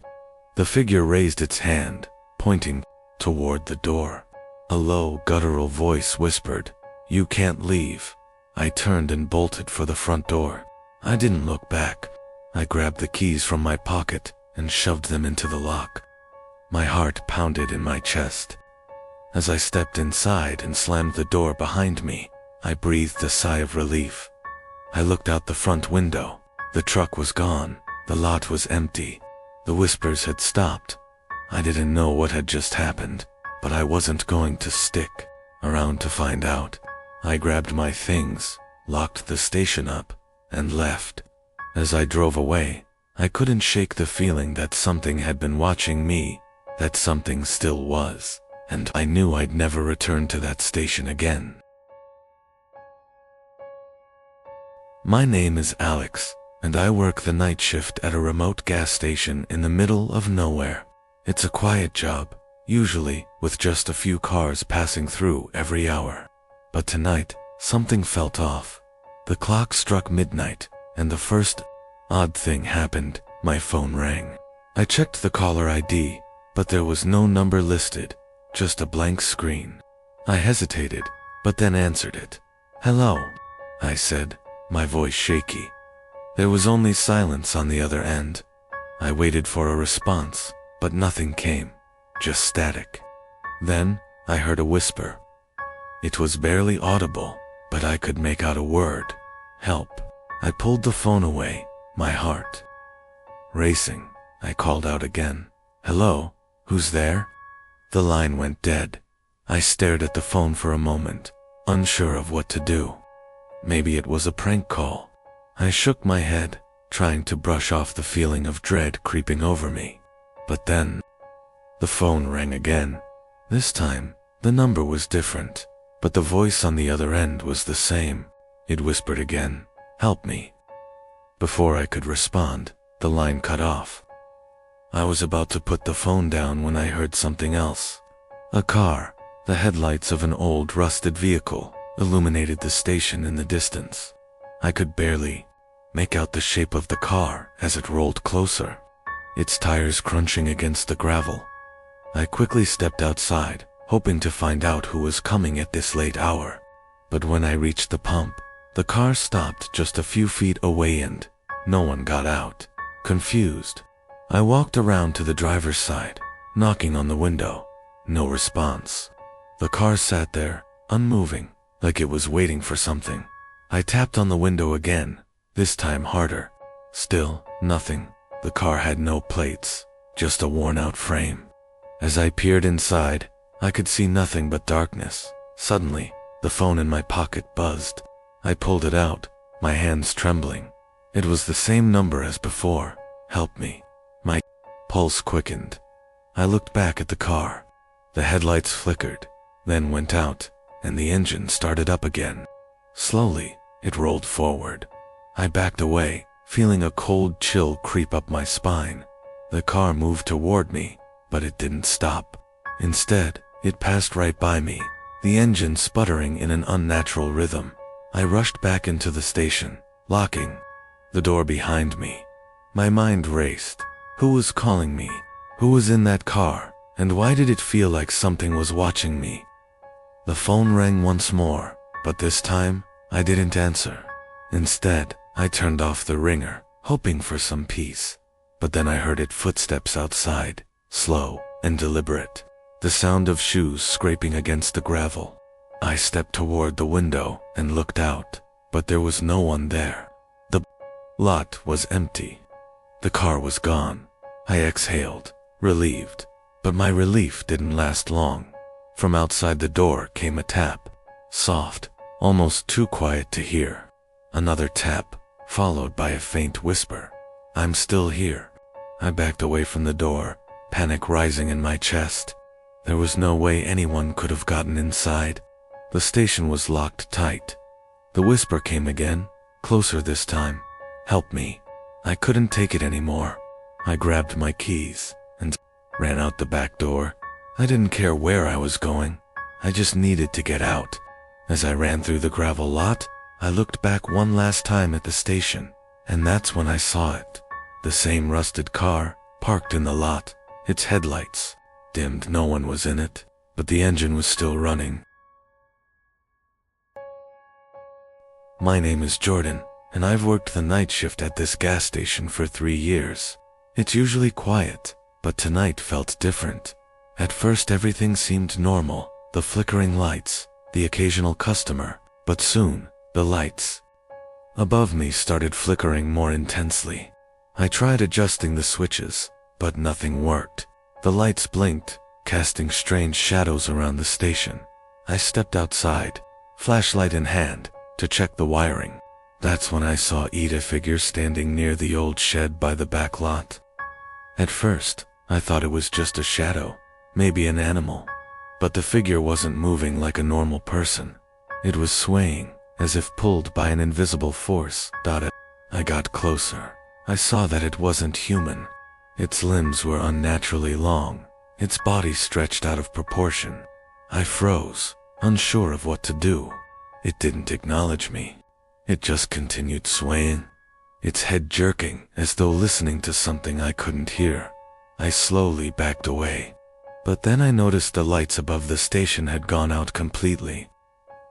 The figure raised its hand, pointing toward the door. A low, guttural voice whispered, "You can't leave." I turned and bolted for the front door. I didn't look back. I grabbed the keys from my pocket and shoved them into the lock. My heart pounded in my chest. As I stepped inside and slammed the door behind me, I breathed a sigh of relief. I looked out the front window. The truck was gone. The lot was empty. The whispers had stopped. I didn't know what had just happened, but I wasn't going to stick around to find out. I grabbed my things, locked the station up, and left. As I drove away, I couldn't shake the feeling that something had been watching me, that something still was, and I knew I'd never return to that station again. My name is Alex, and I work the night shift at a remote gas station in the middle of nowhere. It's a quiet job, usually with just a few cars passing through every hour. But tonight, something felt off. The clock struck midnight, and the first odd thing happened. My phone rang. I checked the caller ID, but there was no number listed, just a blank screen. I hesitated, but then answered it. "Hello," I said, my voice shaky. There was only silence on the other end. I waited for a response, but nothing came, just static. Then, I heard a whisper. It was barely audible, but I could make out a word. "Help." I pulled the phone away, my heart racing. I called out again. "Hello, who's there?" The line went dead. I stared at the phone for a moment, unsure of what to do. Maybe it was a prank call. I shook my head, trying to brush off the feeling of dread creeping over me. But then, the phone rang again. This time, the number was different, but the voice on the other end was the same. It whispered again, "Help me." Before I could respond, the line cut off. I was about to put the phone down when I heard something else. A car, the headlights of an old rusted vehicle, illuminated the station in the distance. I could barely make out the shape of the car as it rolled closer, its tires crunching against the gravel. I quickly stepped outside, hoping to find out who was coming at this late hour. But when I reached the pump, the car stopped just a few feet away and no one got out. Confused, I walked around to the driver's side, knocking on the window. No response. The car sat there, unmoving, like it was waiting for something. I tapped on the window again, this time harder. Still, nothing. The car had no plates, just a worn-out frame. As I peered inside, I could see nothing but darkness. Suddenly, the phone in my pocket buzzed. I pulled it out, my hands trembling. It was the same number as before. "Help me." My pulse quickened. I looked back at the car. The headlights flickered, then went out, and the engine started up again. Slowly, it rolled forward. I backed away, feeling a cold chill creep up my spine. The car moved toward me, but it didn't stop. Instead, it passed right by me, the engine sputtering in an unnatural rhythm. I rushed back into the station, locking the door behind me. My mind raced. Who was calling me? Who was in that car? And why did it feel like something was watching me? The phone rang once more, but this time, I didn't answer. Instead, I turned off the ringer, hoping for some peace. But then I heard footsteps outside, slow and deliberate. The sound of shoes scraping against the gravel. I stepped toward the window and looked out, but there was no one there. The lot was empty. The car was gone. I exhaled, relieved. But my relief didn't last long. From outside the door came a tap. Soft, almost too quiet to hear. Another tap, followed by a faint whisper. "I'm still here." I backed away from the door, panic rising in my chest. There was no way anyone could have gotten inside. The station was locked tight. The whisper came again, closer this time. "Help me." I couldn't take it anymore. I grabbed my keys and ran out the back door. I didn't care where I was going. I just needed to get out. As I ran through the gravel lot, I looked back one last time at the station, and that's when I saw it. The same rusted car, parked in the lot, its headlights dimmed. No one was in it, but the engine was still running. My name is Jordan, and I've worked the night shift at this gas station for 3 years. It's usually quiet, but tonight felt different. At first everything seemed normal, the flickering lights, the occasional customer, but soon, the lights above me started flickering more intensely. I tried adjusting the switches, but nothing worked. The lights blinked, casting strange shadows around the station. I stepped outside, flashlight in hand, to check the wiring. That's when I saw a figure standing near the old shed by the back lot. At first, I thought it was just a shadow, maybe an animal. But the figure wasn't moving like a normal person. It was swaying, as if pulled by an invisible force. I got closer. I saw that it wasn't human. Its limbs were unnaturally long, its body stretched out of proportion. I froze, unsure of what to do. It didn't acknowledge me. It just continued swaying, its head jerking as though listening to something I couldn't hear. I slowly backed away. But then I noticed the lights above the station had gone out completely.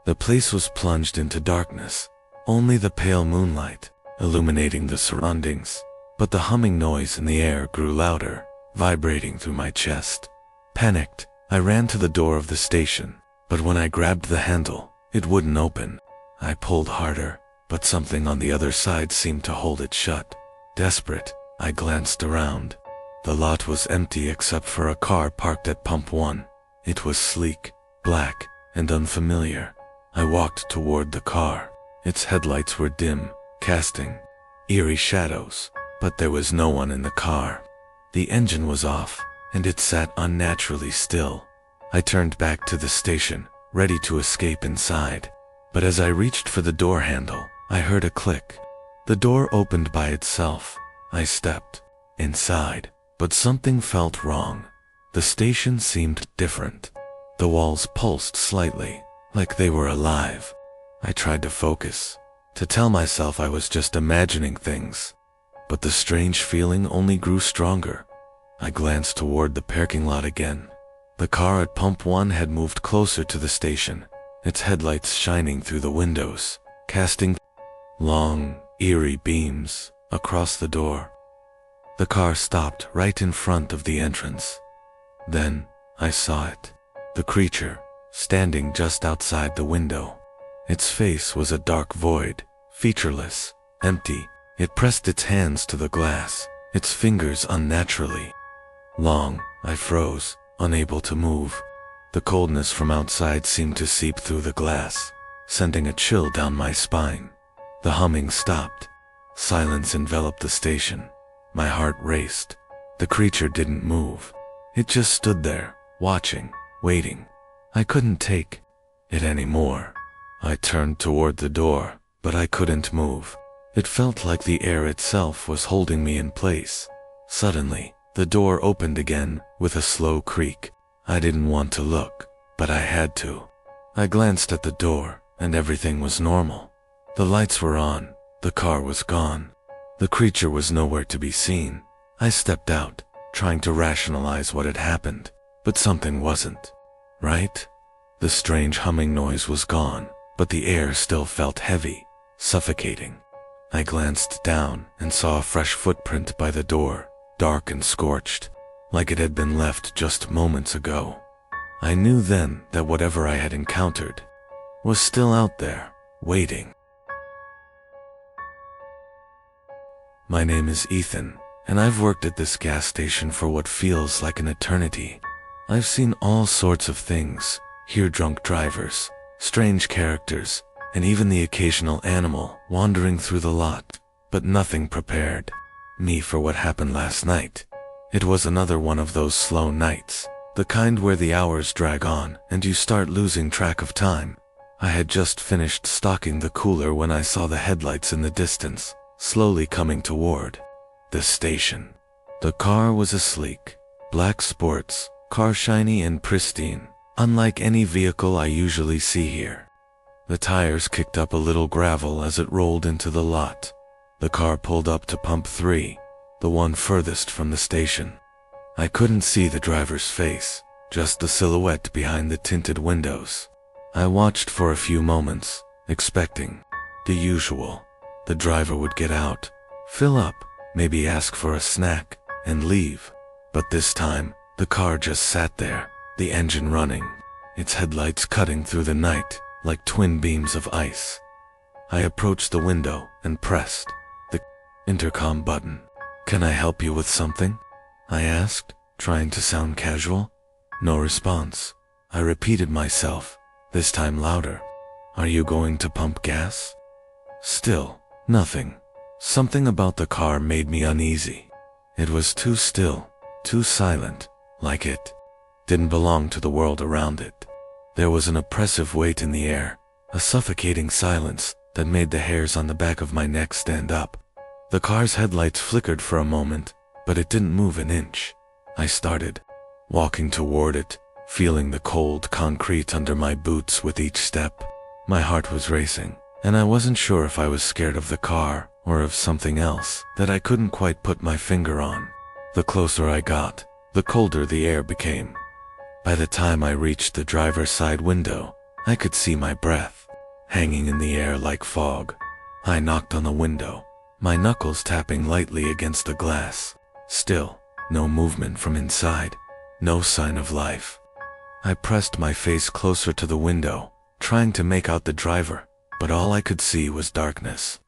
The place was plunged into darkness, only the pale moonlight illuminating the surroundings. But the humming noise in the air grew louder, vibrating through my chest. Panicked, I ran to the door of the station, but when I grabbed the handle, it wouldn't open. I pulled harder, but something on the other side seemed to hold it shut. Desperate, I glanced around. The lot was empty except for a car parked at Pump 1. It was sleek, black, and unfamiliar. I walked toward the car. Its headlights were dim, casting eerie shadows, but there was no one in the car. The engine was off, and it sat unnaturally still. I turned back to the station, ready to escape inside. But as I reached for the door handle, I heard a click. The door opened by itself. I stepped inside, but something felt wrong. The station seemed different. The walls pulsed slightly, like they were alive. I tried to focus, to tell myself I was just imagining things. But the strange feeling only grew stronger. I glanced toward the parking lot again. The car at Pump 1 had moved closer to the station, its headlights shining through the windows, casting long, eerie beams across the door. The car stopped right in front of the entrance. Then I saw it, the creature, standing just outside the window. Its face was a dark void, featureless, empty. It pressed its hands to the glass, its fingers unnaturally long. I froze, unable to move. The coldness from outside seemed to seep through the glass, sending a chill down my spine. The humming stopped. Silence enveloped the station. My heart raced. The creature didn't move. It just stood there, watching, waiting. I couldn't take it anymore. I turned toward the door, but I couldn't move. It felt like the air itself was holding me in place. Suddenly, the door opened again, with a slow creak. I didn't want to look, but I had to. I glanced at the door, and everything was normal. The lights were on, the car was gone. The creature was nowhere to be seen. I stepped out, trying to rationalize what had happened, but something wasn't right. The strange humming noise was gone, but the air still felt heavy, suffocating. I glanced down and saw a fresh footprint by the door, dark and scorched, like it had been left just moments ago. I knew then that whatever I had encountered was still out there, waiting. My name is Ethan, and I've worked at this gas station for what feels like an eternity. I've seen all sorts of things, heard drunk drivers, strange characters, and even the occasional animal wandering through the lot, but nothing prepared me for what happened last night. It was another one of those slow nights, the kind where the hours drag on and you start losing track of time. I had just finished stocking the cooler when I saw the headlights in the distance, slowly coming toward the station. The car was a sleek, black sports car, shiny and pristine, unlike any vehicle I usually see here. The tires kicked up a little gravel as it rolled into the lot. The car pulled up to Pump 3, the one furthest from the station. I couldn't see the driver's face, just the silhouette behind the tinted windows. I watched for a few moments, expecting the usual. The driver would get out, fill up, maybe ask for a snack, and leave. But this time, the car just sat there, the engine running, its headlights cutting through the night like twin beams of ice. I approached the window and pressed the intercom button. "Can I help you with something?" I asked, trying to sound casual. No response. I repeated myself, this time louder. "Are you going to pump gas?" Still, nothing. Something about the car made me uneasy. It was too still, too silent, like it didn't belong to the world around it. There was an oppressive weight in the air, a suffocating silence that made the hairs on the back of my neck stand up. The car's headlights flickered for a moment, but it didn't move an inch. I started walking toward it, feeling the cold concrete under my boots with each step. My heart was racing, and I wasn't sure if I was scared of the car or of something else that I couldn't quite put my finger on. The closer I got, the colder the air became. By the time I reached the driver's side window, I could see my breath hanging in the air like fog. I knocked on the window, my knuckles tapping lightly against the glass. Still, no movement from inside, no sign of life. I pressed my face closer to the window, trying to make out the driver, but all I could see was darkness.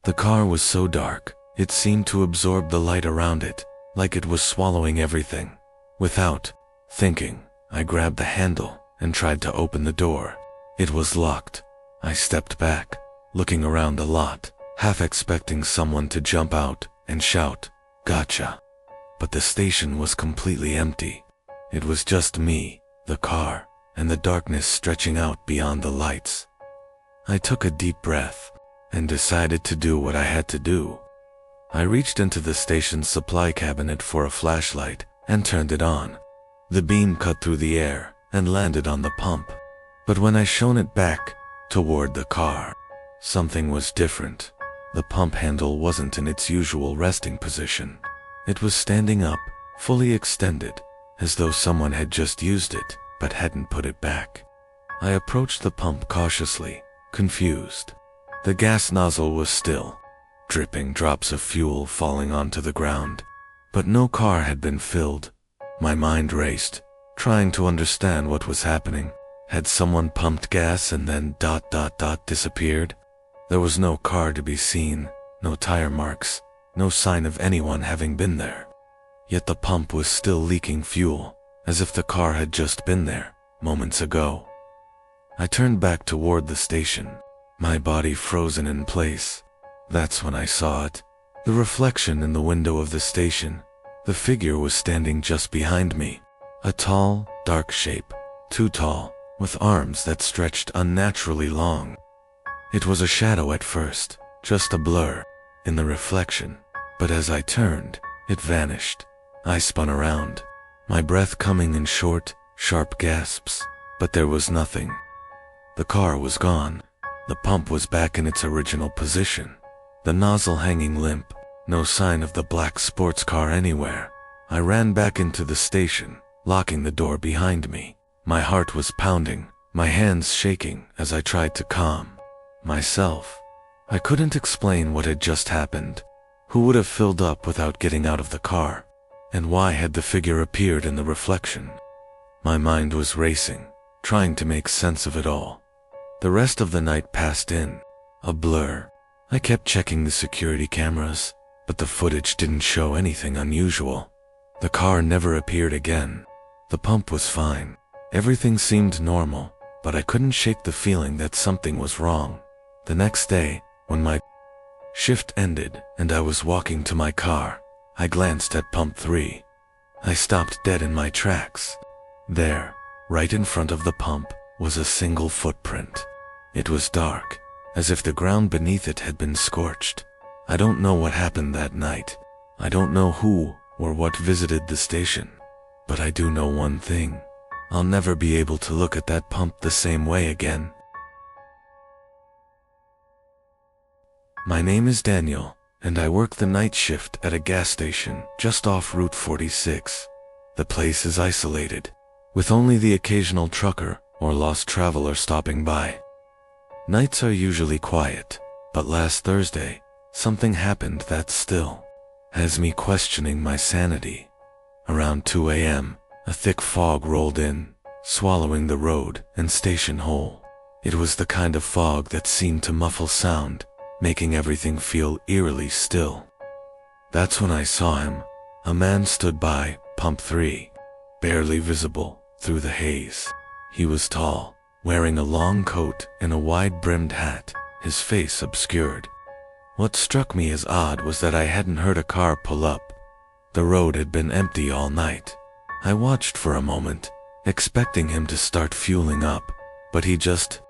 The car was so dark, it seemed to absorb the light around it, like it was swallowing everything. Without thinking, I grabbed the handle and tried to open the door. It was locked. I stepped back, looking around a lot, half expecting someone to jump out and shout, "Gotcha!" But the station was completely empty. It was just me, the car, and the darkness stretching out beyond the lights. I took a deep breath and decided to do what I had to do. I reached into the station's supply cabinet for a flashlight and turned it on. The beam cut through the air and landed on the pump. But when I shone it back toward the car, something was different. The pump handle wasn't in its usual resting position. It was standing up, fully extended, as though someone had just used it but hadn't put it back. I approached the pump cautiously, confused. The gas nozzle was still, dripping drops of fuel falling onto the ground, but no car had been filled. My mind raced, trying to understand what was happening. Had someone pumped gas and then ... disappeared? There was no car to be seen, no tire marks, no sign of anyone having been there. Yet the pump was still leaking fuel, as if the car had just been there moments ago. I turned back toward the station, my body frozen in place. That's when I saw it, the reflection in the window of the station. The figure was standing just behind me, a tall, dark shape, too tall, with arms that stretched unnaturally long. It was a shadow at first, just a blur in the reflection, but as I turned, it vanished. I spun around, my breath coming in short, sharp gasps, but there was nothing. The car was gone. The pump was back in its original position, the nozzle hanging limp, no sign of the black sports car anywhere. I ran back into the station, locking the door behind me. My heart was pounding, my hands shaking as I tried to calm myself. I couldn't explain what had just happened. Who would have filled up without getting out of the car? And why had the figure appeared in the reflection? My mind was racing, trying to make sense of it all. The rest of the night passed in a blur. I kept checking the security cameras, but the footage didn't show anything unusual. The car never appeared again. The pump was fine. Everything seemed normal, but I couldn't shake the feeling that something was wrong. The next day, when my shift ended and I was walking to my car, I glanced at pump 3. I stopped dead in my tracks. There, right in front of the pump, was a single footprint. It was dark, as if the ground beneath it had been scorched. I don't know what happened that night. I don't know who or what visited the station. But I do know one thing. I'll never be able to look at that pump the same way again. My name is Daniel, and I work the night shift at a gas station just off Route 46. The place is isolated, with only the occasional trucker or lost traveler stopping by. Nights are usually quiet, but last Thursday, something happened that still has me questioning my sanity. Around 2 a.m., a thick fog rolled in, swallowing the road and station whole. It was the kind of fog that seemed to muffle sound, making everything feel eerily still. That's when I saw him. A man stood by pump 3, barely visible through the haze. He was tall, wearing a long coat and a wide-brimmed hat, his face obscured. What struck me as odd was that I hadn't heard a car pull up. The road had been empty all night. I watched for a moment, expecting him to start fueling up, but he just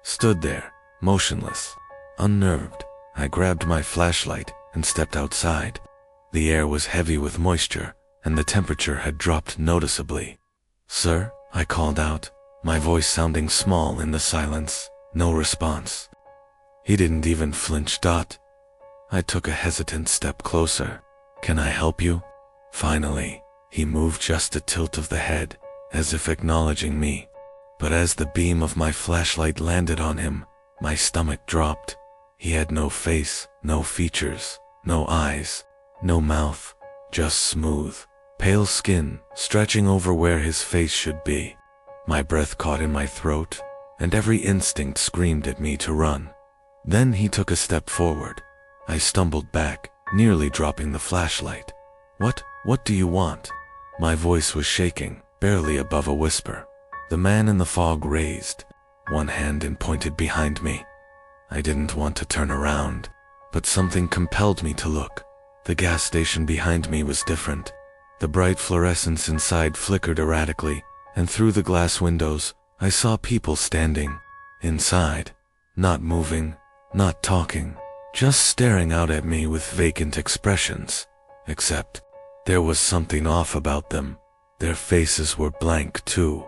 stood there, motionless. Unnerved, I grabbed my flashlight and stepped outside. The air was heavy with moisture, and the temperature had dropped noticeably. "Sir?" I called out, my voice sounding small in the silence. No response. He didn't even flinch. I took a hesitant step closer. "Can I help you?" Finally, he moved just a tilt of the head, as if acknowledging me. But as the beam of my flashlight landed on him, my stomach dropped. He had no face, no features, no eyes, no mouth, just smooth, pale skin stretching over where his face should be. My breath caught in my throat, and every instinct screamed at me to run. Then he took a step forward. I stumbled back, nearly dropping the flashlight. What do you want?" My voice was shaking, barely above a whisper. The man in the fog raised one hand and pointed behind me. I didn't want to turn around, but something compelled me to look. The gas station behind me was different. The bright fluorescence inside flickered erratically, and through the glass windows, I saw people standing inside, not moving, not talking, just staring out at me with vacant expressions. Except, there was something off about them. Their faces were blank too.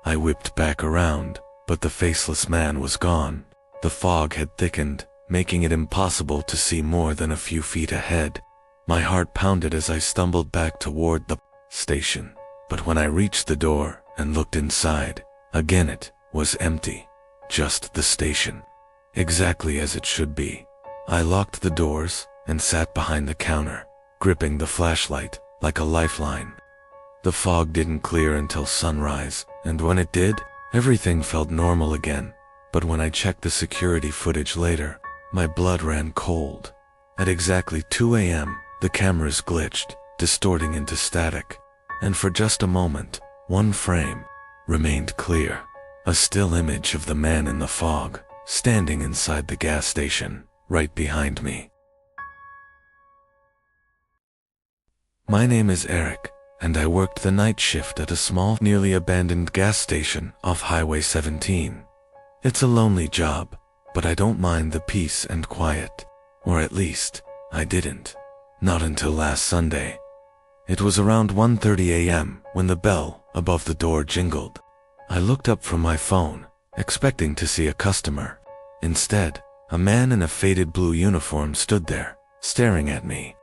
I whipped back around, but the faceless man was gone. The fog had thickened, making it impossible to see more than a few feet ahead. My heart pounded as I stumbled back toward the station. But when I reached the door and looked inside, again it was empty. Just the station. Exactly as it should be. I locked the doors and sat behind the counter, gripping the flashlight like a lifeline. The fog didn't clear until sunrise, and when it did, everything felt normal again. But when I checked the security footage later, my blood ran cold. At exactly 2 a.m., the cameras glitched, distorting into static, and for just a moment, one frame remained clear. A still image of the man in the fog, standing inside the gas station, right behind me. My name is Eric, and I worked the night shift at a small, nearly abandoned gas station off Highway 17. It's a lonely job, but I don't mind the peace and quiet. Or at least, I didn't. Not until last Sunday. It was around 1:30 a.m. when the bell above the door jingled. I looked up from my phone, expecting to see a customer. Instead, a man in a faded blue uniform stood there, staring at me.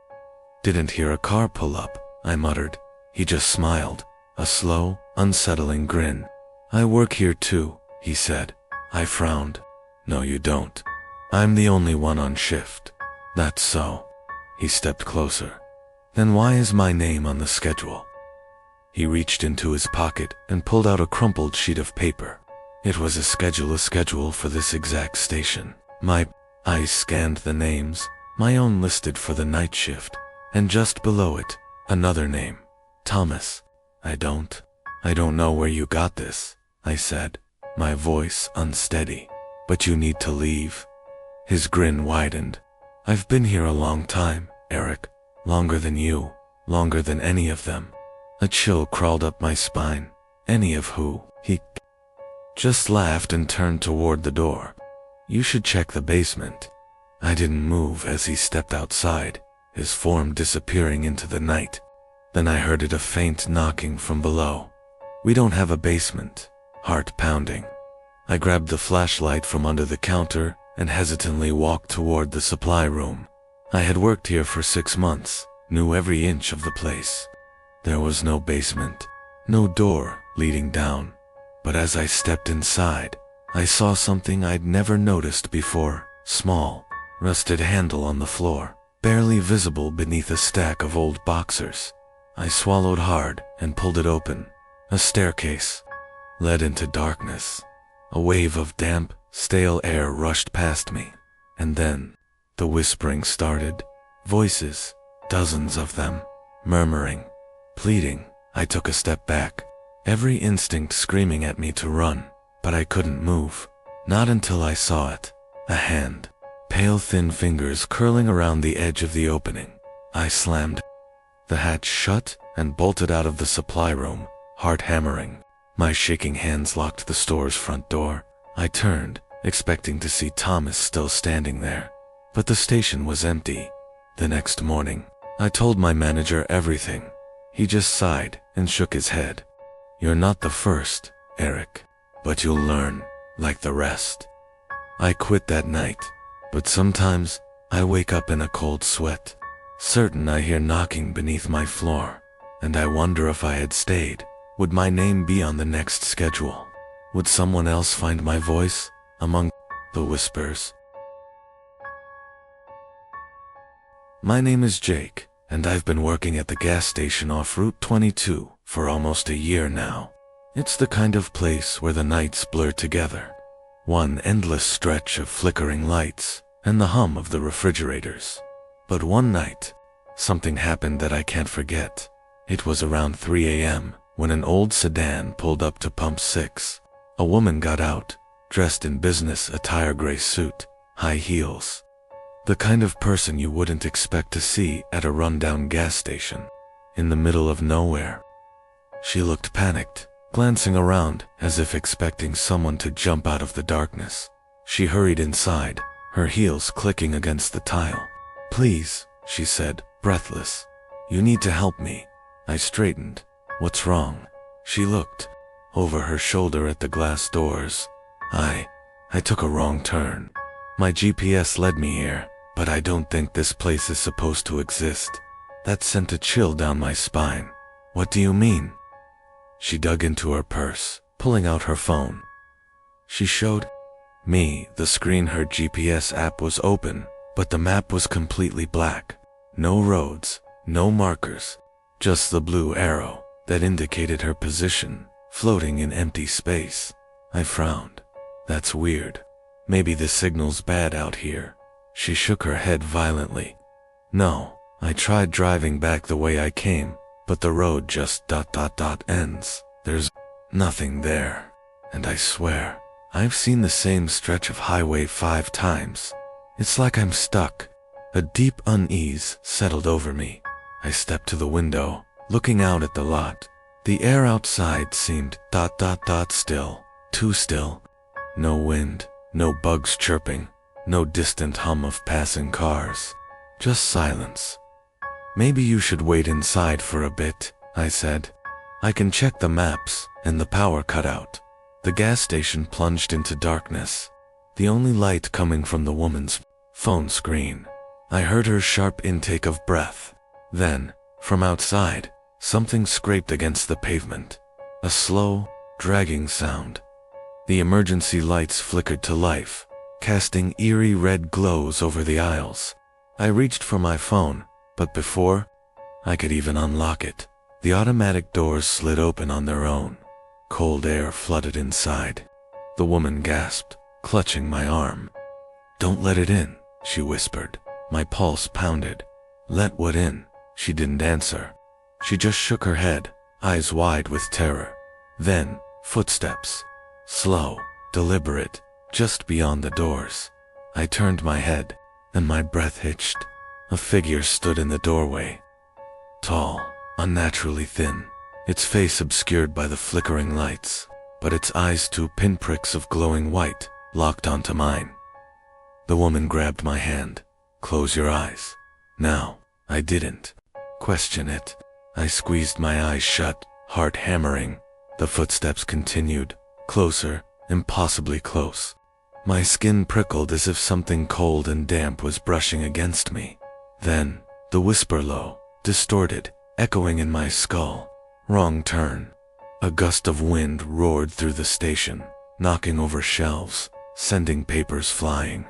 "Didn't hear a car pull up," I muttered. He just smiled, a slow, unsettling grin. "I work here too," he said. I frowned. "No, you don't. I'm the only one on shift." "That's so." He stepped closer. "Then why is my name on the schedule?" He reached into his pocket and pulled out a crumpled sheet of paper. It was a schedule for this exact station. My eyes scanned the names, my own listed for the night shift, and just below it, another name. Thomas. I don't know where you got this," I said, my voice unsteady. "But you need to leave." His grin widened. "I've been here a long time, Eric. Longer than you. Longer than any of them." A chill crawled up my spine. "Any of who?" He just laughed and turned toward the door. "You should check the basement." I didn't move as he stepped outside, his form disappearing into the night. Then I heard a faint knocking from below. "We don't have a basement." Heart pounding. I grabbed the flashlight from under the counter and hesitantly walked toward the supply room. I had worked here for 6 months, knew every inch of the place. There was no basement, no door leading down. But as I stepped inside, I saw something I'd never noticed before. Small, rusted handle on the floor, barely visible beneath a stack of old boxers. I swallowed hard and pulled it open. A staircase led into darkness. A wave of damp, stale air rushed past me. And then, the whispering started. Voices, dozens of them, murmuring, pleading. I took a step back, every instinct screaming at me to run, but I couldn't move. Not until I saw it. A hand, pale thin fingers curling around the edge of the opening. I slammed the hatch shut and bolted out of the supply room, heart hammering. My shaking hands locked the store's front door. I turned, expecting to see Thomas still standing there. But the station was empty. The next morning, I told my manager everything. He just sighed and shook his head. You're not the first, Eric, but you'll learn, like the rest. I quit that night, but sometimes I wake up in a cold sweat, certain I hear knocking beneath my floor, and I wonder if I had stayed, would my name be on the next schedule? Would someone else find my voice among the whispers? My name is Jake, and I've been working at the gas station off Route 22 for almost a year now. It's the kind of place where the nights blur together. One endless stretch of flickering lights and the hum of the refrigerators. But one night, something happened that I can't forget. It was around 3 a.m. when an old sedan pulled up to pump 6. A woman got out, dressed in business attire, gray suit, high heels. The kind of person you wouldn't expect to see at a rundown gas station, in the middle of nowhere. She looked panicked, glancing around as if expecting someone to jump out of the darkness. She hurried inside, her heels clicking against the tile. Please, she said, breathless. You need to help me. I straightened. What's wrong? She looked over her shoulder at the glass doors. I took a wrong turn. My GPS led me here, but I don't think this place is supposed to exist. That sent a chill down my spine. What do you mean? She dug into her purse, pulling out her phone. She showed me the screen. Her GPS app was open, but the map was completely black. No roads, no markers, just the blue arrow that indicated her position, floating in empty space. I frowned. That's weird. Maybe the signal's bad out here. She shook her head violently. No, I tried driving back the way I came, but the road just ends. There's nothing there. And I swear, I've seen the same stretch of highway 5 times. It's like I'm stuck. A deep unease settled over me. I stepped to the window, looking out at the lot. The air outside seemed still, too still. No wind, no bugs chirping, no distant hum of passing cars. Just silence. Maybe you should wait inside for a bit, I said. I can check the maps, and the power cut out. The gas station plunged into darkness, the only light coming from the woman's phone screen. I heard her sharp intake of breath. Then, from outside, something scraped against the pavement. A slow, dragging sound. The emergency lights flickered to life, casting eerie red glows over the aisles. I reached for my phone, but before I could even unlock it, the automatic doors slid open on their own. Cold air flooded inside. The woman gasped, clutching my arm. Don't let it in, she whispered. My pulse pounded. Let what in? She didn't answer. She just shook her head, eyes wide with terror. Then, footsteps. Slow, deliberate, just beyond the doors. I turned my head, and my breath hitched. A figure stood in the doorway. Tall, unnaturally thin, its face obscured by the flickering lights, but its eyes, 2 pinpricks of glowing white, locked onto mine. The woman grabbed my hand. Close your eyes. Now, I didn't question it. I squeezed my eyes shut, heart hammering. The footsteps continued, closer, impossibly close. My skin prickled as if something cold and damp was brushing against me. Then, the whisper low, distorted, echoing in my skull. Wrong turn. A gust of wind roared through the station, knocking over shelves, sending papers flying.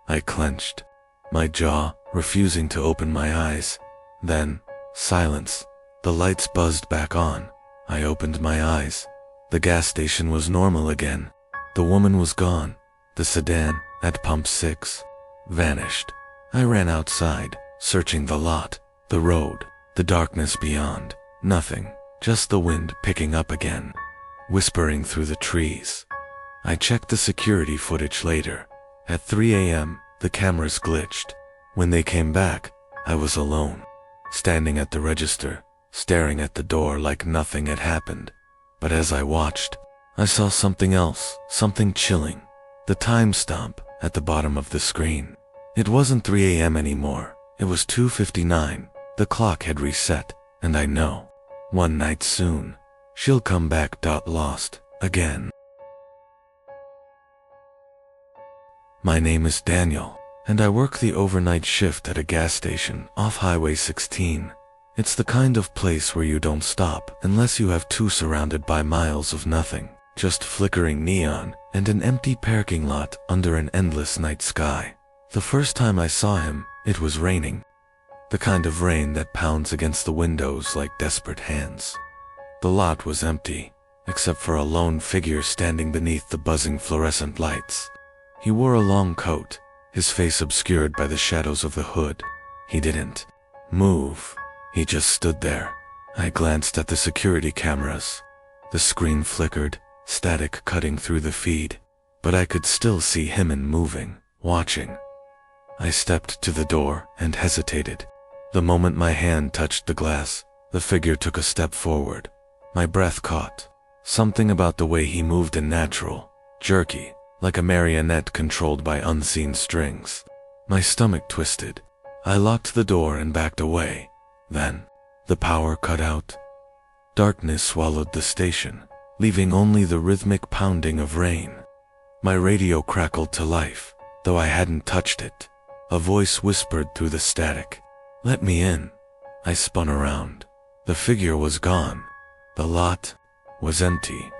I clenched, my jaw refusing to open my eyes. Then, silence. The The lights buzzed back on. I opened my eyes. The gas station was normal again. The woman was gone. The sedan, at pump 6, vanished. I ran outside, searching the lot, the road, the darkness beyond. Nothing, just the wind picking up again, whispering through the trees. I checked the security footage later. At 3 a.m., the cameras glitched. When they came back, I was alone, standing at the register, staring at the door like nothing had happened. But as I watched, I saw something else, something chilling. The time stamp at the bottom of the screen. It wasn't 3 a.m. anymore. It was 2:59. The clock had reset, and I know, one night soon, she'll come back. Lost again. My name is Daniel, and I work the overnight shift at a gas station off Highway 16. It's the kind of place where you don't stop unless you have to, surrounded by miles of nothing, just flickering neon and an empty parking lot under an endless night sky. The first time I saw him, it was raining. The kind of rain that pounds against the windows like desperate hands. The lot was empty, except for a lone figure standing beneath the buzzing fluorescent lights. He wore a long coat, his face obscured by the shadows of the hood. He didn't move. He just stood there. I glanced at the security cameras. The screen flickered, static cutting through the feed, but I could still see him moving, watching. I stepped to the door and hesitated. The moment my hand touched the glass, the figure took a step forward. My breath caught. Something about the way he moved unnatural, jerky, like a marionette controlled by unseen strings. My stomach twisted. I locked the door and backed away. Then, the power cut out. Darkness swallowed the station, leaving only the rhythmic pounding of rain. My radio crackled to life, though I hadn't touched it. A voice whispered through the static, "Let me in." I spun around. The figure was gone. The lot was empty.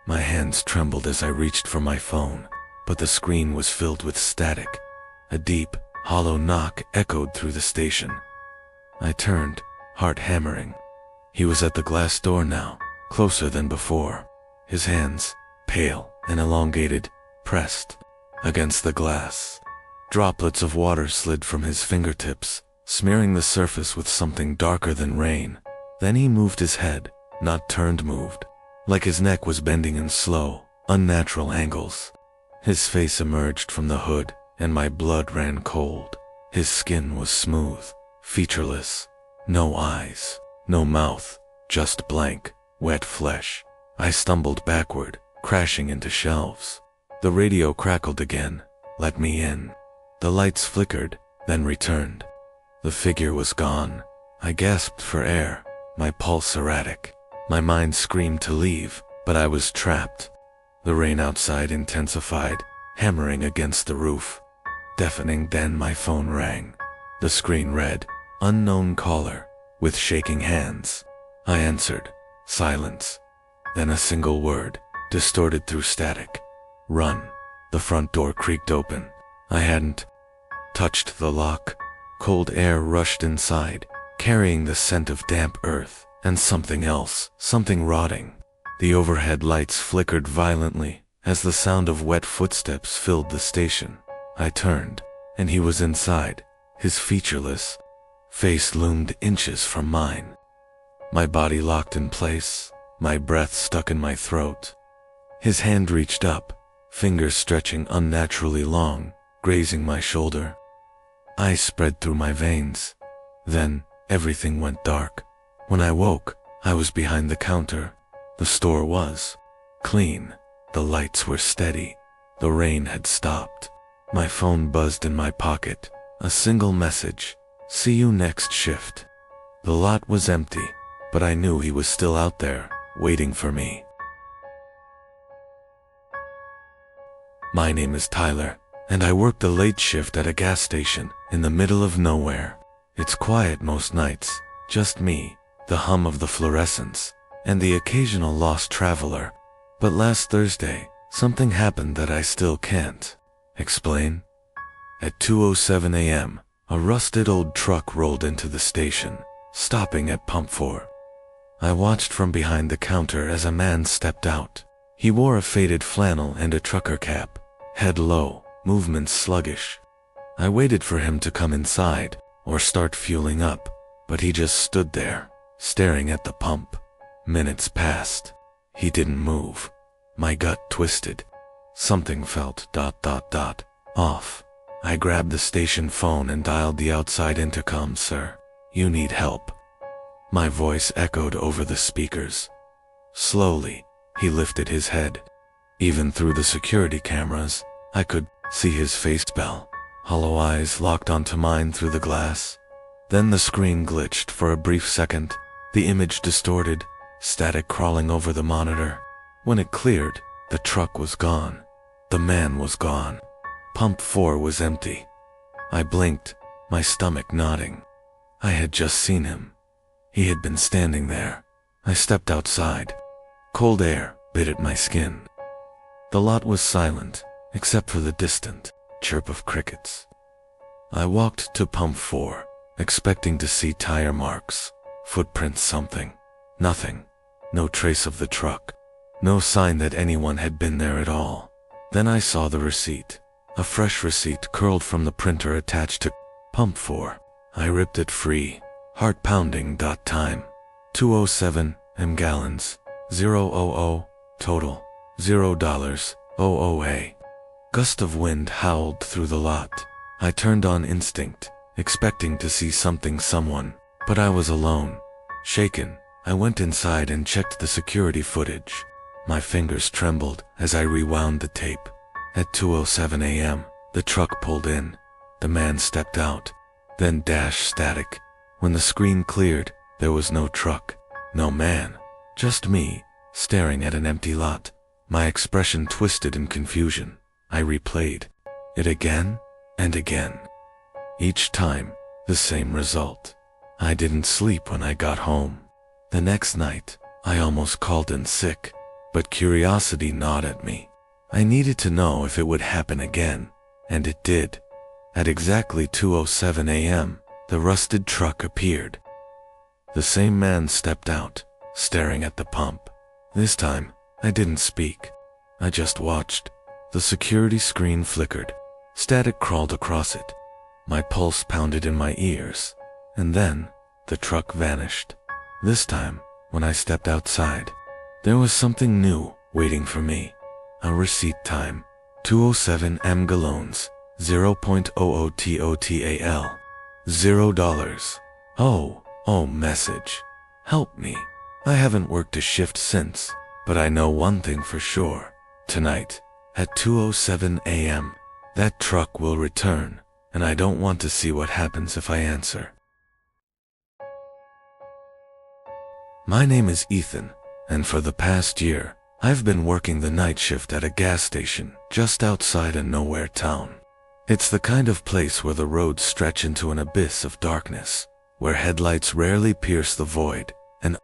My hands trembled as I reached for my phone, but the screen was filled with static. A deep, hollow knock echoed through the station. I turned, heart hammering. He was at the glass door now, closer than before. His hands, pale and elongated, pressed against the glass. Droplets of water slid from his fingertips, smearing the surface with something darker than rain. Then he moved his head, not turned, moved, like his neck was bending in slow, unnatural angles. His face emerged from the hood, and my blood ran cold. His skin was smooth, featureless. No eyes, no mouth, just blank, wet flesh. I stumbled backward, crashing into shelves. The radio crackled again. "Let me in." The lights flickered, then returned. The figure was gone. I gasped for air, my pulse erratic. My mind screamed to leave, but I was trapped. The rain outside intensified, hammering against the roof. Deafening. Then my phone rang. The screen read, "Unknown caller," with shaking hands. I answered. Silence. Then a single word, distorted through static. "Run." The front door creaked open. I hadn't touched the lock. Cold air rushed inside, carrying the scent of damp earth and something else, something rotting. The overhead lights flickered violently as the sound of wet footsteps filled the station. I turned, and he was inside. His featureless face loomed inches from mine. My body locked in place, my breath stuck in my throat. His hand reached up, fingers stretching unnaturally long, grazing my shoulder. Ice spread through my veins. Then, everything went dark. When I woke, I was behind the counter. The store was clean. The lights were steady. The rain had stopped. My phone buzzed in my pocket. A single message. "See you next shift." The lot was empty, but I knew he was still out there, waiting for me. My name is Tyler, and I work the late shift at a gas station in the middle of nowhere. It's quiet most nights, just me, the hum of the fluorescents, and the occasional lost traveler. But last Thursday, something happened that I still can't explain. At 2:07 a.m., a rusted old truck rolled into the station, stopping at pump 4. I watched from behind the counter as a man stepped out. He wore a faded flannel and a trucker cap, head low, movements sluggish. I waited for him to come inside or start fueling up, but he just stood there, staring at the pump. Minutes passed. He didn't move. My gut twisted. Something felt ... off. I grabbed the station phone and dialed the outside intercom. "Sir, you need help." My voice echoed over the speakers. Slowly, he lifted his head. Even through the security cameras, I could see his face spell. Hollow eyes locked onto mine through the glass. Then the screen glitched for a brief second, the image distorted, static crawling over the monitor. When it cleared, the truck was gone. The man was gone. Pump 4 was empty. I blinked, my stomach knotting. I had just seen him. He had been standing there. I stepped outside. Cold air bit at my skin. The lot was silent, except for the distant chirp of crickets. I walked to Pump 4, expecting to see tire marks, footprints, something. Nothing. No trace of the truck. No sign that anyone had been there at all. Then I saw the receipt. A fresh receipt curled from the printer attached to Pump 4. I ripped it free. Heart pounding. Time 207 gallons. 000 total. $0 OOA. Gust of wind howled through the lot. I turned on instinct, expecting to see something, someone, but I was alone. Shaken, I went inside and checked the security footage. My fingers trembled as I rewound the tape. At 2:07 a.m., the truck pulled in. The man stepped out. Then static. When the screen cleared, there was no truck, no man, just me, staring at an empty lot. My expression twisted in confusion. I replayed it again and again. Each time, the same result. I didn't sleep when I got home. The next night, I almost called in sick, but curiosity gnawed at me. I needed to know if it would happen again, and it did. At exactly 2:07 a.m., the rusted truck appeared. The same man stepped out, staring at the pump. This time, I didn't speak. I just watched. The security screen flickered. Static crawled across it. My pulse pounded in my ears. And then, the truck vanished. This time, when I stepped outside, there was something new waiting for me. A receipt time. 2:07 gallons. 0.00 $0. Oh, message. Help me. I haven't worked a shift since, but I know one thing for sure. Tonight, at 2:07 a.m., that truck will return, and I don't want to see what happens if I answer. My name is Ethan, and for the past year, I've been working the night shift at a gas station just outside a nowhere town. It's the kind of place where the roads stretch into an abyss of darkness, where headlights rarely pierce the void, and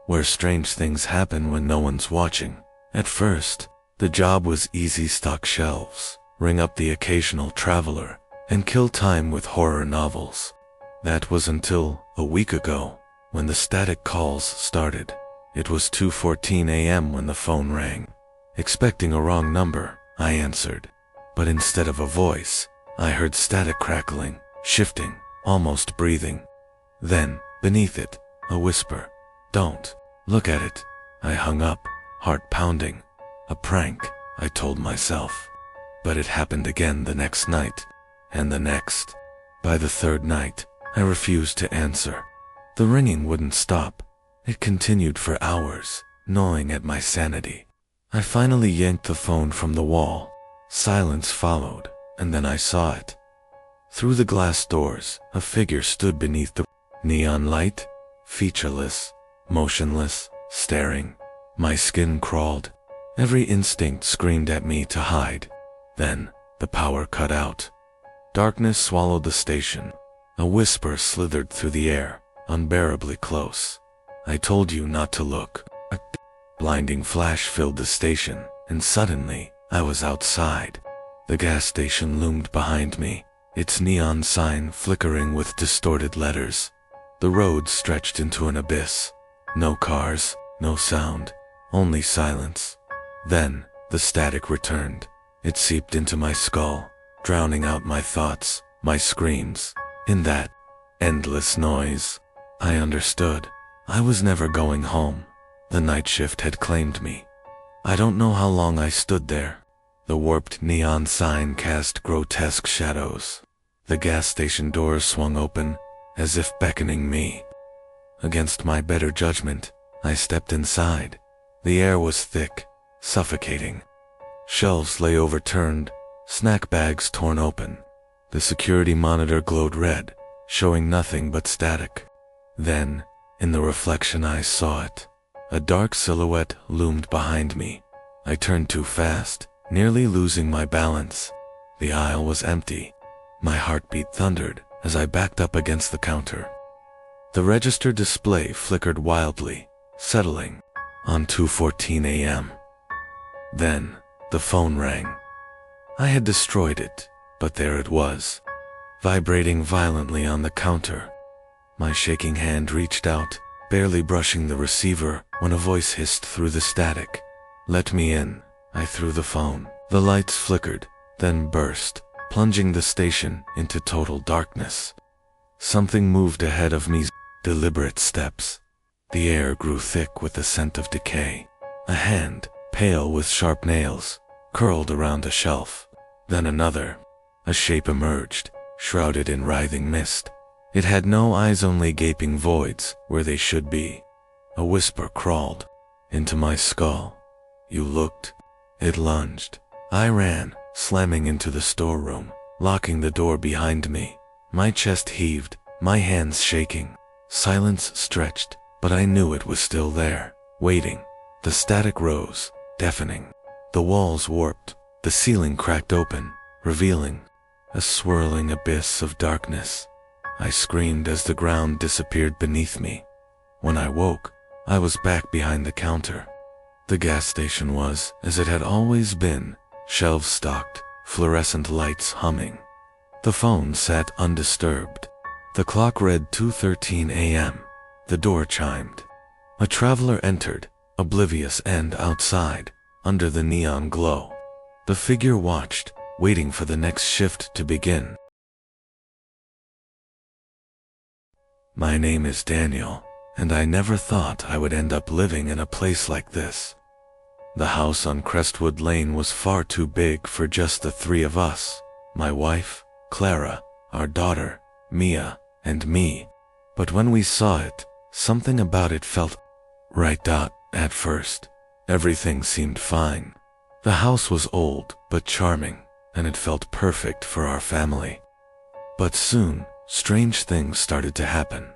where strange things happen when no one's watching. At first, the job was easy: stock shelves, ring up the occasional traveler, and kill time with horror novels. That was until a week ago, when the static calls started. It was 2:14 a.m. when the phone rang. Expecting a wrong number, I answered. But instead of a voice, I heard static crackling, shifting, almost breathing. Then, beneath it, a whisper. "Don't look at it." I hung up, heart pounding. A prank, I told myself. But it happened again the next night, and the next. By the third night, I refused to answer. The ringing wouldn't stop. It continued for hours, gnawing at my sanity. I finally yanked the phone from the wall. Silence followed, and then I saw it. Through the glass doors, a figure stood beneath the neon light, featureless, motionless, staring. My skin crawled. Every instinct screamed at me to hide. Then, the power cut out. Darkness swallowed the station. A whisper slithered through the air, unbearably close. "I told you not to look." A blinding flash filled the station, and suddenly, I was outside. The gas station loomed behind me, its neon sign flickering with distorted letters. The road stretched into an abyss. No cars, no sound, only silence. Then, the static returned. It seeped into my skull, drowning out my thoughts, my screams. In that endless noise, I understood. I was never going home. The night shift had claimed me. I don't know how long I stood there. The warped neon sign cast grotesque shadows. The gas station doors swung open, as if beckoning me. Against my better judgment, I stepped inside. The air was thick, suffocating. Shelves lay overturned, snack bags torn open. The security monitor glowed red, showing nothing but static. Then, in the reflection I saw it. A dark silhouette loomed behind me. I turned too fast, nearly losing my balance. The aisle was empty. My heartbeat thundered as I backed up against the counter. The register display flickered wildly, settling on 2:14 a.m. Then, the phone rang. I had destroyed it, but there it was, vibrating violently on the counter. My shaking hand reached out, barely brushing the receiver, when a voice hissed through the static. "Let me in." I threw the phone. The lights flickered, then burst, plunging the station into total darkness. Something moved ahead of me, deliberate steps. The air grew thick with the scent of decay. A hand, pale with sharp nails, curled around a shelf. Then another. A shape emerged, shrouded in writhing mist. It had no eyes, only gaping voids where they should be. A whisper crawled into my skull. "You looked." It lunged. I ran, slamming into the storeroom, locking the door behind me. My chest heaved, my hands shaking. Silence stretched, but I knew it was still there, waiting. The static rose, deafening. The walls warped, the ceiling cracked open, revealing a swirling abyss of darkness. I screamed as the ground disappeared beneath me. When I woke, I was back behind the counter. The gas station was as it had always been, shelves stocked, fluorescent lights humming. The phone sat undisturbed. The clock read 2:13 a.m. The door chimed. A traveler entered, oblivious, and outside, under the neon glow, the figure watched, waiting for the next shift to begin. My name is Daniel, and I never thought I would end up living in a place like this. The house on Crestwood Lane was far too big for just the three of us, my wife, Clara, our daughter, Mia, and me. But when we saw it, something about it felt right. At first, everything seemed fine. The house was old but charming, and it felt perfect for our family. But soon, strange things started to happen.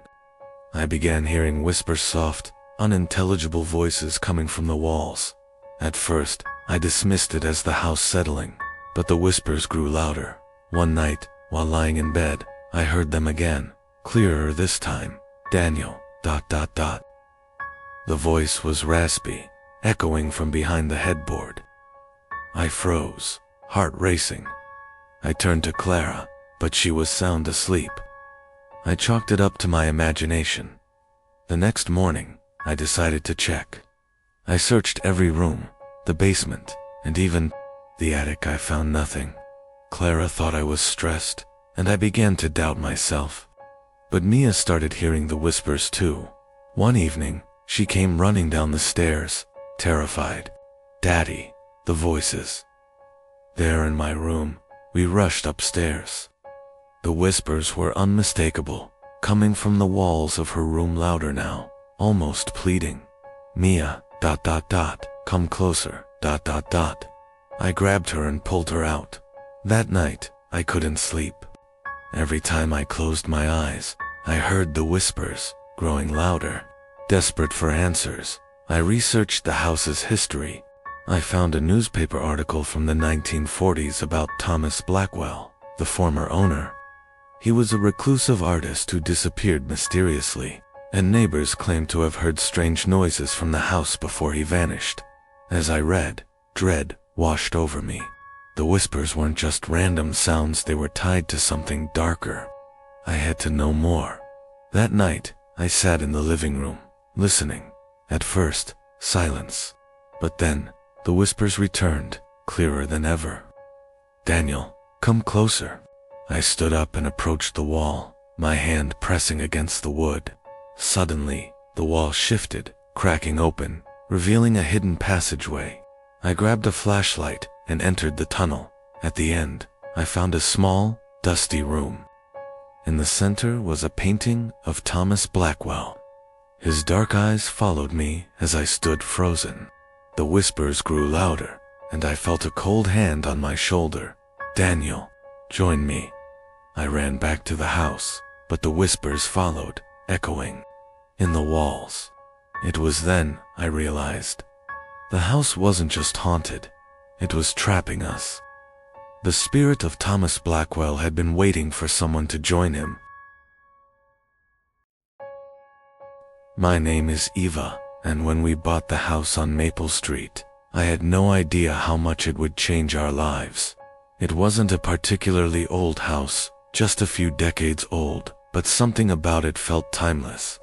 I began hearing whispers, soft, unintelligible voices coming from the walls. At first, I dismissed it as the house settling, but the whispers grew louder. One night, while lying in bed, I heard them again, clearer this time. "Daniel, ... The voice was raspy, echoing from behind the headboard. I froze, heart racing. I turned to Clara, but she was sound asleep. I chalked it up to my imagination. The next morning, I decided to check. I searched every room, the basement, and even the attic. I found nothing. Clara thought I was stressed, and I began to doubt myself. But Mia started hearing the whispers too. One evening, she came running down the stairs, terrified. "Daddy," the voices. There in my room, we rushed upstairs. The whispers were unmistakable, coming from the walls of her room, louder now, almost pleading. "Mia, ... come closer, ... I grabbed her and pulled her out. That night, I couldn't sleep. Every time I closed my eyes, I heard the whispers, growing louder. Desperate for answers, I researched the house's history. I found a newspaper article from the 1940s about Thomas Blackwell, the former owner. He was a reclusive artist who disappeared mysteriously, and neighbors claimed to have heard strange noises from the house before he vanished. As I read, dread washed over me. The whispers weren't just random sounds, they were tied to something darker. I had to know more. That night, I sat in the living room, listening. At first, silence. But then, the whispers returned, clearer than ever. "Daniel, come closer." I stood up and approached the wall, my hand pressing against the wood. Suddenly, the wall shifted, cracking open, revealing a hidden passageway. I grabbed a flashlight and entered the tunnel. At the end, I found a small, dusty room. In the center was a painting of Thomas Blackwell. His dark eyes followed me as I stood frozen. The whispers grew louder, and I felt a cold hand on my shoulder. "Daniel, join me." I ran back to the house, but the whispers followed, echoing in the walls. It was then I realized the house wasn't just haunted, it was trapping us. The spirit of Thomas Blackwell had been waiting for someone to join him. My name is Eva, and when we bought the house on Maple Street, I had no idea how much it would change our lives. It wasn't a particularly old house, just a few decades old, but something about it felt timeless.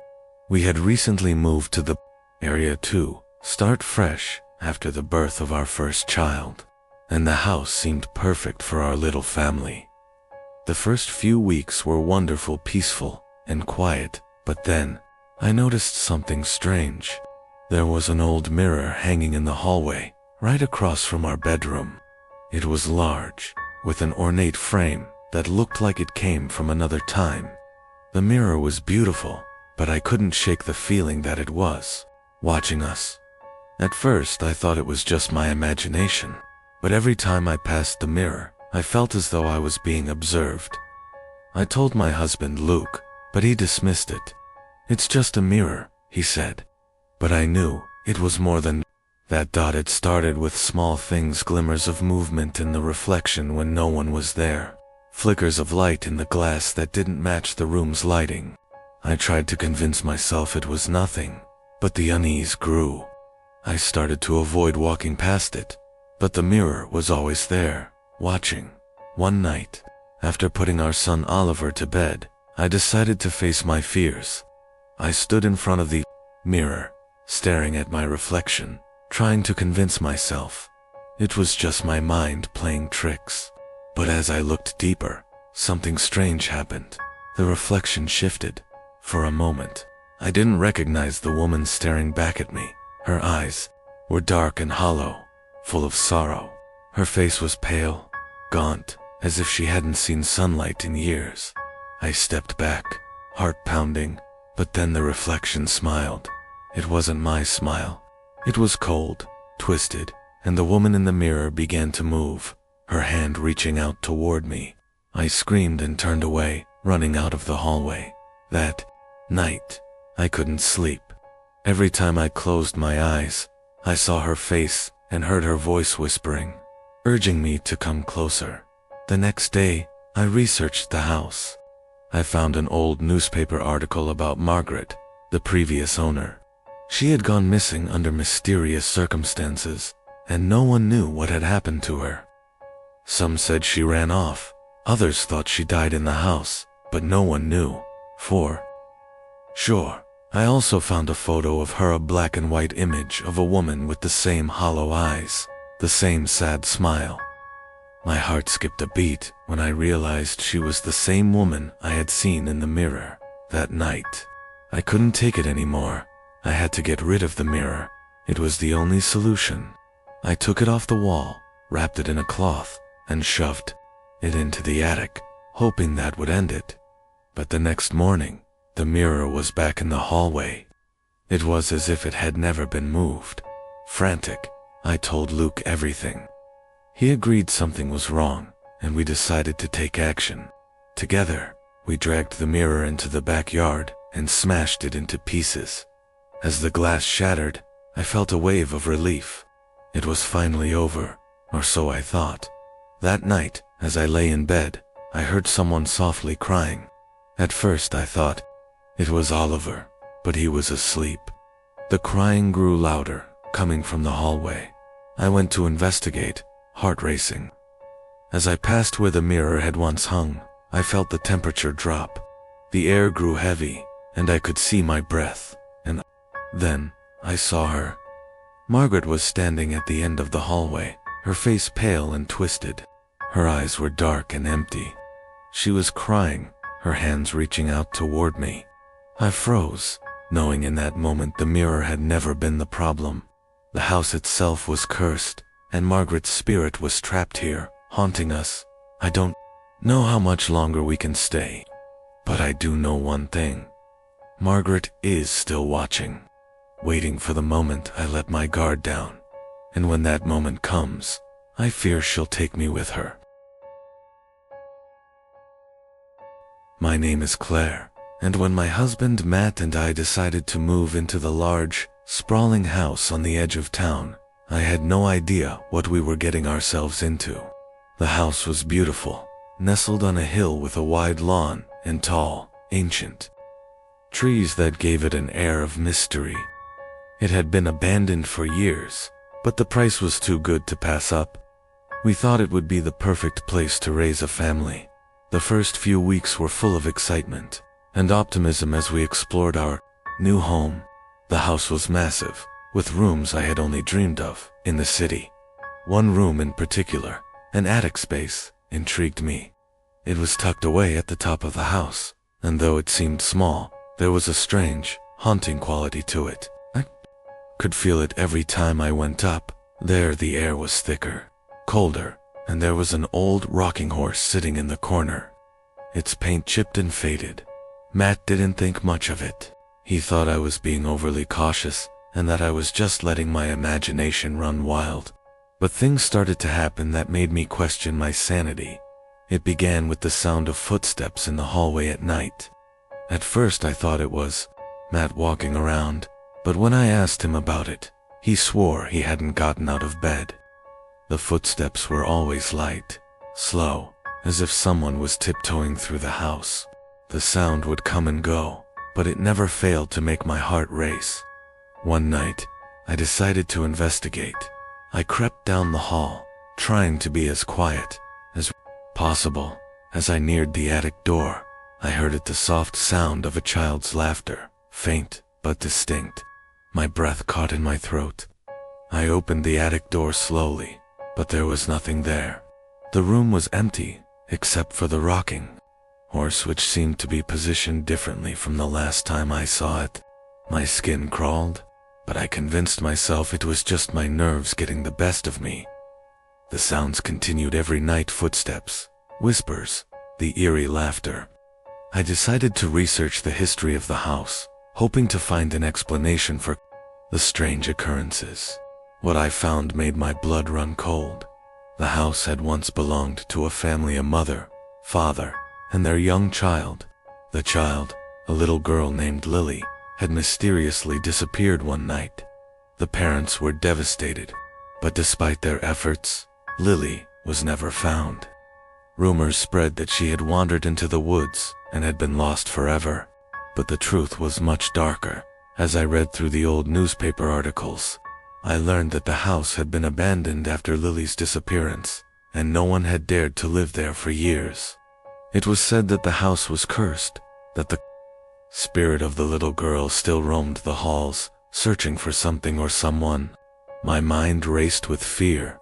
We had recently moved to the area to start fresh after the birth of our first child, and the house seemed perfect for our little family. The first few weeks were wonderful, peaceful, and quiet, but then I noticed something strange. There was an old mirror hanging in the hallway, right across from our bedroom. It was large, with an ornate frame that looked like it came from another time. The mirror was beautiful, but I couldn't shake the feeling that it was watching us. At first, I thought it was just my imagination, but every time I passed the mirror, I felt as though I was being observed. I told my husband, Luke, but he dismissed it. "It's just a mirror," he said. But I knew it was more than that. It started with small things, glimmers of movement in the reflection when no one was there, flickers of light in the glass that didn't match the room's lighting. I tried to convince myself it was nothing, but the unease grew. I started to avoid walking past it, but the mirror was always there, watching. One night, after putting our son Oliver to bed, I decided to face my fears. I stood in front of the mirror, staring at my reflection, trying to convince myself it was just my mind playing tricks. But as I looked deeper, something strange happened. The reflection shifted. For a moment, I didn't recognize the woman staring back at me. Her eyes were dark and hollow, full of sorrow. Her face was pale, gaunt, as if she hadn't seen sunlight in years. I stepped back, heart pounding, but then the reflection smiled. It wasn't my smile. It was cold, twisted, and the woman in the mirror began to move, her hand reaching out toward me. I screamed and turned away, running out of the hallway. That night, I couldn't sleep. Every time I closed my eyes, I saw her face and heard her voice whispering, urging me to come closer. The next day, I researched the house. I found an old newspaper article about Margaret, the previous owner. She had gone missing under mysterious circumstances, and no one knew what had happened to her. Some said she ran off, others thought she died in the house, but no one knew for sure. I also found a photo of her, a black and white image of a woman with the same hollow eyes, the same sad smile. My heart skipped a beat when I realized she was the same woman I had seen in the mirror that night. I couldn't take it anymore. I had to get rid of the mirror. It was the only solution. I took it off the wall, wrapped it in a cloth, and shoved it into the attic, hoping that would end it. But the next morning, the mirror was back in the hallway. It was as if it had never been moved. Frantic, I told Luke everything. He agreed something was wrong, and we decided to take action. Together, we dragged the mirror into the backyard and smashed it into pieces. As the glass shattered, I felt a wave of relief. It was finally over, or so I thought. That night, as I lay in bed, I heard someone softly crying. At first I thought it was Oliver, but he was asleep. The crying grew louder, coming from the hallway. I went to investigate, heart racing. As I passed where the mirror had once hung, I felt the temperature drop. The air grew heavy, and I could see my breath. And then, I saw her. Margaret was standing at the end of the hallway, her face pale and twisted. Her eyes were dark and empty. She was crying, her hands reaching out toward me. I froze, knowing in that moment the mirror had never been the problem. The house itself was cursed, and Margaret's spirit was trapped here, haunting us. I don't know how much longer we can stay, but I do know one thing. Margaret is still watching, waiting for the moment I let my guard down. And when that moment comes, I fear she'll take me with her. My name is Claire, and when my husband Matt and I decided to move into the large, sprawling house on the edge of town, I had no idea what we were getting ourselves into. The house was beautiful, nestled on a hill with a wide lawn and tall, ancient trees that gave it an air of mystery. It had been abandoned for years, but the price was too good to pass up. We thought it would be the perfect place to raise a family. The first few weeks were full of excitement and optimism as we explored our new home. The house was massive, with rooms I had only dreamed of in the city. One room in particular, an attic space, intrigued me. It was tucked away at the top of the house, and though it seemed small, there was a strange, haunting quality to it. I could feel it every time I went up. There the air was thicker, colder, and there was an old rocking horse sitting in the corner. Its paint chipped and faded. Matt didn't think much of it. He thought I was being overly cautious and that I was just letting my imagination run wild. But things started to happen that made me question my sanity. It began with the sound of footsteps in the hallway at night. At first I thought it was Matt walking around, but when I asked him about it, he swore he hadn't gotten out of bed. The footsteps were always light, slow, as if someone was tiptoeing through the house. The sound would come and go, but it never failed to make my heart race. One night, I decided to investigate. I crept down the hall, trying to be as quiet as possible. As I neared the attic door, I heard the soft sound of a child's laughter, faint but distinct. My breath caught in my throat. I opened the attic door slowly, but there was nothing there. The room was empty, except for the rocking horse, which seemed to be positioned differently from the last time I saw it. My skin crawled, but I convinced myself it was just my nerves getting the best of me. The sounds continued every night: footsteps, whispers, the eerie laughter. I decided to research the history of the house, hoping to find an explanation for the strange occurrences. What I found made my blood run cold. The house had once belonged to a family, a mother, father, and their young child. The child, a little girl named Lily, had mysteriously disappeared one night. The parents were devastated, but despite their efforts, Lily was never found. Rumors spread that she had wandered into the woods and had been lost forever. But the truth was much darker. As I read through the old newspaper articles, I learned that the house had been abandoned after Lily's disappearance, and no one had dared to live there for years. It was said that the house was cursed, that the spirit of the little girl still roamed the halls, searching for something or someone. My mind raced with fear.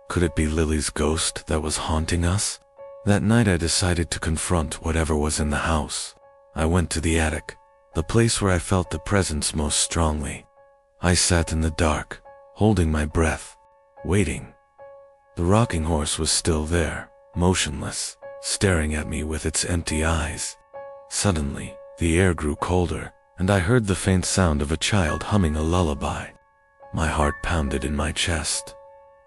Could it be Lily's ghost that was haunting us? That night I decided to confront whatever was in the house. I went to the attic, the place where I felt the presence most strongly. I sat in the dark, holding my breath, waiting. The rocking horse was still there, motionless, staring at me with its empty eyes. Suddenly, the air grew colder, and I heard the faint sound of a child humming a lullaby. My heart pounded in my chest.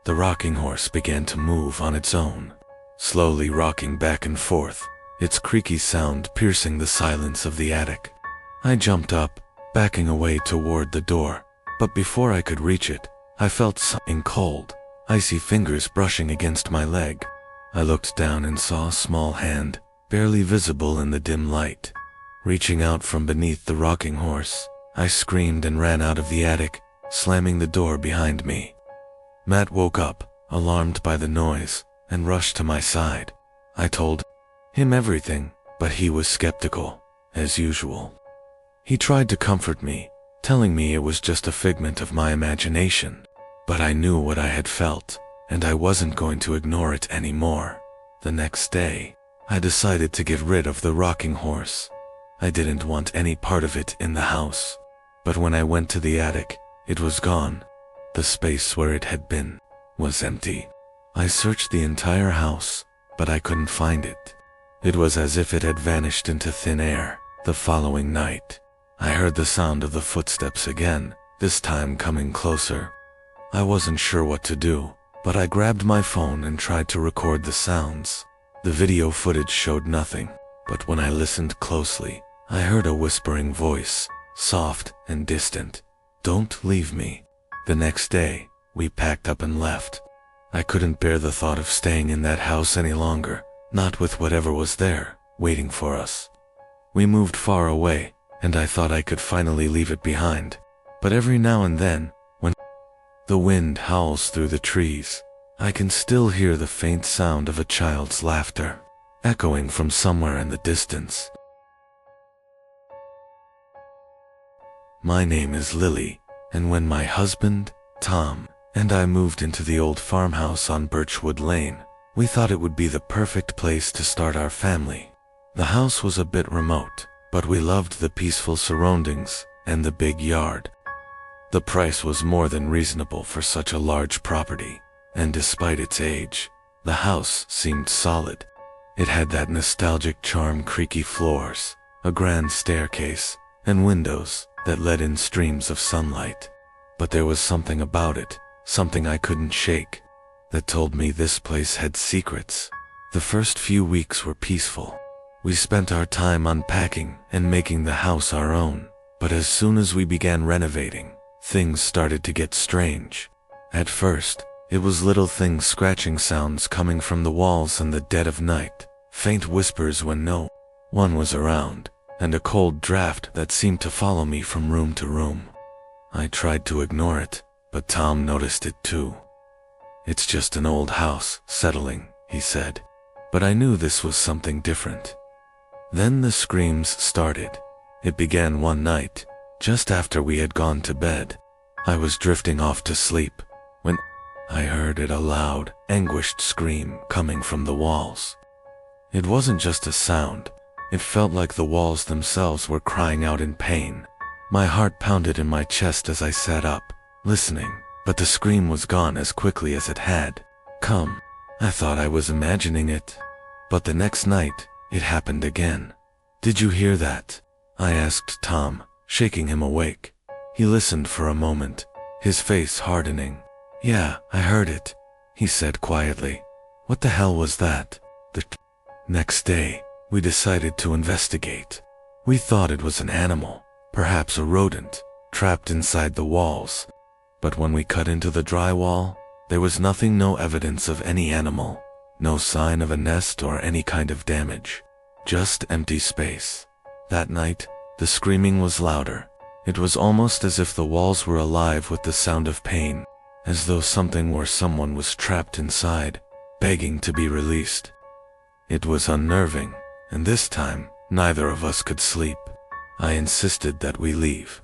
The rocking horse began to move on its own, slowly rocking back and forth, its creaky sound piercing the silence of the attic. I jumped up, backing away toward the door, but before I could reach it, I felt something cold, icy fingers brushing against my leg. I looked down and saw a small hand, barely visible in the dim light, reaching out from beneath the rocking horse. I screamed and ran out of the attic, slamming the door behind me. Matt woke up, alarmed by the noise, and rushed to my side. I told him everything, but he was skeptical, as usual. He tried to comfort me, telling me it was just a figment of my imagination. But I knew what I had felt, and I wasn't going to ignore it anymore. The next day, I decided to get rid of the rocking horse. I didn't want any part of it in the house. But when I went to the attic, it was gone. The space where it had been was empty. I searched the entire house, but I couldn't find it. It was as if it had vanished into thin air. The following night, I heard the sound of the footsteps again, this time coming closer. I wasn't sure what to do, but I grabbed my phone and tried to record the sounds. The video footage showed nothing, but when I listened closely, I heard a whispering voice, soft and distant. "Don't leave me." The next day, we packed up and left. I couldn't bear the thought of staying in that house any longer, not with whatever was there, waiting for us. We moved far away, and I thought I could finally leave it behind. But every now and then, when the wind howls through the trees, I can still hear the faint sound of a child's laughter, echoing from somewhere in the distance. My name is Lily, and when my husband, Tom, and I moved into the old farmhouse on Birchwood Lane, we thought it would be the perfect place to start our family. The house was a bit remote, but we loved the peaceful surroundings and the big yard. The price was more than reasonable for such a large property, and despite its age, the house seemed solid. It had that nostalgic charm, creaky floors, a grand staircase, and windows that let in streams of sunlight. But there was something about it, something I couldn't shake, that told me this place had secrets. The first few weeks were peaceful. We spent our time unpacking and making the house our own, but as soon as we began renovating, things started to get strange. At first, it was little things, scratching sounds coming from the walls in the dead of night, faint whispers when no one was around, and a cold draft that seemed to follow me from room to room. I tried to ignore it, but Tom noticed it too. "It's just an old house, settling," he said. But I knew this was something different. Then the screams started. It began one night, just after we had gone to bed. I was drifting off to sleep when I heard a loud, anguished scream coming from the walls. It wasn't just a sound. It felt like the walls themselves were crying out in pain. My heart pounded in my chest as I sat up, listening, but the scream was gone as quickly as it had come. I thought I was imagining it. But the next night, it happened again. "Did you hear that?" I asked Tom, shaking him awake. He listened for a moment, his face hardening. "Yeah, I heard it," he said quietly. "What the hell was that?" The next day, we decided to investigate. We thought it was an animal, perhaps a rodent, trapped inside the walls. But when we cut into the drywall, there was nothing, no evidence of any animal, no sign of a nest or any kind of damage, just empty space. That night, the screaming was louder. It was almost as if the walls were alive with the sound of pain, as though something or someone was trapped inside, begging to be released. It was unnerving, and this time, neither of us could sleep. I insisted that we leave.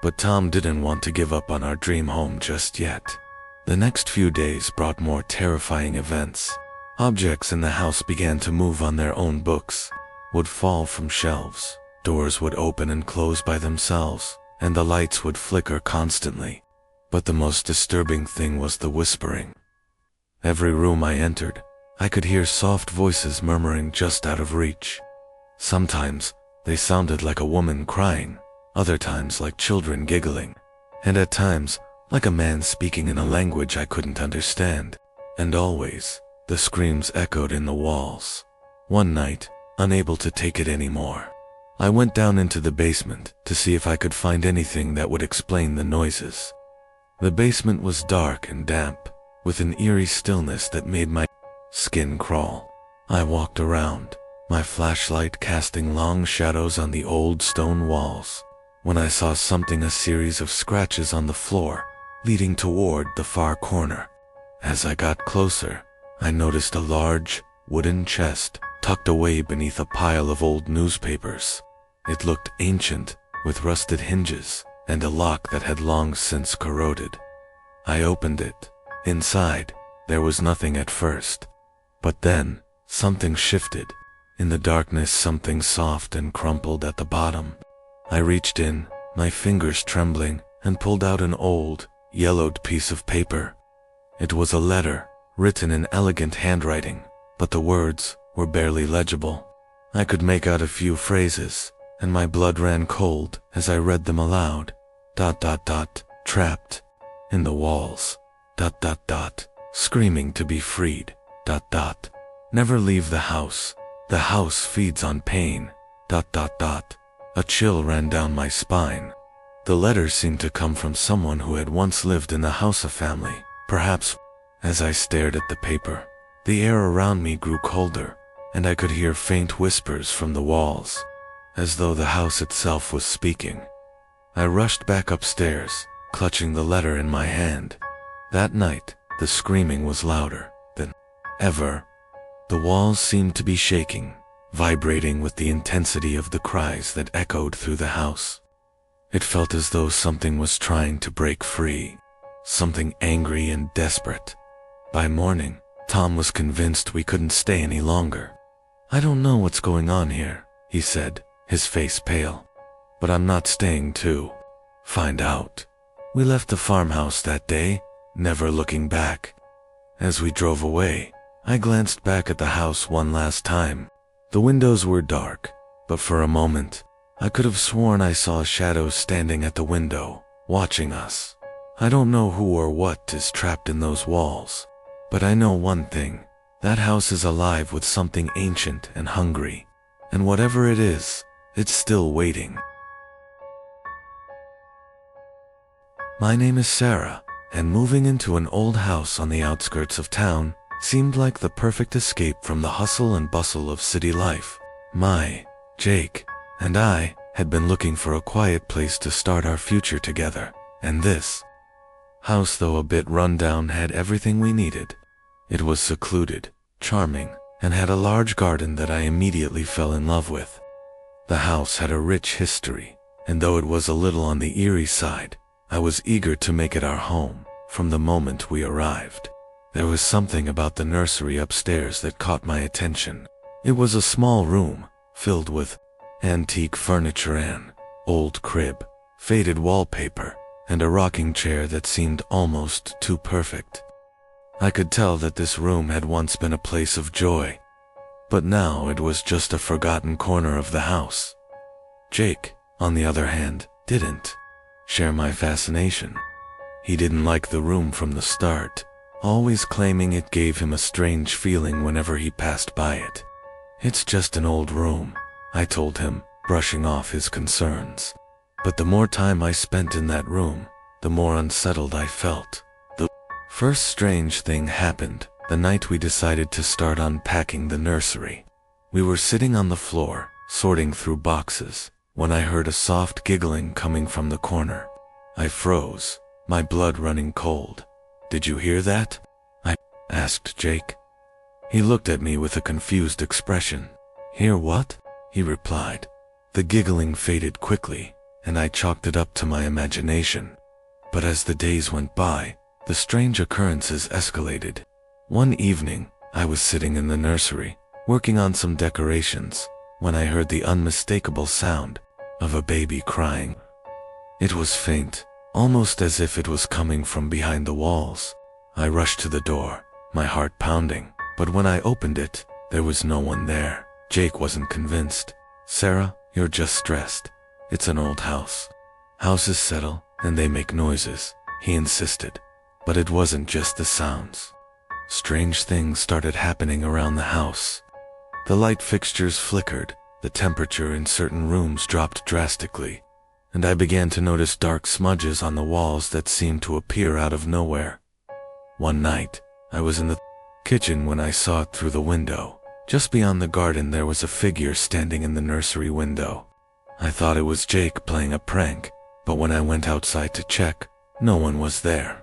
But Tom didn't want to give up on our dream home just yet. The next few days brought more terrifying events. Objects in the house began to move on their own, books would fall from shelves, doors would open and close by themselves, and the lights would flicker constantly. But the most disturbing thing was the whispering. Every room I entered, I could hear soft voices murmuring just out of reach. Sometimes, they sounded like a woman crying, other times like children giggling, and at times, like a man speaking in a language I couldn't understand. And always, the screams echoed in the walls. One night, unable to take it anymore, I went down into the basement to see if I could find anything that would explain the noises. The basement was dark and damp, with an eerie stillness that made my skin crawl. I walked around, my flashlight casting long shadows on the old stone walls, when I saw something, a series of scratches on the floor, leading toward the far corner. As I got closer, I noticed a large, wooden chest tucked away beneath a pile of old newspapers. It looked ancient, with rusted hinges, and a lock that had long since corroded. I opened it. Inside, there was nothing at first. But then, something shifted. In the darkness, something soft and crumpled at the bottom. I reached in, my fingers trembling, and pulled out an old, yellowed piece of paper. It was a letter, written in elegant handwriting, but the words were barely legible. I could make out a few phrases, and my blood ran cold as I read them aloud. ... Trapped in the walls. ... Screaming to be freed. ... Never leave the house. The house feeds on pain. ... A chill ran down my spine. The letter seemed to come from someone who had once lived in the house of family, perhaps. As I stared at the paper, the air around me grew colder, and I could hear faint whispers from the walls, as though the house itself was speaking. I rushed back upstairs, clutching the letter in my hand. That night, the screaming was louder than ever. The walls seemed to be shaking, vibrating with the intensity of the cries that echoed through the house. It felt as though something was trying to break free, something angry and desperate. By morning, Tom was convinced we couldn't stay any longer. "I don't know what's going on here," he said, his face pale. "But I'm not staying too. Find out." We left the farmhouse that day, never looking back. As we drove away, I glanced back at the house one last time. The windows were dark, but for a moment, I could have sworn I saw a shadow standing at the window, watching us. I don't know who or what is trapped in those walls, but I know one thing: that house is alive with something ancient and hungry, and whatever it is, it's still waiting. My name is Sarah, and moving into an old house on the outskirts of town seemed like the perfect escape from the hustle and bustle of city life. Jake, and I had been looking for a quiet place to start our future together, and this house, though a bit run down, had everything we needed. It was secluded, charming, and had a large garden that I immediately fell in love with. The house had a rich history, and though it was a little on the eerie side, I was eager to make it our home from the moment we arrived. There was something about the nursery upstairs that caught my attention. It was a small room, filled with antique furniture, an old crib, faded wallpaper, and a rocking chair that seemed almost too perfect. I could tell that this room had once been a place of joy, but now it was just a forgotten corner of the house. Jake, on the other hand, didn't share my fascination. He didn't like the room from the start, always claiming it gave him a strange feeling whenever he passed by it. "It's just an old room," I told him, brushing off his concerns. But the more time I spent in that room, the more unsettled I felt. The first strange thing happened the night we decided to start unpacking the nursery. We were sitting on the floor, sorting through boxes, when I heard a soft giggling coming from the corner. I froze, my blood running cold. "Did you hear that?" I asked Jake. He looked at me with a confused expression. "Hear what?" he replied. The giggling faded quickly, and I chalked it up to my imagination. But as the days went by, the strange occurrences escalated. One evening, I was sitting in the nursery, working on some decorations, when I heard the unmistakable sound of a baby crying. It was faint, almost as if it was coming from behind the walls. I rushed to the door, my heart pounding, but when I opened it, there was no one there. Jake wasn't convinced. "Sarah, you're just stressed. It's an old house. Houses settle, and they make noises," he insisted. But it wasn't just the sounds. Strange things started happening around the house. The light fixtures flickered, the temperature in certain rooms dropped drastically, and I began to notice dark smudges on the walls that seemed to appear out of nowhere. One night, I was in the kitchen when I saw it through the window. Just beyond the garden there was a figure standing in the nursery window. I thought it was Jake playing a prank, but when I went outside to check, no one was there.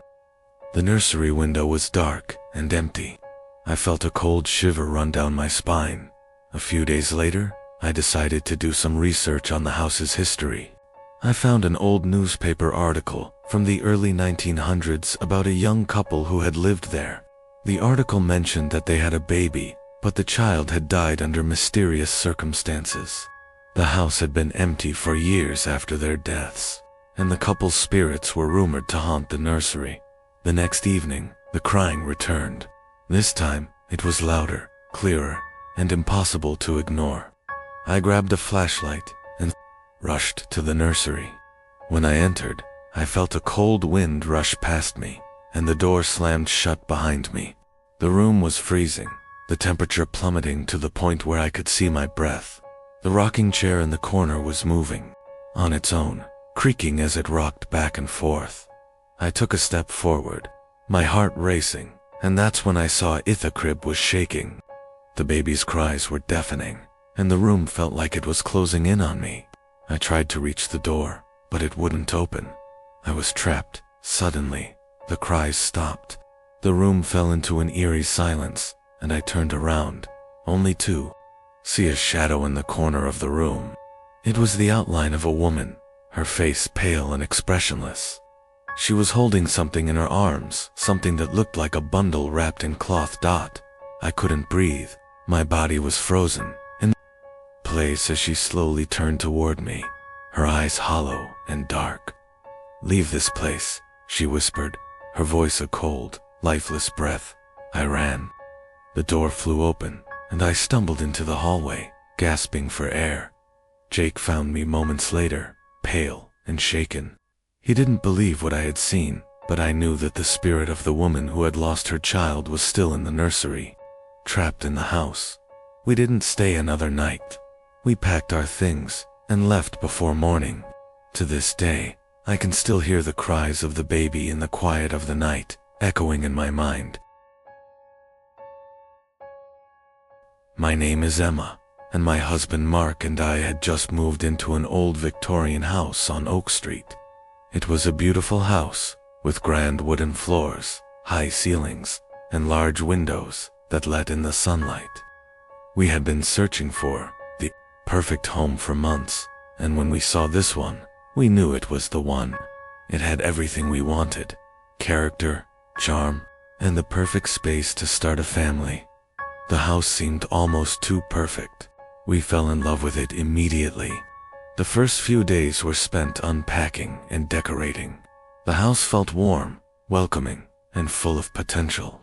The nursery window was dark and empty. I felt a cold shiver run down my spine. A few days later, I decided to do some research on the house's history. I found an old newspaper article from the early 1900s about a young couple who had lived there. The article mentioned that they had a baby, but the child had died under mysterious circumstances. The house had been empty for years after their deaths, and the couple's spirits were rumored to haunt the nursery. The next evening, the crying returned. This time, it was louder, clearer, and impossible to ignore. I grabbed a flashlight and rushed to the nursery. When I entered, I felt a cold wind rush past me, and the door slammed shut behind me. The room was freezing, the temperature plummeting to the point where I could see my breath. The rocking chair in the corner was moving on its own, creaking as it rocked back and forth. I took a step forward, my heart racing, and that's when I saw the crib was shaking. The baby's cries were deafening, and the room felt like it was closing in on me. I tried to reach the door, but it wouldn't open. I was trapped. Suddenly, the cries stopped. The room fell into an eerie silence, and I turned around, only to see a shadow in the corner of the room. It was the outline of a woman, her face pale and expressionless. She was holding something in her arms, something that looked like a bundle wrapped in cloth. I couldn't breathe. My body was frozen in place as she slowly turned toward me, her eyes hollow and dark. "Leave this place," she whispered, her voice a cold, lifeless breath. I ran. The door flew open, and I stumbled into the hallway, gasping for air. Jake found me moments later, pale and shaken. He didn't believe what I had seen, but I knew that the spirit of the woman who had lost her child was still in the nursery, trapped in the house. We didn't stay another night. We packed our things and left before morning. To this day, I can still hear the cries of the baby in the quiet of the night, echoing in my mind. My name is Emma, and my husband Mark and I had just moved into an old Victorian house on Oak Street. It was a beautiful house, with grand wooden floors, high ceilings, and large windows that let in the sunlight. We had been searching for the perfect home for months, and when we saw this one, we knew it was the one. It had everything we wanted: character, charm, and the perfect space to start a family. The house seemed almost too perfect. We fell in love with it immediately. The first few days were spent unpacking and decorating. The house felt warm, welcoming, and full of potential.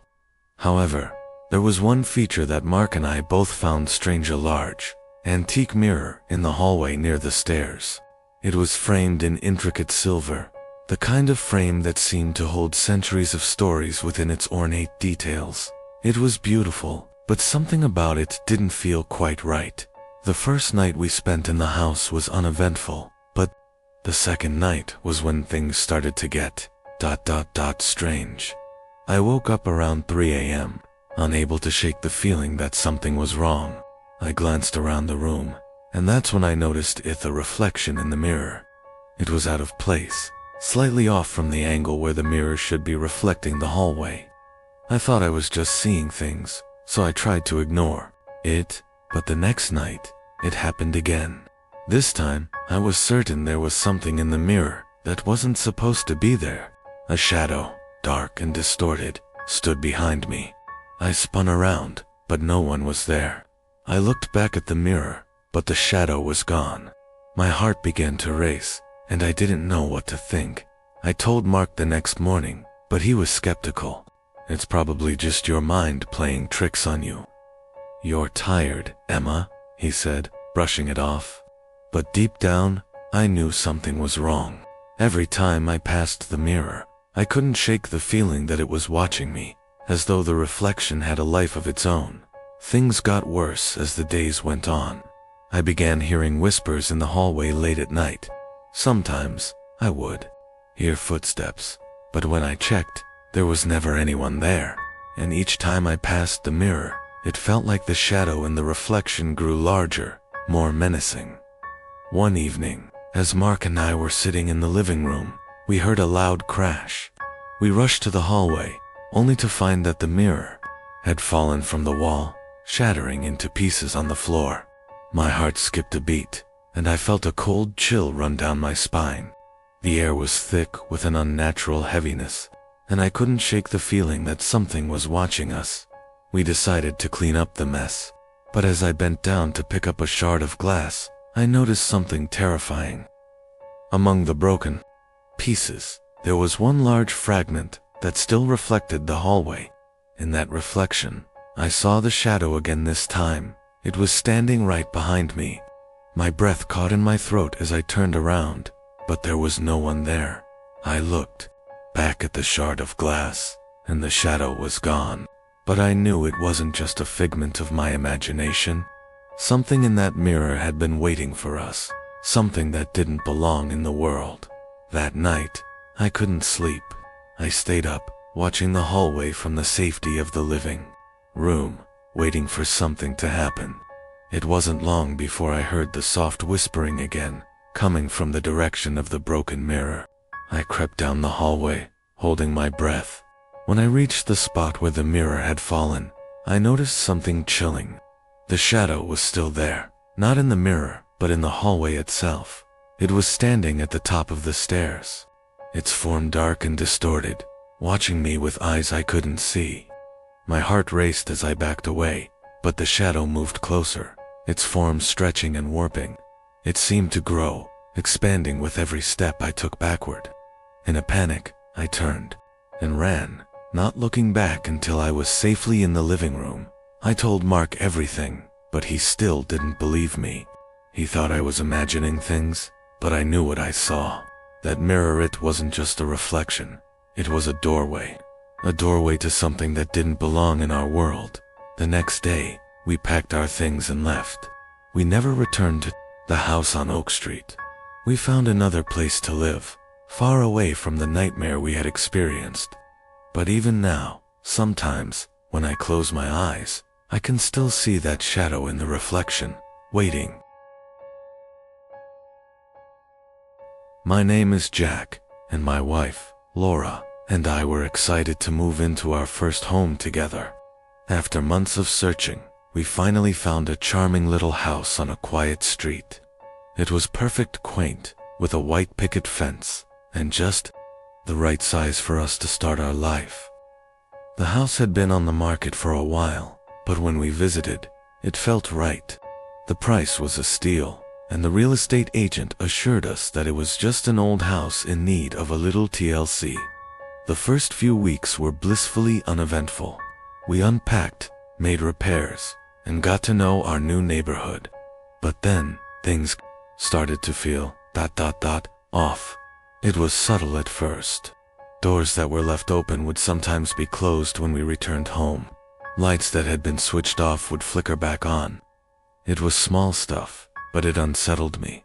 However, there was one feature that Mark and I both found strange: a large, antique mirror in the hallway near the stairs. It was framed in intricate silver, the kind of frame that seemed to hold centuries of stories within its ornate details. It was beautiful, but something about it didn't feel quite right. The first night we spent in the house was uneventful, but the second night was when things started to get strange. I woke up around 3 a.m., unable to shake the feeling that something was wrong. I glanced around the room, and that's when I noticed a reflection in the mirror. It was out of place, slightly off from the angle where the mirror should be reflecting the hallway. I thought I was just seeing things, so I tried to ignore it, but the next night, it happened again. This time, I was certain there was something in the mirror that wasn't supposed to be there. A shadow, dark and distorted, stood behind me. I spun around, but no one was there. I looked back at the mirror, but the shadow was gone. My heart began to race, and I didn't know what to think. I told Mark the next morning, but he was skeptical. "It's probably just your mind playing tricks on you. You're tired, Emma," he said, brushing it off. But deep down, I knew something was wrong. Every time I passed the mirror, I couldn't shake the feeling that it was watching me, as though the reflection had a life of its own. Things got worse as the days went on. I began hearing whispers in the hallway late at night. Sometimes, I would hear footsteps, but when I checked, there was never anyone there, and each time I passed the mirror, it felt like the shadow in the reflection grew larger, more menacing. One evening, as Mark and I were sitting in the living room, we heard a loud crash. We rushed to the hallway, only to find that the mirror had fallen from the wall, shattering into pieces on the floor. My heart skipped a beat. and I felt a cold chill run down my spine. The air was thick with an unnatural heaviness, and I couldn't shake the feeling that something was watching us. We decided to clean up the mess, but as I bent down to pick up a shard of glass, I noticed something terrifying. Among the broken pieces, there was one large fragment that still reflected the hallway. In that reflection, I saw the shadow again this time. It was standing right behind me. My breath caught in my throat as I turned around, but there was no one there. I looked back at the shard of glass, and the shadow was gone. But I knew it wasn't just a figment of my imagination. Something in that mirror had been waiting for us, something that didn't belong in the world. That night, I couldn't sleep. I stayed up, watching the hallway from the safety of the living room, waiting for something to happen. It wasn't long before I heard the soft whispering again, coming from the direction of the broken mirror. I crept down the hallway, holding my breath. When I reached the spot where the mirror had fallen, I noticed something chilling. The shadow was still there, not in the mirror, but in the hallway itself. It was standing at the top of the stairs, its form dark and distorted, watching me with eyes I couldn't see. My heart raced as I backed away, but the shadow moved closer, its form stretching and warping. It seemed to grow, expanding with every step I took backward. In a panic, I turned and ran, not looking back until I was safely in the living room. I told Mark everything, but he still didn't believe me. He thought I was imagining things, but I knew what I saw. That mirror, it wasn't just a reflection. It was a doorway to something that didn't belong in our world. The next day, we packed our things and left. We never returned to the house on Oak Street. We found another place to live, far away from the nightmare we had experienced. But even now, sometimes, when I close my eyes, I can still see that shadow in the reflection, waiting. My name is Jack, and my wife, Laura, and I were excited to move into our first home together. After months of searching, we finally found a charming little house on a quiet street. It was perfect, quaint, with a white picket fence, and just the right size for us to start our life. The house had been on the market for a while, but when we visited, it felt right. The price was a steal, and the real estate agent assured us that it was just an old house in need of a little TLC. The first few weeks were blissfully uneventful. We unpacked, made repairs, and got to know our new neighborhood. But then, things started to feel off. It was subtle at first. Doors that were left open would sometimes be closed when we returned home. Lights that had been switched off would flicker back on. It was small stuff, but it unsettled me.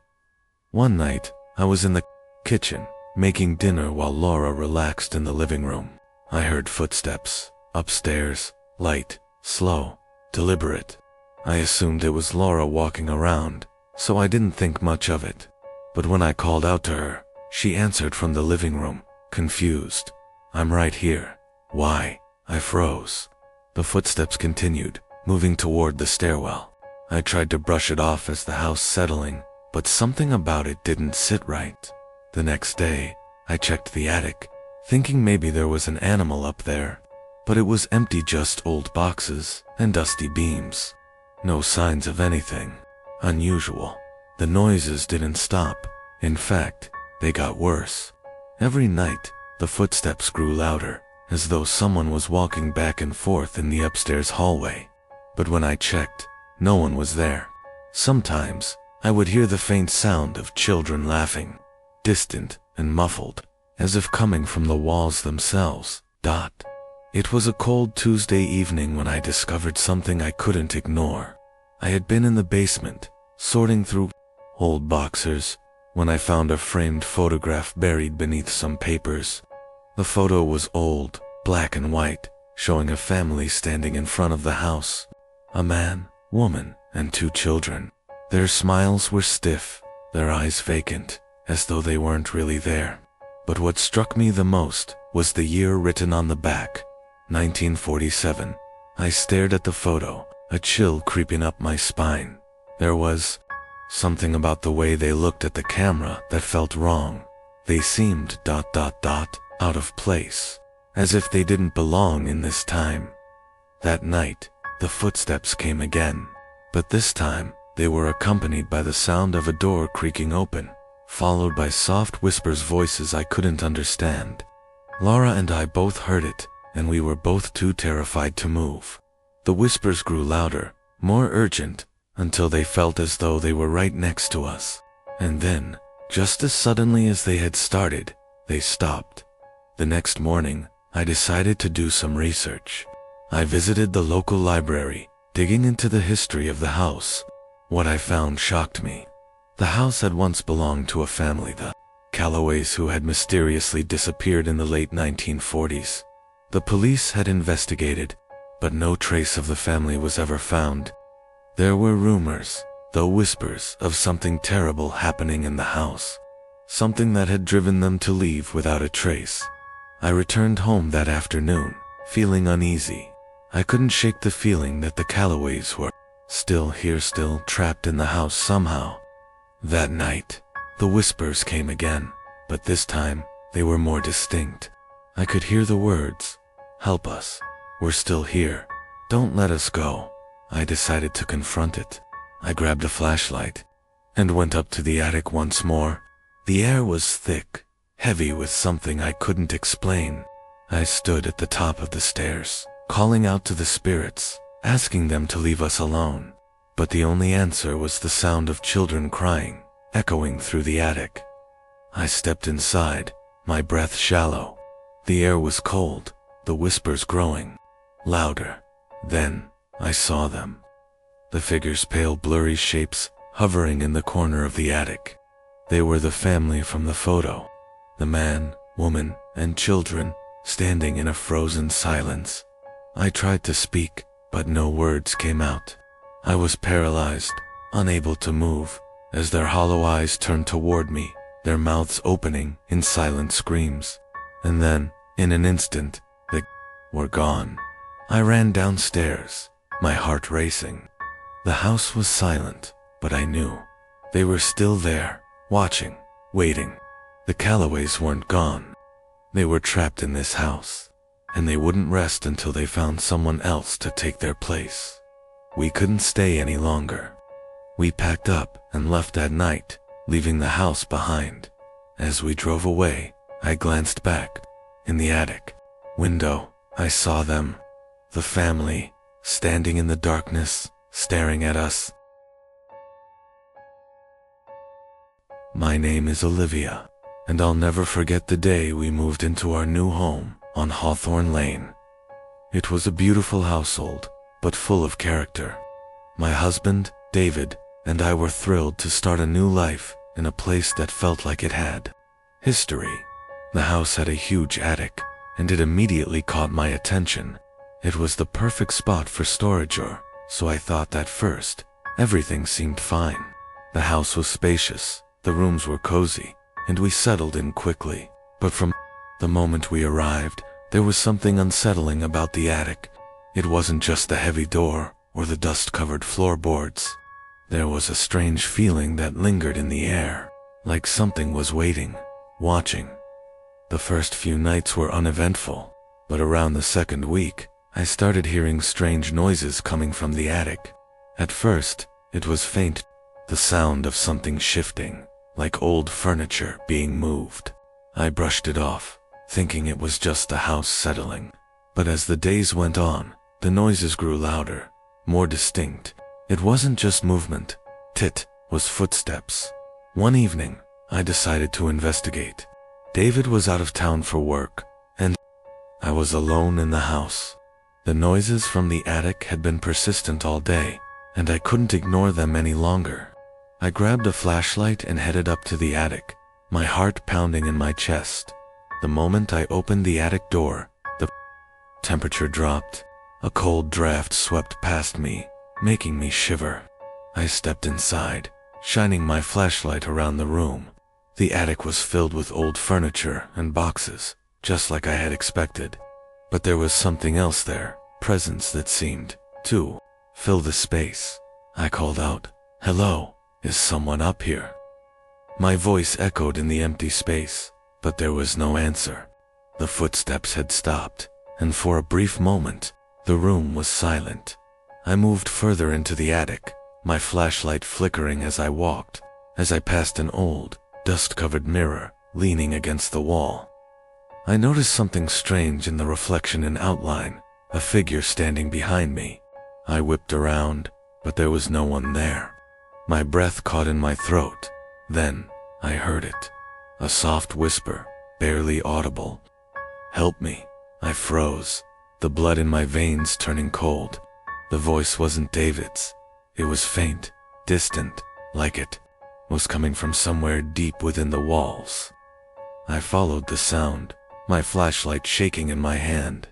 One night, I was in the kitchen, making dinner while Laura relaxed in the living room. I heard footsteps, upstairs, light, slow, deliberate. I assumed it was Laura walking around, so I didn't think much of it. But when I called out to her, she answered from the living room, confused. "I'm right here." "Why?" I froze. The footsteps continued, moving toward the stairwell. I tried to brush it off as the house settling, but something about it didn't sit right. The next day, I checked the attic, thinking maybe there was an animal up there. But it was empty, just old boxes and dusty beams. No signs of anything unusual. The noises didn't stop. In fact, they got worse. Every night, the footsteps grew louder, as though someone was walking back and forth in the upstairs hallway. But when I checked, no one was there. Sometimes, I would hear the faint sound of children laughing, distant and muffled, as if coming from the walls themselves. It was a cold Tuesday evening when I discovered something I couldn't ignore. I had been in the basement, sorting through old boxers, when I found a framed photograph buried beneath some papers. The photo was old, black and white, showing a family standing in front of the house. A man, woman, and 2 children. Their smiles were stiff, their eyes vacant, as though they weren't really there. But what struck me the most was the year written on the back, 1947. I stared at the photo, a chill creeping up my spine. There was Something about the way they looked at the camera that felt wrong. They seemed ... out of place, as if they didn't belong in this time. That night, the footsteps came again, but this time, they were accompanied by the sound of a door creaking open, followed by soft whispers, voices I couldn't understand. Laura and I both heard it, and we were both too terrified to move. The whispers grew louder, more urgent, until they felt as though they were right next to us. And then, just as suddenly as they had started, they stopped. The next morning, I decided to do some research. I visited the local library, digging into the history of the house. What I found shocked me. The house had once belonged to a family, the Callaways, who had mysteriously disappeared in the late 1940s. The police had investigated, but no trace of the family was ever found. There were rumors, though whispers, of something terrible happening in the house. Something that had driven them to leave without a trace. I returned home that afternoon, feeling uneasy. I couldn't shake the feeling that the Callaways were still here, still trapped in the house somehow. That night, the whispers came again, but this time, they were more distinct. I could hear the words, "Help us. We're still here. Don't let us go." I decided to confront it. I grabbed a flashlight and went up to the attic once more. The air was thick, heavy with something I couldn't explain. I stood at the top of the stairs, calling out to the spirits, asking them to leave us alone. But the only answer was the sound of children crying, echoing through the attic. I stepped inside, my breath shallow. The air was cold, the whispers growing louder. Then, I saw them. The figures, pale blurry shapes, hovering in the corner of the attic. They were the family from the photo. The man, woman, and children, standing in a frozen silence. I tried to speak, but no words came out. I was paralyzed, unable to move, as their hollow eyes turned toward me, their mouths opening in silent screams. And then, in an instant, they were gone. I ran downstairs, my heart racing. The house was silent, but I knew they were still there, watching, waiting. The Callaways weren't gone. They were trapped in this house, and they wouldn't rest until they found someone else to take their place. We couldn't stay any longer. We packed up and left that night, leaving the house behind. As we drove away, I glanced back. In the attic window, I saw them, the family, standing in the darkness, staring at us. My name is Olivia, and I'll never forget the day we moved into our new home on Hawthorne Lane. It was a beautiful household, but full of character. My husband, David, and I were thrilled to start a new life in a place that felt like it had history. The house had a huge attic, and it immediately caught my attention. It was the perfect spot for storage, or so I thought at first. Everything seemed fine. The house was spacious, the rooms were cozy, and we settled in quickly. But from the moment we arrived, there was something unsettling about the attic. It wasn't just the heavy door or the dust-covered floorboards. There was a strange feeling that lingered in the air, like something was waiting, watching. The first few nights were uneventful, but around the second week, I started hearing strange noises coming from the attic. At first, it was faint, the sound of something shifting, like old furniture being moved. I brushed it off, thinking it was just the house settling. But as the days went on, the noises grew louder, more distinct. It wasn't just movement. It was footsteps. One evening, I decided to investigate. David was out of town for work, and I was alone in the house. The noises from the attic had been persistent all day, and I couldn't ignore them any longer. I grabbed a flashlight and headed up to the attic, my heart pounding in my chest. The moment I opened the attic door, the temperature dropped. A cold draft swept past me, making me shiver. I stepped inside, shining my flashlight around the room. The attic was filled with old furniture and boxes, just like I had expected. But there was something else there, presence that seemed to fill the space. I called out, "Hello, Is someone up here? My voice echoed in the empty space, but there was no answer. The footsteps had stopped, and for a brief moment, the room was silent. I moved further into the attic, my flashlight flickering as I walked, as I passed an old, dust-covered mirror leaning against the wall. I noticed something strange in the reflection and outline, a figure standing behind me. I whipped around, but there was no one there. My breath caught in my throat. Then, I heard it. A soft whisper, barely audible. "Help me." I froze, the blood in my veins turning cold. The voice wasn't David's. It was faint, distant, like it was coming from somewhere deep within the walls. I followed the sound, my flashlight shaking in my hand.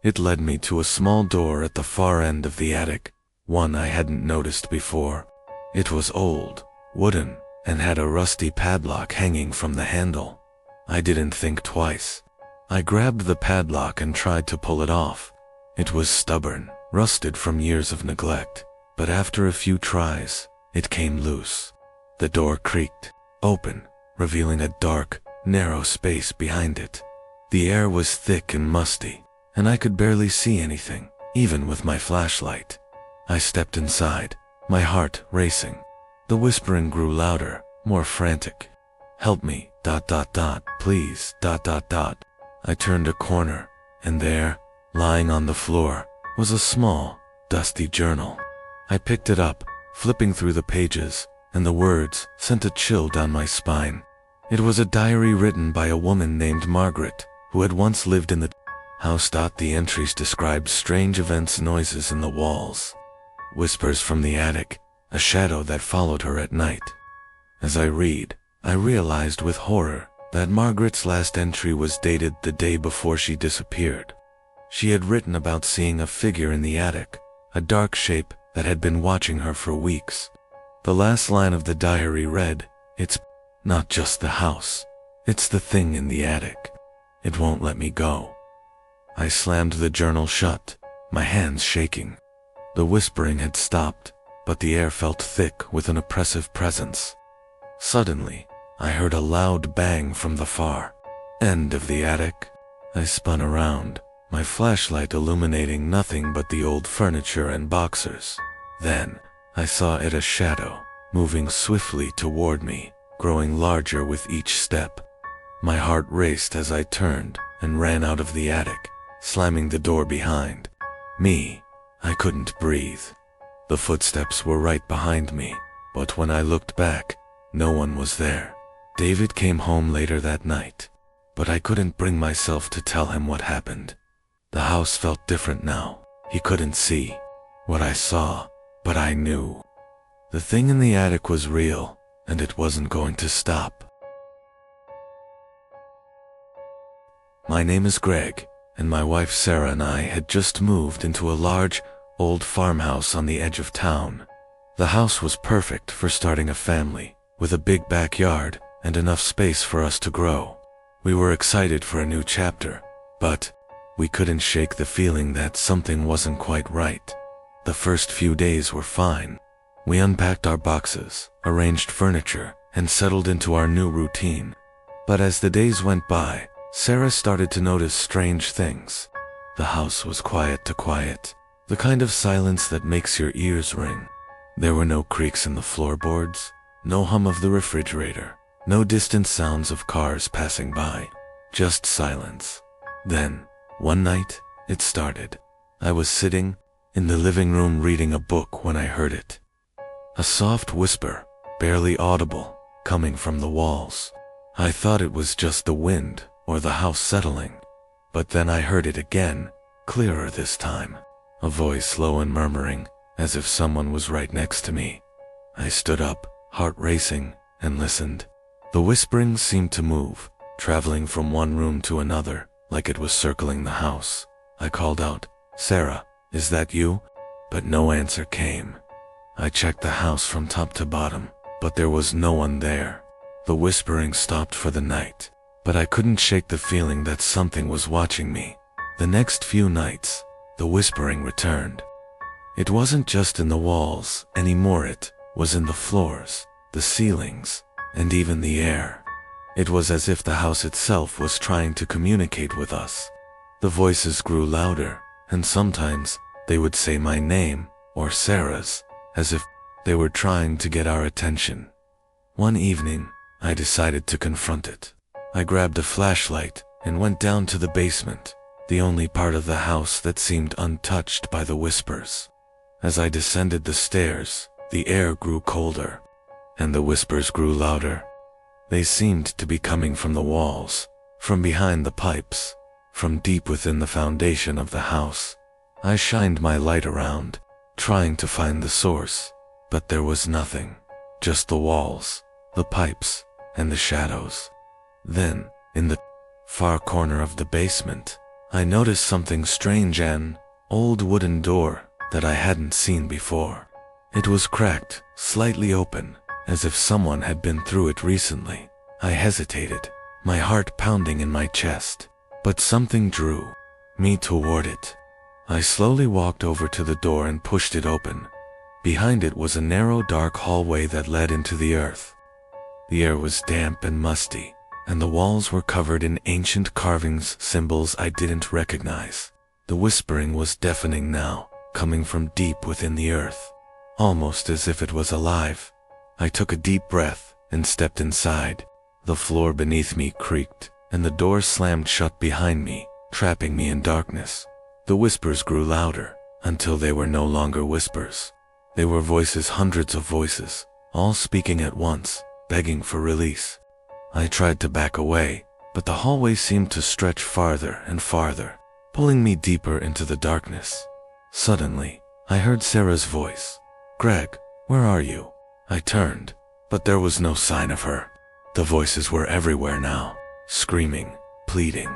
It led me to a small door at the far end of the attic, one I hadn't noticed before. It was old, wooden, and had a rusty padlock hanging from the handle. I didn't think twice. I grabbed the padlock and tried to pull it off. It was stubborn, rusted from years of neglect, but after a few tries, it came loose. The door creaked, open, revealing a dark, narrow space behind it. The air was thick and musty, and I could barely see anything, even with my flashlight. I stepped inside, my heart racing. The whispering grew louder, more frantic. "Help me, ... please, ... I turned a corner, and there, lying on the floor, was a small, dusty journal. I picked it up, flipping through the pages, and the words sent a chill down my spine. It was a diary written by a woman named Margaret, who had once lived in the house. The entries described strange events, noises in the walls, whispers from the attic, a shadow that followed her at night. As I read, I realized with horror that Margaret's last entry was dated the day before she disappeared. She had written about seeing a figure in the attic, a dark shape that had been watching her for weeks. The last line of the diary read, "It's not just the house, it's the thing in the attic. It won't let me go." I slammed the journal shut, my hands shaking. The whispering had stopped, but the air felt thick with an oppressive presence. Suddenly, I heard a loud bang from the far end of the attic. I spun around, my flashlight illuminating nothing but the old furniture and boxers. Then, I saw it, a shadow, moving swiftly toward me, growing larger with each step. My heart raced as I turned and ran out of the attic, slamming the door behind me. I couldn't breathe. The footsteps were right behind me, but when I looked back, no one was there. David came home later that night, but I couldn't bring myself to tell him what happened. The house felt different now. He couldn't see what I saw, but I knew. The thing in the attic was real, and it wasn't going to stop. My name is Greg, and my wife Sarah and I had just moved into a large, old farmhouse on the edge of town. The house was perfect for starting a family, with a big backyard and enough space for us to grow. We were excited for a new chapter, but we couldn't shake the feeling that something wasn't quite right. The first few days were fine. We unpacked our boxes, arranged furniture, and settled into our new routine. But as the days went by, Sarah started to notice strange things. The house was quiet, the kind of silence that makes your ears ring. There were no creaks in the floorboards, no hum of the refrigerator, no distant sounds of cars passing by, just silence. Then, one night, it started. I was sitting in the living room reading a book when I heard it. A soft whisper, barely audible, coming from the walls. I thought it was just the wind or the house settling, but then I heard it again, clearer this time. A voice low and murmuring, as if someone was right next to me. I stood up, heart racing, and listened. The whispering seemed to move, traveling from one room to another, like it was circling the house. I called out, "Sarah, is that you?" But no answer came. I checked the house from top to bottom, but there was no one there. The whispering stopped for the night, but I couldn't shake the feeling that something was watching me. The next few nights, the whispering returned. It wasn't just in the walls anymore, it was in the floors, the ceilings, and even the air. It was as if the house itself was trying to communicate with us. The voices grew louder, and sometimes they would say my name or Sarah's, as if they were trying to get our attention. One evening, I decided to confront it. I grabbed a flashlight and went down to the basement, the only part of the house that seemed untouched by the whispers. As I descended the stairs, the air grew colder, and the whispers grew louder. They seemed to be coming from the walls, from behind the pipes, from deep within the foundation of the house. I shined my light around, trying to find the source, but there was nothing, just the walls, the pipes, and the shadows. Then, in the far corner of the basement, I noticed something strange, an old wooden door that I hadn't seen before. It was cracked, slightly open, as if someone had been through it recently. I hesitated, my heart pounding in my chest, but something drew me toward it. I slowly walked over to the door and pushed it open. Behind it was a narrow, dark hallway that led into the earth. The air was damp and musty, and the walls were covered in ancient carvings, symbols I didn't recognize. The whispering was deafening now, coming from deep within the earth, almost as if it was alive. I took a deep breath and stepped inside. The floor beneath me creaked, and the door slammed shut behind me, trapping me in darkness. The whispers grew louder, until they were no longer whispers. They were voices, hundreds of voices, all speaking at once, begging for release. I tried to back away, but the hallway seemed to stretch farther and farther, pulling me deeper into the darkness. Suddenly, I heard Sarah's voice. "Greg, where are you?" I turned, but there was no sign of her. The voices were everywhere now, screaming, pleading.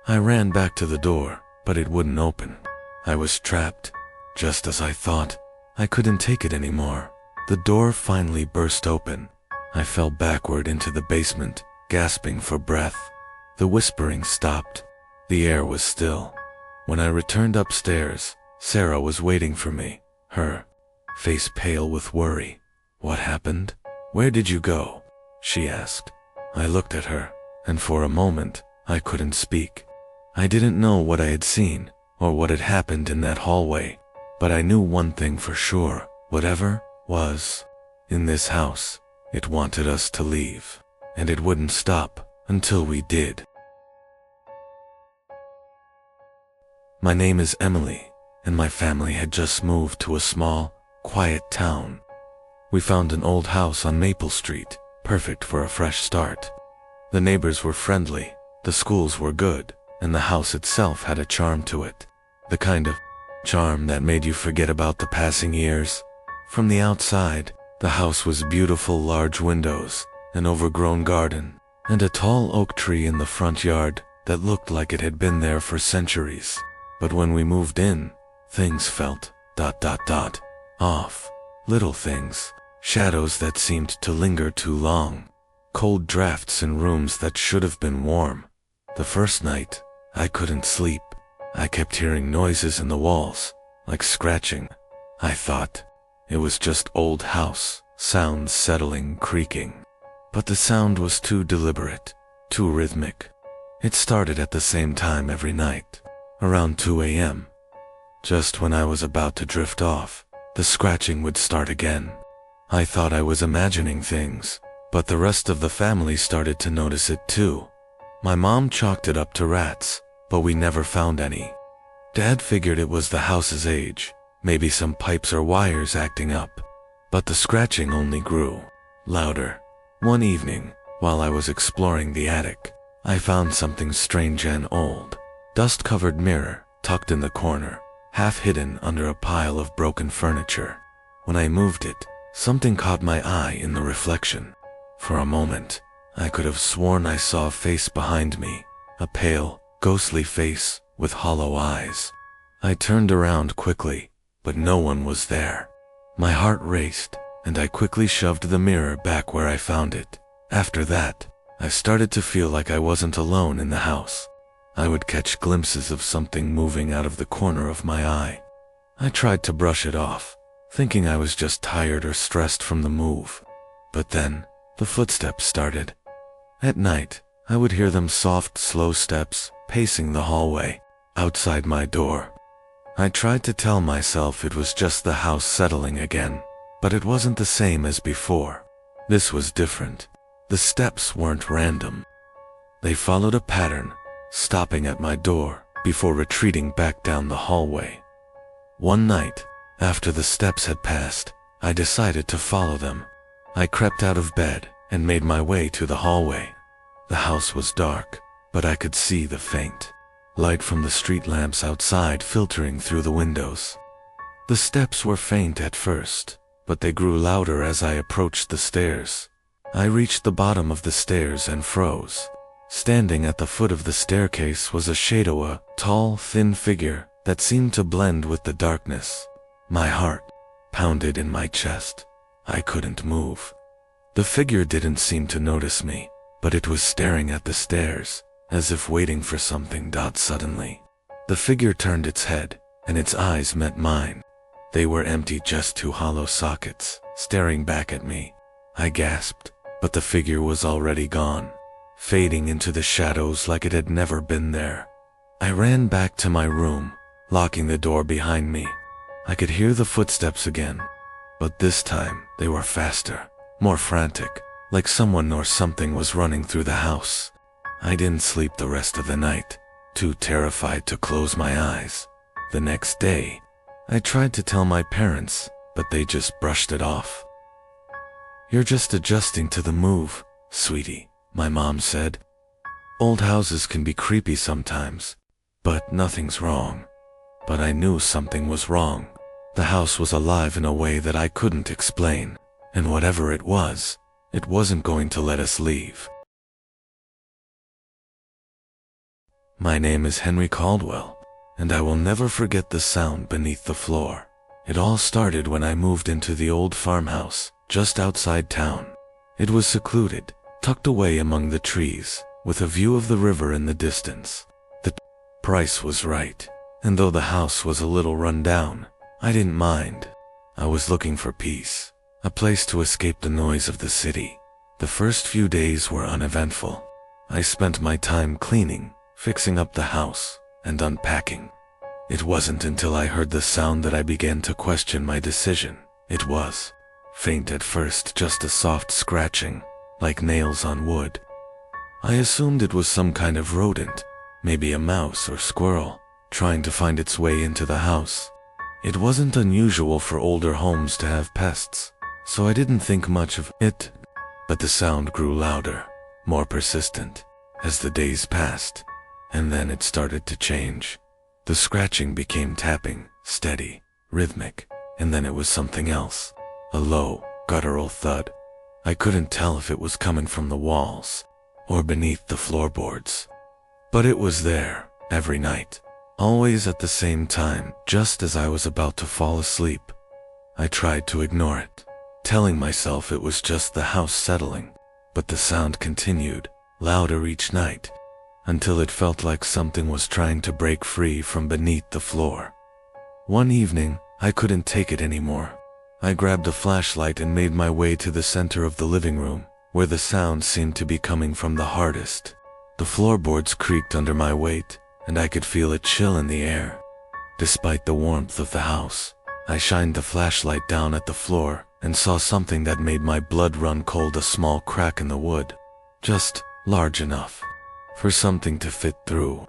I ran back to the door, but it wouldn't open. I was trapped, just as I thought. I couldn't take it anymore. The door finally burst open. I fell backward into the basement, gasping for breath. The whispering stopped. The air was still. When I returned upstairs, Sarah was waiting for me, her face pale with worry. "What happened? Where did you go?" she asked. I looked at her, and for a moment, I couldn't speak. I didn't know what I had seen, or what had happened in that hallway, but I knew one thing for sure: whatever was in this house, it wanted us to leave, and it wouldn't stop until we did. My name is Emily, and my family had just moved to a small, quiet town. We found an old house on Maple Street, perfect for a fresh start. The neighbors were friendly, the schools were good, and the house itself had a charm to it. The kind of charm that made you forget about the passing years. From the outside, the house was beautiful, large windows, an overgrown garden, and a tall oak tree in the front yard that looked like it had been there for centuries. But when we moved in, things felt ... off. Little things, shadows that seemed to linger too long, cold drafts in rooms that should have been warm. The first night, I couldn't sleep. I kept hearing noises in the walls, like scratching. I thought it was just old house sounds settling, creaking. But the sound was too deliberate, too rhythmic. It started at the same time every night, around 2 a.m. Just when I was about to drift off, the scratching would start again. I thought I was imagining things, but the rest of the family started to notice it too. My mom chalked it up to rats, but we never found any. Dad figured it was the house's age, maybe some pipes or wires acting up. But the scratching only grew louder. One evening, while I was exploring the attic, I found something strange: an old, dust-covered mirror tucked in the corner, half hidden under a pile of broken furniture. When I moved it, something caught my eye in the reflection. For a moment, I could have sworn I saw a face behind me, a pale, ghostly face with hollow eyes. I turned around quickly, but no one was there. My heart raced, and I quickly shoved the mirror back where I found it. After that, I started to feel like I wasn't alone in the house. I would catch glimpses of something moving out of the corner of my eye. I tried to brush it off, thinking I was just tired or stressed from the move. But then, the footsteps started. At night, I would hear them soft, slow steps, pacing the hallway, outside my door. I tried to tell myself it was just the house settling again, but it wasn't the same as before. This was different. The steps weren't random. They followed a pattern, stopping at my door before retreating back down the hallway. One night, after the steps had passed, I decided to follow them. I crept out of bed and made my way to the hallway. The house was dark, but I could see the faint light from the street lamps outside filtering through the windows. The steps were faint at first, but they grew louder as I approached the stairs. I reached the bottom of the stairs and froze. Standing at the foot of the staircase was a shadow, a tall, thin figure that seemed to blend with the darkness. My heart pounded in my chest. I couldn't move. The figure didn't seem to notice me, but it was staring at the stairs, as if waiting for something. Suddenly, the figure turned its head, and its eyes met mine. They were empty, just two hollow sockets, staring back at me. I gasped, but the figure was already gone, fading into the shadows like it had never been there. I ran back to my room, locking the door behind me. I could hear the footsteps again, but this time they were faster, more frantic, like someone or something was running through the house. I didn't sleep the rest of the night, too terrified to close my eyes. The next day, I tried to tell my parents, but they just brushed it off. "You're just adjusting to the move, sweetie," my mom said. "Old houses can be creepy sometimes, but nothing's wrong." But I knew something was wrong. The house was alive in a way that I couldn't explain, and whatever it wasn't going to let us leave. My name is Henry Caldwell, and I will never forget the sound beneath the floor. It all started when I moved into the old farmhouse just outside town. It was secluded, tucked away among the trees, with a view of the river in the distance. The price was right, and though the house was a little run down, I didn't mind. I was looking for peace, a place to escape the noise of the city. The first few days were uneventful. I spent my time cleaning, fixing up the house, and unpacking. It wasn't until I heard the sound that I began to question my decision. It was faint at first, just a soft scratching, like nails on wood. I assumed it was some kind of rodent, maybe a mouse or squirrel, trying to find its way into the house. It wasn't unusual for older homes to have pests, so I didn't think much of it. But the sound grew louder, more persistent, as the days passed. And then it started to change. The scratching became tapping, steady, rhythmic, and then it was something else. A low, guttural thud. I couldn't tell if it was coming from the walls or beneath the floorboards. But it was there, every night, always at the same time, just as I was about to fall asleep. I tried to ignore it, telling myself it was just the house settling, but the sound continued, louder each night, until it felt like something was trying to break free from beneath the floor. One evening, I couldn't take it anymore. I grabbed a flashlight and made my way to the center of the living room, where the sound seemed to be coming from the hardest. The floorboards creaked under my weight, and I could feel a chill in the air. Despite the warmth of the house, I shined the flashlight down at the floor and saw something that made my blood run cold, a small crack in the wood, just large enough for something to fit through.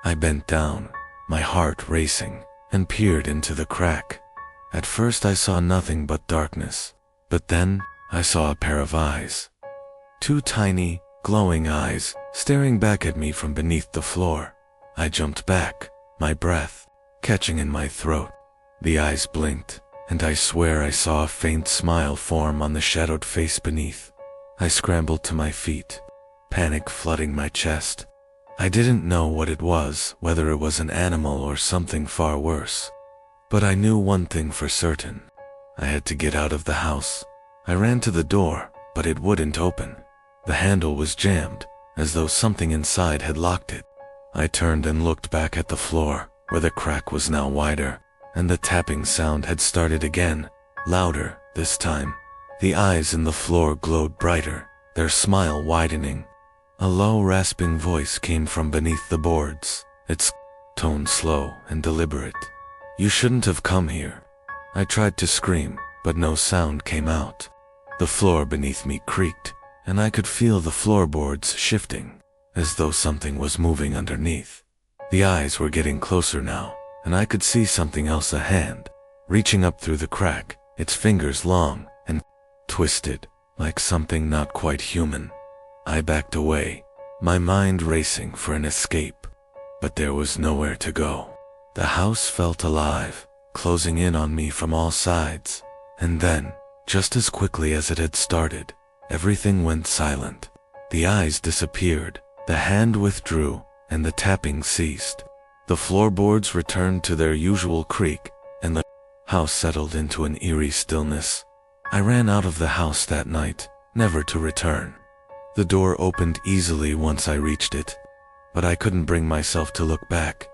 I bent down, my heart racing, and peered into the crack. At first I saw nothing but darkness, but then I saw a pair of eyes. Two tiny, glowing eyes staring back at me from beneath the floor. I jumped back, my breath catching in my throat. The eyes blinked, and I swear I saw a faint smile form on the shadowed face beneath. I scrambled to my feet, panic flooding my chest. I didn't know what it was, whether it was an animal or something far worse. But I knew one thing for certain. I had to get out of the house. I ran to the door, but it wouldn't open. The handle was jammed, as though something inside had locked it. I turned and looked back at the floor, where the crack was now wider, and the tapping sound had started again. louder this time. The eyes in the floor glowed brighter, their smile widening. A low, rasping voice came from beneath the boards, its tone slow and deliberate. "You shouldn't have come here." I tried to scream, but no sound came out. The floor beneath me creaked, and I could feel the floorboards shifting, as though something was moving underneath. The eyes were getting closer now, and I could see something else, a hand, reaching up through the crack, its fingers long and twisted, like something not quite human. I backed away, my mind racing for an escape, but there was nowhere to go. The house felt alive, closing in on me from all sides, and then, just as quickly as it had started, everything went silent. The eyes disappeared, the hand withdrew, and the tapping ceased. The floorboards returned to their usual creak, and the house settled into an eerie stillness. I ran out of the house that night, never to return. The door opened easily once I reached it, but I couldn't bring myself to look back.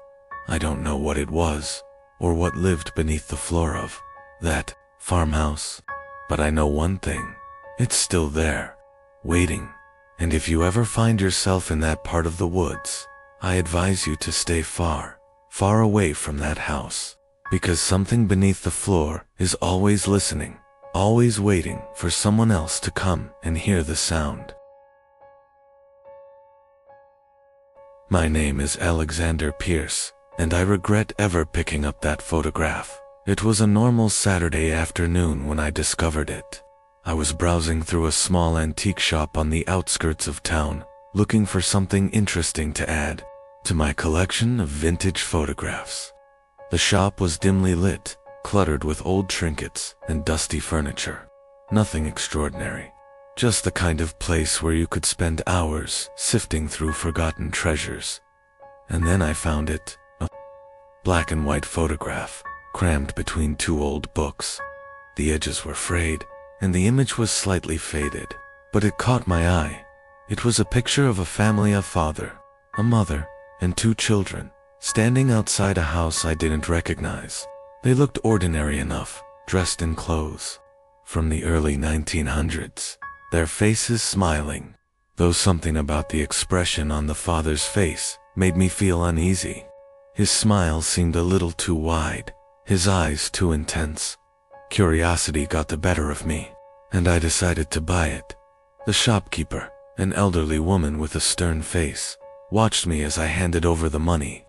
I don't know what it was, or what lived beneath the floor of that farmhouse, but I know one thing: it's still there, waiting. And if you ever find yourself in that part of the woods, I advise you to stay far, far away from that house, because something beneath the floor is always listening, always waiting for someone else to come and hear the sound. My name is Alexander Pierce, and I regret ever picking up that photograph. It was a normal Saturday afternoon when I discovered it. I was browsing through a small antique shop on the outskirts of town, looking for something interesting to add to my collection of vintage photographs. The shop was dimly lit, cluttered with old trinkets and dusty furniture. Nothing extraordinary, just the kind of place where you could spend hours sifting through forgotten treasures. And then I found it, a black and white photograph, crammed between two old books. The edges were frayed, and the image was slightly faded, but it caught my eye. It was a picture of a family, a father, a mother, and two children, standing outside a house I didn't recognize. They looked ordinary enough, dressed in clothes from the early 1900s, their faces smiling, though something about the expression on the father's face made me feel uneasy. His smile seemed a little too wide, his eyes too intense. Curiosity got the better of me, and I decided to buy it. The shopkeeper, an elderly woman with a stern face, watched me as I handed over the money.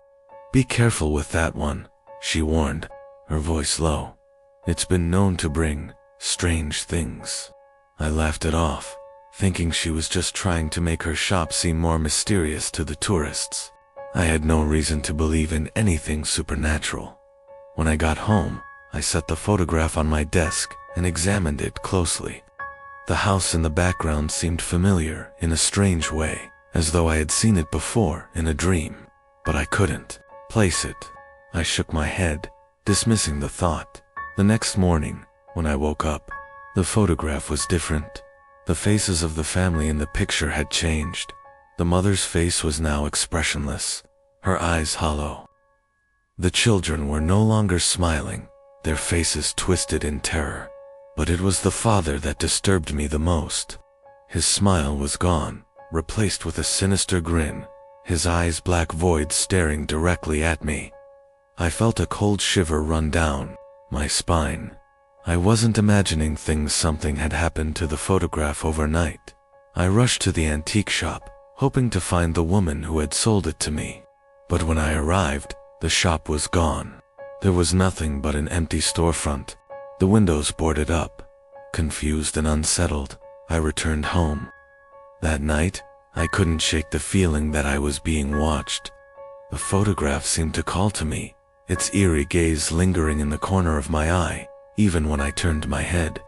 "Be careful with that one," she warned, her voice low. "It's been known to bring strange things." I laughed it off, thinking she was just trying to make her shop seem more mysterious to the tourists. I had no reason to believe in anything supernatural. When I got home, I set the photograph on my desk and examined it closely. The house in the background seemed familiar in a strange way, as though I had seen it before in a dream, but I couldn't place it. I shook my head, dismissing the thought. The next morning, when I woke up, the photograph was different. The faces of the family in the picture had changed. The mother's face was now expressionless, her eyes hollow. The children were no longer smiling, their faces twisted in terror. But it was the father that disturbed me the most. His smile was gone, replaced with a sinister grin, his eyes black voids staring directly at me. I felt a cold shiver run down my spine. I wasn't imagining things. Something had happened to the photograph overnight. I rushed to the antique shop, hoping to find the woman who had sold it to me. But when I arrived, the shop was gone. There was nothing but an empty storefront, the windows boarded up. Confused and unsettled, I returned home. That night, I couldn't shake the feeling that I was being watched. The photograph seemed to call to me, its eerie gaze lingering in the corner of my eye, even when I turned my head.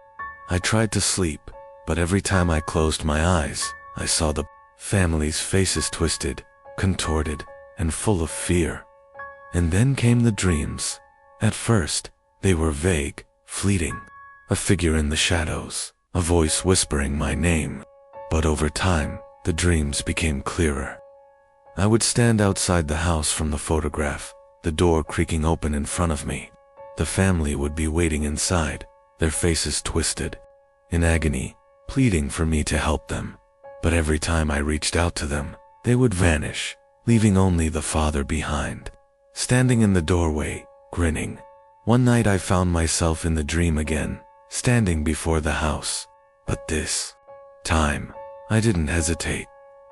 I tried to sleep, but every time I closed my eyes, I saw the family's faces twisted, contorted, and full of fear. And then came the dreams. At first, they were vague, fleeting. A figure in the shadows, a voice whispering my name. But over time, the dreams became clearer. I would stand outside the house from the photograph, the door creaking open in front of me. The family would be waiting inside, their faces twisted, in agony, pleading for me to help them. But every time I reached out to them, they would vanish, leaving only the father behind, standing in the doorway, grinning. One night I found myself in the dream again, standing before the house. But this time, I didn't hesitate.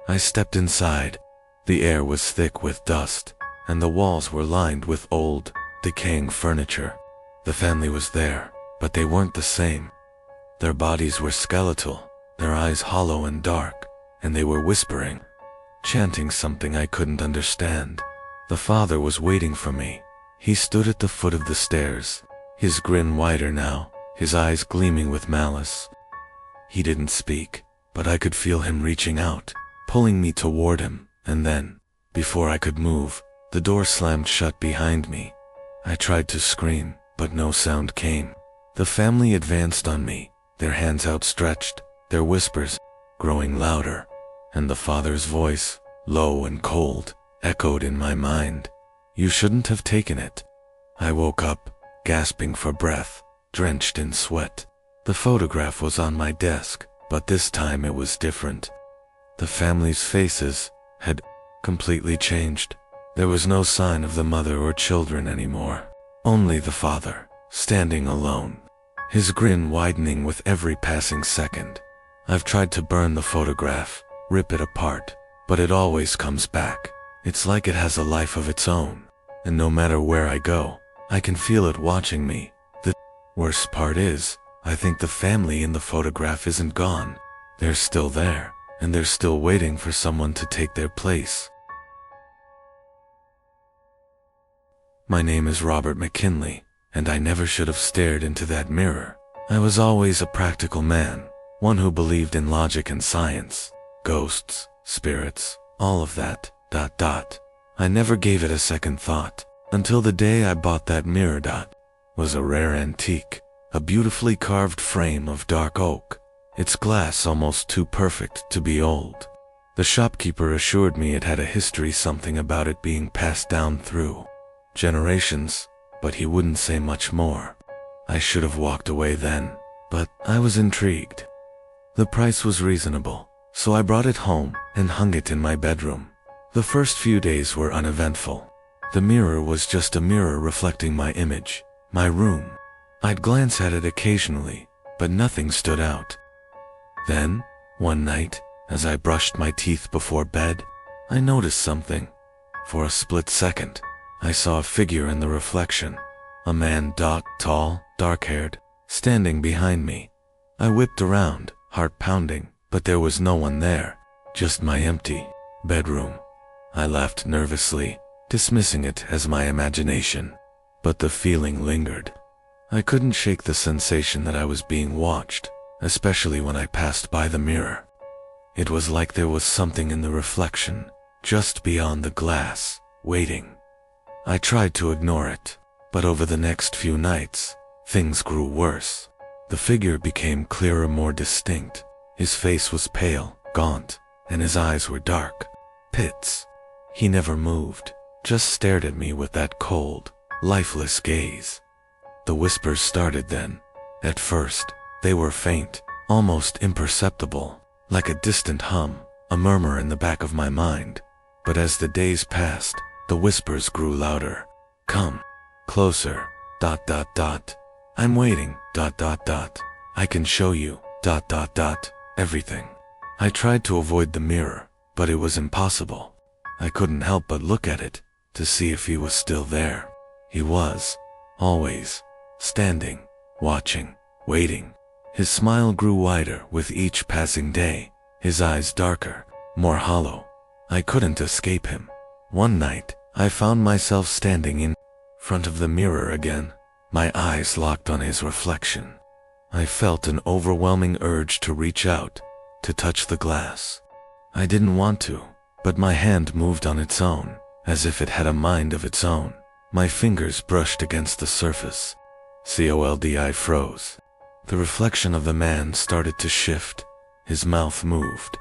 I stepped inside. The air was thick with dust, and the walls were lined with old, decaying furniture. The family was there, but they weren't the same. Their bodies were skeletal, their eyes hollow and dark, and they were whispering, chanting something I couldn't understand. The father was waiting for me. He stood at the foot of the stairs, his grin wider now, his eyes gleaming with malice. He didn't speak, but I could feel him reaching out, pulling me toward him, and then, before I could move, the door slammed shut behind me. I tried to scream, but no sound came. The family advanced on me, their hands outstretched, their whispers growing louder, and the father's voice, low and cold, echoed in my mind. "You shouldn't have taken it." I woke up, gasping for breath, drenched in sweat. The photograph was on my desk, but this time it was different. The family's faces had completely changed. There was no sign of the mother or children anymore. Only the father, standing alone, his grin widening with every passing second. I've tried to burn the photograph, rip it apart, but it always comes back. It's like it has a life of its own, and no matter where I go, I can feel it watching me. The worst part is, I think the family in the photograph isn't gone. They're still there, and they're still waiting for someone to take their place. My name is Robert McKinley, and I never should have stared into that mirror. I was always a practical man, one who believed in logic and science, ghosts, spirits, all of that, ... I never gave it a second thought, until the day I bought that mirror. Was a rare antique, a beautifully carved frame of dark oak, its glass almost too perfect to be old. The shopkeeper assured me it had a history, something about it being passed down through generations, but he wouldn't say much more. I should have walked away then, but I was intrigued. The price was reasonable, so I brought it home and hung it in my bedroom. The first few days were uneventful. The mirror was just a mirror reflecting my image, my room. I'd glance at it occasionally, but nothing stood out. Then, one night, as I brushed my teeth before bed, I noticed something. For a split second, I saw a figure in the reflection, a man, tall, dark-haired, standing behind me. I whipped around, heart pounding, but there was no one there, just my empty bedroom. I laughed nervously, dismissing it as my imagination, but the feeling lingered. I couldn't shake the sensation that I was being watched, especially when I passed by the mirror. It was like there was something in the reflection, just beyond the glass, waiting. I tried to ignore it, but over the next few nights, things grew worse. The figure became clearer, more distinct. His face was pale, gaunt, and his eyes were dark pits. He never moved, just stared at me with that cold, lifeless gaze. The whispers started then. At first, they were faint, almost imperceptible, like a distant hum, a murmur in the back of my mind. But as the days passed, the whispers grew louder. "Come closer, ... I'm waiting, ... I can show you, ... everything." I tried to avoid the mirror, but it was impossible. I couldn't help but look at it, to see if he was still there. He was, always, standing, watching, waiting. His smile grew wider with each passing day, his eyes darker, more hollow. I couldn't escape him. One night, I found myself standing in front of the mirror again, my eyes locked on his reflection. I felt an overwhelming urge to reach out, to touch the glass. I didn't want to, but my hand moved on its own, as if it had a mind of its own. My fingers brushed against the surface. I froze. The reflection of the man started to shift. His mouth moved.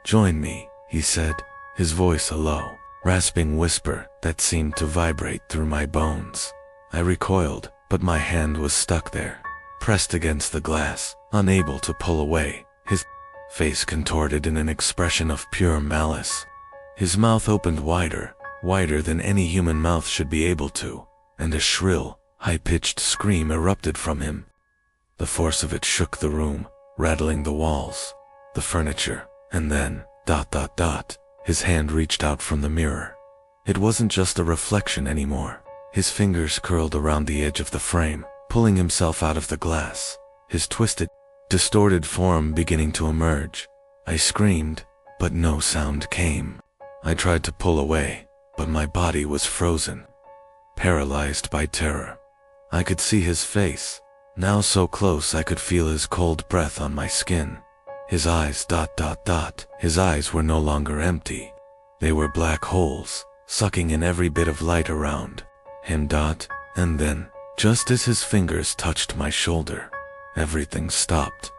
"Join me," he said, his voice a low, rasping whisper that seemed to vibrate through my bones. I recoiled, but my hand was stuck there. pressed against the glass, unable to pull away, his face contorted in an expression of pure malice. His mouth opened wider, wider than any human mouth should be able to, and a shrill, high-pitched scream erupted from him. The force of it shook the room, rattling the walls, the furniture, and then, ... his hand reached out from the mirror. It wasn't just a reflection anymore. His fingers curled around the edge of the frame, pulling himself out of the glass, his twisted, distorted form beginning to emerge. I screamed, but no sound came. I tried to pull away, but my body was frozen, paralyzed by terror. I could see his face, now so close I could feel his cold breath on my skin. His eyes ... His eyes were no longer empty. They were black holes, sucking in every bit of light around him. And then, just as his fingers touched my shoulder, everything stopped.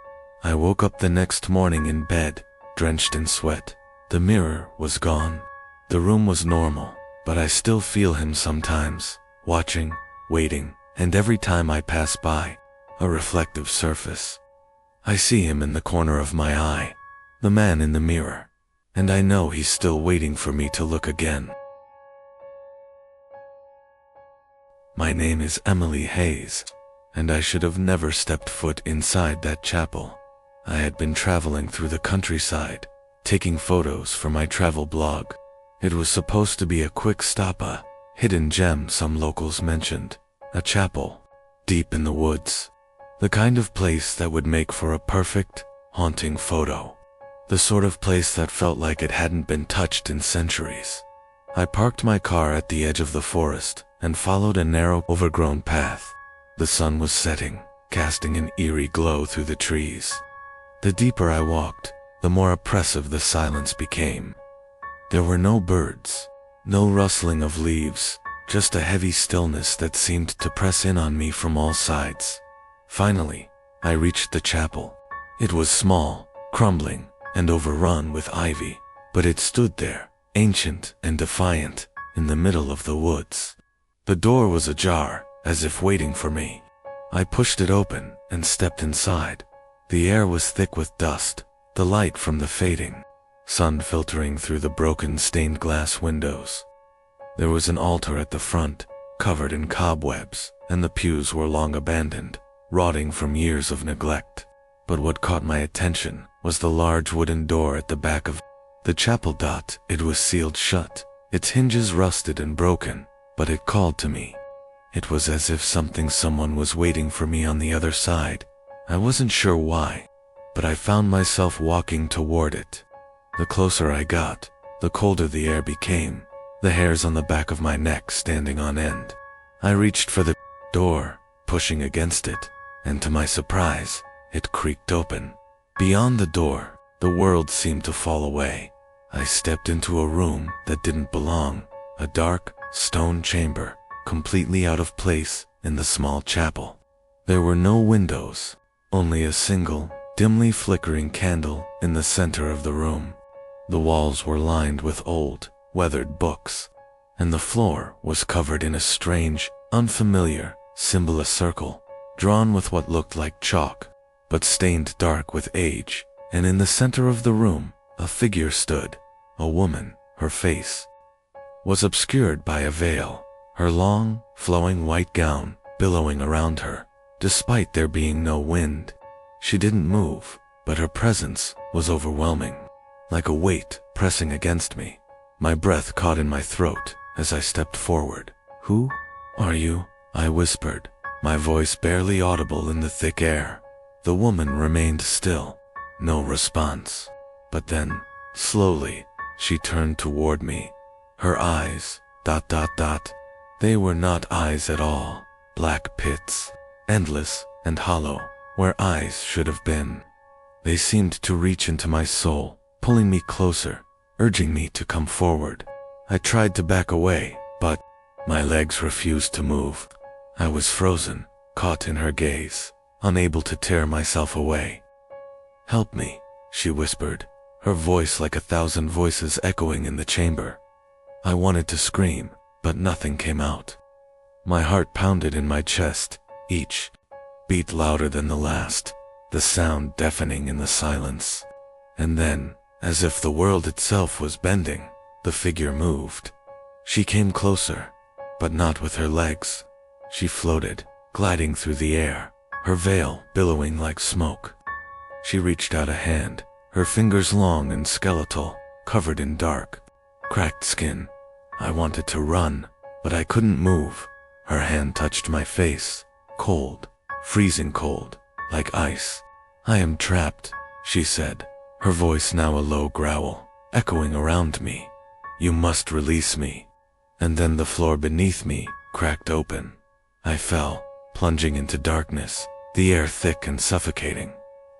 I woke up the next morning in bed, drenched in sweat. The mirror was gone. The room was normal, but I still feel him sometimes, watching, waiting, and every time I pass by, a reflective surface. I see him in the corner of my eye, the man in the mirror, and I know he's still waiting for me to look again. My name is Emily Hayes, and I should have never stepped foot inside that chapel. I had been traveling through the countryside, taking photos for my travel blog. It was supposed to be a quick stop, a hidden gem some locals mentioned, a chapel, deep in the woods. The kind of place that would make for a perfect, haunting photo. The sort of place that felt like it hadn't been touched in centuries. I parked my car at the edge of the forest and followed a narrow, overgrown path. The sun was setting, casting an eerie glow through the trees. The deeper I walked, the more oppressive the silence became. There were no birds, no rustling of leaves, just a heavy stillness that seemed to press in on me from all sides. Finally, I reached the chapel. It was small, crumbling, and overrun with ivy, but it stood there, ancient and defiant, in the middle of the woods. The door was ajar, as if waiting for me. I pushed it open and stepped inside. The air was thick with dust, the light from the fading sun filtering through the broken stained glass windows. There was an altar at the front, covered in cobwebs, and the pews were long abandoned, rotting from years of neglect. But what caught my attention was the large wooden door at the back of the chapel. It was sealed shut, its hinges rusted and broken, but it called to me. It was as if someone was waiting for me on the other side. I wasn't sure why, but I found myself walking toward it. The closer I got, the colder the air became, the hairs on the back of my neck standing on end. I reached for the door, pushing against it, and to my surprise, it creaked open. Beyond the door, the world seemed to fall away. I stepped into a room that didn't belong, a dark, stone chamber, completely out of place in the small chapel. There were no windows, only a single, dimly flickering candle in the center of the room. The walls were lined with old, weathered books, and the floor was covered in a strange, unfamiliar, symbol, a circle, drawn with what looked like chalk, but stained dark with age. And in the center of the room, a figure stood, a woman. Her face was obscured by a veil, her long, flowing white gown billowing around her, despite there being no wind. She didn't move, but her presence was overwhelming, like a weight pressing against me. My breath caught in my throat as I stepped forward. "Who are you?" I whispered, my voice barely audible in the thick air. The woman remained still, no response. But then, slowly, she turned toward me. Her eyes, ... They were not eyes at all, black pits, endless and hollow, where eyes should have been. They seemed to reach into my soul, pulling me closer, urging me to come forward. I tried to back away, but my legs refused to move. I was frozen, caught in her gaze, unable to tear myself away. "Help me," she whispered, her voice like 1,000 voices echoing in the chamber. I wanted to scream, but nothing came out. My heart pounded in my chest, each beat louder than the last, the sound deafening in the silence. And then, as if the world itself was bending, the figure moved. She came closer, but not with her legs. She floated, gliding through the air, her veil billowing like smoke. She reached out a hand, her fingers long and skeletal, covered in dark, cracked skin. I wanted to run, but I couldn't move. Her hand touched my face, cold, freezing cold, like ice. "I am trapped," she said, her voice now a low growl, echoing around me. "You must release me." And then the floor beneath me cracked open. I fell, plunging into darkness, the air thick and suffocating.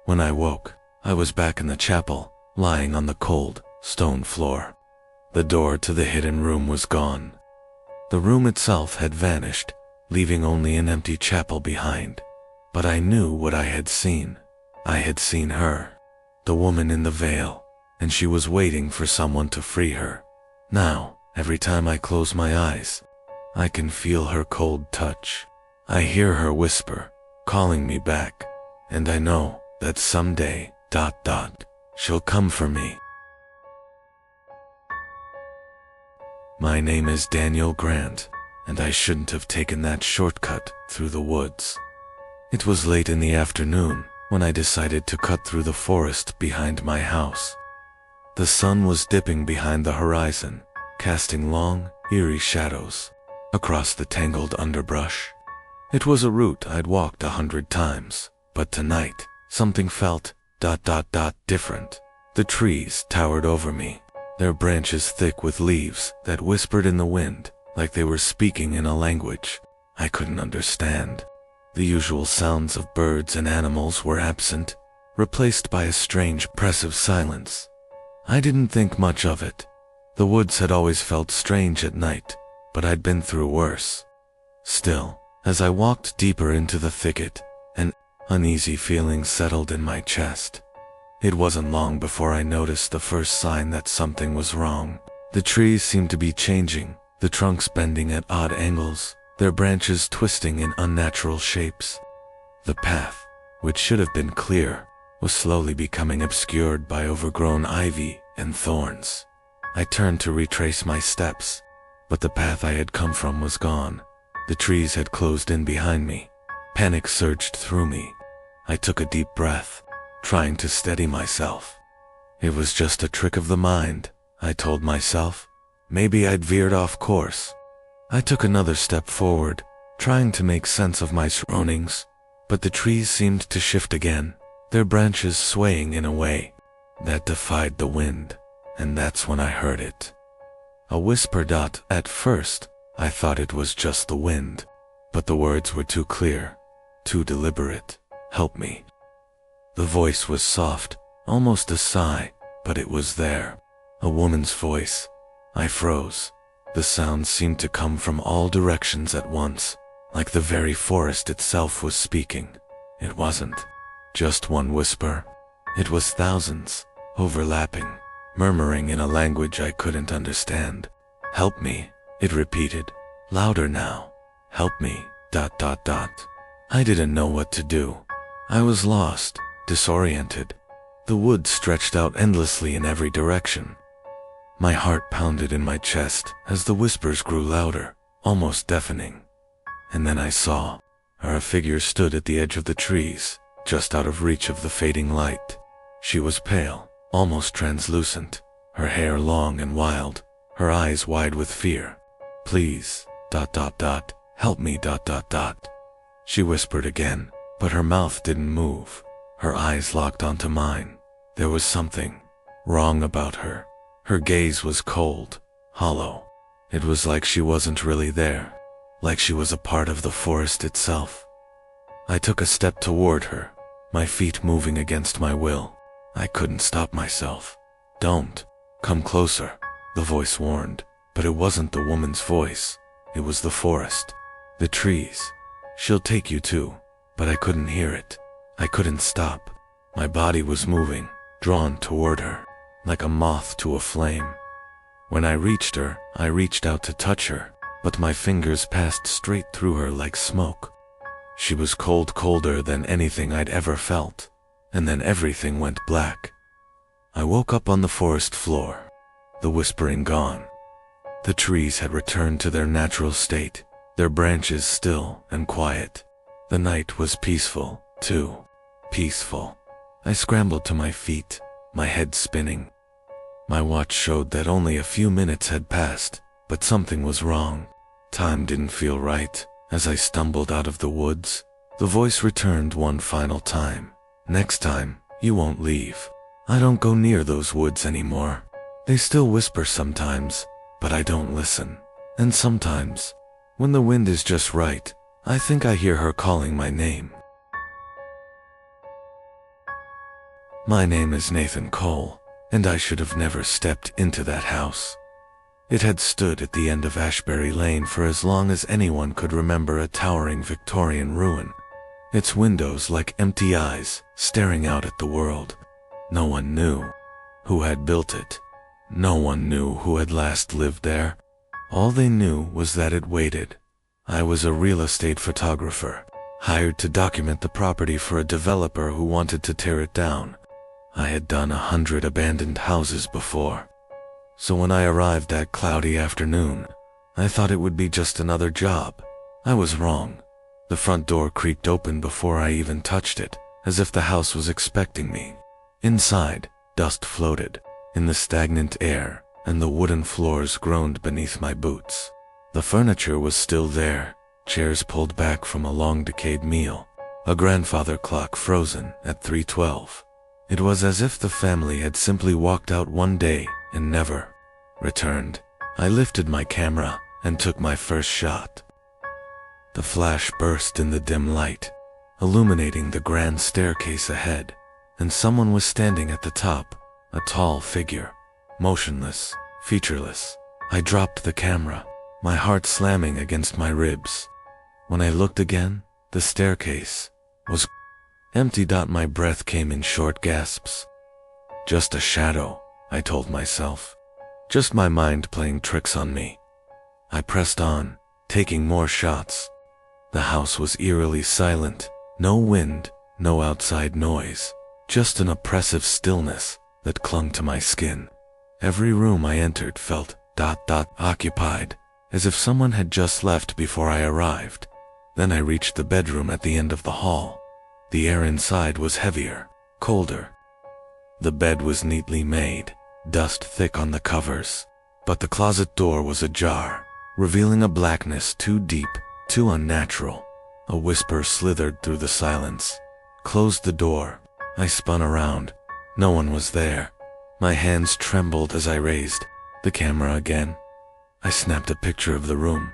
When I woke, I was back in the chapel, lying on the cold, stone floor. The door to the hidden room was gone. The room itself had vanished, leaving only an empty chapel behind. But I knew what I had seen. I had seen her, the woman in the veil, and she was waiting for someone to free her. Now, every time I close my eyes, I can feel her cold touch. I hear her whisper, calling me back, and I know that someday, she'll come for me. My name is Daniel Grant, and I shouldn't have taken that shortcut through the woods. It was late in the afternoon when I decided to cut through the forest behind my house. The sun was dipping behind the horizon, casting long, eerie shadows across the tangled underbrush. It was a route I'd walked 100 times, but tonight, something felt different. The trees towered over me, their branches thick with leaves that whispered in the wind like they were speaking in a language I couldn't understand. The usual sounds of birds and animals were absent, replaced by a strange, oppressive silence. I didn't think much of it. The woods had always felt strange at night, but I'd been through worse. Still, as I walked deeper into the thicket, an uneasy feeling settled in my chest. It wasn't long before I noticed the first sign that something was wrong. The trees seemed to be changing, the trunks bending at odd angles, their branches twisting in unnatural shapes. The path, which should have been clear, was slowly becoming obscured by overgrown ivy and thorns. I turned to retrace my steps, but the path I had come from was gone. The trees had closed in behind me. Panic surged through me. I took a deep breath, trying to steady myself. It was just a trick of the mind, I told myself. Maybe I'd veered off course. I took another step forward, trying to make sense of my surroundings, but the trees seemed to shift again, their branches swaying in a way that defied the wind, and that's when I heard it. A whisper. At first, I thought it was just the wind, but the words were too clear, too deliberate. "Help me." The voice was soft, almost a sigh, but it was there. A woman's voice. I froze. The sound seemed to come from all directions at once, like the very forest itself was speaking. It wasn't just one whisper. It was thousands, overlapping, murmuring in a language I couldn't understand. "Help me," it repeated, louder now. "Help me, .. I didn't know what to do. I was lost, disoriented. The woods stretched out endlessly in every direction. My heart pounded in my chest as the whispers grew louder, almost deafening. And then I saw her. A figure stood at the edge of the trees, just out of reach of the fading light. She was pale, almost translucent, her hair long and wild, her eyes wide with fear. "Please, ... help me, ... She whispered again, but her mouth didn't move. Her eyes locked onto mine. There was something wrong about her. Her gaze was cold, hollow. It was like she wasn't really there, like she was a part of the forest itself. I took a step toward her, my feet moving against my will. I couldn't stop myself. "Don't come closer," the voice warned, but it wasn't the woman's voice. It was the forest, the trees. "She'll take you too," but I couldn't hear it. I couldn't stop. My body was moving, drawn toward her, like a moth to a flame. When I reached her, I reached out to touch her, but my fingers passed straight through her like smoke. She was cold, colder than anything I'd ever felt. And then everything went black. I woke up on the forest floor, the whispering gone. The trees had returned to their natural state, their branches still and quiet. The night was peaceful, too. Peaceful. I scrambled to my feet, my head spinning. My watch showed that only a few minutes had passed, but something was wrong. Time didn't feel right. As I stumbled out of the woods, the voice returned one final time. Next time, you won't leave. I don't go near those woods anymore. They still whisper sometimes, but I don't listen. And sometimes, when the wind is just right, I think I hear her calling my name. My name is Nathan Cole, and I should have never stepped into that house. It had stood at the end of Ashbury Lane for as long as anyone could remember, a towering Victorian ruin. Its windows like empty eyes, staring out at the world. No one knew who had built it. No one knew who had last lived there. All they knew was that it waited. I was a real estate photographer, hired to document the property for a developer who wanted to tear it down. I had done 100 abandoned houses before. So when I arrived that cloudy afternoon, I thought it would be just another job. I was wrong. The front door creaked open before I even touched it, as if the house was expecting me. Inside, dust floated in the stagnant air, and the wooden floors groaned beneath my boots. The furniture was still there, chairs pulled back from a long-decayed meal, a grandfather clock frozen at 3:12. It was as if the family had simply walked out one day and never returned. I lifted my camera and took my first shot. The flash burst in the dim light, illuminating the grand staircase ahead, and someone was standing at the top, a tall figure, motionless, featureless. I dropped the camera, my heart slamming against my ribs. When I looked again, the staircase was empty. My breath came in short gasps. Just a shadow, I told myself. Just my mind playing tricks on me. I pressed on, taking more shots. The house was eerily silent. No wind, no outside noise. Just an oppressive stillness that clung to my skin. Every room I entered felt occupied, as if someone had just left before I arrived. Then I reached the bedroom at the end of the hall. The air inside was heavier, colder. The bed was neatly made, dust thick on the covers, but the closet door was ajar, revealing a blackness too deep, too unnatural. A whisper slithered through the silence. Closed the door. I spun around. No one was there. My hands trembled as I raised the camera again. I snapped a picture of the room.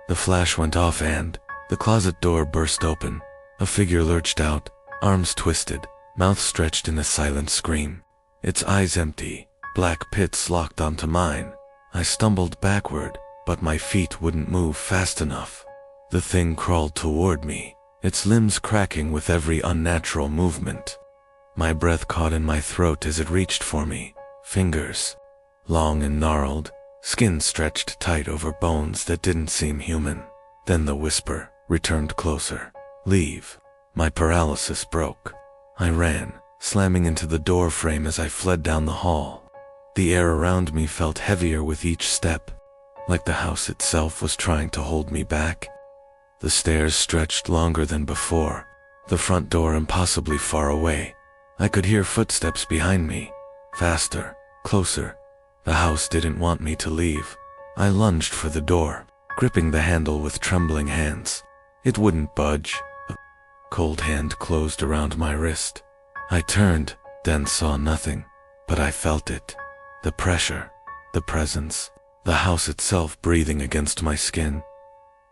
The flash went off and the closet door burst open. A figure lurched out, arms twisted, mouth stretched in a silent scream. Its eyes empty, black pits locked onto mine. I stumbled backward, but my feet wouldn't move fast enough. The thing crawled toward me, its limbs cracking with every unnatural movement. My breath caught in my throat as it reached for me. Fingers, long and gnarled, skin stretched tight over bones that didn't seem human. Then the whisper returned closer. Leave. My paralysis broke. I ran, slamming into the door frame as I fled down the hall. The air around me felt heavier with each step, like the house itself was trying to hold me back. The stairs stretched longer than before, the front door impossibly far away. I could hear footsteps behind me, faster, closer. The house didn't want me to leave. I lunged for the door, gripping the handle with trembling hands. It wouldn't budge. A cold hand closed around my wrist. I turned, then saw nothing, but I felt it. The pressure, the presence, the house itself breathing against my skin.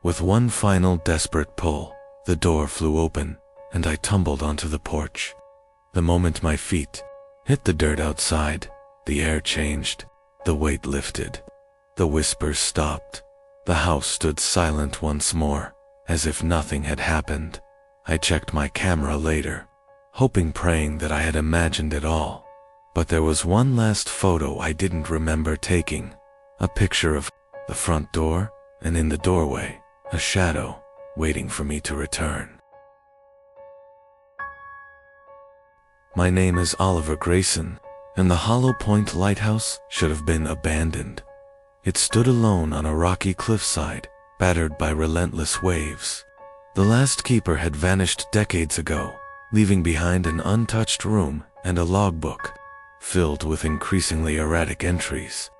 With one final desperate pull, the door flew open, and I tumbled onto the porch. The moment my feet hit the dirt outside, the air changed, the weight lifted. The whispers stopped. The house stood silent once more, as if nothing had happened. I checked my camera later, hoping, praying that I had imagined it all. But there was one last photo I didn't remember taking. A picture of the front door, and in the doorway, a shadow, waiting for me to return. My name is Oliver Grayson, and the Hollow Point Lighthouse should have been abandoned. It stood alone on a rocky cliffside, battered by relentless waves. The last keeper had vanished decades ago, leaving behind an untouched room and a logbook filled with increasingly erratic entries.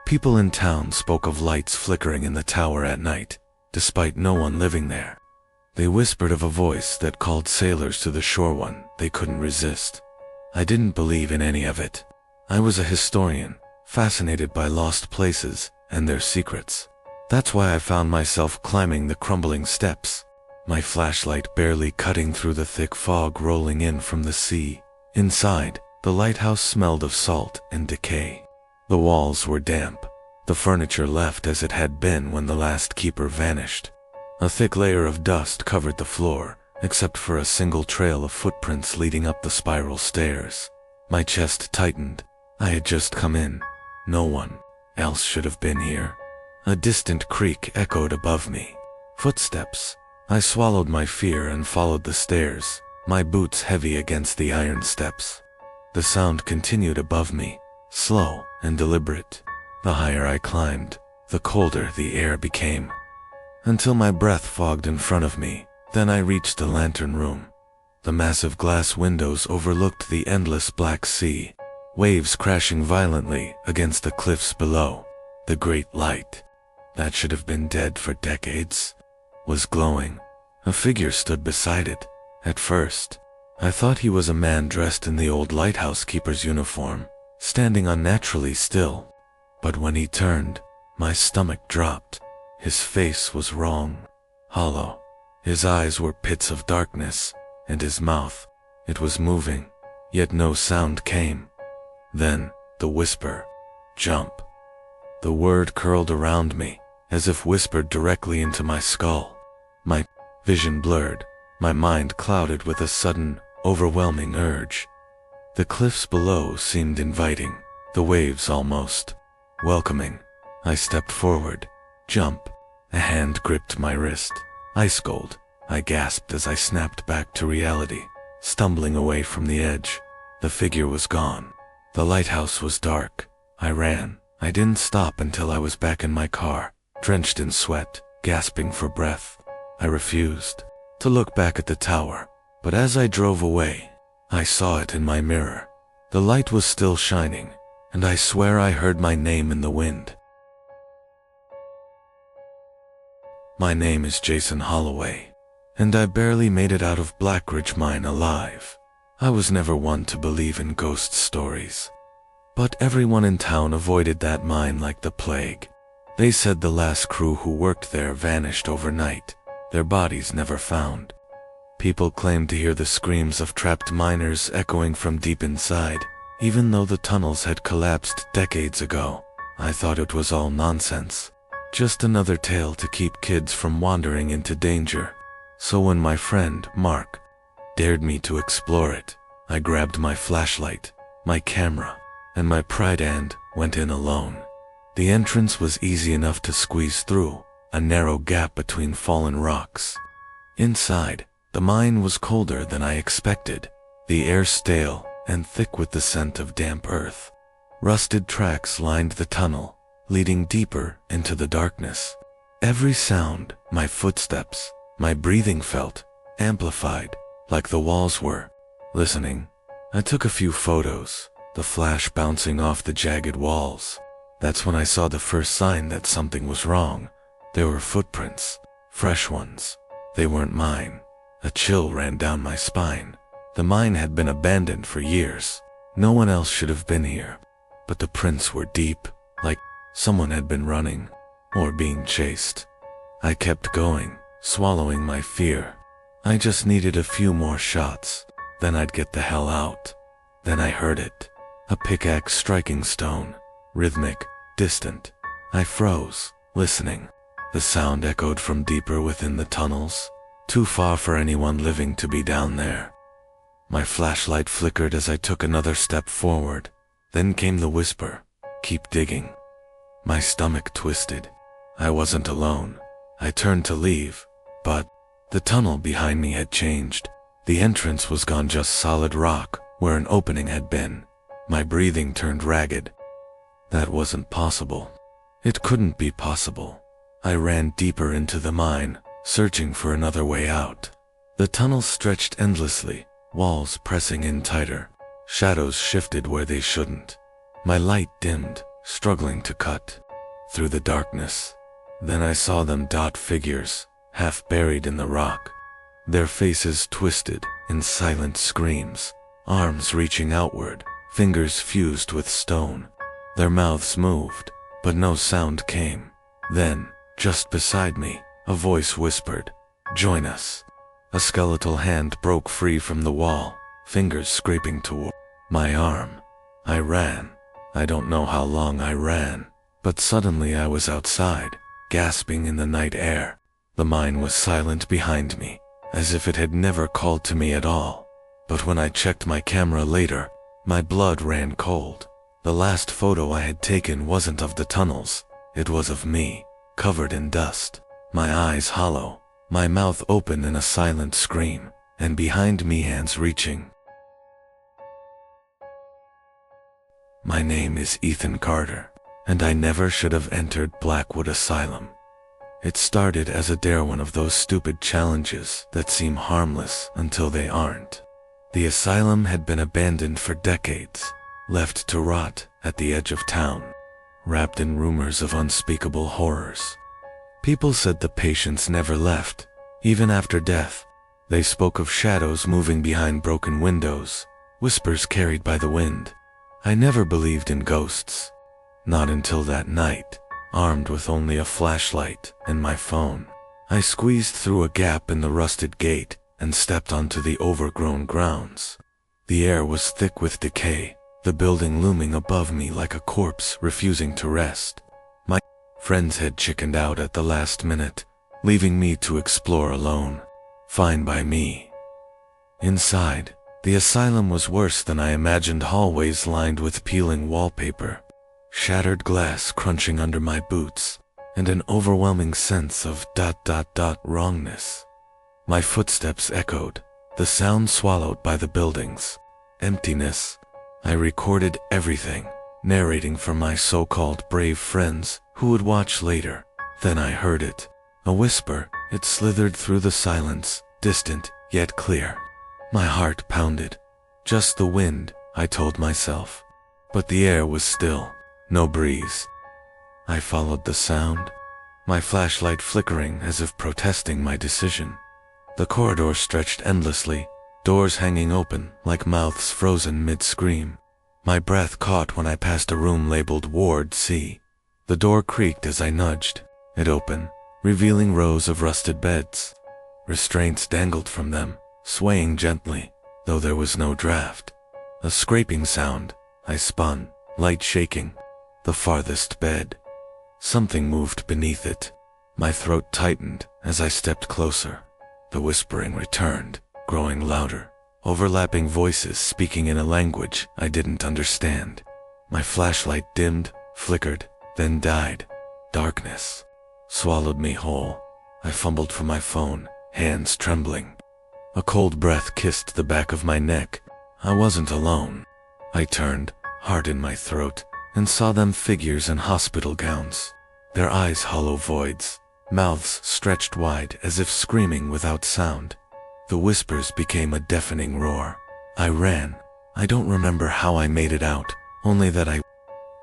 People in town spoke of lights flickering in the tower at night, despite no one living there. They whispered of a voice that called sailors to the shore one they couldn't resist. I didn't believe in any of it. I was a historian, fascinated by lost places and their secrets. That's why I found myself climbing the crumbling steps, my flashlight barely cutting through the thick fog rolling in from the sea. Inside, the lighthouse smelled of salt and decay. The walls were damp, the furniture left as it had been when the last keeper vanished. A thick layer of dust covered the floor, except for a single trail of footprints leading up the spiral stairs. My chest tightened. I had just come in. No one else should have been here. A distant creak echoed above me. Footsteps. I swallowed my fear and followed the stairs, my boots heavy against the iron steps. The sound continued above me, slow and deliberate. The higher I climbed, the colder the air became, until my breath fogged in front of me. Then I reached the lantern room. The massive glass windows overlooked the endless black sea, waves crashing violently against the cliffs below. The great light, that should have been dead for decades, was glowing. A figure stood beside it. At first, I thought he was a man dressed in the old lighthouse keeper's uniform, standing unnaturally still. But when he turned, my stomach dropped. His face was wrong, hollow. His eyes were pits of darkness, and his mouth, it was moving, yet no sound came. Then, the whisper, "Jump." The word curled around me, as if whispered directly into my skull. My vision blurred, my mind clouded with a sudden, overwhelming urge. The cliffs below seemed inviting, the waves almost welcoming. I stepped forward. "Jump." A hand gripped my wrist. Ice cold. I gasped as I snapped back to reality, stumbling away from the edge. The figure was gone. The lighthouse was dark. I ran. I didn't stop until I was back in my car, drenched in sweat, gasping for breath. I refused to look back at the tower, but as I drove away, I saw it in my mirror. The light was still shining, and I swear I heard my name in the wind. My name is Jason Holloway, and I barely made it out of Blackridge Mine alive. I was never one to believe in ghost stories, but everyone in town avoided that mine like the plague. They said the last crew who worked there vanished overnight, their bodies never found. People claimed to hear the screams of trapped miners echoing from deep inside, even though the tunnels had collapsed decades ago. I thought it was all nonsense, just another tale to keep kids from wandering into danger. So when my friend, Mark, dared me to explore it, I grabbed my flashlight, my camera, and my pride and went in alone. The entrance was easy enough to squeeze through, a narrow gap between fallen rocks. Inside, the mine was colder than I expected, the air stale and thick with the scent of damp earth. Rusted tracks lined the tunnel, leading deeper into the darkness. Every sound, my footsteps, my breathing felt amplified, like the walls were listening. I took a few photos, the flash bouncing off the jagged walls. That's when I saw the first sign that something was wrong. There were footprints, fresh ones. They weren't mine. A chill ran down my spine. The mine had been abandoned for years. No one else should have been here. But the prints were deep, like someone had been running, or being chased. I kept going, swallowing my fear. I just needed a few more shots, then I'd get the hell out. Then I heard it. A pickaxe striking stone. Rhythmic, distant. I froze, listening. The sound echoed from deeper within the tunnels, too far for anyone living to be down there. My flashlight flickered as I took another step forward. Then came the whisper, "Keep digging." My stomach twisted. I wasn't alone. I turned to leave, but the tunnel behind me had changed. The entrance was gone, just solid rock, where an opening had been. My breathing turned ragged. That wasn't possible. It couldn't be possible. I ran deeper into the mine, searching for another way out. The tunnel stretched endlessly, walls pressing in tighter. Shadows shifted where they shouldn't. My light dimmed, struggling to cut through the darkness. Then I saw them, dot figures, half buried in the rock. Their faces twisted in silent screams, arms reaching outward, fingers fused with stone. Their mouths moved, but no sound came. Then, just beside me, a voice whispered, "Join us." A skeletal hand broke free from the wall, fingers scraping toward my arm. I ran. I don't know how long I ran, but suddenly I was outside, gasping in the night air. The mine was silent behind me, as if it had never called to me at all. But when I checked my camera later, my blood ran cold. The last photo I had taken wasn't of the tunnels, it was of me, covered in dust, my eyes hollow, my mouth open in a silent scream, and behind me hands reaching. My name is Ethan Carter, and I never should have entered Blackwood Asylum. It started as a dare, one of those stupid challenges that seem harmless until they aren't. The asylum had been abandoned for decades, left to rot at the edge of town, wrapped in rumors of unspeakable horrors. People said the patients never left, even after death. They spoke of shadows moving behind broken windows, whispers carried by the wind. I never believed in ghosts. Not until that night, armed with only a flashlight and my phone. I squeezed through a gap in the rusted gate and stepped onto the overgrown grounds. The air was thick with decay, the building looming above me like a corpse refusing to rest. My friends had chickened out at the last minute, leaving me to explore alone. Fine by me. Inside, the asylum was worse than I imagined, hallways lined with peeling wallpaper, shattered glass crunching under my boots, and an overwhelming sense of wrongness. My footsteps echoed, the sound swallowed by the buildings. Emptiness. I recorded everything, narrating for my so-called brave friends who would watch later. Then I heard it. A whisper. It slithered through the silence, distant yet clear. My heart pounded. Just the wind, I told myself. But the air was still, no breeze. I followed the sound, my flashlight flickering as if protesting my decision. The corridor stretched endlessly, doors hanging open like mouths frozen mid-scream. My breath caught when I passed a room labeled Ward C. The door creaked as I nudged it open, revealing rows of rusted beds. Restraints dangled from them, swaying gently, though there was no draft. A scraping sound. I spun, light shaking. The farthest bed. Something moved beneath it. My throat tightened as I stepped closer. The whispering returned, growing louder, overlapping voices speaking in a language I didn't understand. My flashlight dimmed, flickered, then died. Darkness swallowed me whole. I fumbled for my phone, hands trembling. A cold breath kissed the back of my neck. I wasn't alone. I turned, heart in my throat, and saw them, figures in hospital gowns. Their eyes hollow voids, mouths stretched wide as if screaming without sound. The whispers became a deafening roar. I ran. I don't remember how I made it out, only that I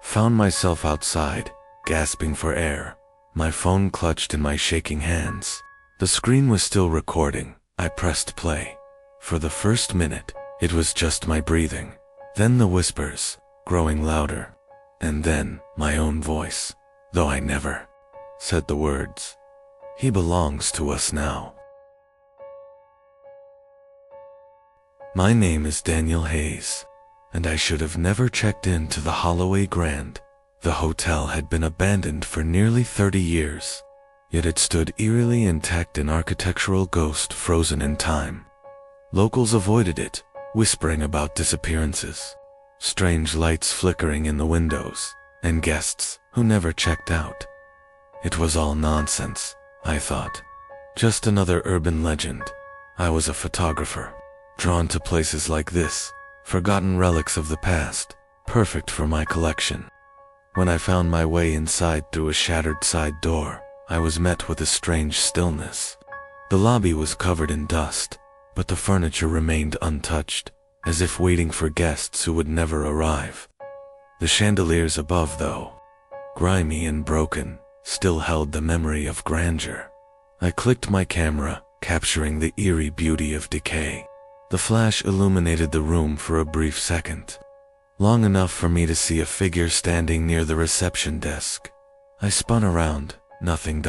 found myself outside, gasping for air, my phone clutched in my shaking hands. The screen was still recording. I pressed play. For the first minute, it was just my breathing. Then the whispers, growing louder. And then, my own voice, though I never said the words. He belongs to us now. My name is Daniel Hayes, and I should have never checked into the Holloway Grand. The hotel had been abandoned for nearly 30 years, yet it stood eerily intact, an architectural ghost frozen in time. Locals avoided it, whispering about disappearances, strange lights flickering in the windows, and guests who never checked out. It was all nonsense, I thought. Just another urban legend. I was a photographer, drawn to places like this, forgotten relics of the past, perfect for my collection. When I found my way inside through a shattered side door, I was met with a strange stillness. The lobby was covered in dust, but the furniture remained untouched, as if waiting for guests who would never arrive. The chandeliers above, though, grimy and broken, still held the memory of grandeur. I clicked my camera, capturing the eerie beauty of decay. The flash illuminated the room for a brief second, long enough for me to see a figure standing near the reception desk. I spun around. Nothing.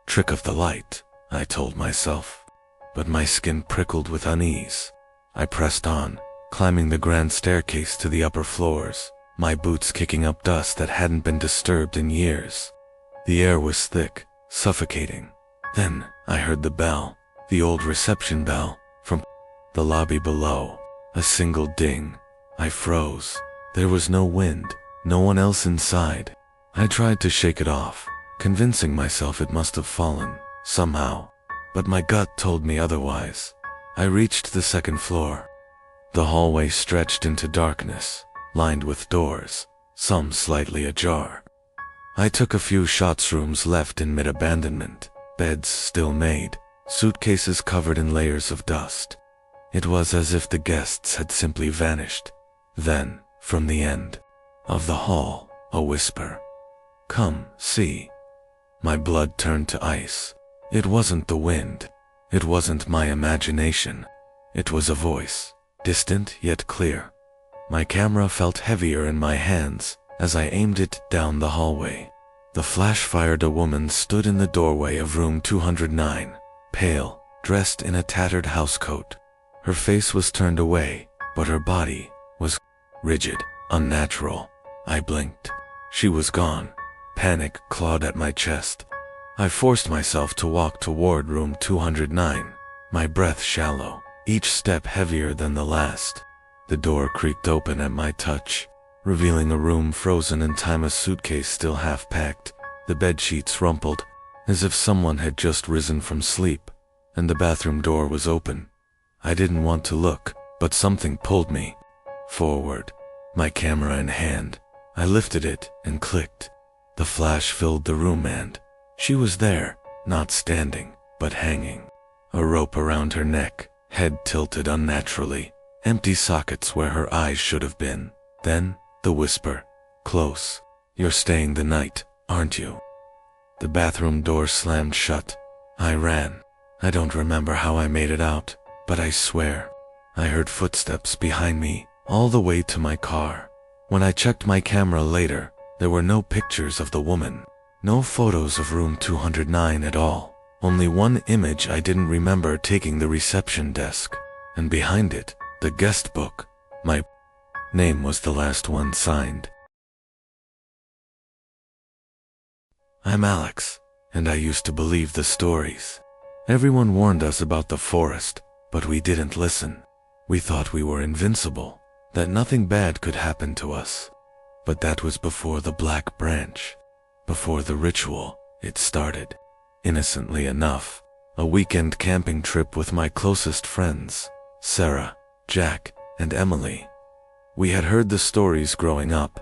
Trick of the light, I told myself, but my skin prickled with unease. I pressed on, climbing the grand staircase to the upper floors, my boots kicking up dust that hadn't been disturbed in years. The air was thick, suffocating. Then I heard the bell, the old reception bell, from the lobby below. A single ding. I froze. There was no wind, no one else inside. I tried to shake it off, convincing myself it must have fallen, somehow, but my gut told me otherwise. I reached the second floor. The hallway stretched into darkness, lined with doors, some slightly ajar. I took a few shots rooms left in mid-abandonment, beds still made, suitcases covered in layers of dust. It was as if the guests had simply vanished. Then, from the end of the hall, a whisper. "Come, see." My blood turned to ice. It wasn't the wind. It wasn't my imagination. It was a voice, distant yet clear. My camera felt heavier in my hands as I aimed it down the hallway. The flash fired. A woman stood in the doorway of room 209, pale, dressed in a tattered housecoat. Her face was turned away, but her body was rigid, unnatural. I blinked. She was gone. Panic clawed at my chest. I forced myself to walk toward room 209, my breath shallow, each step heavier than the last. The door creaked open at my touch, revealing a room frozen in time, a suitcase still half-packed, the bedsheets rumpled, as if someone had just risen from sleep, and the bathroom door was open. I didn't want to look, but something pulled me forward, my camera in hand. I lifted it and clicked. The flash filled the room and she was there, not standing, but hanging. A rope around her neck, head tilted unnaturally, empty sockets where her eyes should have been. Then, the whisper, "Close. You're staying the night, aren't you?" The bathroom door slammed shut. I ran. I don't remember how I made it out, but I swear, I heard footsteps behind me, all the way to my car. When I checked my camera later, there were no pictures of the woman, no photos of room 209 at all. Only one image I didn't remember taking the reception desk, and behind it, the guest book. My name was the last one signed. I'm Alex, and I used to believe the stories. Everyone warned us about the forest, but we didn't listen. We thought we were invincible, that nothing bad could happen to us. But that was before the Black Branch, before the ritual. It started, innocently enough, a weekend camping trip with my closest friends, Sarah, Jack, and Emily. We had heard the stories growing up,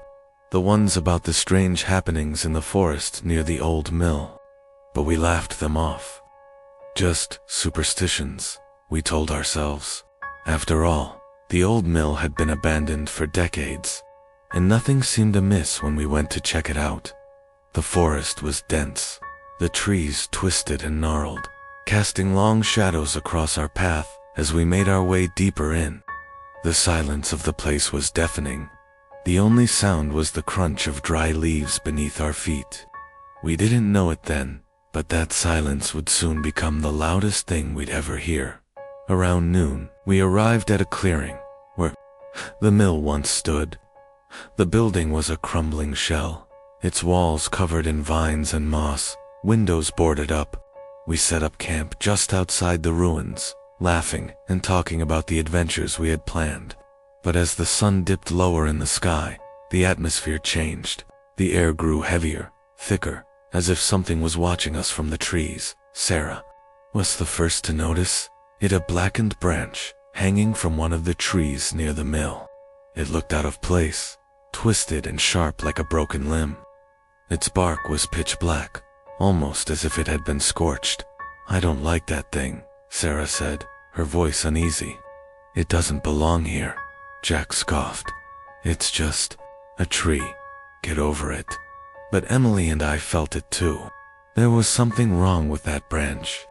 the ones about the strange happenings in the forest near the old mill, but we laughed them off. Just superstitions, we told ourselves. After all, the old mill had been abandoned for decades, and nothing seemed amiss when we went to check it out. The forest was dense, the trees twisted and gnarled, casting long shadows across our path as we made our way deeper in. The silence of the place was deafening. The only sound was the crunch of dry leaves beneath our feet. We didn't know it then, but that silence would soon become the loudest thing we'd ever hear. Around noon, we arrived at a clearing, where the mill once stood. The building was a crumbling shell, its walls covered in vines and moss, windows boarded up. We set up camp just outside the ruins, laughing and talking about the adventures we had planned. But as the sun dipped lower in the sky, the atmosphere changed. The air grew heavier, thicker, as if something was watching us from the trees. Sarah was the first to notice it, a blackened branch hanging from one of the trees near the mill. It looked out of place, twisted and sharp like a broken limb. Its bark was pitch black, almost as if it had been scorched. "I don't like that thing," Sarah said, her voice uneasy. "It doesn't belong here," Jack scoffed. "It's just a tree. Get over it." But Emily and I felt it too. There was something wrong with that branch.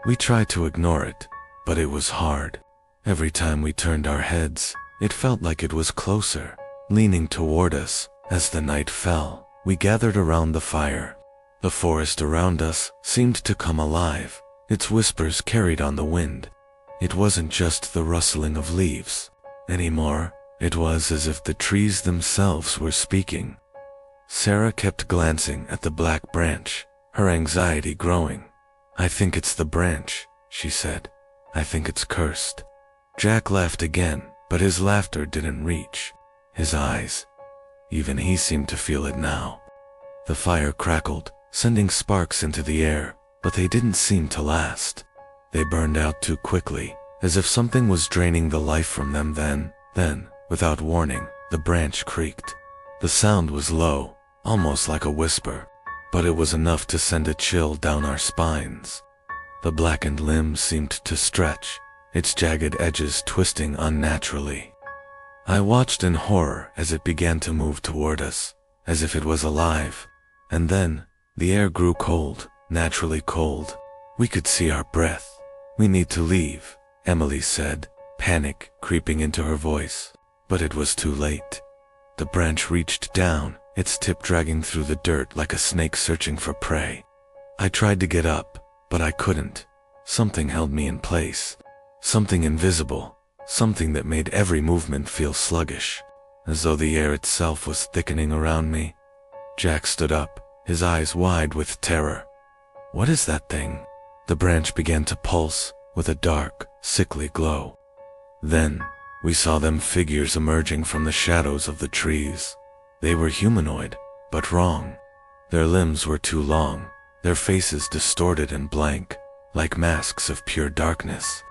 We tried to ignore it, but it was hard. Every time we turned our heads, it felt like it was closer, leaning toward us. As the night fell, we gathered around the fire. The forest around us seemed to come alive, its whispers carried on the wind. It wasn't just the rustling of leaves anymore, it was as if the trees themselves were speaking. Sarah kept glancing at the black branch, her anxiety growing. "I think it's the branch," she said. "I think it's cursed." Jack laughed again, but his laughter didn't reach his eyes. Even he seemed to feel it now. The fire crackled, sending sparks into the air, but they didn't seem to last. They burned out too quickly, as if something was draining the life from them. Then, without warning, the branch creaked. The sound was low, almost like a whisper, but it was enough to send a chill down our spines. The blackened limb seemed to stretch, its jagged edges twisting unnaturally. I watched in horror as it began to move toward us, as if it was alive. And then, the air grew cold, naturally cold. We could see our breath. "We need to leave," Emily said, panic creeping into her voice. But it was too late. The branch reached down, its tip dragging through the dirt like a snake searching for prey. I tried to get up, but I couldn't. Something held me in place. Something invisible, something that made every movement feel sluggish, as though the air itself was thickening around me. Jack stood up, his eyes wide with terror. "What is that thing?" The branch began to pulse, with a dark, sickly glow. Then, we saw them figures emerging from the shadows of the trees. They were humanoid, but wrong. Their limbs were too long, their faces distorted and blank, like masks of pure darkness.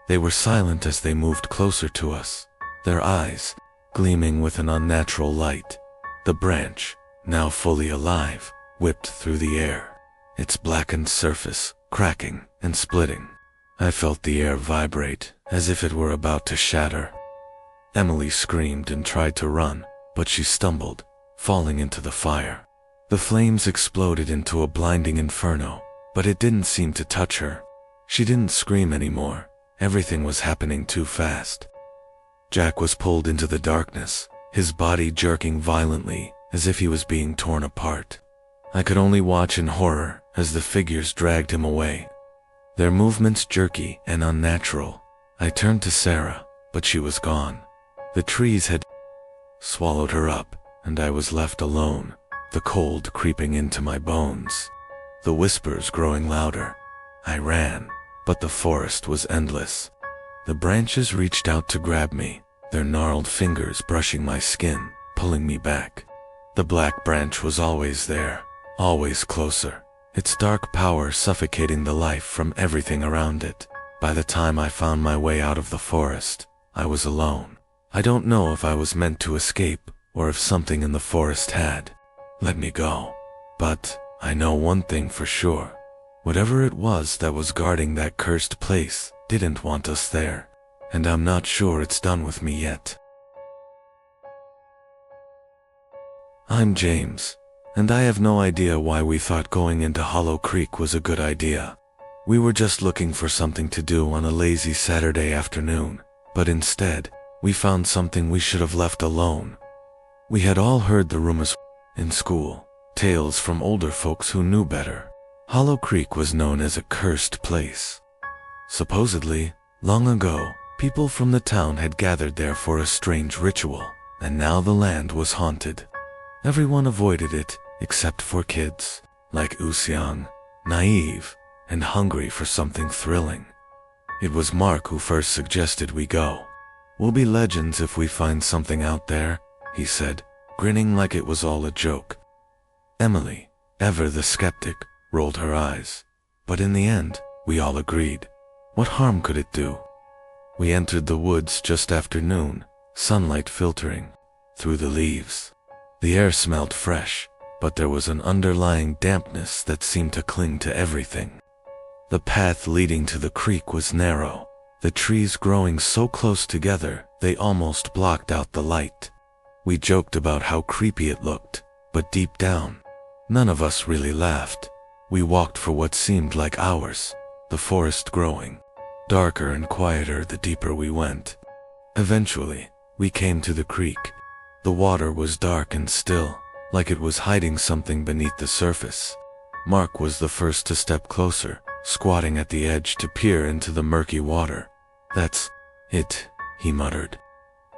They were silent as they moved closer to us, their eyes gleaming with an unnatural light. The branch, now fully alive, whipped through the air, its blackened surface cracking and splitting. I felt the air vibrate, as if it were about to shatter. Emily screamed and tried to run, but she stumbled, falling into the fire. The flames exploded into a blinding inferno, but it didn't seem to touch her. She didn't scream anymore. Everything was happening too fast. Jack was pulled into the darkness, his body jerking violently, as if he was being torn apart. I could only watch in horror as the figures dragged him away, their movements jerky and unnatural. I turned to Sarah, but she was gone. The trees had swallowed her up, and I was left alone, the cold creeping into my bones, the whispers growing louder. I ran, but the forest was endless. The branches reached out to grab me, their gnarled fingers brushing my skin, pulling me back. The black branch was always there, always closer, its dark power suffocating the life from everything around it. By the time I found my way out of the forest, I was alone. I don't know if I was meant to escape, or if something in the forest had let me go. But I know one thing for sure. Whatever it was that was guarding that cursed place didn't want us there, and I'm not sure it's done with me yet. I'm James, and I have no idea why we thought going into Hollow Creek was a good idea. We were just looking for something to do on a lazy Saturday afternoon, but instead, we found something we should have left alone. We had all heard the rumors in school, tales from older folks who knew better. Hollow Creek was known as a cursed place. Supposedly, long ago, people from the town had gathered there for a strange ritual, and now the land was haunted. Everyone avoided it, except for kids, like Usiang, naive and hungry for something thrilling. It was Mark who first suggested we go. "We'll be legends if we find something out there," he said, grinning like it was all a joke. Emily, ever the skeptic, rolled her eyes. But in the end, we all agreed. What harm could it do? We entered the woods just after noon, sunlight filtering through the leaves. The air smelled fresh, but there was an underlying dampness that seemed to cling to everything. The path leading to the creek was narrow, the trees growing so close together they almost blocked out the light. We joked about how creepy it looked, but deep down, none of us really laughed. We walked for what seemed like hours, the forest growing darker and quieter the deeper we went. Eventually, we came to the creek. The water was dark and still, like it was hiding something beneath the surface. Mark was the first to step closer, squatting at the edge to peer into the murky water. "That's it," he muttered.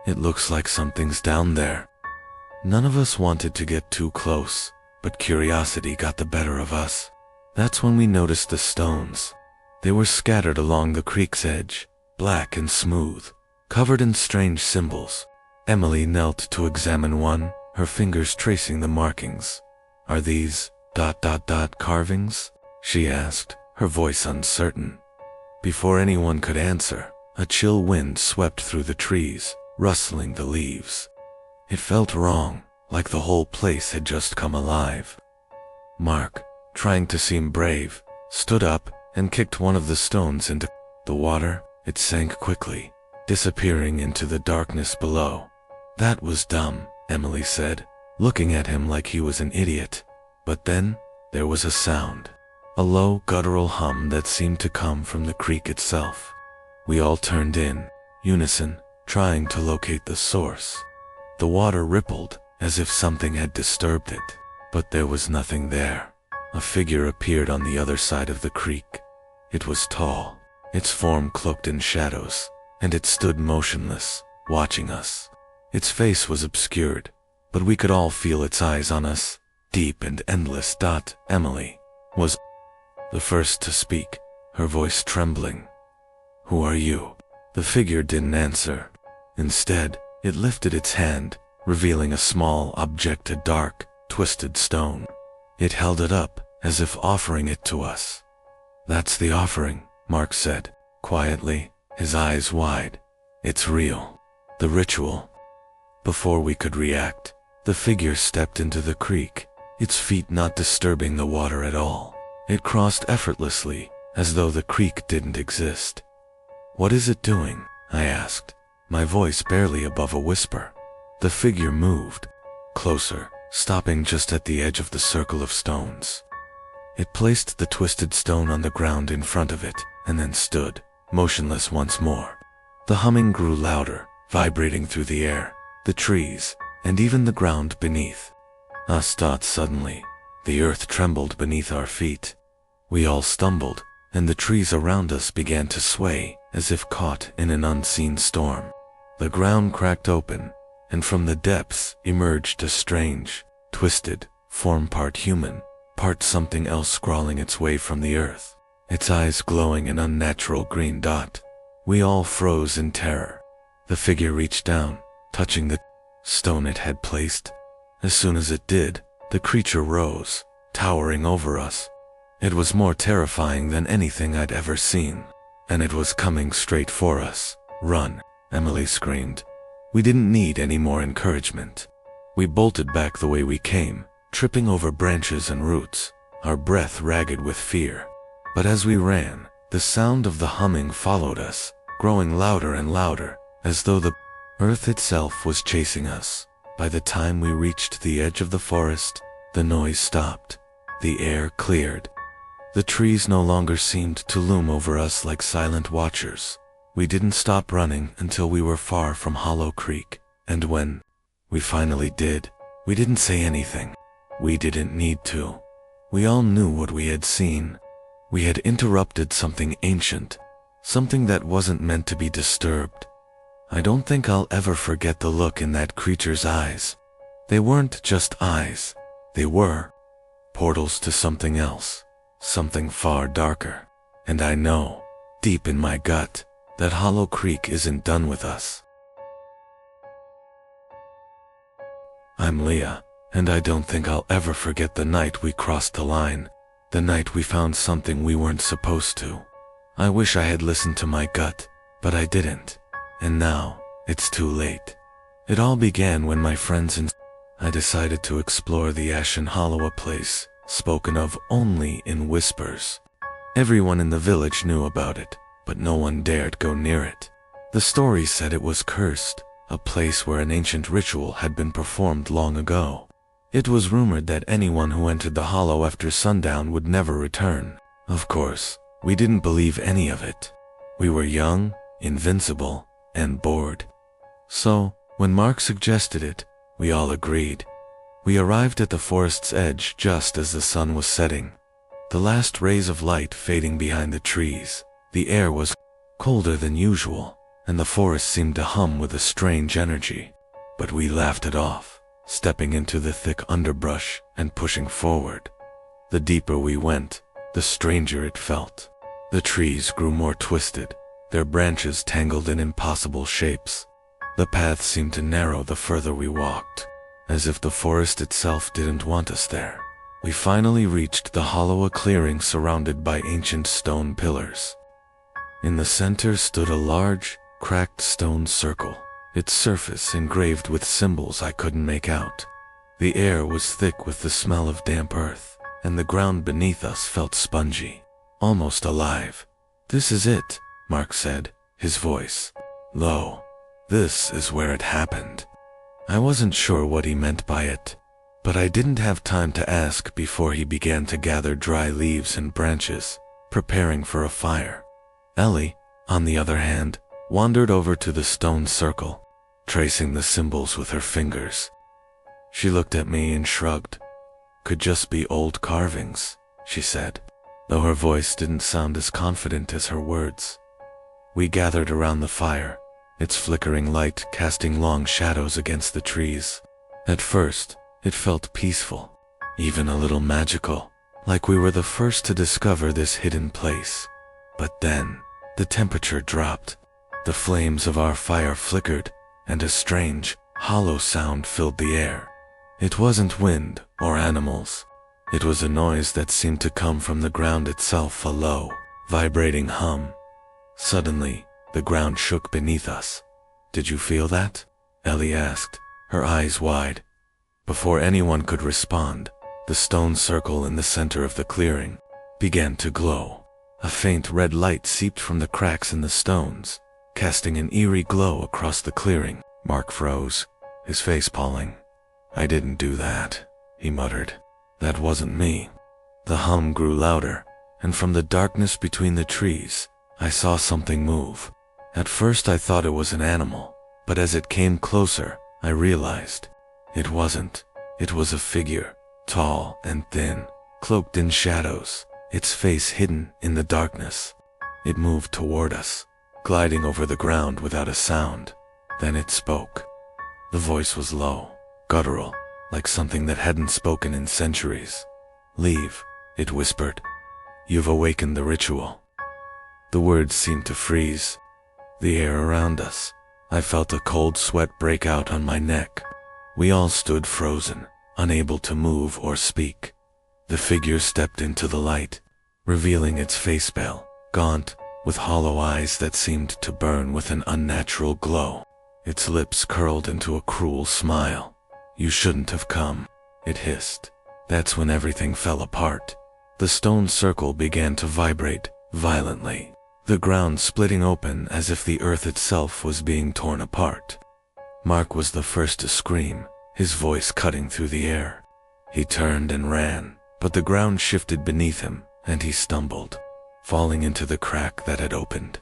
"It looks like something's down there." None of us wanted to get too close, but curiosity got the better of us. That's when we noticed the stones. They were scattered along the creek's edge, black and smooth, covered in strange symbols. Emily knelt to examine one, her fingers tracing the markings. "Are these ... carvings?" she asked, her voice uncertain. Before anyone could answer, a chill wind swept through the trees, rustling the leaves. It felt wrong, like the whole place had just come alive. Mark, trying to seem brave, stood up and kicked one of the stones into the water. It sank quickly, disappearing into the darkness below. "That was dumb," Emily said, looking at him like he was an idiot. But then, there was a sound. A low, guttural hum that seemed to come from the creek itself. We all turned in, unison, trying to locate the source. The water rippled, as if something had disturbed it. But there was nothing there. A figure appeared on the other side of the creek. It was tall, its form cloaked in shadows, and it stood motionless, watching us. Its face was obscured, but we could all feel its eyes on us, deep and endless. Emily was the first to speak, her voice trembling. "Who are you?" The figure didn't answer. Instead, it lifted its hand, revealing a small object, a dark, twisted stone. It held it up, as if offering it to us. "That's the offering," Mark said, quietly, his eyes wide. "It's real. The ritual." Before we could react, the figure stepped into the creek, its feet not disturbing the water at all. It crossed effortlessly, as though the creek didn't exist. "What is it doing?" I asked, my voice barely above a whisper. The figure moved closer, stopping just at the edge of the circle of stones. It placed the twisted stone on the ground in front of it, and then stood, motionless once more. The humming grew louder, vibrating through the air, the trees, and even the ground beneath us. Suddenly, the earth trembled beneath our feet. We all stumbled, and the trees around us began to sway, as if caught in an unseen storm. The ground cracked open, and from the depths emerged a strange, twisted form, part human, part something else, crawling its way from the earth, its eyes glowing an unnatural green. We all froze in terror. The figure reached down, touching the stone it had placed. As soon as it did, the creature rose, towering over us. It was more terrifying than anything I'd ever seen, and it was coming straight for us. "Run," Emily screamed. We didn't need any more encouragement. We bolted back the way we came, tripping over branches and roots, our breath ragged with fear. But as we ran, the sound of the humming followed us, growing louder and louder, as though the earth itself was chasing us. By the time we reached the edge of the forest, the noise stopped. The air cleared. The trees no longer seemed to loom over us like silent watchers. We didn't stop running until we were far from Hollow Creek, and when we finally did, we didn't say anything. We didn't need to. We all knew what we had seen. We had interrupted something ancient, something that wasn't meant to be disturbed. I don't think I'll ever forget the look in that creature's eyes. They weren't just eyes. They were portals to something else, something far darker. And I know, deep in my gut, that Hollow Creek isn't done with us. I'm Leah, and I don't think I'll ever forget the night we crossed the line, the night we found something we weren't supposed to. I wish I had listened to my gut, but I didn't. And now, it's too late. It all began when my friends and I decided to explore the Ashen Hollow, a place spoken of only in whispers. Everyone in the village knew about it, but no one dared go near it. The story said it was cursed, a place where an ancient ritual had been performed long ago. It was rumored that anyone who entered the hollow after sundown would never return. Of course, we didn't believe any of it. We were young, invincible, and bored. So, when Mark suggested it, we all agreed. We arrived at the forest's edge just as the sun was setting. The last rays of light fading behind the trees. The air was colder than usual, and the forest seemed to hum with a strange energy. But we laughed it off, stepping into the thick underbrush and pushing forward. The deeper we went, the stranger it felt. The trees grew more twisted, their branches tangled in impossible shapes. The path seemed to narrow the further we walked, as if the forest itself didn't want us there. We finally reached the hollow, a clearing surrounded by ancient stone pillars. In the center stood a large, cracked stone circle, its surface engraved with symbols I couldn't make out. The air was thick with the smell of damp earth, and the ground beneath us felt spongy, almost alive. "This is it," Mark said, his voice low. "This is where it happened." I wasn't sure what he meant by it, but I didn't have time to ask before he began to gather dry leaves and branches, preparing for a fire. Ellie, on the other hand, wandered over to the stone circle, tracing the symbols with her fingers. She looked at me and shrugged. "Could just be old carvings," she said, though her voice didn't sound as confident as her words. We gathered around the fire, its flickering light casting long shadows against the trees. At first, it felt peaceful, even a little magical, like we were the first to discover this hidden place. But then, the temperature dropped. The flames of our fire flickered, and a strange, hollow sound filled the air. It wasn't wind or animals. It was a noise that seemed to come from the ground itself, a low, vibrating hum. Suddenly, the ground shook beneath us. "Did you feel that?" Ellie asked, her eyes wide. Before anyone could respond, the stone circle in the center of the clearing began to glow. A faint red light seeped from the cracks in the stones, casting an eerie glow across the clearing. Mark froze, his face palling. "I didn't do that," he muttered. "That wasn't me." The hum grew louder, and from the darkness between the trees, I saw something move. At first I thought it was an animal, but as it came closer, I realized it wasn't. It was a figure, tall and thin, cloaked in shadows, its face hidden in the darkness. It moved toward us, gliding over the ground without a sound. Then it spoke. The voice was low, guttural, like something that hadn't spoken in centuries. "Leave," it whispered. "You've awakened the ritual." The words seemed to freeze the air around us. I felt a cold sweat break out on my neck. We all stood frozen, unable to move or speak. The figure stepped into the light, revealing its face pale, gaunt, with hollow eyes that seemed to burn with an unnatural glow. Its lips curled into a cruel smile. "You shouldn't have come," it hissed. That's when everything fell apart. The stone circle began to vibrate violently, the ground splitting open as if the earth itself was being torn apart. Mark was the first to scream, his voice cutting through the air. He turned and ran, but the ground shifted beneath him, and he stumbled, falling into the crack that had opened.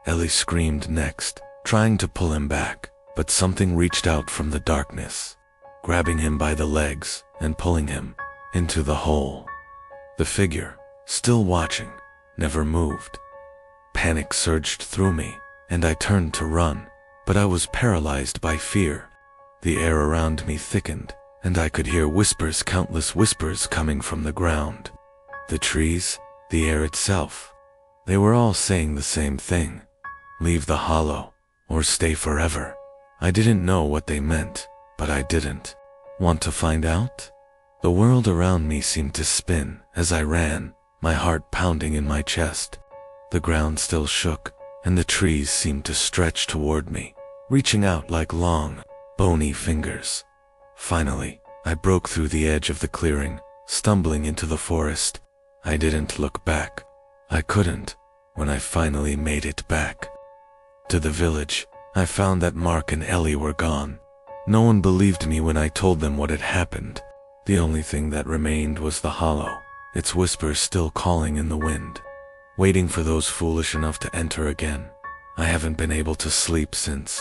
Ellie screamed next, trying to pull him back, but something reached out from the darkness, grabbing him by the legs and pulling him into the hole. The figure, still watching, never moved. Panic surged through me, and I turned to run, but I was paralyzed by fear. The air around me thickened, and I could hear whispers, countless whispers coming from the ground. The trees, the air itself, they were all saying the same thing. "Leave the hollow, or stay forever." I didn't know what they meant, but I didn't want to find out. The world around me seemed to spin as I ran, my heart pounding in my chest. The ground still shook, and the trees seemed to stretch toward me, reaching out like long, bony fingers. Finally, I broke through the edge of the clearing, stumbling into the forest. I didn't look back. I couldn't. When I finally made it back to the village, I found that Mark and Ellie were gone. No one believed me when I told them what had happened. The only thing that remained was the hollow, its whispers still calling in the wind, waiting for those foolish enough to enter again. I haven't been able to sleep since.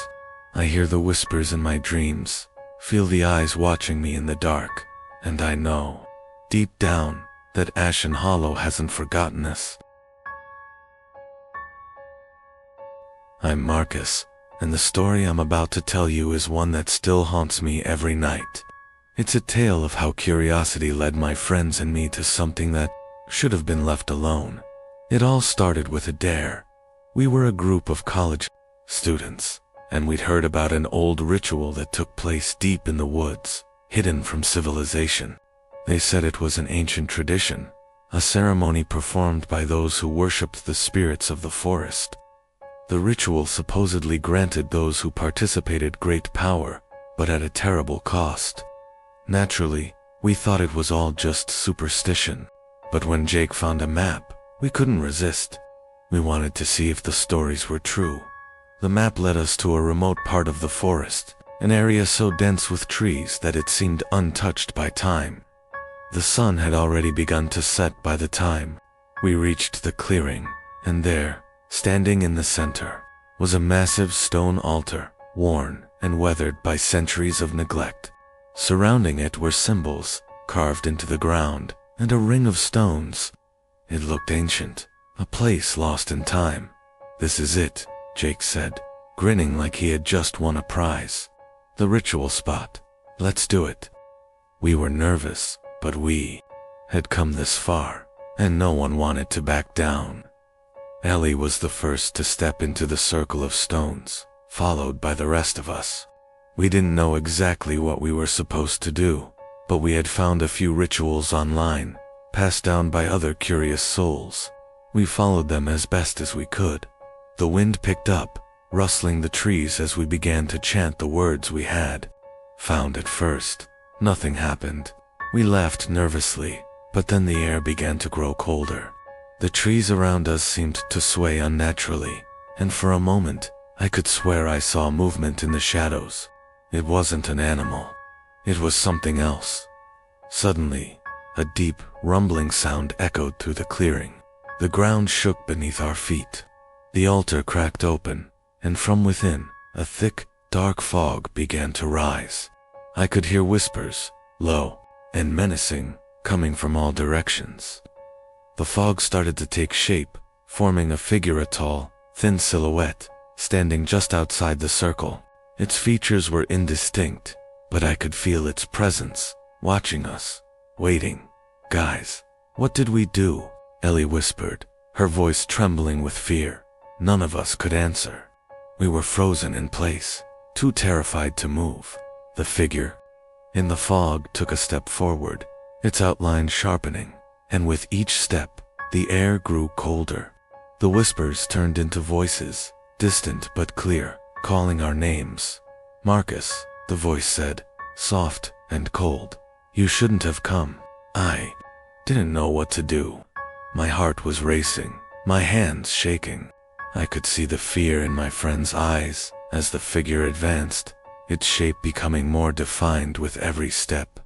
I hear the whispers in my dreams, feel the eyes watching me in the dark, and I know, deep down, that Ashen Hollow hasn't forgotten us. I'm Marcus, and the story I'm about to tell you is one that still haunts me every night. It's a tale of how curiosity led my friends and me to something that should have been left alone. It all started with a dare. We were a group of college students, and we'd heard about an old ritual that took place deep in the woods, hidden from civilization. They said it was an ancient tradition, a ceremony performed by those who worshipped the spirits of the forest. The ritual supposedly granted those who participated great power, but at a terrible cost. Naturally, we thought it was all just superstition, but when Jake found a map, we couldn't resist. We wanted to see if the stories were true. The map led us to a remote part of the forest, an area so dense with trees that it seemed untouched by time. The sun had already begun to set by the time we reached the clearing, and there, standing in the center, was a massive stone altar, worn and weathered by centuries of neglect. Surrounding it were symbols, carved into the ground, and a ring of stones. It looked ancient, a place lost in time. "This is it," Jake said, grinning like he had just won a prize. "The ritual spot. Let's do it." We were nervous, but we had come this far, and no one wanted to back down. Ellie was the first to step into the circle of stones, followed by the rest of us. We didn't know exactly what we were supposed to do, but we had found a few rituals online, passed down by other curious souls. We followed them as best as we could. The wind picked up, rustling the trees as we began to chant the words we had found at first. Nothing happened. We laughed nervously, but then the air began to grow colder. The trees around us seemed to sway unnaturally, and for a moment, I could swear I saw movement in the shadows. It wasn't an animal. It was something else. Suddenly, a deep, rumbling sound echoed through the clearing. The ground shook beneath our feet. The altar cracked open, and from within, a thick, dark fog began to rise. I could hear whispers, low and menacing, coming from all directions. The fog started to take shape, forming a figure, a tall, thin silhouette, standing just outside the circle. Its features were indistinct, but I could feel its presence, watching us, waiting. "Guys, what did we do?" Ellie whispered, her voice trembling with fear. None of us could answer. We were frozen in place, too terrified to move. The figure in the fog took a step forward, its outline sharpening, and with each step, the air grew colder. The whispers turned into voices, distant but clear, calling our names. "Marcus," the voice said, soft and cold. "You shouldn't have come." I didn't know what to do. My heart was racing, my hands shaking. I could see the fear in my friend's eyes as the figure advanced, its shape becoming more defined with every step.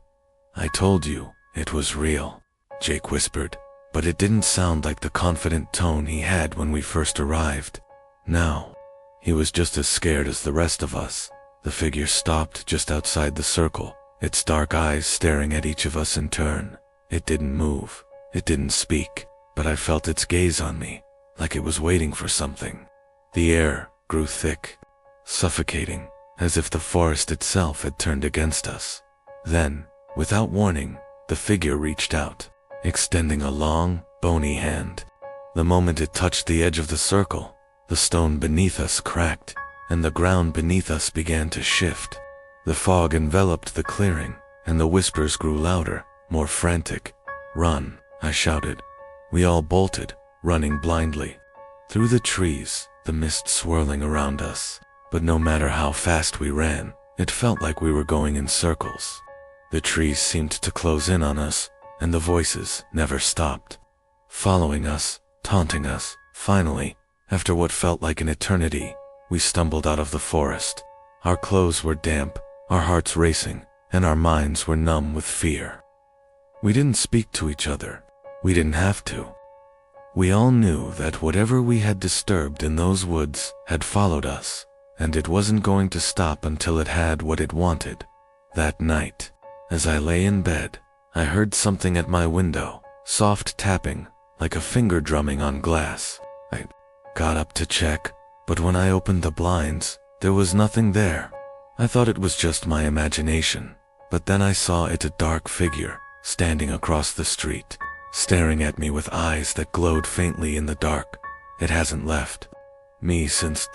"I told you, it was real," Jake whispered, but it didn't sound like the confident tone he had when we first arrived. Now, he was just as scared as the rest of us. The figure stopped just outside the circle, its dark eyes staring at each of us in turn. It didn't move, it didn't speak, but I felt its gaze on me, like it was waiting for something. The air grew thick, suffocating, as if the forest itself had turned against us. Then, without warning, the figure reached out, extending a long, bony hand. The moment it touched the edge of the circle, the stone beneath us cracked, and the ground beneath us began to shift. The fog enveloped the clearing, and the whispers grew louder, more frantic. "Run," I shouted. We all bolted, running blindly. Through the trees, the mist swirling around us. But no matter how fast we ran, it felt like we were going in circles. The trees seemed to close in on us, and the voices never stopped, following us, taunting us. Finally, after what felt like an eternity, we stumbled out of the forest. Our clothes were damp, our hearts racing, and our minds were numb with fear. We didn't speak to each other. We didn't have to. We all knew that whatever we had disturbed in those woods had followed us, and it wasn't going to stop until it had what it wanted. That night, as I lay in bed, I heard something at my window, soft tapping, like a finger drumming on glass. I got up to check, but when I opened the blinds, there was nothing there. I thought it was just my imagination, but then I saw it, a dark figure, standing across the street, staring at me with eyes that glowed faintly in the dark. It hasn't left me since.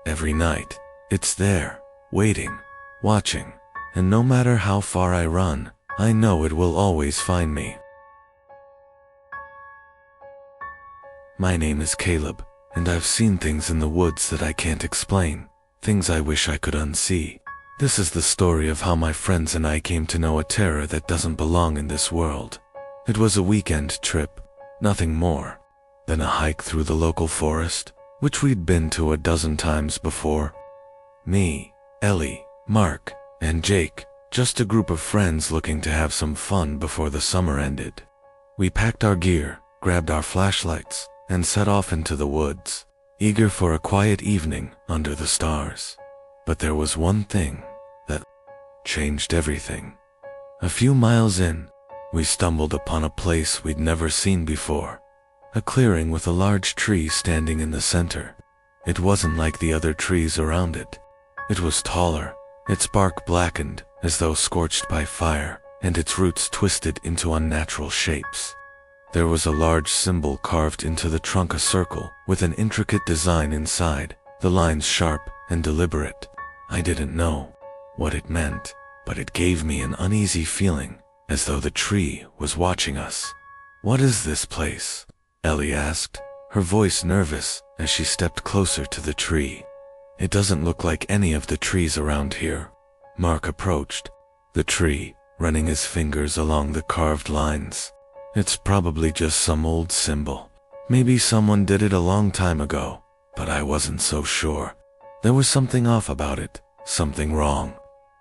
Every night, it's there, waiting, watching, and no matter how far I run, I know it will always find me. My name is Caleb, and I've seen things in the woods that I can't explain, things I wish I could unsee. This is the story of how my friends and I came to know a terror that doesn't belong in this world. It was a weekend trip, nothing more than a hike through the local forest, which we'd been to a dozen times before. Me, Ellie, Mark, and Jake, just a group of friends looking to have some fun before the summer ended. We packed our gear, grabbed our flashlights, and set off into the woods, eager for a quiet evening under the stars. But there was one thing that changed everything. A few miles in, we stumbled upon a place we'd never seen before. A clearing with a large tree standing in the center. It wasn't like the other trees around it. It was taller, its bark blackened as though scorched by fire, and its roots twisted into unnatural shapes. There was a large symbol carved into the trunk, a circle with an intricate design inside, the lines sharp and deliberate. I didn't know what it meant, but it gave me an uneasy feeling, as though the tree was watching us. "What is this place?" Ellie asked, her voice nervous as she stepped closer to the tree. "It doesn't look like any of the trees around here." Mark approached the tree, running his fingers along the carved lines. "It's probably just some old symbol. Maybe someone did it a long time ago, but I wasn't so sure." There was something off about it, something wrong.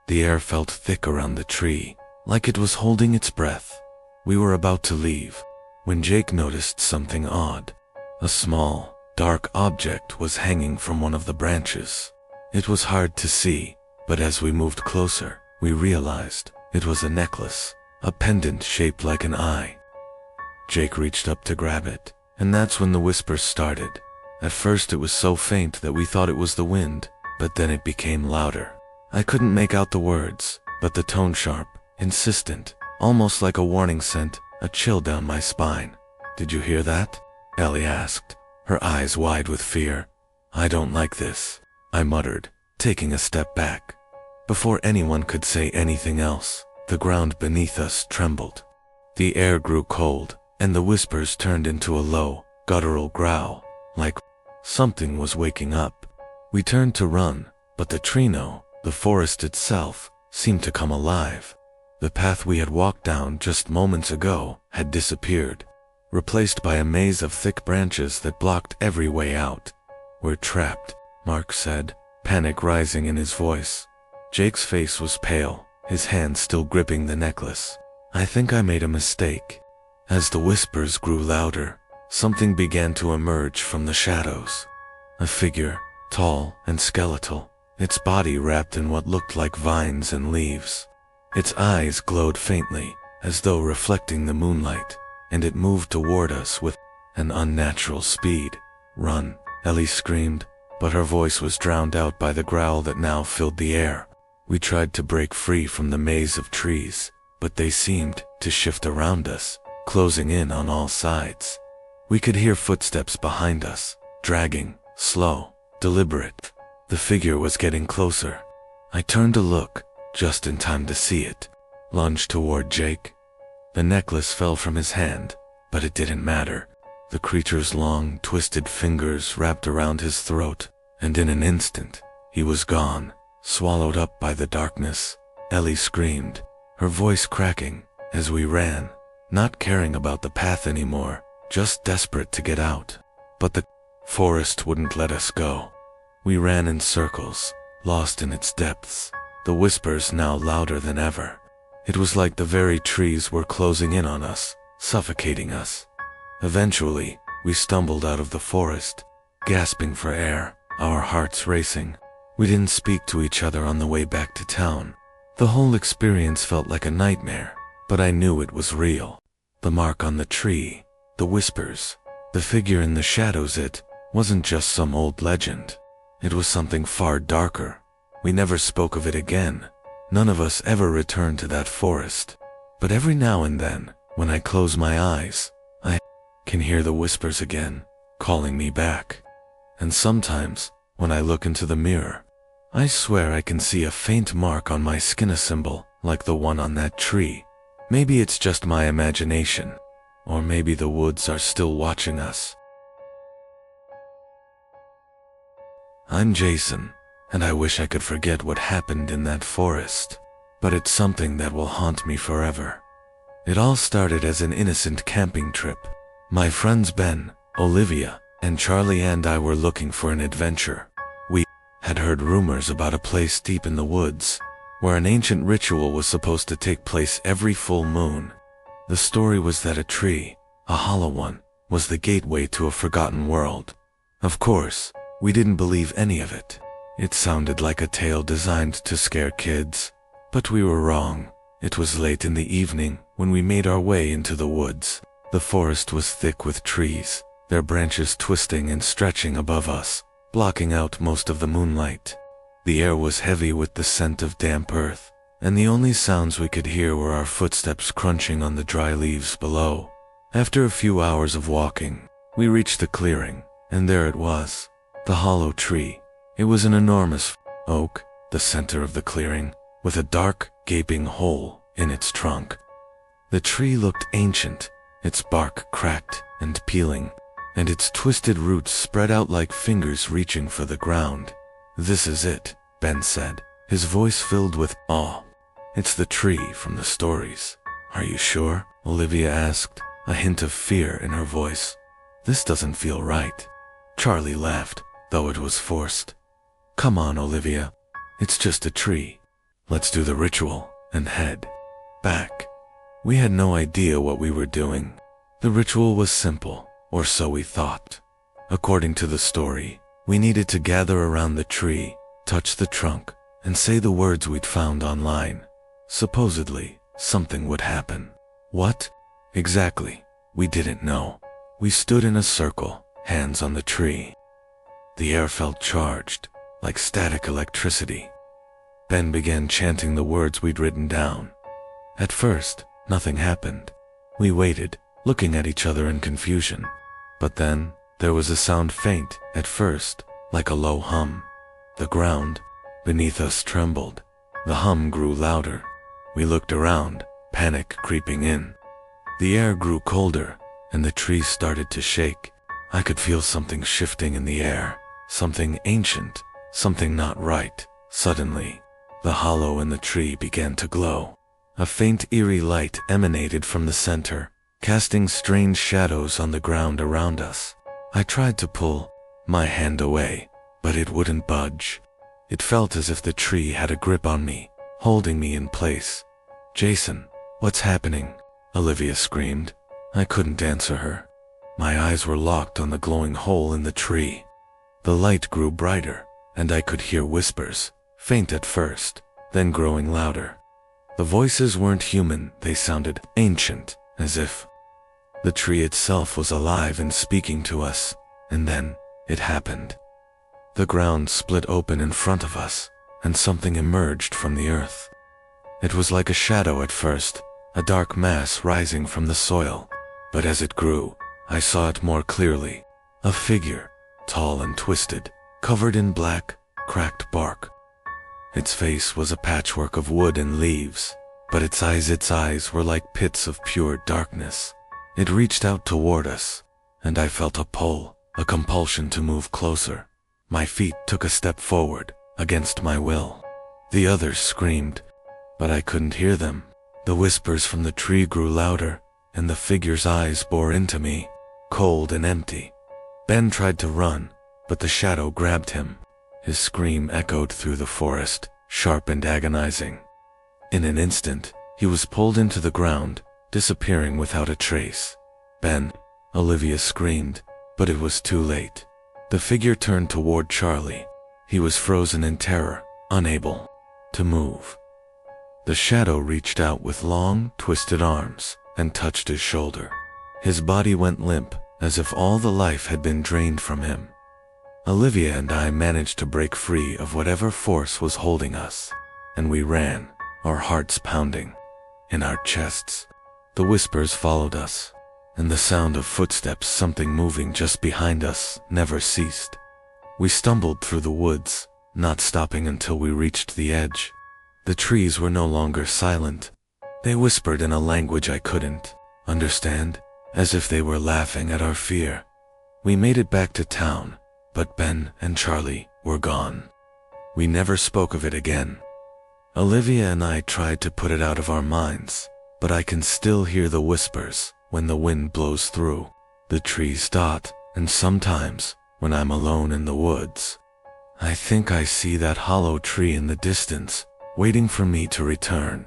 The air felt thick around the tree, like it was holding its breath. We were about to leave when Jake noticed something odd. A small, dark object was hanging from one of the branches. It was hard to see, but as we moved closer, we realized it was a necklace, a pendant shaped like an eye. Jake reached up to grab it, and that's when the whispers started. At first it was so faint that we thought it was the wind, but then it became louder. I couldn't make out the words, but the tone sharp, insistent, almost like a warning sent a chill down my spine. "Did you hear that?" Ellie asked, her eyes wide with fear. "I don't like this," I muttered, taking a step back. Before anyone could say anything else, the ground beneath us trembled. The air grew cold, and the whispers turned into a low, guttural growl, like something was waking up. We turned to run, but the tree, the forest itself, seemed to come alive. The path we had walked down just moments ago had disappeared, replaced by a maze of thick branches that blocked every way out. "We're trapped," Mark said, panic rising in his voice. Jake's face was pale, his hand still gripping the necklace. "I think I made a mistake." As the whispers grew louder, something began to emerge from the shadows. A figure, tall and skeletal, its body wrapped in what looked like vines and leaves. Its eyes glowed faintly, as though reflecting the moonlight, and it moved toward us with an unnatural speed. "Run," Ellie screamed, but her voice was drowned out by the growl that now filled the air. We tried to break free from the maze of trees, but they seemed to shift around us, closing in on all sides. We could hear footsteps behind us, dragging, slow, deliberate. The figure was getting closer. I turned to look, just in time to see it lunge toward Jake. The necklace fell from his hand, but it didn't matter. The creature's long, twisted fingers wrapped around his throat, and in an instant, he was gone, swallowed up by the darkness. Ellie screamed, her voice cracking, as we ran, not caring about the path anymore, just desperate to get out. But the forest wouldn't let us go. We ran in circles, lost in its depths, the whispers now louder than ever. It was like the very trees were closing in on us, suffocating us. Eventually, we stumbled out of the forest, gasping for air, our hearts racing. We didn't speak to each other on the way back to town. The whole experience felt like a nightmare, but I knew it was real. The mark on the tree, the whispers, the figure in the shadows, it wasn't just some old legend. It was something far darker. We never spoke of it again. None of us ever returned to that forest. But every now and then, when I close my eyes, I can hear the whispers again, calling me back. And sometimes, when I look into the mirror, I swear I can see a faint mark on my skin, a symbol like the one on that tree. Maybe it's just my imagination, or maybe the woods are still watching us. I'm Jason, and I wish I could forget what happened in that forest, but it's something that will haunt me forever. It all started as an innocent camping trip. My friends Ben, Olivia, and Charlie and I were looking for an adventure. We had heard rumors about a place deep in the woods, where an ancient ritual was supposed to take place every full moon. The story was that a tree, a hollow one, was the gateway to a forgotten world. Of course, we didn't believe any of it. It sounded like a tale designed to scare kids, but we were wrong. It was late in the evening when we made our way into the woods. The forest was thick with trees, their branches twisting and stretching above us, blocking out most of the moonlight. The air was heavy with the scent of damp earth, and the only sounds we could hear were our footsteps crunching on the dry leaves below. After a few hours of walking, we reached the clearing, and there it was, the hollow tree. It was an enormous oak, the center of the clearing, with a dark, gaping hole in its trunk. The tree looked ancient, its bark cracked and peeling, and its twisted roots spread out like fingers reaching for the ground. "This is it," Ben said, his voice filled with awe. "It's the tree from the stories." "Are you sure?" Olivia asked, a hint of fear in her voice. "This doesn't feel right." Charlie laughed, though it was forced. "Come on, Olivia. It's just a tree. Let's do the ritual and head back." We had no idea what we were doing. The ritual was simple, or so we thought. According to the story, we needed to gather around the tree, touch the trunk, and say the words we'd found online. Supposedly, something would happen. What? Exactly, we didn't know. We stood in a circle, hands on the tree. The air felt charged, like static electricity. Ben began chanting the words we'd written down. At first, nothing happened. We waited, looking at each other in confusion. But then, there was a sound, faint at first, like a low hum. The ground beneath us trembled. The hum grew louder. We looked around, panic creeping in. The air grew colder, and the tree started to shake. I could feel something shifting in the air, something ancient, something not right. Suddenly, the hollow in the tree began to glow. A faint, eerie light emanated from the center, casting strange shadows on the ground around us. I tried to pull my hand away, but it wouldn't budge. It felt as if the tree had a grip on me, holding me in place. "Jason, what's happening?" Olivia screamed. I couldn't answer her. My eyes were locked on the glowing hole in the tree. The light grew brighter, and I could hear whispers, faint at first, then growing louder. The voices weren't human, they sounded ancient, as if the tree itself was alive and speaking to us. And then, it happened. The ground split open in front of us, and something emerged from the earth. It was like a shadow at first, a dark mass rising from the soil. But as it grew, I saw it more clearly. A figure, tall and twisted, covered in black, cracked bark. Its face was a patchwork of wood and leaves, but its eyes were like pits of pure darkness. It reached out toward us, and I felt a pull, a compulsion to move closer. My feet took a step forward, against my will. The others screamed, but I couldn't hear them. The whispers from the tree grew louder, and the figure's eyes bore into me, cold and empty. Ben tried to run, but the shadow grabbed him. His scream echoed through the forest, sharp and agonizing. In an instant, he was pulled into the ground, disappearing without a trace. Ben, Olivia screamed, but it was too late. The figure turned toward Charlie. He was frozen in terror, unable to move. The shadow reached out with long, twisted arms and touched his shoulder. His body went limp, as if all the life had been drained from him. Olivia and I managed to break free of whatever force was holding us, and we ran, our hearts pounding in our chests. The whispers followed us, and the sound of footsteps, something moving just behind us, never ceased. We stumbled through the woods, not stopping until we reached the edge. The trees were no longer silent. They whispered in a language I couldn't understand, as if they were laughing at our fear. We made it back to town, but Ben and Charlie were gone. We never spoke of it again. Olivia and I tried to put it out of our minds, but I can still hear the whispers when the wind blows through the trees. And sometimes, when I'm alone in the woods, I think I see that hollow tree in the distance, waiting for me to return.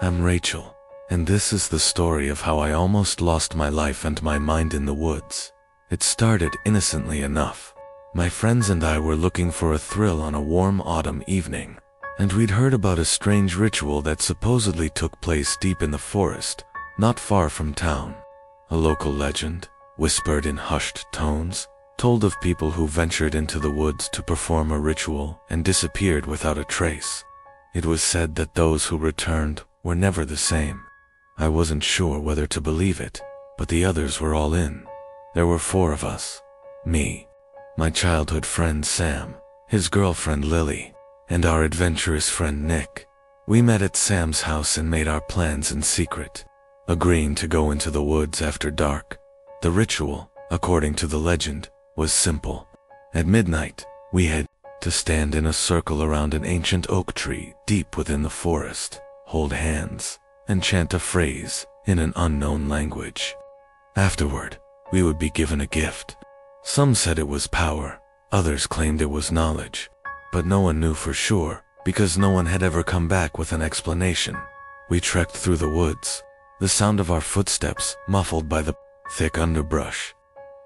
I'm Rachel, and this is the story of how I almost lost my life and my mind in the woods. It started innocently enough. My friends and I were looking for a thrill on a warm autumn evening, and we'd heard about a strange ritual that supposedly took place deep in the forest, not far from town. A local legend, whispered in hushed tones, told of people who ventured into the woods to perform a ritual and disappeared without a trace. It was said that those who returned were never the same. I wasn't sure whether to believe it, but the others were all in. There were 4 of us. Me, my childhood friend Sam, his girlfriend Lily, and our adventurous friend Nick. We met at Sam's house and made our plans in secret, agreeing to go into the woods after dark. The ritual, according to the legend, was simple. At midnight, we had to stand in a circle around an ancient oak tree deep within the forest, hold hands, and chant a phrase in an unknown language. Afterward, we would be given a gift. Some said it was power, others claimed it was knowledge, but no one knew for sure because no one had ever come back with an explanation. We trekked through the woods, the sound of our footsteps muffled by the thick underbrush.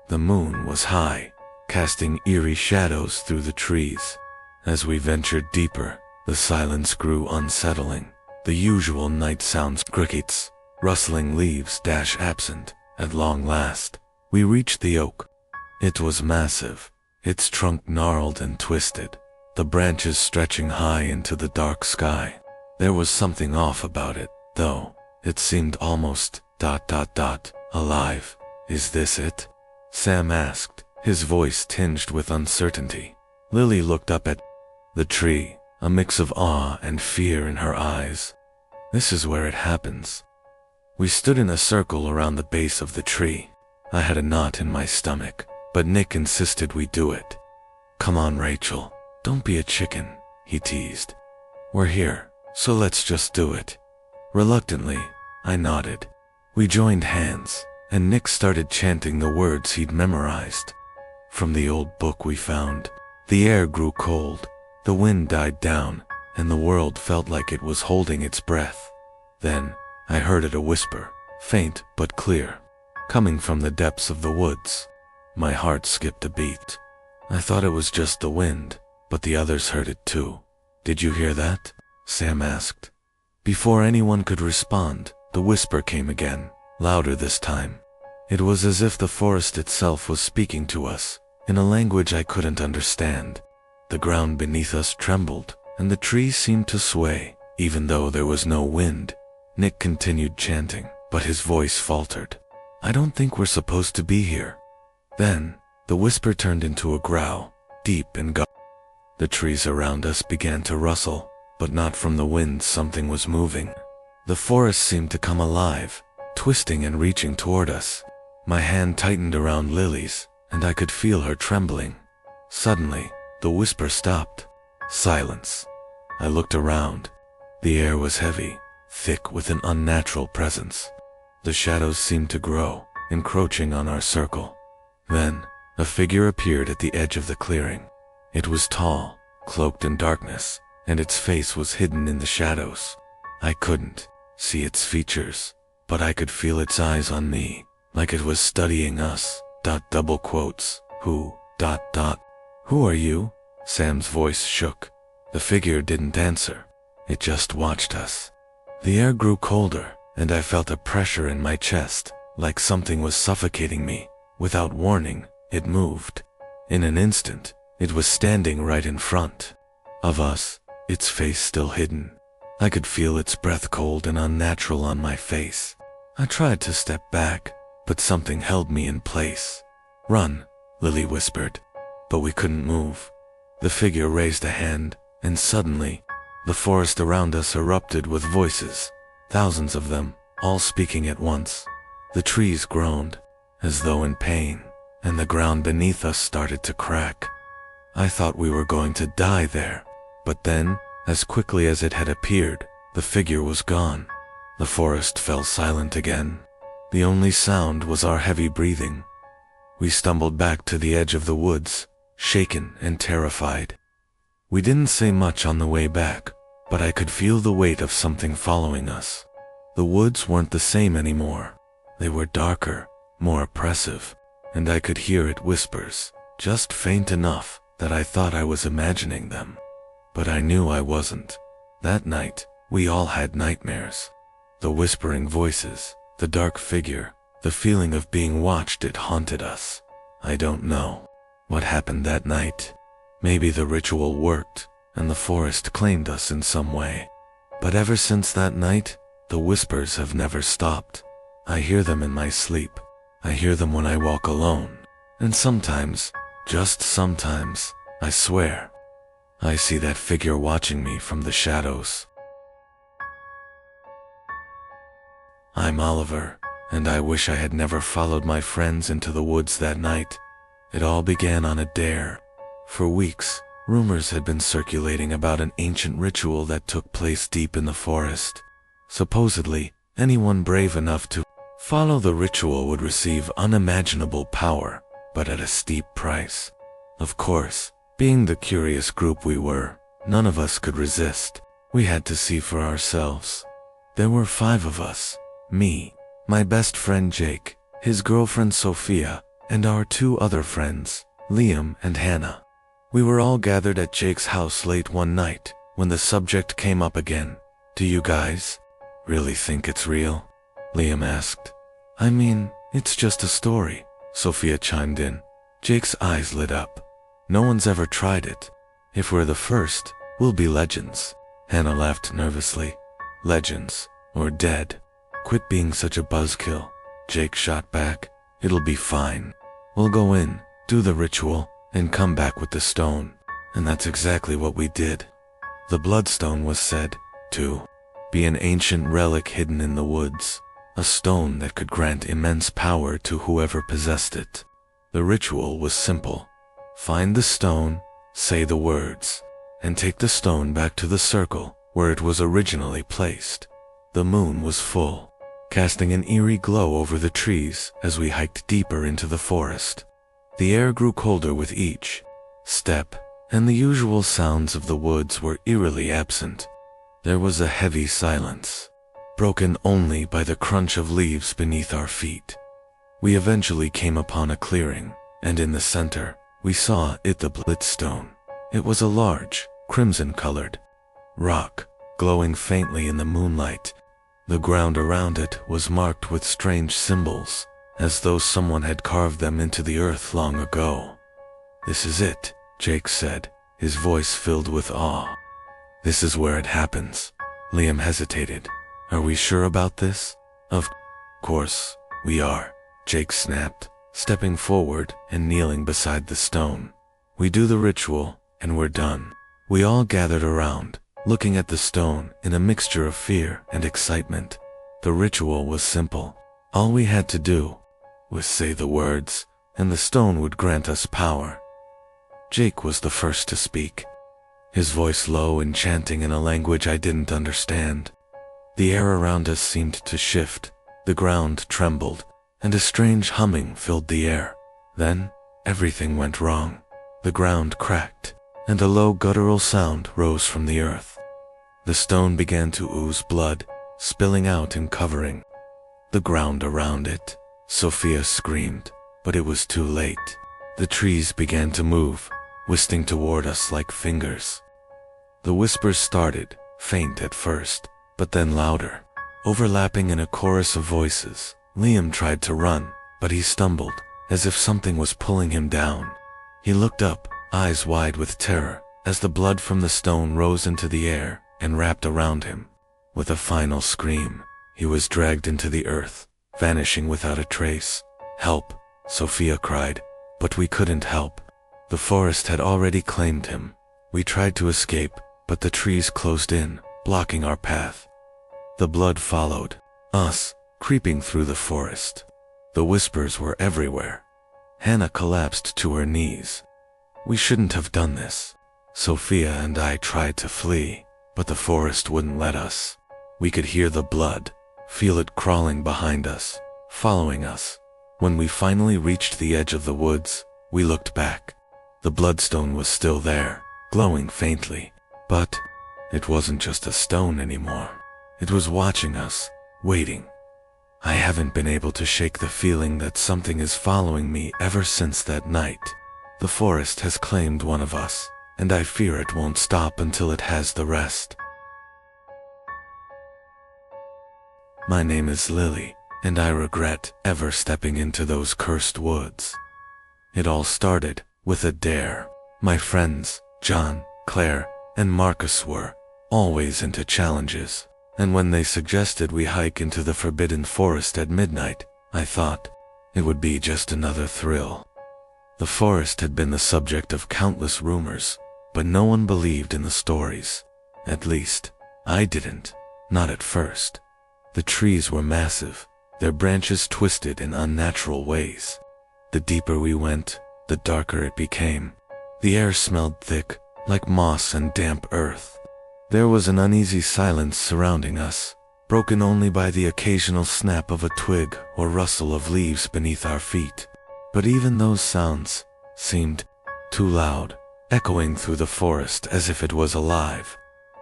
The moon was high, casting eerie shadows through the trees. As we ventured deeper, the silence grew unsettling. The usual night sounds, crickets, rustling leaves, absent. At long last, we reached the oak. It was massive, its trunk gnarled and twisted, the branches stretching high into the dark sky. There was something off about it, though. It seemed almost alive. Is this it? Sam asked, his voice tinged with uncertainty. Lily looked up at the tree, a mix of awe and fear in her eyes. This is where it happens. We stood in a circle around the base of the tree. I had a knot in my stomach, but Nick insisted we do it. Come on, Rachel, don't be a chicken, he teased. We're here, so let's just do it. Reluctantly, I nodded. We joined hands, and Nick started chanting the words he'd memorized from the old book we found. The air grew cold, the wind died down, and the world felt like it was holding its breath. Then, I heard it, a whisper, faint but clear, coming from the depths of the woods. My heart skipped a beat. I thought it was just the wind, but the others heard it too. Did you hear that? Sam asked. Before anyone could respond, the whisper came again, louder this time. It was as if the forest itself was speaking to us, in a language I couldn't understand. The ground beneath us trembled, and the trees seemed to sway, even though there was no wind. Nick continued chanting, but his voice faltered. I don't think we're supposed to be here. Then, the whisper turned into a growl, deep and guttural. The trees around us began to rustle, but not from the wind. Something was moving. The forest seemed to come alive, twisting and reaching toward us. My hand tightened around Lily's, and I could feel her trembling. Suddenly, the whisper stopped. Silence. I looked around. The air was heavy, thick with an unnatural presence. The shadows seemed to grow, encroaching on our circle. Then, a figure appeared at the edge of the clearing. It was tall, cloaked in darkness, and its face was hidden in the shadows. I couldn't see its features, but I could feel its eyes on me, like it was studying us. Double quotes. Who? Who are you? Sam's voice shook. The figure didn't answer. It just watched us. The air grew colder, and I felt a pressure in my chest, like something was suffocating me. Without warning, it moved. In an instant, it was standing right in front of us, its face still hidden. I could feel its breath cold and unnatural on my face. I tried to step back, but something held me in place. Run, Lily whispered, but we couldn't move. The figure raised a hand, and suddenly, the forest around us erupted with voices, thousands of them, all speaking at once. The trees groaned, as though in pain, and the ground beneath us started to crack. I thought we were going to die there, but then, as quickly as it had appeared, the figure was gone. The forest fell silent again. The only sound was our heavy breathing. We stumbled back to the edge of the woods, shaken and terrified. We didn't say much on the way back, but I could feel the weight of something following us. The woods weren't the same anymore. They were darker, more oppressive, and I could hear it whispers, just faint enough that I thought I was imagining them. But I knew I wasn't. That night, we all had nightmares. The whispering voices, the dark figure, the feeling of being watched, it haunted us. I don't know what happened that night. Maybe the ritual worked, and the forest claimed us in some way. But ever since that night, the whispers have never stopped. I hear them in my sleep. I hear them when I walk alone. And sometimes, just sometimes, I swear, I see that figure watching me from the shadows. I'm Oliver, and I wish I had never followed my friends into the woods that night. It all began on a dare. For weeks, rumors had been circulating about an ancient ritual that took place deep in the forest. Supposedly, anyone brave enough to follow the ritual would receive unimaginable power, but at a steep price. Of course, being the curious group we were, none of us could resist. We had to see for ourselves. There were 5 of us. Me, my best friend Jake, his girlfriend Sophia, and our 2 other friends, Liam and Hannah. We were all gathered at Jake's house late one night, when the subject came up again. Do you guys really think it's real? Liam asked. I mean, it's just a story, Sophia chimed in. Jake's eyes lit up. No one's ever tried it. If we're the first, we'll be legends. Hannah laughed nervously. Legends, or dead. Quit being such a buzzkill, Jake shot back. It'll be fine. We'll go in, do the ritual, and come back with the stone. And that's exactly what we did. The bloodstone was said to be an ancient relic hidden in the woods, a stone that could grant immense power to whoever possessed it. The ritual was simple. Find the stone, say the words, and take the stone back to the circle where it was originally placed. The moon was full, casting an eerie glow over the trees as we hiked deeper into the forest. The air grew colder with each step, and the usual sounds of the woods were eerily absent. There was a heavy silence, broken only by the crunch of leaves beneath our feet. We eventually came upon a clearing, and in the center, we saw the bloodstone. It was a large, crimson-colored rock, glowing faintly in the moonlight. The ground around it was marked with strange symbols, as though someone had carved them into the earth long ago. This is it, Jake said, his voice filled with awe. This is where it happens. Liam hesitated. Are we sure about this? Of course, we are, Jake snapped, stepping forward and kneeling beside the stone. We do the ritual, and we're done. We all gathered around, looking at the stone in a mixture of fear and excitement. The ritual was simple. All we had to do was say the words, and the stone would grant us power. Jake was the first to speak, his voice low and chanting in a language I didn't understand. The air around us seemed to shift, the ground trembled, and a strange humming filled the air. Then, everything went wrong. The ground cracked, and a low guttural sound rose from the earth. The stone began to ooze blood, spilling out and covering the ground around it. Sophia screamed, but it was too late. The trees began to move, twisting toward us like fingers. The whispers started, faint at first, but then louder, overlapping in a chorus of voices. Liam tried to run, but he stumbled, as if something was pulling him down. He looked up, eyes wide with terror, as the blood from the stone rose into the air and wrapped around him. With a final scream, he was dragged into the earth, vanishing without a trace. "Help!" Sophia cried, but we couldn't help. The forest had already claimed him. We tried to escape, but the trees closed in, blocking our path. The blood followed us, creeping through the forest. The whispers were everywhere. Hannah collapsed to her knees. We shouldn't have done this. Sophia and I tried to flee, but the forest wouldn't let us. We could hear the blood, feel it crawling behind us, following us. When we finally reached the edge of the woods, we looked back. The bloodstone was still there, glowing faintly, but it wasn't just a stone anymore. It was watching us, waiting. I haven't been able to shake the feeling that something is following me ever since that night. The forest has claimed one of us, and I fear it won't stop until it has the rest. My name is Lily, and I regret ever stepping into those cursed woods. It all started with a dare. My friends, John, Claire, and Marcus were always into challenges, and when they suggested we hike into the forbidden forest at midnight, I thought it would be just another thrill. The forest had been the subject of countless rumors, but no one believed in the stories. At least, I didn't, not at first. The trees were massive, their branches twisted in unnatural ways. The deeper we went, the darker it became. The air smelled thick, like moss and damp earth. There was an uneasy silence surrounding us, broken only by the occasional snap of a twig or rustle of leaves beneath our feet. But even those sounds seemed too loud, echoing through the forest as if it was alive.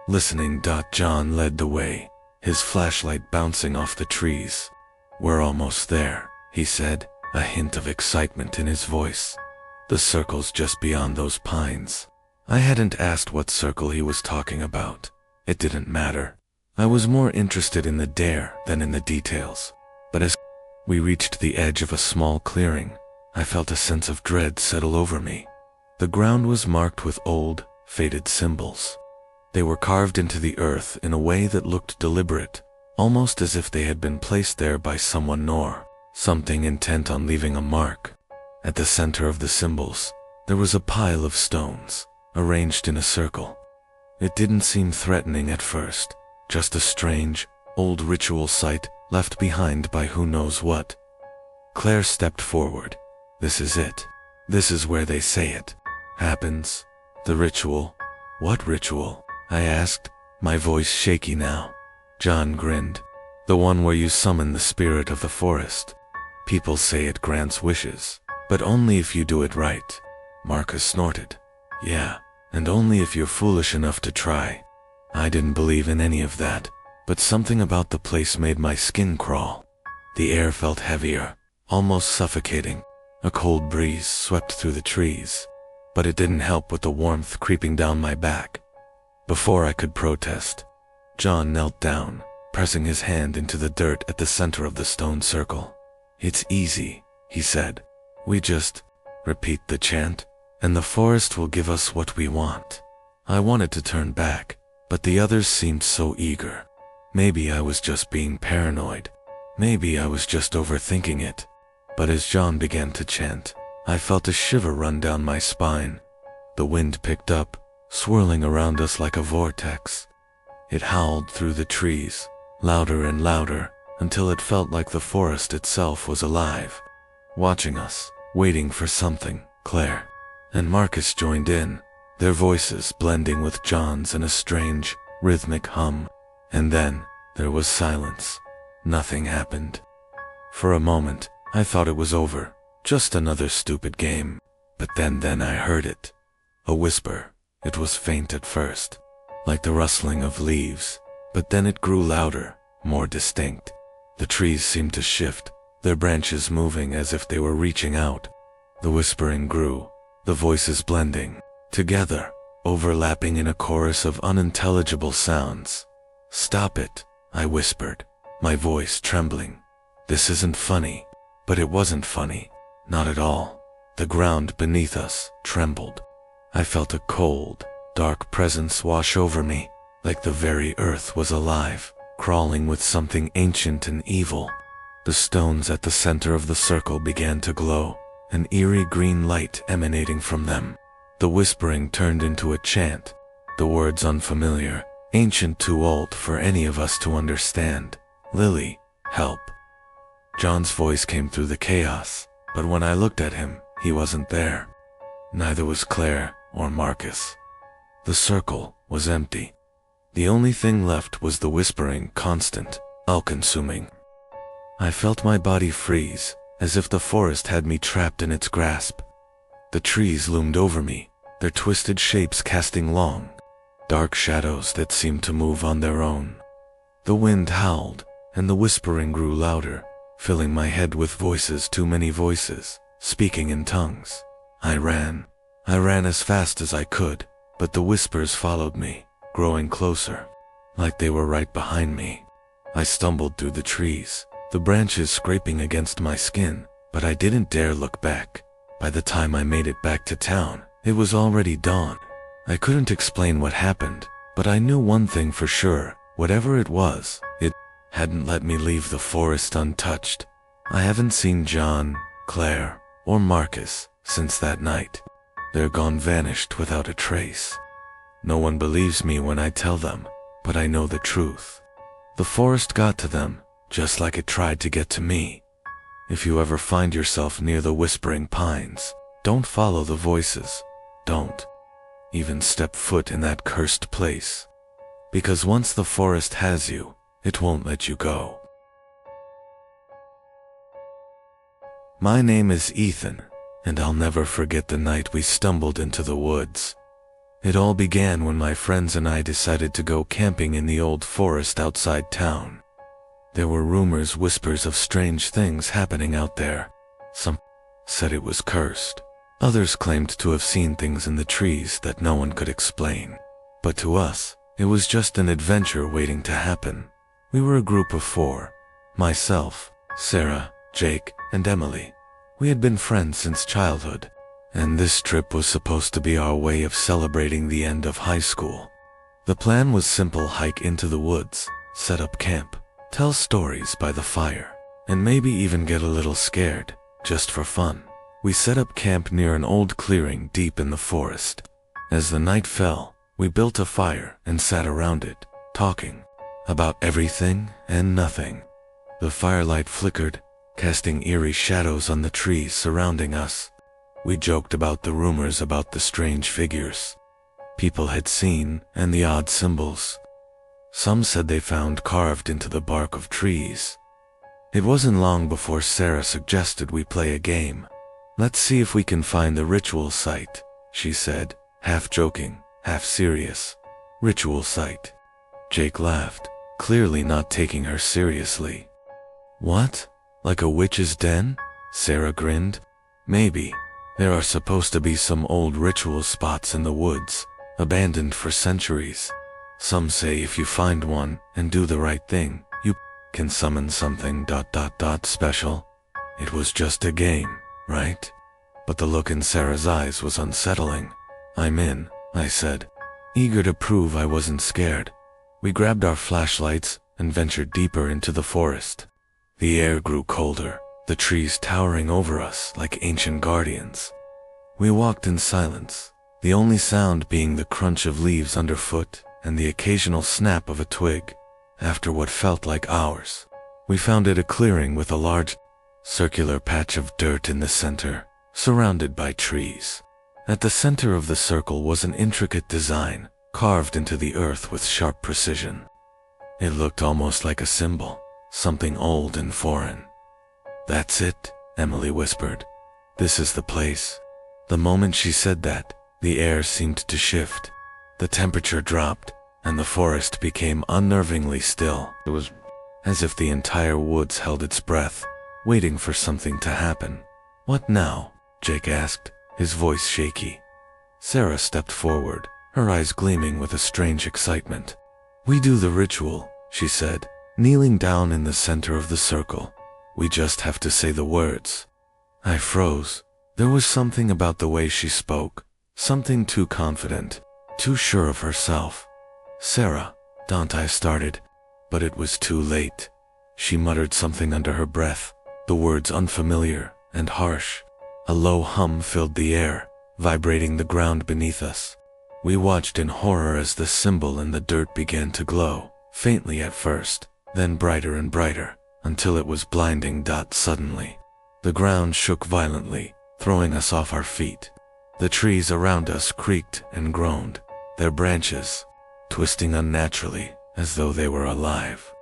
Listening. John led the way, his flashlight bouncing off the trees. "We're almost there," he said, a hint of excitement in his voice. "The circle's just beyond those pines." I hadn't asked what circle he was talking about. It didn't matter. I was more interested in the dare than in the details. But as we reached the edge of a small clearing, I felt a sense of dread settle over me. The ground was marked with old, faded symbols. They were carved into the earth in a way that looked deliberate, almost as if they had been placed there by someone or something intent on leaving a mark. At the center of the symbols, there was a pile of stones, arranged in a circle. It didn't seem threatening at first, just a strange, old ritual site left behind by who knows what. Claire stepped forward. "This is it. This is where they say it happens. The ritual." "What ritual?" I asked, my voice shaky now. John grinned. "The one where you summon the spirit of the forest. People say it grants wishes, but only if you do it right." Marcus snorted. "Yeah, and only if you're foolish enough to try." I didn't believe in any of that, but something about the place made my skin crawl. The air felt heavier, almost suffocating. A cold breeze swept through the trees, but it didn't help with the warmth creeping down my back. Before I could protest, John knelt down, pressing his hand into the dirt at the center of the stone circle. "It's easy," he said. "We just repeat the chant, and the forest will give us what we want." I wanted to turn back, but the others seemed so eager. Maybe I was just being paranoid. Maybe I was just overthinking it. But as John began to chant, I felt a shiver run down my spine. The wind picked up, swirling around us like a vortex. It howled through the trees, louder and louder, until it felt like the forest itself was alive, watching us, waiting for something. Claire and Marcus joined in, their voices blending with John's in a strange, rhythmic hum. And then, there was silence. Nothing happened. For a moment, I thought it was over, just another stupid game. But then I heard it. A whisper. It was faint at first, like the rustling of leaves, but then it grew louder, more distinct. The trees seemed to shift, their branches moving as if they were reaching out. The whispering grew, the voices blending together, overlapping in a chorus of unintelligible sounds. "Stop it," I whispered, my voice trembling. "This isn't funny." But it wasn't funny, not at all. The ground beneath us trembled. I felt a cold, dark presence wash over me, like the very earth was alive, crawling with something ancient and evil. The stones at the center of the circle began to glow, an eerie green light emanating from them. The whispering turned into a chant, the words unfamiliar, ancient, too old for any of us to understand. "Lily, help." John's voice came through the chaos, but when I looked at him, he wasn't there. Neither was Claire or Marcus. The circle was empty. The only thing left was the whispering, constant, all-consuming. I felt my body freeze, as if the forest had me trapped in its grasp. The trees loomed over me, their twisted shapes casting long, dark shadows that seemed to move on their own. The wind howled, and the whispering grew louder, filling my head with voices, too many voices, speaking in tongues. I ran as fast as I could, but the whispers followed me, growing closer, like they were right behind me. I stumbled through the trees, the branches scraping against my skin, but I didn't dare look back. By the time I made it back to town, it was already dawn. I couldn't explain what happened, but I knew one thing for sure: whatever it was, it hadn't let me leave the forest untouched. I haven't seen John, Claire, or Marcus since that night. They're gone, vanished without a trace. No one believes me when I tell them, but I know the truth. The forest got to them, just like it tried to get to me. If you ever find yourself near the whispering pines, don't follow the voices. Don't even step foot in that cursed place. Because once the forest has you, it won't let you go. My name is Ethan, and I'll never forget the night we stumbled into the woods. It all began when my friends and I decided to go camping in the old forest outside town. There were rumors, whispers of strange things happening out there. Some said it was cursed. Others claimed to have seen things in the trees that no one could explain. But to us, it was just an adventure waiting to happen. We were a group of 4. Myself, Sarah, Jake, and Emily. We had been friends since childhood, and this trip was supposed to be our way of celebrating the end of high school. The plan was simple: hike into the woods, set up camp, tell stories by the fire, and maybe even get a little scared, just for fun. We set up camp near an old clearing deep in the forest. As the night fell, we built a fire and sat around it, talking about everything and nothing. The firelight flickered, casting eerie shadows on the trees surrounding us. We joked about the rumors about the strange figures people had seen and the odd symbols. Some said they found carved into the bark of trees. It wasn't long before Sarah suggested we play a game. "Let's see if we can find the ritual site," she said, half joking, half serious. "Ritual site?" Jake laughed, clearly not taking her seriously. "What? Like a witch's den?" Sarah grinned. "Maybe. There are supposed to be some old ritual spots in the woods, abandoned for centuries. Some say if you find one and do the right thing, you can summon something ... special. It was just a game, right?" But the look in Sarah's eyes was unsettling. "I'm in," I said, eager to prove I wasn't scared. We grabbed our flashlights and ventured deeper into the forest. The air grew colder, the trees towering over us like ancient guardians. We walked in silence, the only sound being the crunch of leaves underfoot and the occasional snap of a twig. After what felt like hours, We found it a clearing with a large, circular patch of dirt in the center, surrounded by trees. At the center of the circle was an intricate design, carved into the earth with sharp precision. It looked almost like a symbol, something old and foreign. "That's it," Emily whispered. "This is the place." The moment she said that, the air seemed to shift. The temperature dropped, and the forest became unnervingly still. It was as if the entire woods held its breath, waiting for something to happen. "What now?" Jake asked, his voice shaky. Sarah stepped forward, her eyes gleaming with a strange excitement. "We do the ritual," she said, kneeling down in the center of the circle. "We just have to say the words." I froze. There was something about the way she spoke, something too confident, too sure of herself. "Sarah," Dante started, but it was too late. She muttered something under her breath, the words unfamiliar and harsh. A low hum filled the air, vibrating the ground beneath us. We watched in horror as the symbol in the dirt began to glow, faintly at first, then brighter and brighter, until it was blinding. Suddenly, the ground shook violently, throwing us off our feet. The trees around us creaked and groaned, their branches twisting unnaturally as though they were alive.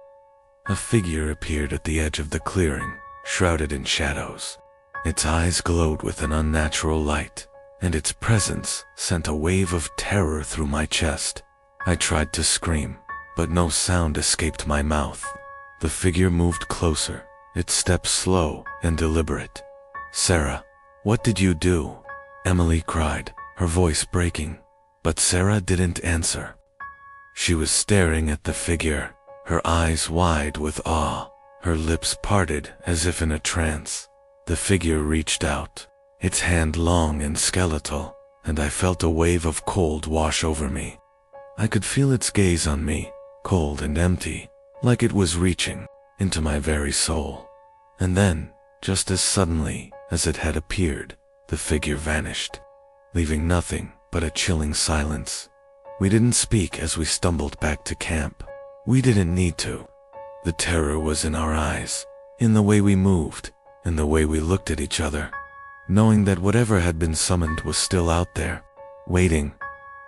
A figure appeared at the edge of the clearing, shrouded in shadows. Its eyes glowed with an unnatural light, and its presence sent a wave of terror through my chest. I tried to scream, but no sound escaped my mouth. The figure moved closer, its steps slow and deliberate. "Sarah, what did you do?" Emily cried, her voice breaking, but Sarah didn't answer. She was staring at the figure, her eyes wide with awe, her lips parted as if in a trance. The figure reached out, its hand long and skeletal, and I felt a wave of cold wash over me. I could feel its gaze on me, cold and empty, like it was reaching into my very soul. And then, just as suddenly as it had appeared, the figure vanished, leaving nothing but a chilling silence. We didn't speak as we stumbled back to camp. We didn't need to. The terror was in our eyes, in the way we moved, in the way we looked at each other, knowing that whatever had been summoned was still out there, waiting.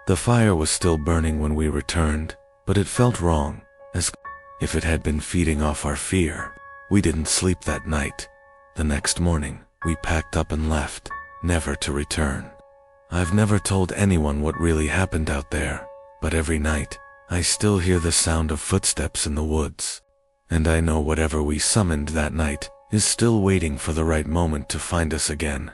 The fire was still burning when we returned, but it felt wrong, as if it had been feeding off our fear. We didn't sleep that night. The next morning, we packed up and left, never to return. I've never told anyone what really happened out there, but every night, I still hear the sound of footsteps in the woods. And I know whatever we summoned that night is still waiting for the right moment to find us again.